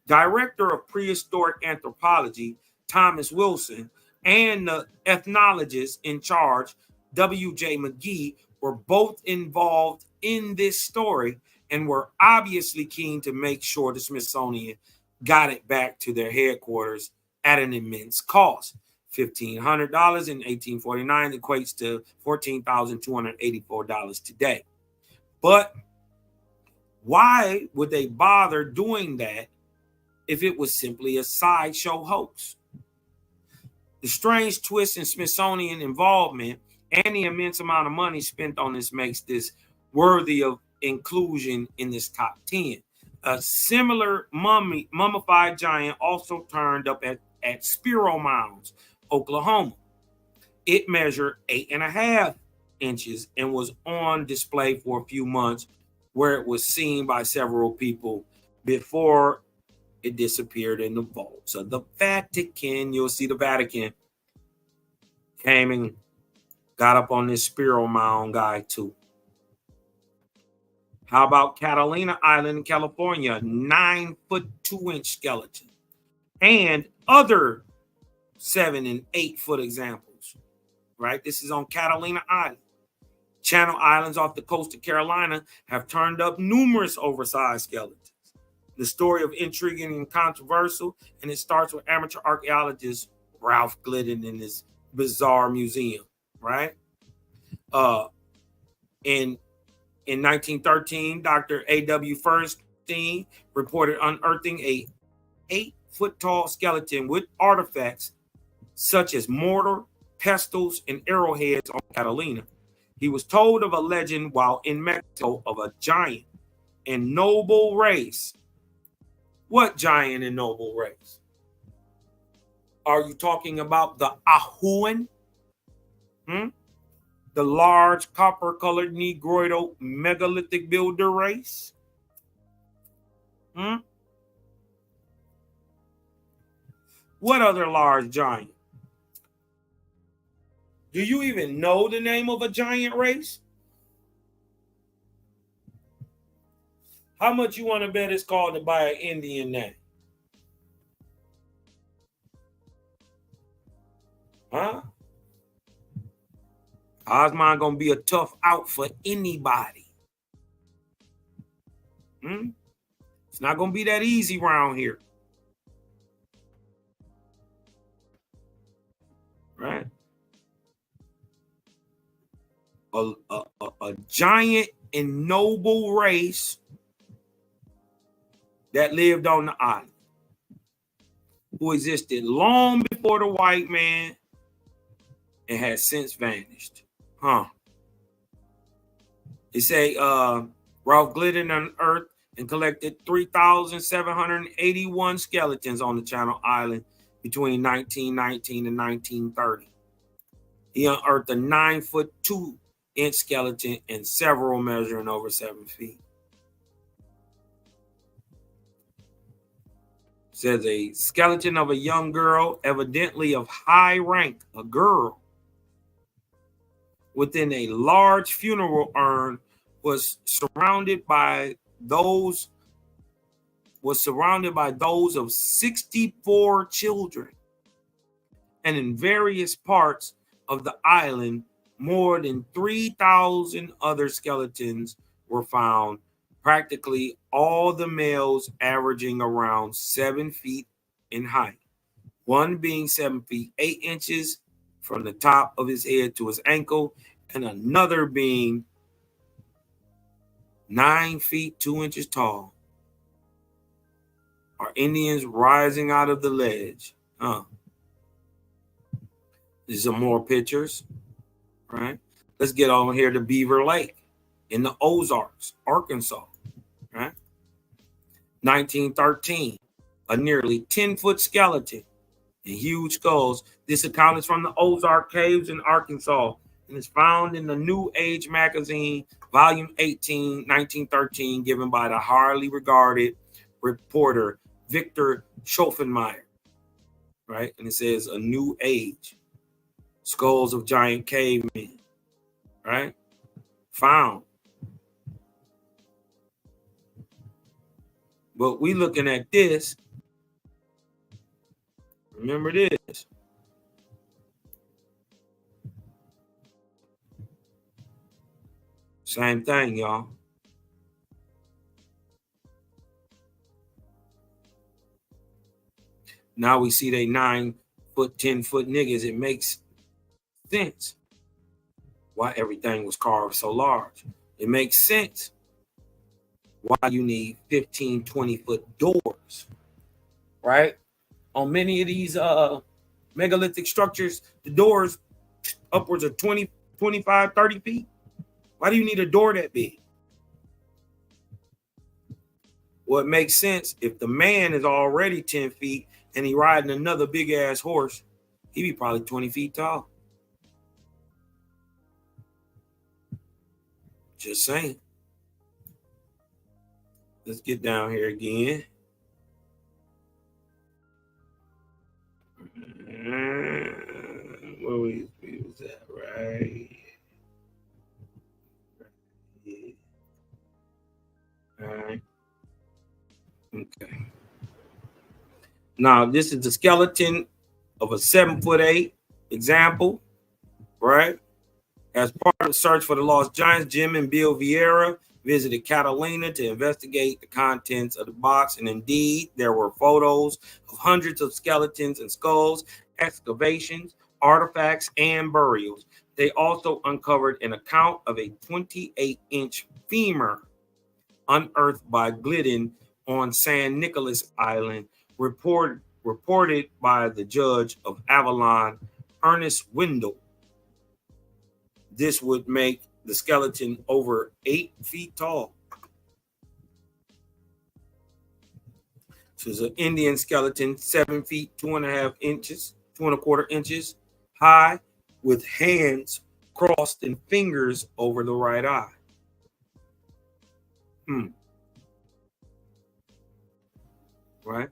Director of Prehistoric Anthropology, Thomas Wilson, and the ethnologist in charge, W.J. McGee, were both involved in this story and were obviously keen to make sure the Smithsonian got it back to their headquarters at an immense cost. $1,500 in 1849 equates to $14,284 today. But why would they bother doing that if it was simply a sideshow hoax? The strange twist in Smithsonian involvement and the immense amount of money spent on this makes this worthy of inclusion in this top 10. A similar mummified giant also turned up at Spiro Mounds, Oklahoma. It measured 8.5 inches and was on display for a few months, where it was seen by several people before it disappeared in the vaults of the Vatican. You'll see the Vatican came and got up on this Spiro Mound guy too. How about Catalina Island in California, 9-foot 2-inch skeleton, and other 7 and 8 foot examples, right? This is on Catalina Island. Channel Islands off the coast of Carolina have turned up numerous oversized skeletons. The story of intriguing and controversial, and it starts with amateur archaeologist Ralph Glidden in this bizarre museum, right? In 1913, Dr. A.W. Fernstein reported unearthing a 8-foot tall skeleton with artifacts such as mortar, pestles, and arrowheads on Catalina. He was told of a legend while in Mexico of a giant and noble race. What giant and noble race? Are you talking about the Ahuan? The large copper-colored Negroid megalithic builder race? What other large giant? Do you even know the name of a giant race? How much you want to bet it's called by an Indian name? Huh? Osman gonna be a tough out for anybody. It's not gonna be that easy around here. Right? A giant and noble race that lived on the island, who existed long before the white man and has since vanished. They say Ralph Glidden unearthed and collected 3,781 skeletons on the Channel Island between 1919 and 1930. He unearthed a 9-foot 2-inch skeleton and several measuring over 7 feet. Says a skeleton of a young girl, evidently of high rank, a girl, within a large funeral urn, was surrounded by those of 64 children. And in various parts of the island, more than 3,000 other skeletons were found, practically all the males averaging around 7 feet in height, one being 7 feet 8 inches from the top of his head to his ankle, and another being 9 feet 2 inches tall. Are Indians rising out of the ledge? These are more pictures, right? Let's get on here to Beaver Lake in the Ozarks, Arkansas, right? 1913, a nearly 10-foot skeleton and huge skulls. This account is from the Ozark Caves in Arkansas and is found in the New Age magazine, volume 18, 1913, given by the highly regarded reporter Victor Schoffenmeyer, right? And it says a New Age, skulls of giant cavemen, right? Found. But we looking at this. Remember this. Same thing, y'all. Now we see they 9-foot, 10-foot niggas. It makes sense why everything was carved so large. It makes sense why you need 15, 20-foot doors, right? On many of these megalithic structures, the doors upwards of 20, 25, 30 feet. Why do you need a door that big? Well, it makes sense if the man is already 10 feet and he riding another big ass horse, he'd be probably 20 feet tall. Just saying. Let's get down here again. Where was that? Right. All right. Okay. Now, this is the skeleton of a 7'8" example, right? As part of the search for the lost giants, Jim and Bill Vieira visited Catalina to investigate the contents of the box. And indeed, there were photos of hundreds of skeletons and skulls, excavations, artifacts, and burials. They also uncovered an account of a 28-inch femur unearthed by Glidden on San Nicolas Island, reported by the judge of Avalon, Ernest Wendell. This would make the skeleton over 8 feet tall. So it's an Indian skeleton, 7 feet, 2.5 inches, 2.25 inches high, with hands crossed and fingers over the right eye. Right?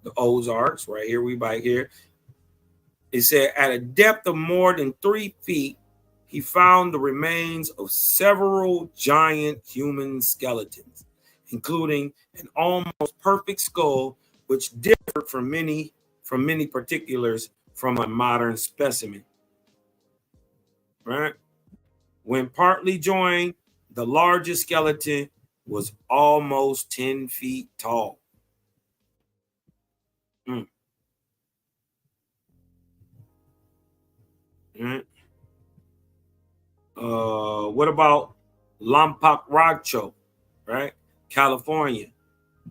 The Ozarks, right here, we by here. It said at a depth of more than 3 feet, he found the remains of several giant human skeletons, including an almost perfect skull, which differed from many particulars from a modern specimen. Right? When partly joined, the largest skeleton was almost 10 feet tall. Right? What about Lompoc Rancho, right? California,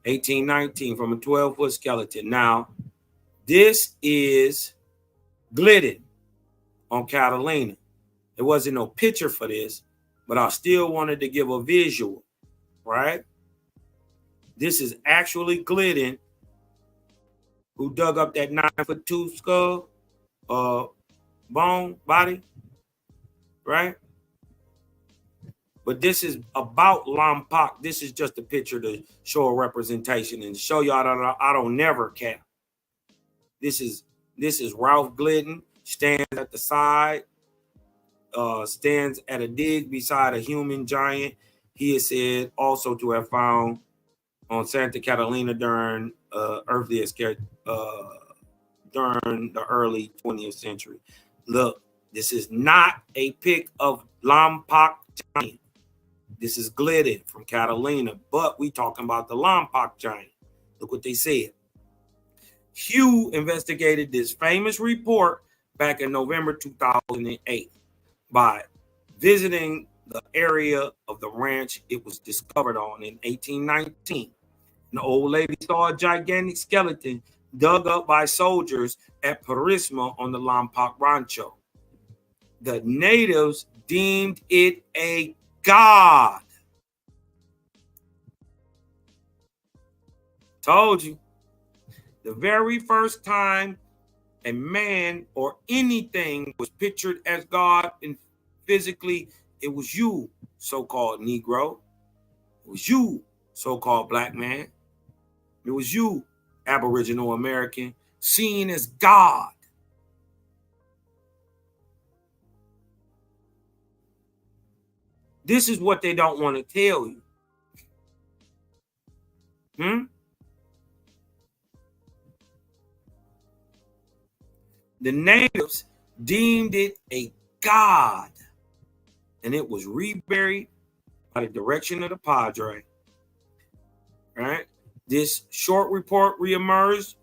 1819, from a 12-foot skeleton. Now, this is Glidden on Catalina. There wasn't no picture for this, but I still wanted to give a visual, right? This is actually Glidden, who dug up that 9'2" skull, bone, body, right? But this is about Lompoc. This is just a picture to show a representation and show y'all that I don't never cap. This is Ralph Glidden, stands at the side, stands at a dig beside a human giant. He is said also to have found on Santa Catalina during earthly escape during the early 20th century. Look, this is not a pic of Lompoc giant. This is Glidden from Catalina, but we talking about the Lompoc giant. Look what they said. Hugh investigated this famous report back in November 2008 by visiting the area of the ranch it was discovered on in 1819. An old lady saw a gigantic skeleton dug up by soldiers at Purisma on the Lompoc Rancho. The natives deemed it a god. Told you. The very first time a man or anything was pictured as God and physically, it was you, so-called Negro. It was you, so-called black man. It was you, Aboriginal American, seen as God. This is what they don't want to tell you. The natives deemed it a god, and it was reburied by the direction of the Padre. Right? This short report reemerged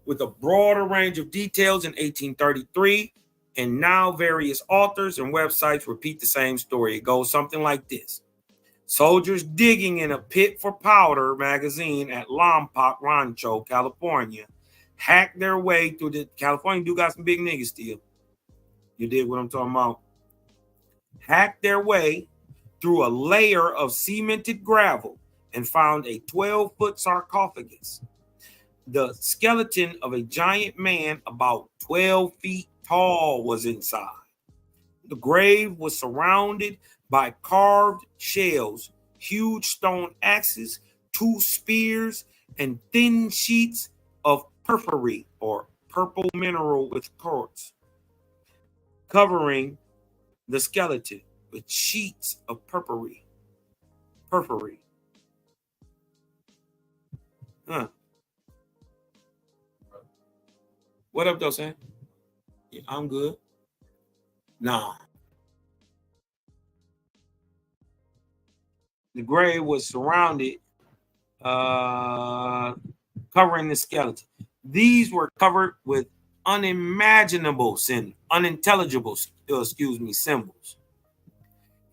with a broader range of details in 1833, and now various authors and websites repeat the same story. It goes something like this. Soldiers digging in a pit for powder magazine at Lompoc Rancho, California, hacked their way through the California do got some big niggas still. You dig what I'm talking about? Hacked their way through a layer of cemented gravel and found a 12-foot sarcophagus. The skeleton of a giant man about 12 feet tall was inside. The grave was surrounded by carved shells, huge stone axes, 2 spears, and thin sheets of porphyry or purple mineral with quartz, covering the skeleton with sheets of porphyry. What up, though, Sam? Yeah, I'm good. Nah. The grave was surrounded, covering the skeleton. These were covered with unintelligible symbols.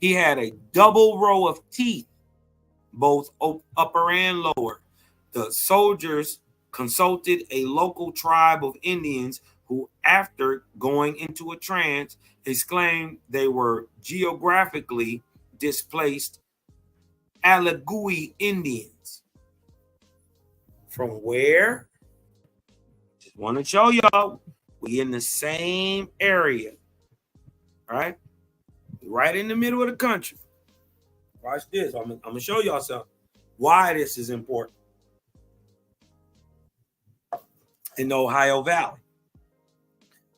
He had a double row of teeth, both upper and lower. The soldiers consulted a local tribe of Indians who, after going into a trance, exclaimed they were geographically displaced Alagui Indians. From where? Just want to show y'all we in the same area, right? Right in the middle of the country. Watch this. I'm gonna show y'all something. Why this is important in the Ohio Valley.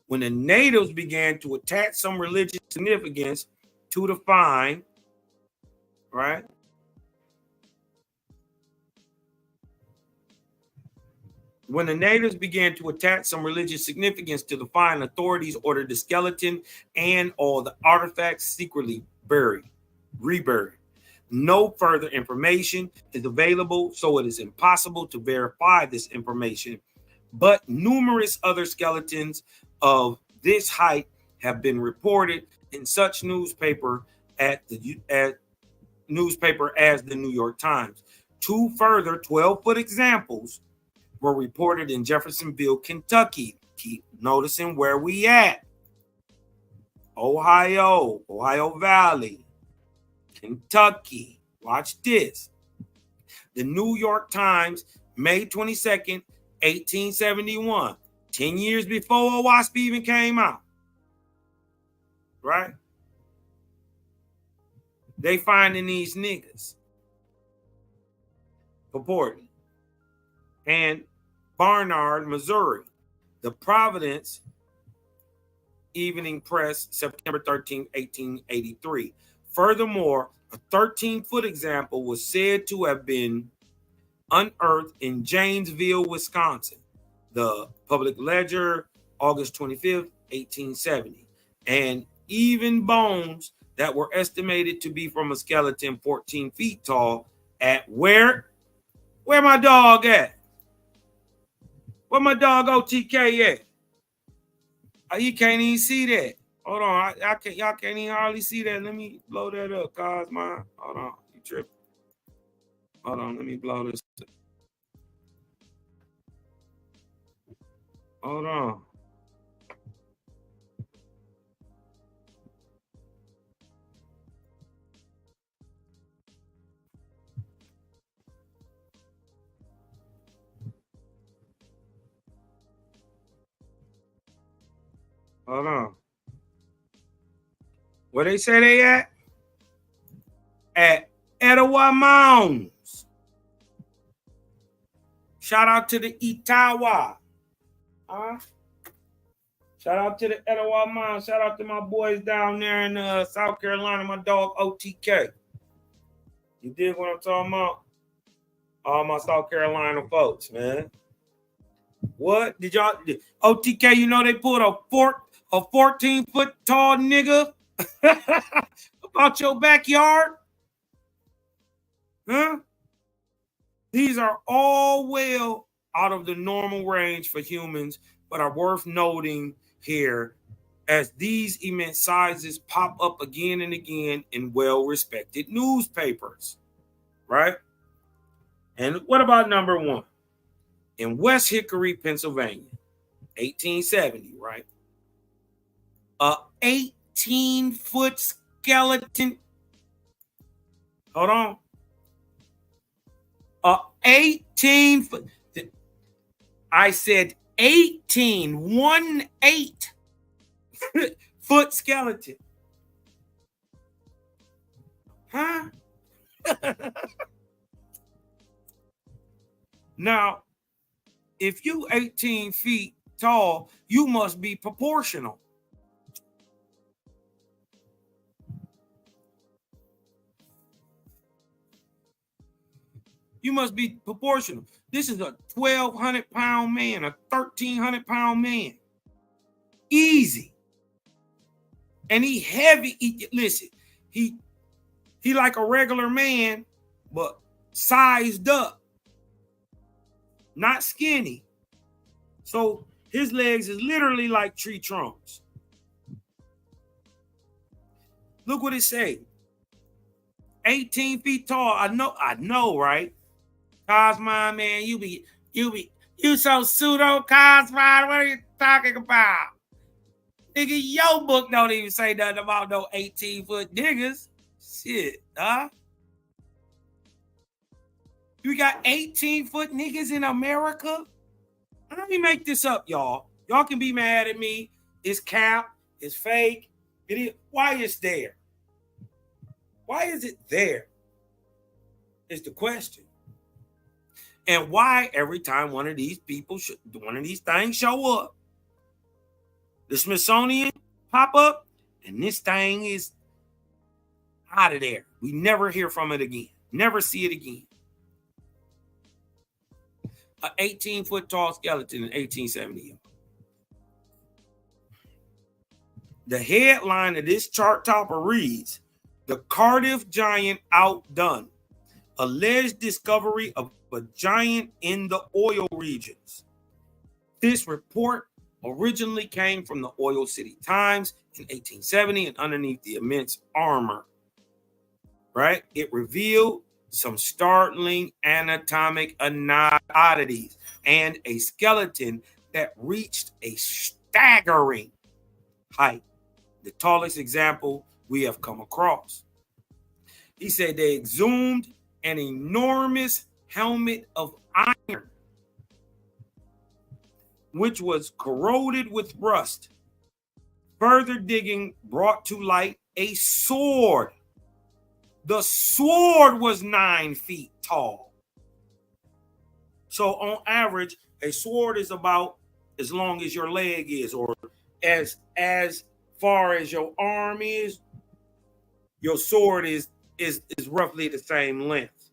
When the natives began to attach some religious significance to the find, right? When the natives began to attach some religious significance to the find, authorities ordered the skeleton and all the artifacts secretly reburied. No further information is available, so it is impossible to verify this information. But numerous other skeletons of this height have been reported in such newspaper as the New York Times. Two further 12-foot examples were reported in Jeffersonville, Kentucky. Keep noticing where we at. Ohio Valley, Kentucky. Watch this. The New York Times, May 22nd, 1871. 10 years before OWASP even came out. Right? They finding these niggas. Purported. And Barnard, Missouri. The Providence Evening Press, September 13, 1883. Furthermore, a 13-foot example was said to have been unearthed in Janesville, Wisconsin. The Public Ledger, August 25th, 1870. And even bones that were estimated to be from a skeleton 14 feet tall at where my dog at? Where my dog OTK at? You can't even see that. Hold on, y'all can't even hardly see that. Let me blow that up, cause mine. Hold on, you tripping? Hold on, let me blow this. Hold on. Hold on. Where they say they at? At Etowah Mounds. Shout out to the Itawa. Shout out to the Etowah Mounds. Shout out to my boys down there in South Carolina, my dog OTK. You dig what I'm talking about? All my South Carolina folks, man. What did y'all OTK? You know they pulled a 14-foot tall nigga about your backyard? Huh? These are all well out of the normal range for humans, but are worth noting here as these immense sizes pop up again and again in well-respected newspapers, right? And what about number one? In West Hickory, Pennsylvania, 1870, right? A 18-foot skeleton. Hold on. A 18-foot. I said 18 foot skeleton. Huh? Now, if you 18 feet tall, you must be proportional. You must be proportional. This is a 1,200-pound man, a 1,300-pound man. Easy. And he heavy. Listen, he like a regular man, but sized up. Not skinny. So his legs is literally like tree trunks. Look what it say. 18 feet tall. I know, right? Cosmine, man, you so pseudo Cosmine. What are you talking about? Nigga, your book don't even say nothing about no 18-foot niggas. Shit, huh? You got 18-foot niggas in America? Let me make this up, y'all. Y'all can be mad at me. It's cap. It's fake. It is. Why is there? Why is it there? Is the question. And why every time one of these things show up, The Smithsonian pop up, and this thing is out of there. We never hear from it again. Never see it again. An 18-foot tall skeleton in 1870. The headline of this chart topper reads, "The Cardiff Giant Outdone. Alleged discovery of a giant in the oil regions." This report originally came from the Oil City Times in 1870, and underneath the immense armor, right, it revealed some startling anatomic oddities and a skeleton that reached a staggering height, the tallest example we have come across. He said they exhumed an enormous helmet of iron, which was corroded with rust. Further digging brought to light a sword. The sword was 9 feet tall. So on average, a sword is about as long as your leg is, or as far as your arm is. Your sword is roughly the same length,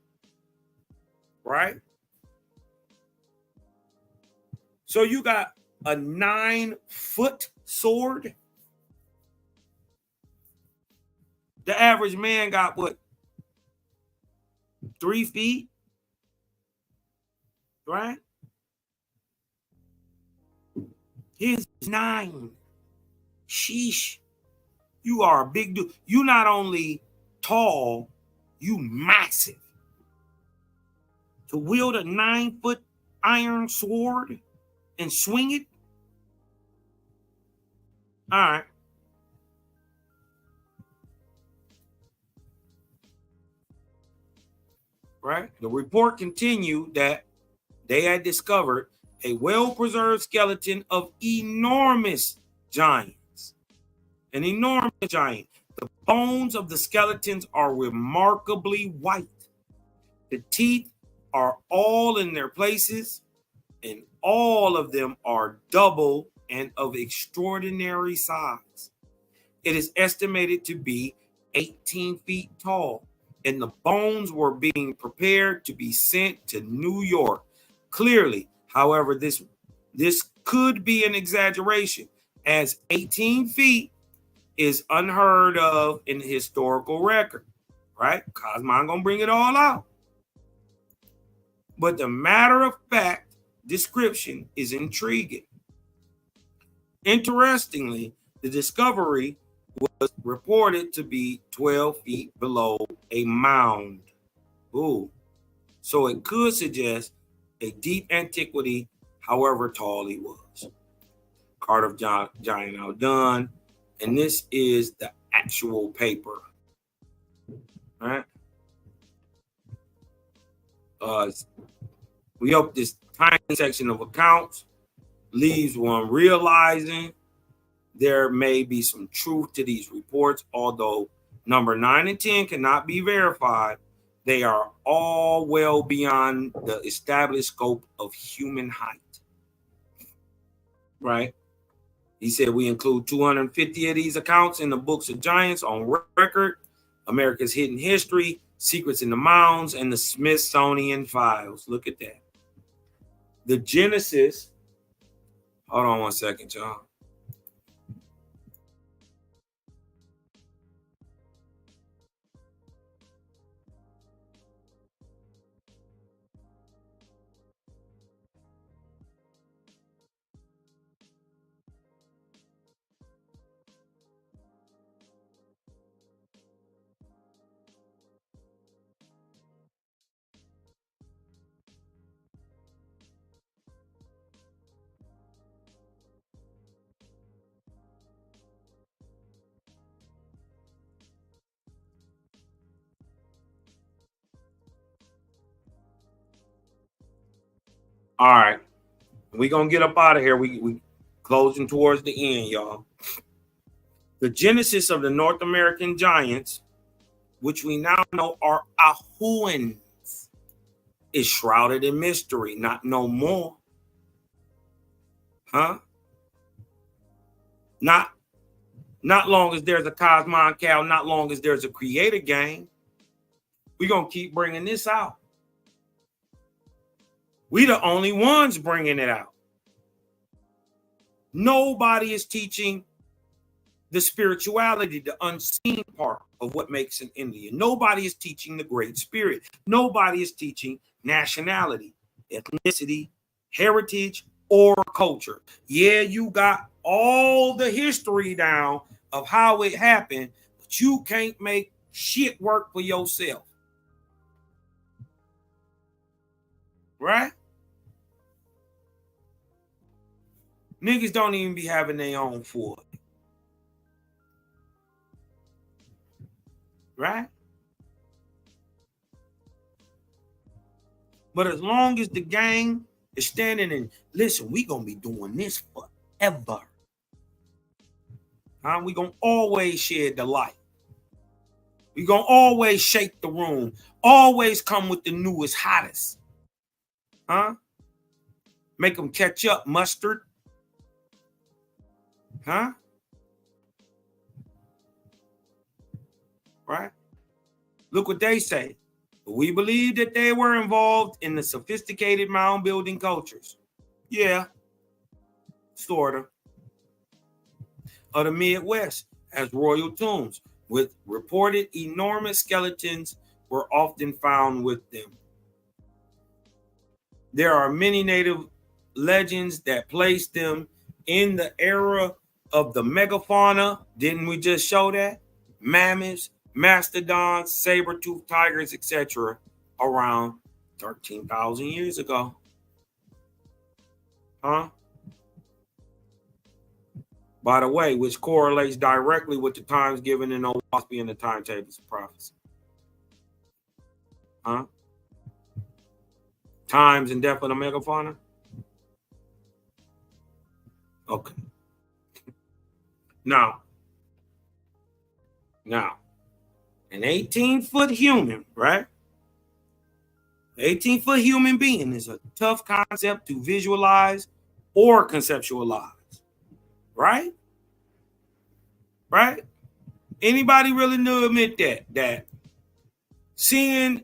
right? So you got a 9-foot sword. The average man got what? 3 feet, right? His 9. Sheesh. You are a big dude. You not only tall, you massive. To wield a 9-foot iron sword and swing it? All right. Right? The report continued that they had discovered a well-preserved skeleton of enormous giants. An enormous giant. The bones of the skeletons are remarkably white. The teeth are all in their places, and all of them are double and of extraordinary size. It is estimated to be 18 feet tall, and the bones were being prepared to be sent to New York. Clearly, however, this could be an exaggeration, as 18 feet is unheard of in the historical record, right? Cosmon gonna bring it all out. But the matter-of-fact description is intriguing. Interestingly, the discovery was reported to be 12 feet below a mound. Ooh. So it could suggest a deep antiquity, however tall he was. Cardiff Giant Outdone. And this is the actual paper. All right. We hope this tiny section of accounts leaves one realizing there may be some truth to these reports, although number 9 and 10 cannot be verified. They are all well beyond the established scope of human height. Right? He said we include 250 of these accounts in the books of giants on record, America's Hidden History, Secrets in the Mounds, and the Smithsonian Files. Look at that. The Genesis. Hold on one second, y'all. All right. We're going to get up out of here. We closing towards the end, y'all. The genesis of the North American giants, which we now know are Ahuans, is shrouded in mystery. Not no more. Huh? Not long as there's a Cosmon Cal, not long as there's a creator gang. We're going to keep bringing this out. We the only ones bringing it out. Nobody is teaching the spirituality, the unseen part of what makes an Indian. Nobody is teaching the Great Spirit. Nobody is teaching nationality, ethnicity, heritage, or culture. Yeah, you got all the history down of how it happened, but you can't make shit work for yourself. Right? Niggas don't even be having their own for it. Right? But as long as the gang is standing and listen, we gonna be doing this forever. We gonna always shed the light. We gonna always shake the room. Always come with the newest, hottest. Make them catch up, mustard. Right? Look what they say. We believe that they were involved in the sophisticated mound building cultures. Yeah, sort of the Midwest as royal tombs with reported enormous skeletons were often found with them. There are many native legends that place them in the era of the megafauna. Didn't we just show that? Mammoths, mastodons, saber-toothed tigers, etc. around 13,000 years ago. By the way, which correlates directly with the times given in Owaspy and the timetables of prophecy. Times and death of the megafauna? Okay. Now, an 18-foot human, right? 18-foot human being is a tough concept to visualize or conceptualize. Right? Right? Anybody really know admit that seeing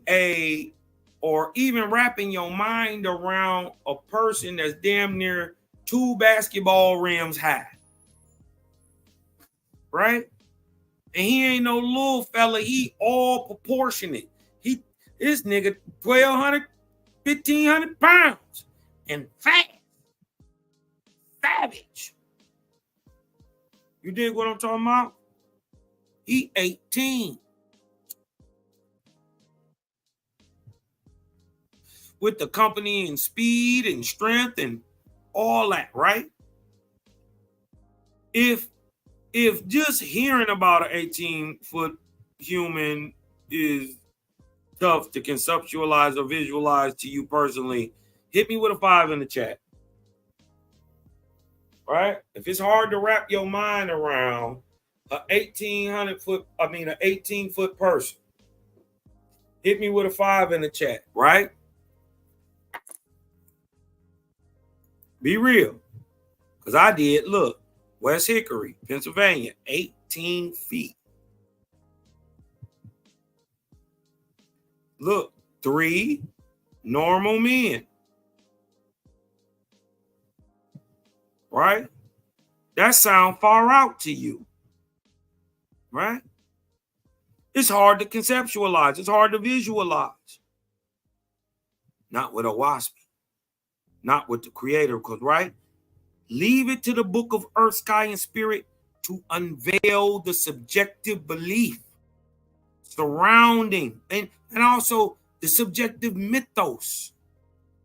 or even wrapping your mind around a person that's damn near 2 basketball rims high. Right? And he ain't no little fella, he all proportionate. This nigga 1,200, 1,500 pounds and fat. Savage. You dig what I'm talking about? He 18. With the company and speed and strength and all that, right? If just hearing about an 18-foot human is tough to conceptualize or visualize to you personally, hit me with a 5 in the chat. Right? If it's hard to wrap your mind around an 18-foot person, hit me with a 5 in the chat, right? Be real. Because I did. Look, West Hickory, Pennsylvania, 18 feet. Look, 3 normal men. Right? That sound far out to you. Right? It's hard to conceptualize. It's hard to visualize. Not with Owaspy. Not with the creator. Because, right? Leave it to the book of Earth, Sky, and Spirit to unveil the subjective belief surrounding and also the subjective mythos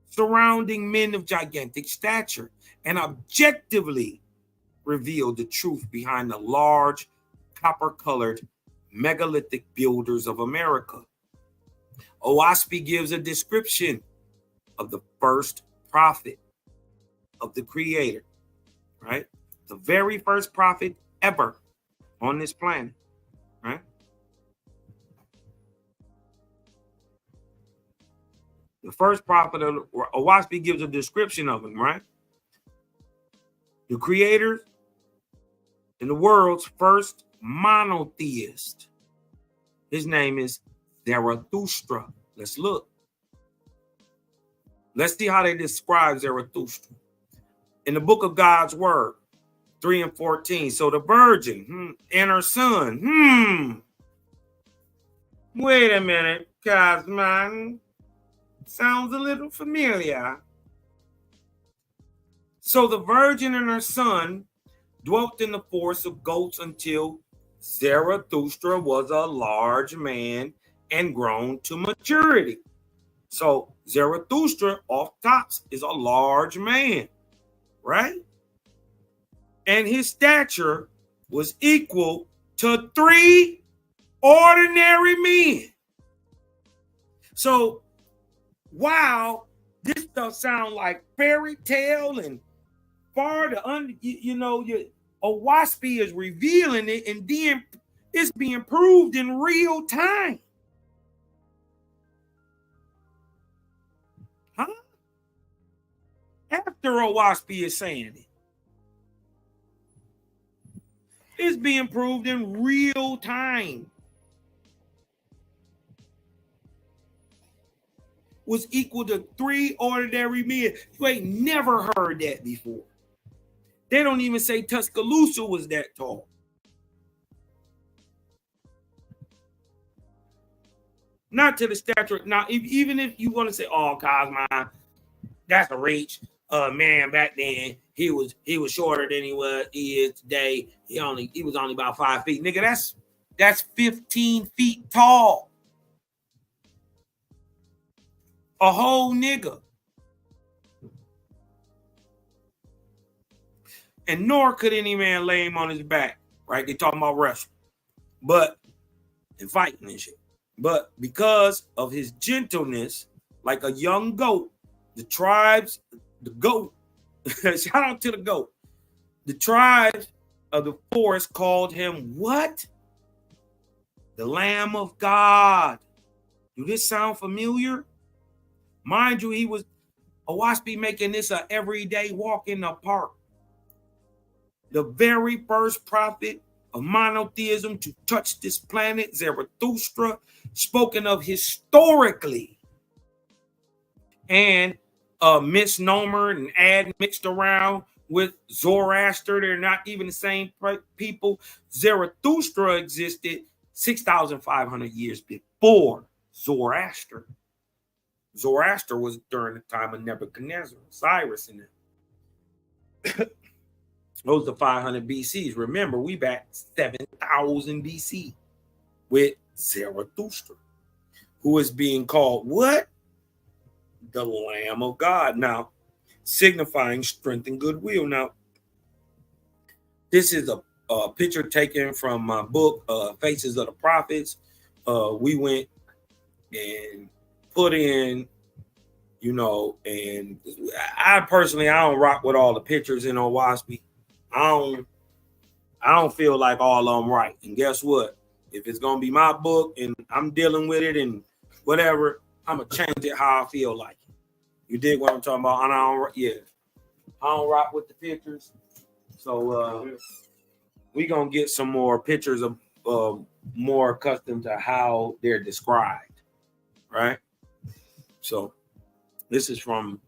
surrounding men of gigantic stature and objectively reveal the truth behind the large copper-colored megalithic builders of America. Owaspy gives a description of the first prophet of the creator, right? The very first prophet ever on this planet, right? The first prophet of Owaspy gives a description of him, right? The creator and the world's first monotheist. His name is Zarathustra. Let's look. Let's see how they describe Zarathustra. In the book of God's Word, 3 and 14. So the virgin and her son. Wait a minute, Cosman. Sounds a little familiar. So the virgin and her son dwelt in the forest of goats until Zarathustra was a large man and grown to maturity. So Zarathustra off tops is a large man, right? And his stature was equal to 3 ordinary men. So wow, this stuff sounds like fairy tale and far to Owaspy is revealing it, and then it's being proved in real time. Huh? After Owaspy is saying it. It's being proved in real time. Was equal to 3 ordinary men. You ain't never heard that before. They don't even say Tuscaloosa was that tall. Not to the stature. Now, even if you want to say, "Oh, Cosma, that's a reach." Man, back then he was shorter than he is today. He was only about 5 feet. Nigga, that's 15 feet tall. A whole nigga. And nor could any man lay him on his back, right? They talking about wrestling, and fighting and shit. But because of his gentleness, like a young goat, the goat, shout out to the goat. The tribes of the forest called him what? The Lamb of God. Do this sound familiar? Mind you, he was Owaspy making this a everyday walk in the park. The very first prophet of monotheism to touch this planet, Zarathustra, spoken of historically, and a misnomer and ad mixed around with Zoroaster. They're not even the same people. Zarathustra existed 6,500 years before Zoroaster. Zoroaster was during the time of Nebuchadnezzar, Cyrus, and them. Those are 500 BCs. Remember, we back 7,000 BC with Zarathustra, who is being called what? The Lamb of God. Now, signifying strength and goodwill. Now, this is a picture taken from my book, Faces of the Prophets. We went and put in, and I personally, I don't rock with all the pictures in Owaspy. I don't feel like all of them right. And guess what? If it's gonna be my book and I'm dealing with it and whatever, I'm gonna change it how I feel like it. You dig what I'm talking about? And I don't rock with the pictures. So we gonna get some more pictures of more accustomed to how they're described, right? So this is from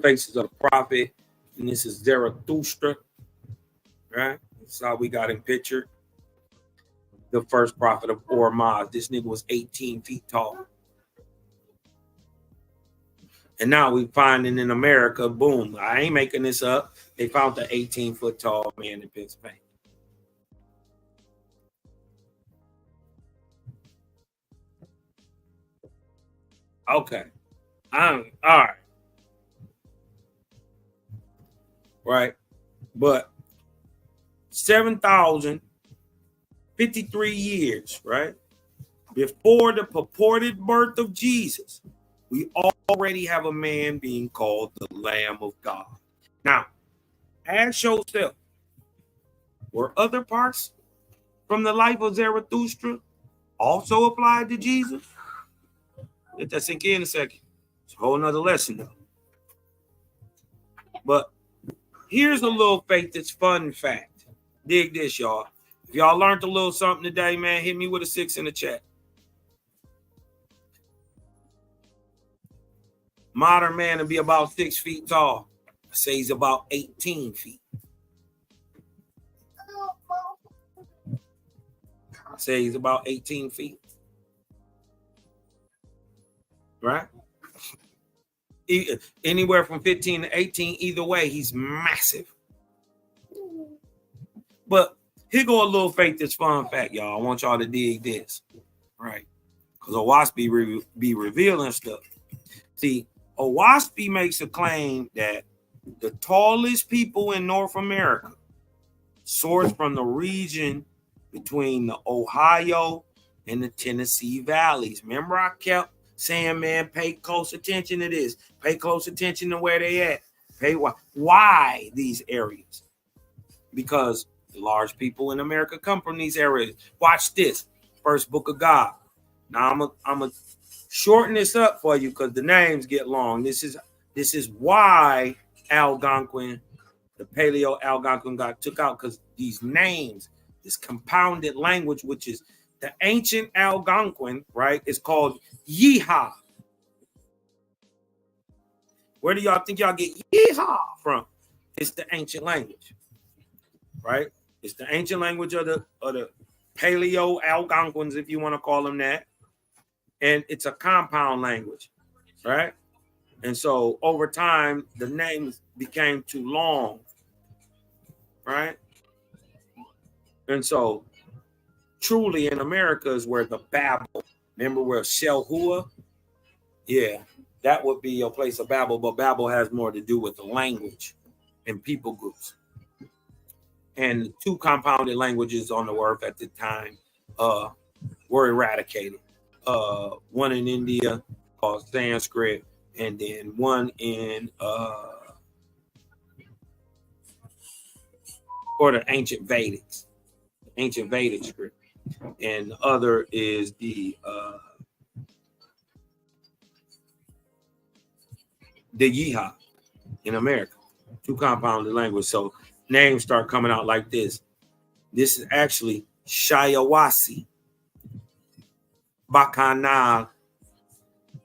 Faces of the Prophet, and this is Zarathustra, right? That's how we got him pictured. The first prophet of Ormaz. This nigga was 18 feet tall. And now we finding in America, boom, I ain't making this up. They found the 18-foot tall man in Pennsylvania. Okay. All right. Right. But 7,053 years, right? Before the purported birth of Jesus, we already have a man being called the Lamb of God. Now, ask yourself, were other parts from the life of Zarathustra also applied to Jesus? Let that sink in a second. It's a whole nother lesson, though. But here's a little faith that's fun fact. Dig this, y'all. If y'all learned a little something today, man, hit me with a 6 in the chat. Modern man will be about 6 feet tall. I say he's about 18 feet. I say he's about 18 feet. Right? Anywhere from 15 to 18, either way, he's massive. But here go a little faith that's fun fact, y'all. I want y'all to dig this. Right? Because Owaspy be revealing stuff. See, Owaspy makes a claim that the tallest people in North America sourced from the region between the Ohio and the Tennessee valleys. Remember, I kept saying, man, pay close attention to this. Pay close attention to where they at. Why these areas? Because large people in America come from these areas. Watch this. First book of God. Now I'm gonna shorten this up for you because the names get long. This is why Algonquin, the Paleo Algonquin, got took out, because these names, this compounded language, which is the ancient Algonquin, right? It's called Yeehaw. Where do y'all think y'all get Yeehaw from? It's the ancient language, right? It's the ancient language of the Paleo Algonquins, if you want to call them that. And it's a compound language, right? And so over time, the names became too long, right? And so truly in America is where the Babel, remember where Shelhua? Yeah, that would be your place of Babel, but Babel has more to do with the language and people groups. And the 2 compounded languages on the earth at the time were eradicated. One in India called Sanskrit, and then one in or the ancient Vedic script, and the other is the Yeehaw in America. 2 compounded language. So names start coming out like this. This is actually Shiawassee, Bacchanal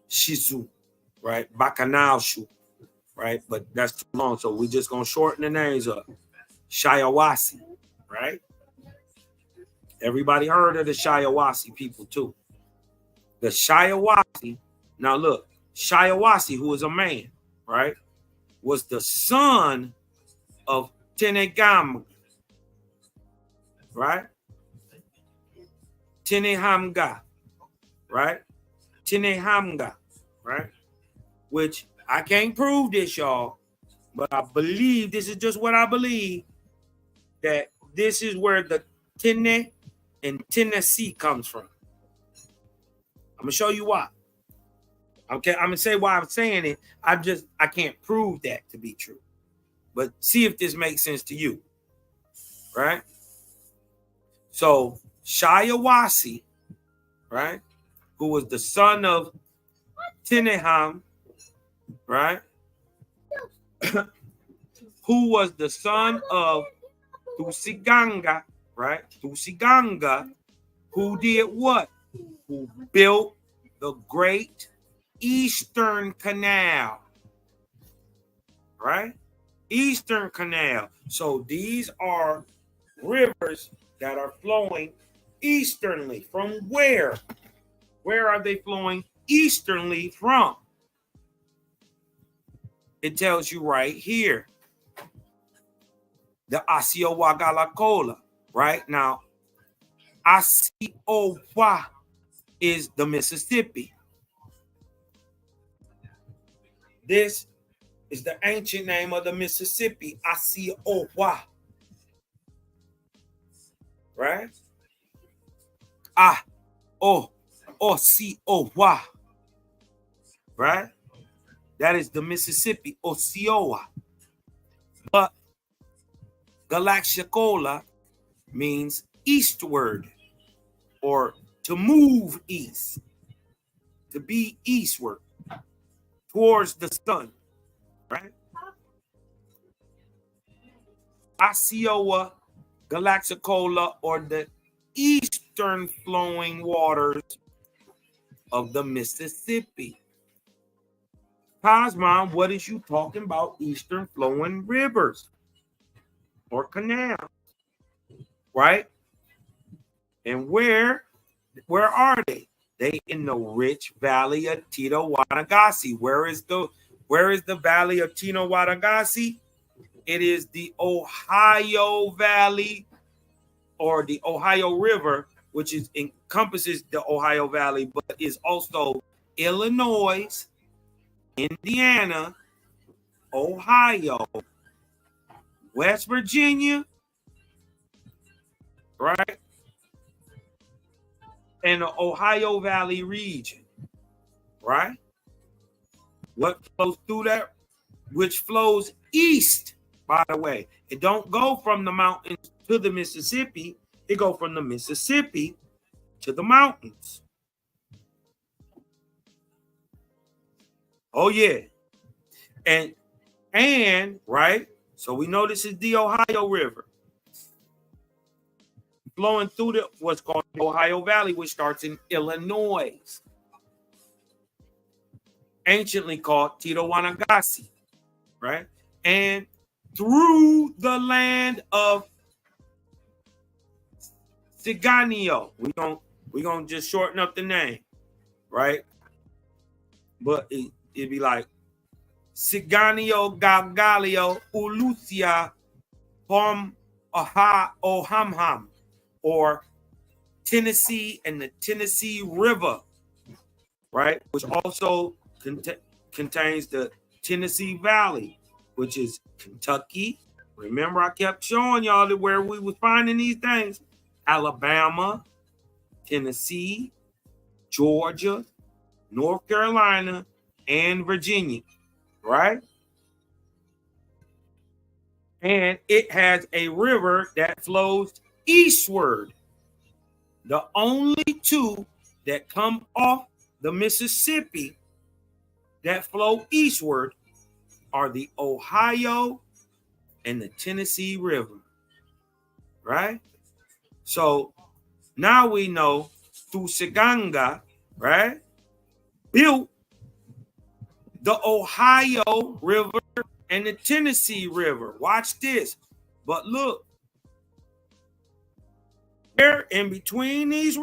Shizu, right? Bacchanal Shu, right? But that's too long, so we're just gonna shorten the names up. Shiawassee, right? Everybody heard of the Shiawassee people too. The Shiawassee. Now look, Shiawassee, who is a man, right, was the son of Tenegam, right? Tenehamga, right? Tenehamga, right? Which I can't prove this, y'all, but I believe, this is just what I believe, that this is where the Tene and Tennessee comes from. I'm gonna show you why. Okay, I'm gonna say why I'm saying it. I can't prove that to be true. But see if this makes sense to you. Right? So Shiawassee, right, who was the son of Teneham, right? Who was the son of Tusiganga, right? Tusiganga, who did what? Who built the Great Eastern Canal, right? Eastern Canal. So these are rivers that are flowing easternly. From where? Where are they flowing easternly from? It tells you right here. The Asiowagalacola, right? Now, Asiowa is the Mississippi. This is the ancient name of the Mississippi, Asiowa. Right? Osiowa. Right? That is the Mississippi, Osiowa. But Galaxicola means eastward, or to move east, to be eastward towards the sun, right? Osceola, Galaxicola, or the eastern flowing waters of the Mississippi. Cosmon, what is you talking about? Eastern flowing rivers or canals, right? And where are they? They in the rich valley of Tito-Wanagasi. Where is the valley of Tito-Wanagasi? It is the Ohio Valley, or the Ohio River, which encompasses the Ohio Valley, but is also Illinois, Indiana, Ohio, West Virginia, right? And the Ohio Valley region, right? What flows through that? Which flows east, by the way. It don't go from the mountains to the Mississippi. It go from the Mississippi to the mountains. Oh, yeah. And right? So we know this is the Ohio River flowing through what's called the Ohio Valley, which starts in Illinois, anciently called Tito-Wanagasi, right? And through the land of Siganio, we're gonna just shorten up the name, right? But it'd be like Siganio Gagalio Ulusia Hom Aha Ohamham, or Tennessee and the Tennessee River, right? Which also contains the Tennessee Valley, which is Kentucky. Remember, I kept showing y'all that where we was finding these things: Alabama, Tennessee, Georgia, North Carolina, and Virginia, right? And it has a river that flows eastward. The only two that come off the Mississippi that flow eastward are the Ohio and the Tennessee River, right? So now we know through Saganga, right, built the Ohio River and the Tennessee River. Watch this. But look, there in between these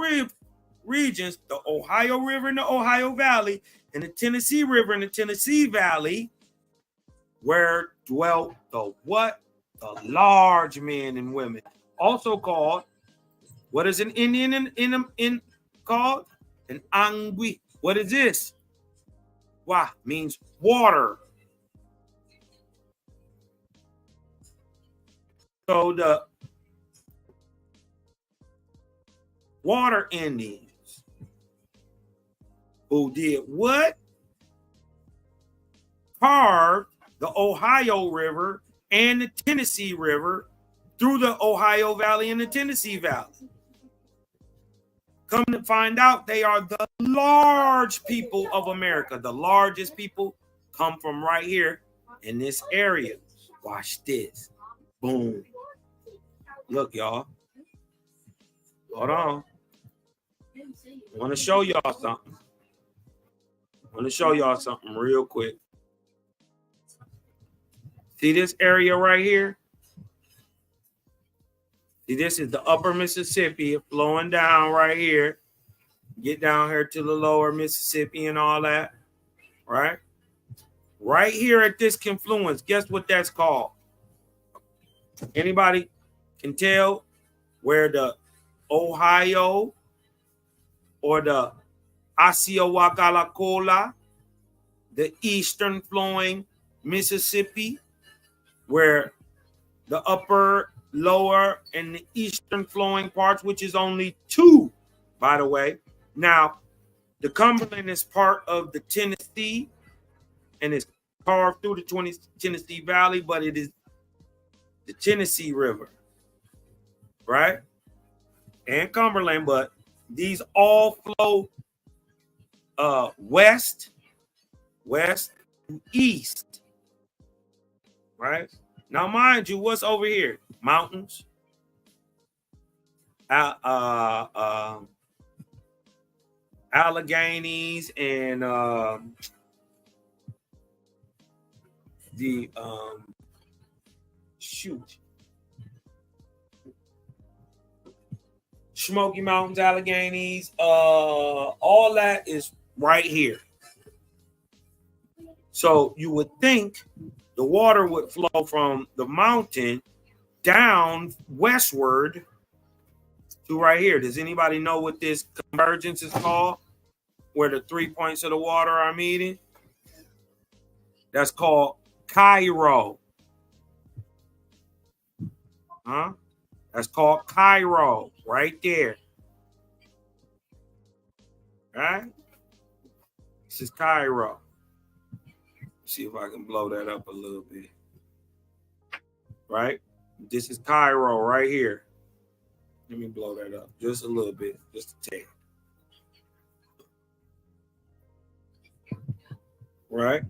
regions, the Ohio River and the Ohio Valley, and the Tennessee River and the Tennessee Valley, where dwelt the what? The large men and women, also called, what is an Indian in called? An Angwi. What is this? Wa means water. So the water Indians, who did what? Carved the Ohio River and the Tennessee River through the Ohio Valley and the Tennessee Valley. Come to find out, they are the large people of America. The largest people come from right here in this area. Watch this. Boom. Look, y'all. Hold on. I want to show y'all something. Real quick. See this area right here? See, this is the upper Mississippi flowing down right here. Get down here to the lower Mississippi and all that, right? Right here at this confluence, guess what that's called? Anybody can tell where the Ohio or the Osceola, the eastern flowing Mississippi, where the upper, lower, and the eastern flowing parts, which is only two, by the way. Now, the Cumberland is part of the Tennessee and it's carved through the Tennessee Valley, but it is the Tennessee River, right? And Cumberland, but these all flow west, to east, right? Now, mind you, what's over here? Mountains. Alleghenies and the Smoky Mountains, Alleghenies, all that is right here. So you would think the water would flow from the mountain down westward to right here. Does anybody know what this convergence is called? Where the 3 points of the water are meeting? That's called Cairo. Huh? That's called Cairo, right there. Right? This is Cairo. Let's see if I can blow that up a little bit. Right? This is Cairo right here. Let me blow that up just a little bit, just a tad. Right?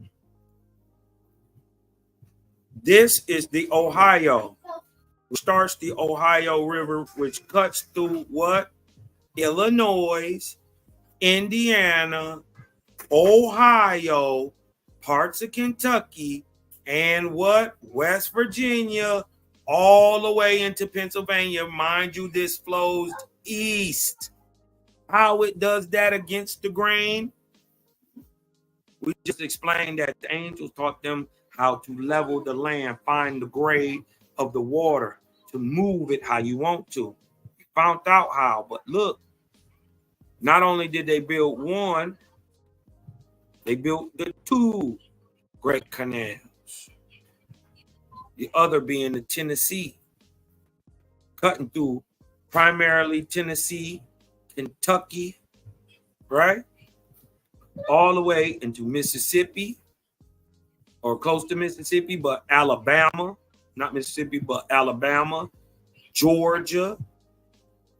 This is the Ohio. Starts the Ohio River, which cuts through what? Illinois, Indiana, Ohio, parts of Kentucky, and what? West Virginia, all the way into Pennsylvania. Mind you, this flows east. How it does that against the grain? We just explained that the angels taught them how to level the land, find the grade of the water, to move it how you want to. You found out how, but look, not only did they build one, they built the two great canals. The other being the Tennessee, cutting through primarily Tennessee, Kentucky, right? All the way into Mississippi, or close to Mississippi, but Alabama, not Mississippi, but Alabama, Georgia,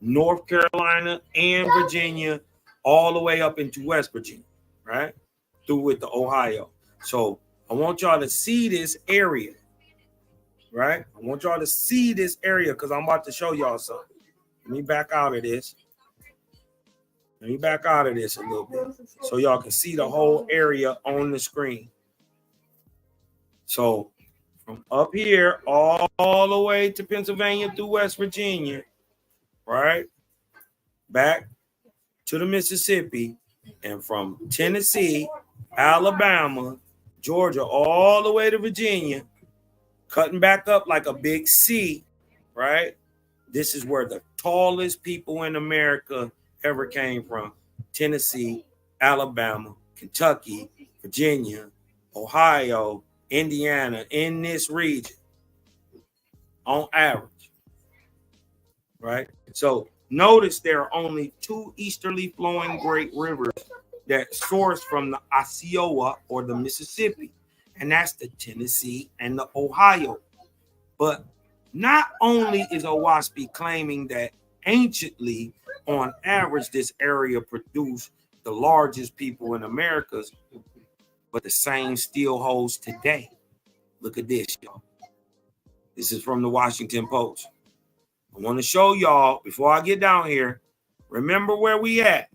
North Carolina, and Virginia, all the way up into West Virginia, right? Through with the Ohio. So I want y'all to see this area, right? I want y'all to see this area because I'm about to show y'all something. Let me back out of this. Let me back out of this a little bit so y'all can see the whole area on the screen. So from up here all the way to Pennsylvania through West Virginia, right? Back to the Mississippi, and from Tennessee, Alabama, Georgia, all the way to Virginia, cutting back up like a big C, right? This is where the tallest people in America ever came from. Tennessee, Alabama, Kentucky, Virginia, Ohio, Indiana, in this region on average, right? So notice there are only two easterly flowing great rivers that source from the Osceola or the Mississippi, and that's the Tennessee and the Ohio. But not only is Owaspie claiming that anciently, on average, this area produced the largest people in America, but the same still holds today. Look at this, y'all. This is from the Washington Post. I want to show y'all, before I get down here, remember where we at.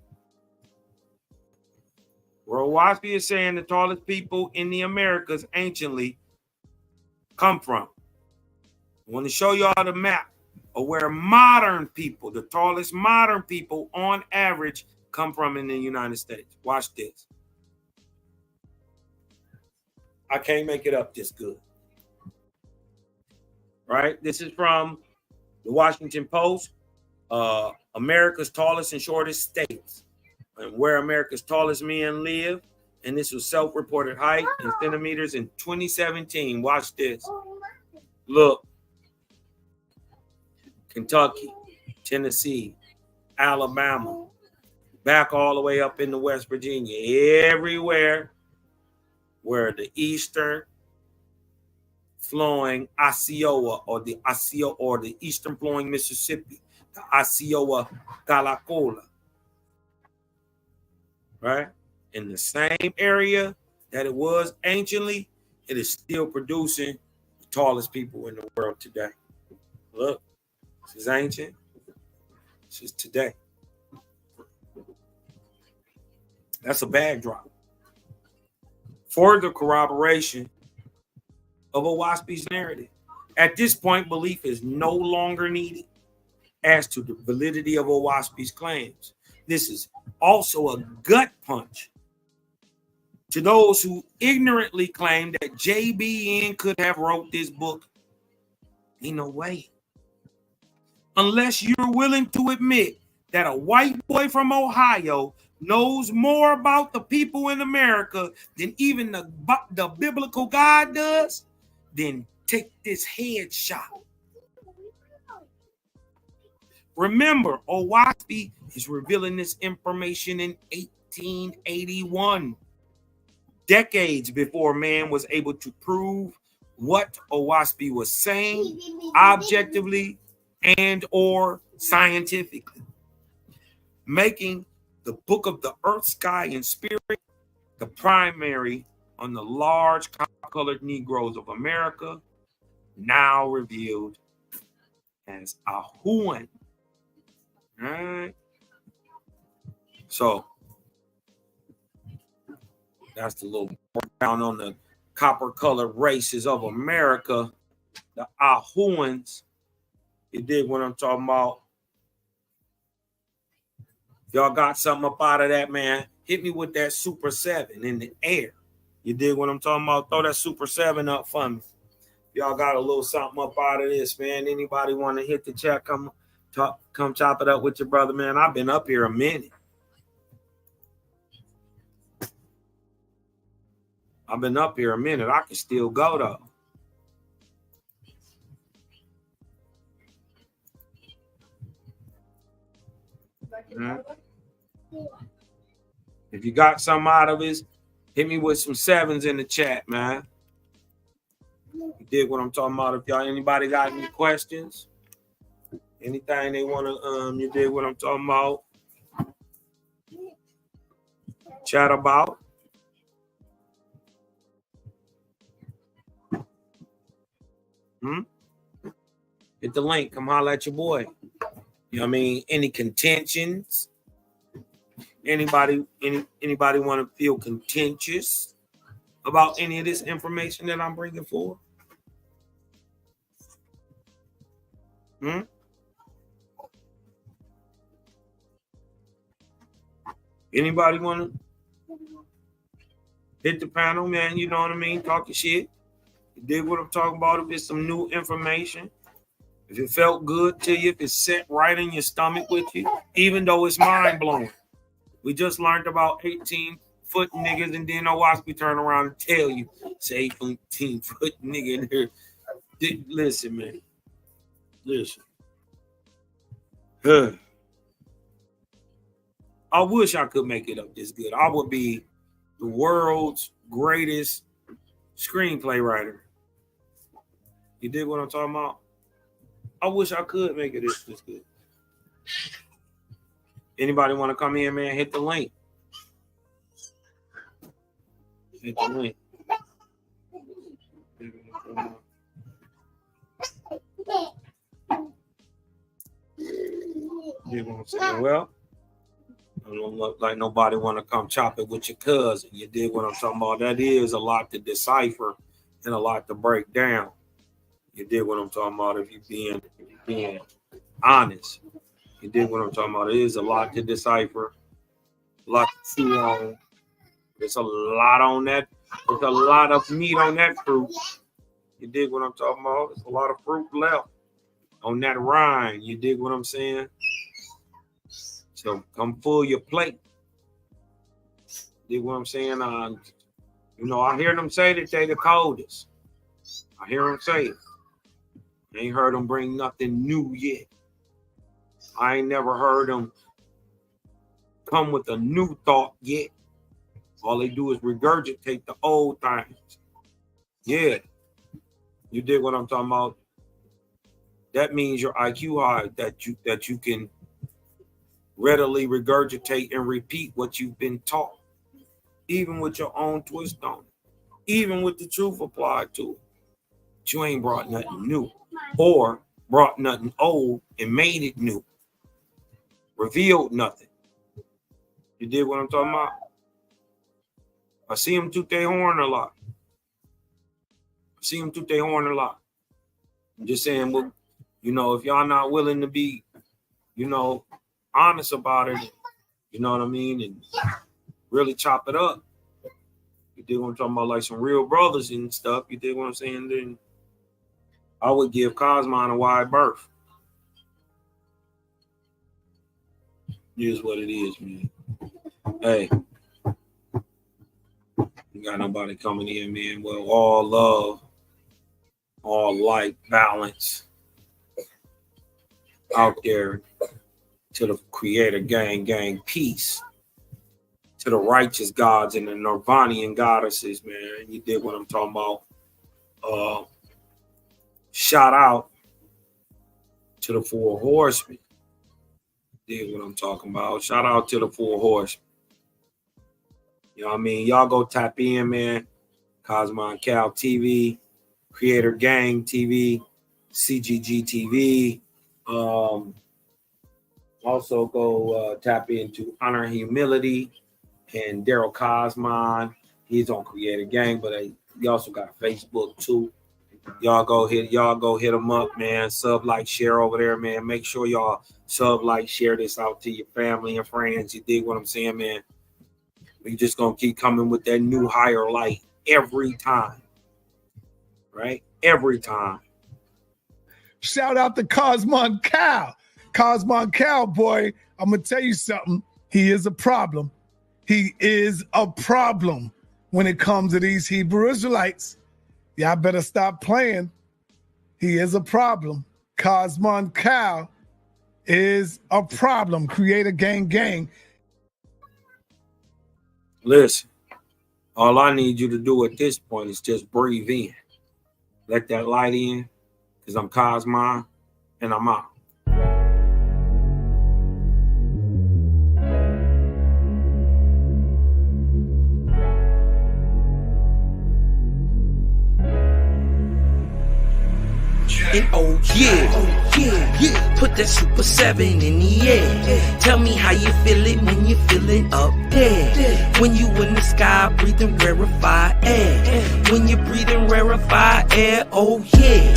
Where Owaspie is saying the tallest people in the Americas anciently come from. I want to show y'all the map of where modern people, the tallest modern people on average, come from in the United States. Watch this. I can't make it up this good. Right? This is from the Washington Post, America's tallest and shortest states, and where America's tallest men live. And this was self-reported height in centimeters in 2017. Watch this. Look. Kentucky, Tennessee, Alabama, back all the way up into West Virginia, everywhere where the eastern flowing Osceola or the eastern flowing Mississippi, the Osceola Galacola, right? In the same area that it was anciently, it is still producing the tallest people in the world today. Look, this is ancient. This is today. That's a backdrop. Further corroboration of Owaspi's narrative. At this point, belief is no longer needed as to the validity of Owaspi's claims. This is also a gut punch to those who ignorantly claim that JBN could have wrote this book. Ain't no way. Unless you're willing to admit that a white boy from Ohio knows more about the people in America than even the biblical God does, then take this headshot. Remember, Owaspi is revealing this information in 1881, decades before man was able to prove what Owaspi was saying objectively and or scientifically, making the Book of the Earth, Sky, and Spirit the primary on the large colored Negroes of America, now revealed as Ahuan. All right. So that's the little breakdown on the copper colored races of America, the Ahuans. You dig what I'm talking about? Y'all got something up out of that, man? Hit me with that Super 7 in the air. You dig what I'm talking about? Throw that Super 7 up for me. Y'all got a little something up out of this, man. Anybody want to hit the chat? Come chop it up with your brother, man. I've been up here a minute. I can still go, though. If you got something out of this, hit me with some 7s in the chat, man. You dig what I'm talking about? If y'all anybody got any questions, anything they want to you dig what I'm talking about? Chat about. Hit the link. Come holler at your boy. You know what I mean? Any contentions? Anybody want to feel contentious about any of this information that I'm bringing forward? Anybody want to hit the panel, man? You know what I mean? Talking shit. You dig what I'm talking about? If it's some new information, if it felt good to you, if it set right in your stomach with you, even though it's mind blowing. We just learned about 18-foot niggas, and then Owaspi turn around and tell you, say 18-foot nigga in here. Listen, man. Listen. I wish I could make it up this good. I would be the world's greatest screenplay writer. You dig what I'm talking about? I wish I could make it this good. Anybody want to come in, man? Hit the link. Hit the link. You know what I'm saying? Well, I don't look like nobody want to come chop it with your cousin. You dig what I'm talking about? That is a lot to decipher and a lot to break down. You dig what I'm talking about? If you're being honest. You dig what I'm talking about? It is a lot to decipher, a lot to chew on. There's a lot on that. There's a lot of meat on that fruit. You dig what I'm talking about? There's a lot of fruit left on that rind. You dig what I'm saying? So come full your plate. Dig what I'm saying? I hear them say that they the coldest. I hear them say it. I ain't heard them bring nothing new yet. I ain't never heard them come with a new thought yet. All they do is regurgitate the old things. Yeah. You dig what I'm talking about? That means your IQ high, that you can readily regurgitate and repeat what you've been taught, even with your own twist on it, even with the truth applied to it. But you ain't brought nothing new, or brought nothing old and made it new. Revealed nothing. You did what I'm talking about? I see them toot their horn a lot. I'm just saying, well, you know, if y'all not willing to be, you know, honest about it, you know what I mean, and really chop it up. You did what I'm talking about, like some real brothers and stuff. You did what I'm saying? Then I would give Cosmon a wide berth. It is what it is, man. Hey, you got nobody coming in, man. Well, all love, all light, balance out there to the creator gang, peace to the righteous gods and the Nirvanian goddesses, man. You did what I'm talking about. Shout out to the 4 horsemen. Did what I'm talking about. Shout out to the 4 horsemen. You know what I mean? Y'all go tap in, man. Cosmon Cal TV, Creator Gang TV, CGG TV. Also go tap into Honor and Humility and Daryl Cosmon. He's on Creator Gang, but he also got Facebook too. Y'all go hit him up, man. Sub, like, share over there, man. Make sure y'all sub, like, share this out to your family and friends. You dig what I'm saying, man? We just gonna keep coming with that new higher light every time, right? Every time. Shout out to Cosmon Cal. Cosmon Cal, boy, I'm gonna tell you something. He is a problem. He is a problem when it comes to these Hebrew Israelites. Y'all better stop playing. He is a problem. Cosmon Cal is a problem. Creator gang. Listen, all I need you to do at this point is just breathe in. Let that light in, because I'm Cosmon and I'm out. And oh yeah, put that Super 7 in the air. Tell me how you feel it when you're feeling up there. When you in the sky breathing rarefied air. When you're breathing rarefied air, oh yeah.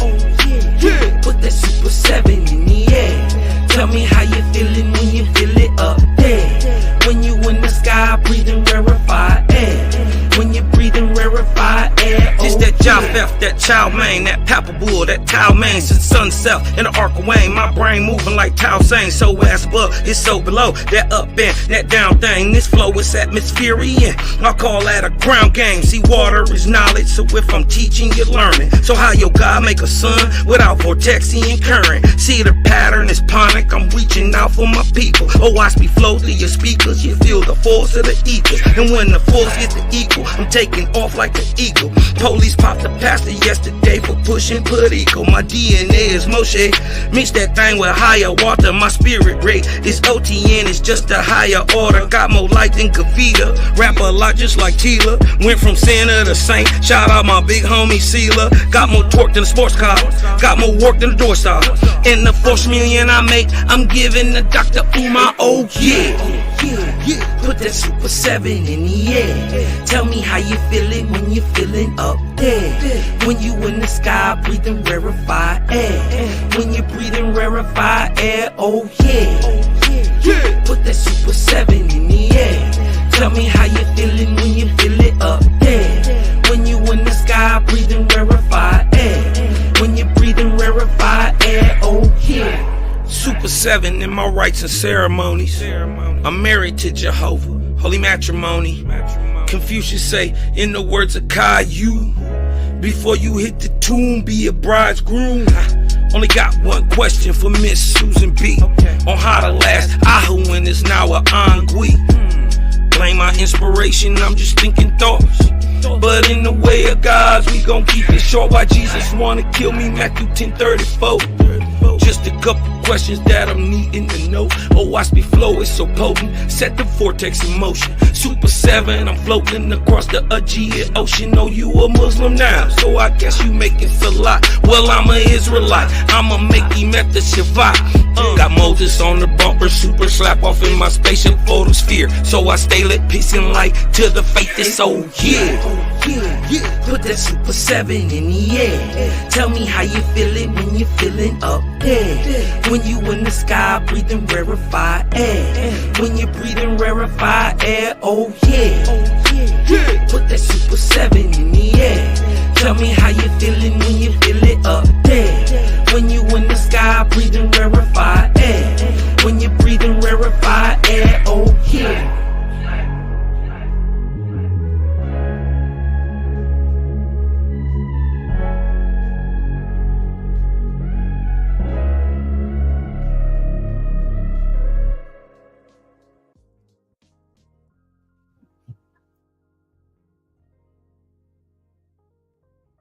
Put that Super 7 in the air. Tell me how you feeling when you feel it up there. When you in the sky breathing rarefied air. When you're breathing rarefied air, oh, it's that Japheth, that Chow Mein, that Papa Bull, that Tao Mein, since sunset in the arc of Wayne. My brain moving like Tao Sang, so as above, it's so below. That up and that down thing, this flow is atmospheric. I call that a ground game. See, water is knowledge, so if I'm teaching, you're learning. So how your God make a sun without vortexing current? See, the pattern is ponic, I'm reaching out for my people. Oh, watch me flow through your speakers, you feel the force of the ether. And when the force gets the equal, I'm taking off like an eagle. Police popped the pastor yesterday for pushing Puerto. My DNA is Moshe. Mix that thing with higher water. My spirit rate is OTN. It's just a higher order. Got more light than Kavita. Rap a lot just like Tila. Went from sinner to saint. Shout out my big homie Sela. Got more torque than a sports car. Got more work than a door star. In the 4 million I make, I'm giving the Dr. Umar. Oh yeah. Put that Super 7 in the air. Tell me how you feeling when you're feeling up there. When you in the sky breathing rarefied air. When you're breathing rarefied air, oh yeah. Put that Super 7 in the air. Tell me how you feeling when you feel it up there. When you in the sky breathing rarefied air. When you're breathing rarefied air, oh yeah. Super 7 in my rites and ceremonies. I'm married to Jehovah, holy matrimony. Confucius say, in the words of Caillou, before you hit the tomb, be a bridegroom. Only got one question for Miss Susan B. On how to last Ahuin is now a Angui. Blame my inspiration, I'm just thinking thoughts. But in the way of God's, we gon' keep it short. Why Jesus wanna kill me, Matthew 10:34. Just Just a couple questions that I'm needing to know. Oh, watch me flow, it's so potent. Set the vortex in motion. Super 7, I'm floating across the Aegean Ocean. Oh, you a Muslim now, so I guess you make it feel like. Well, I'm an Israelite, I'ma make him at the Shabbat. Got Moses on the bumper, super slap off in my spaceship photosphere. So I stay lit, peace and light to the faith is so yeah. Put that Super 7 in the air. Tell me how you feeling when you're feeling up there. When you in the sky breathing rarefied air. When you're breathing rarefied air, oh yeah. Put that Super 7 in the air. Tell me how you feeling when you feel it up there. When you in the sky breathing rarefied air. When you're breathing rarefied air,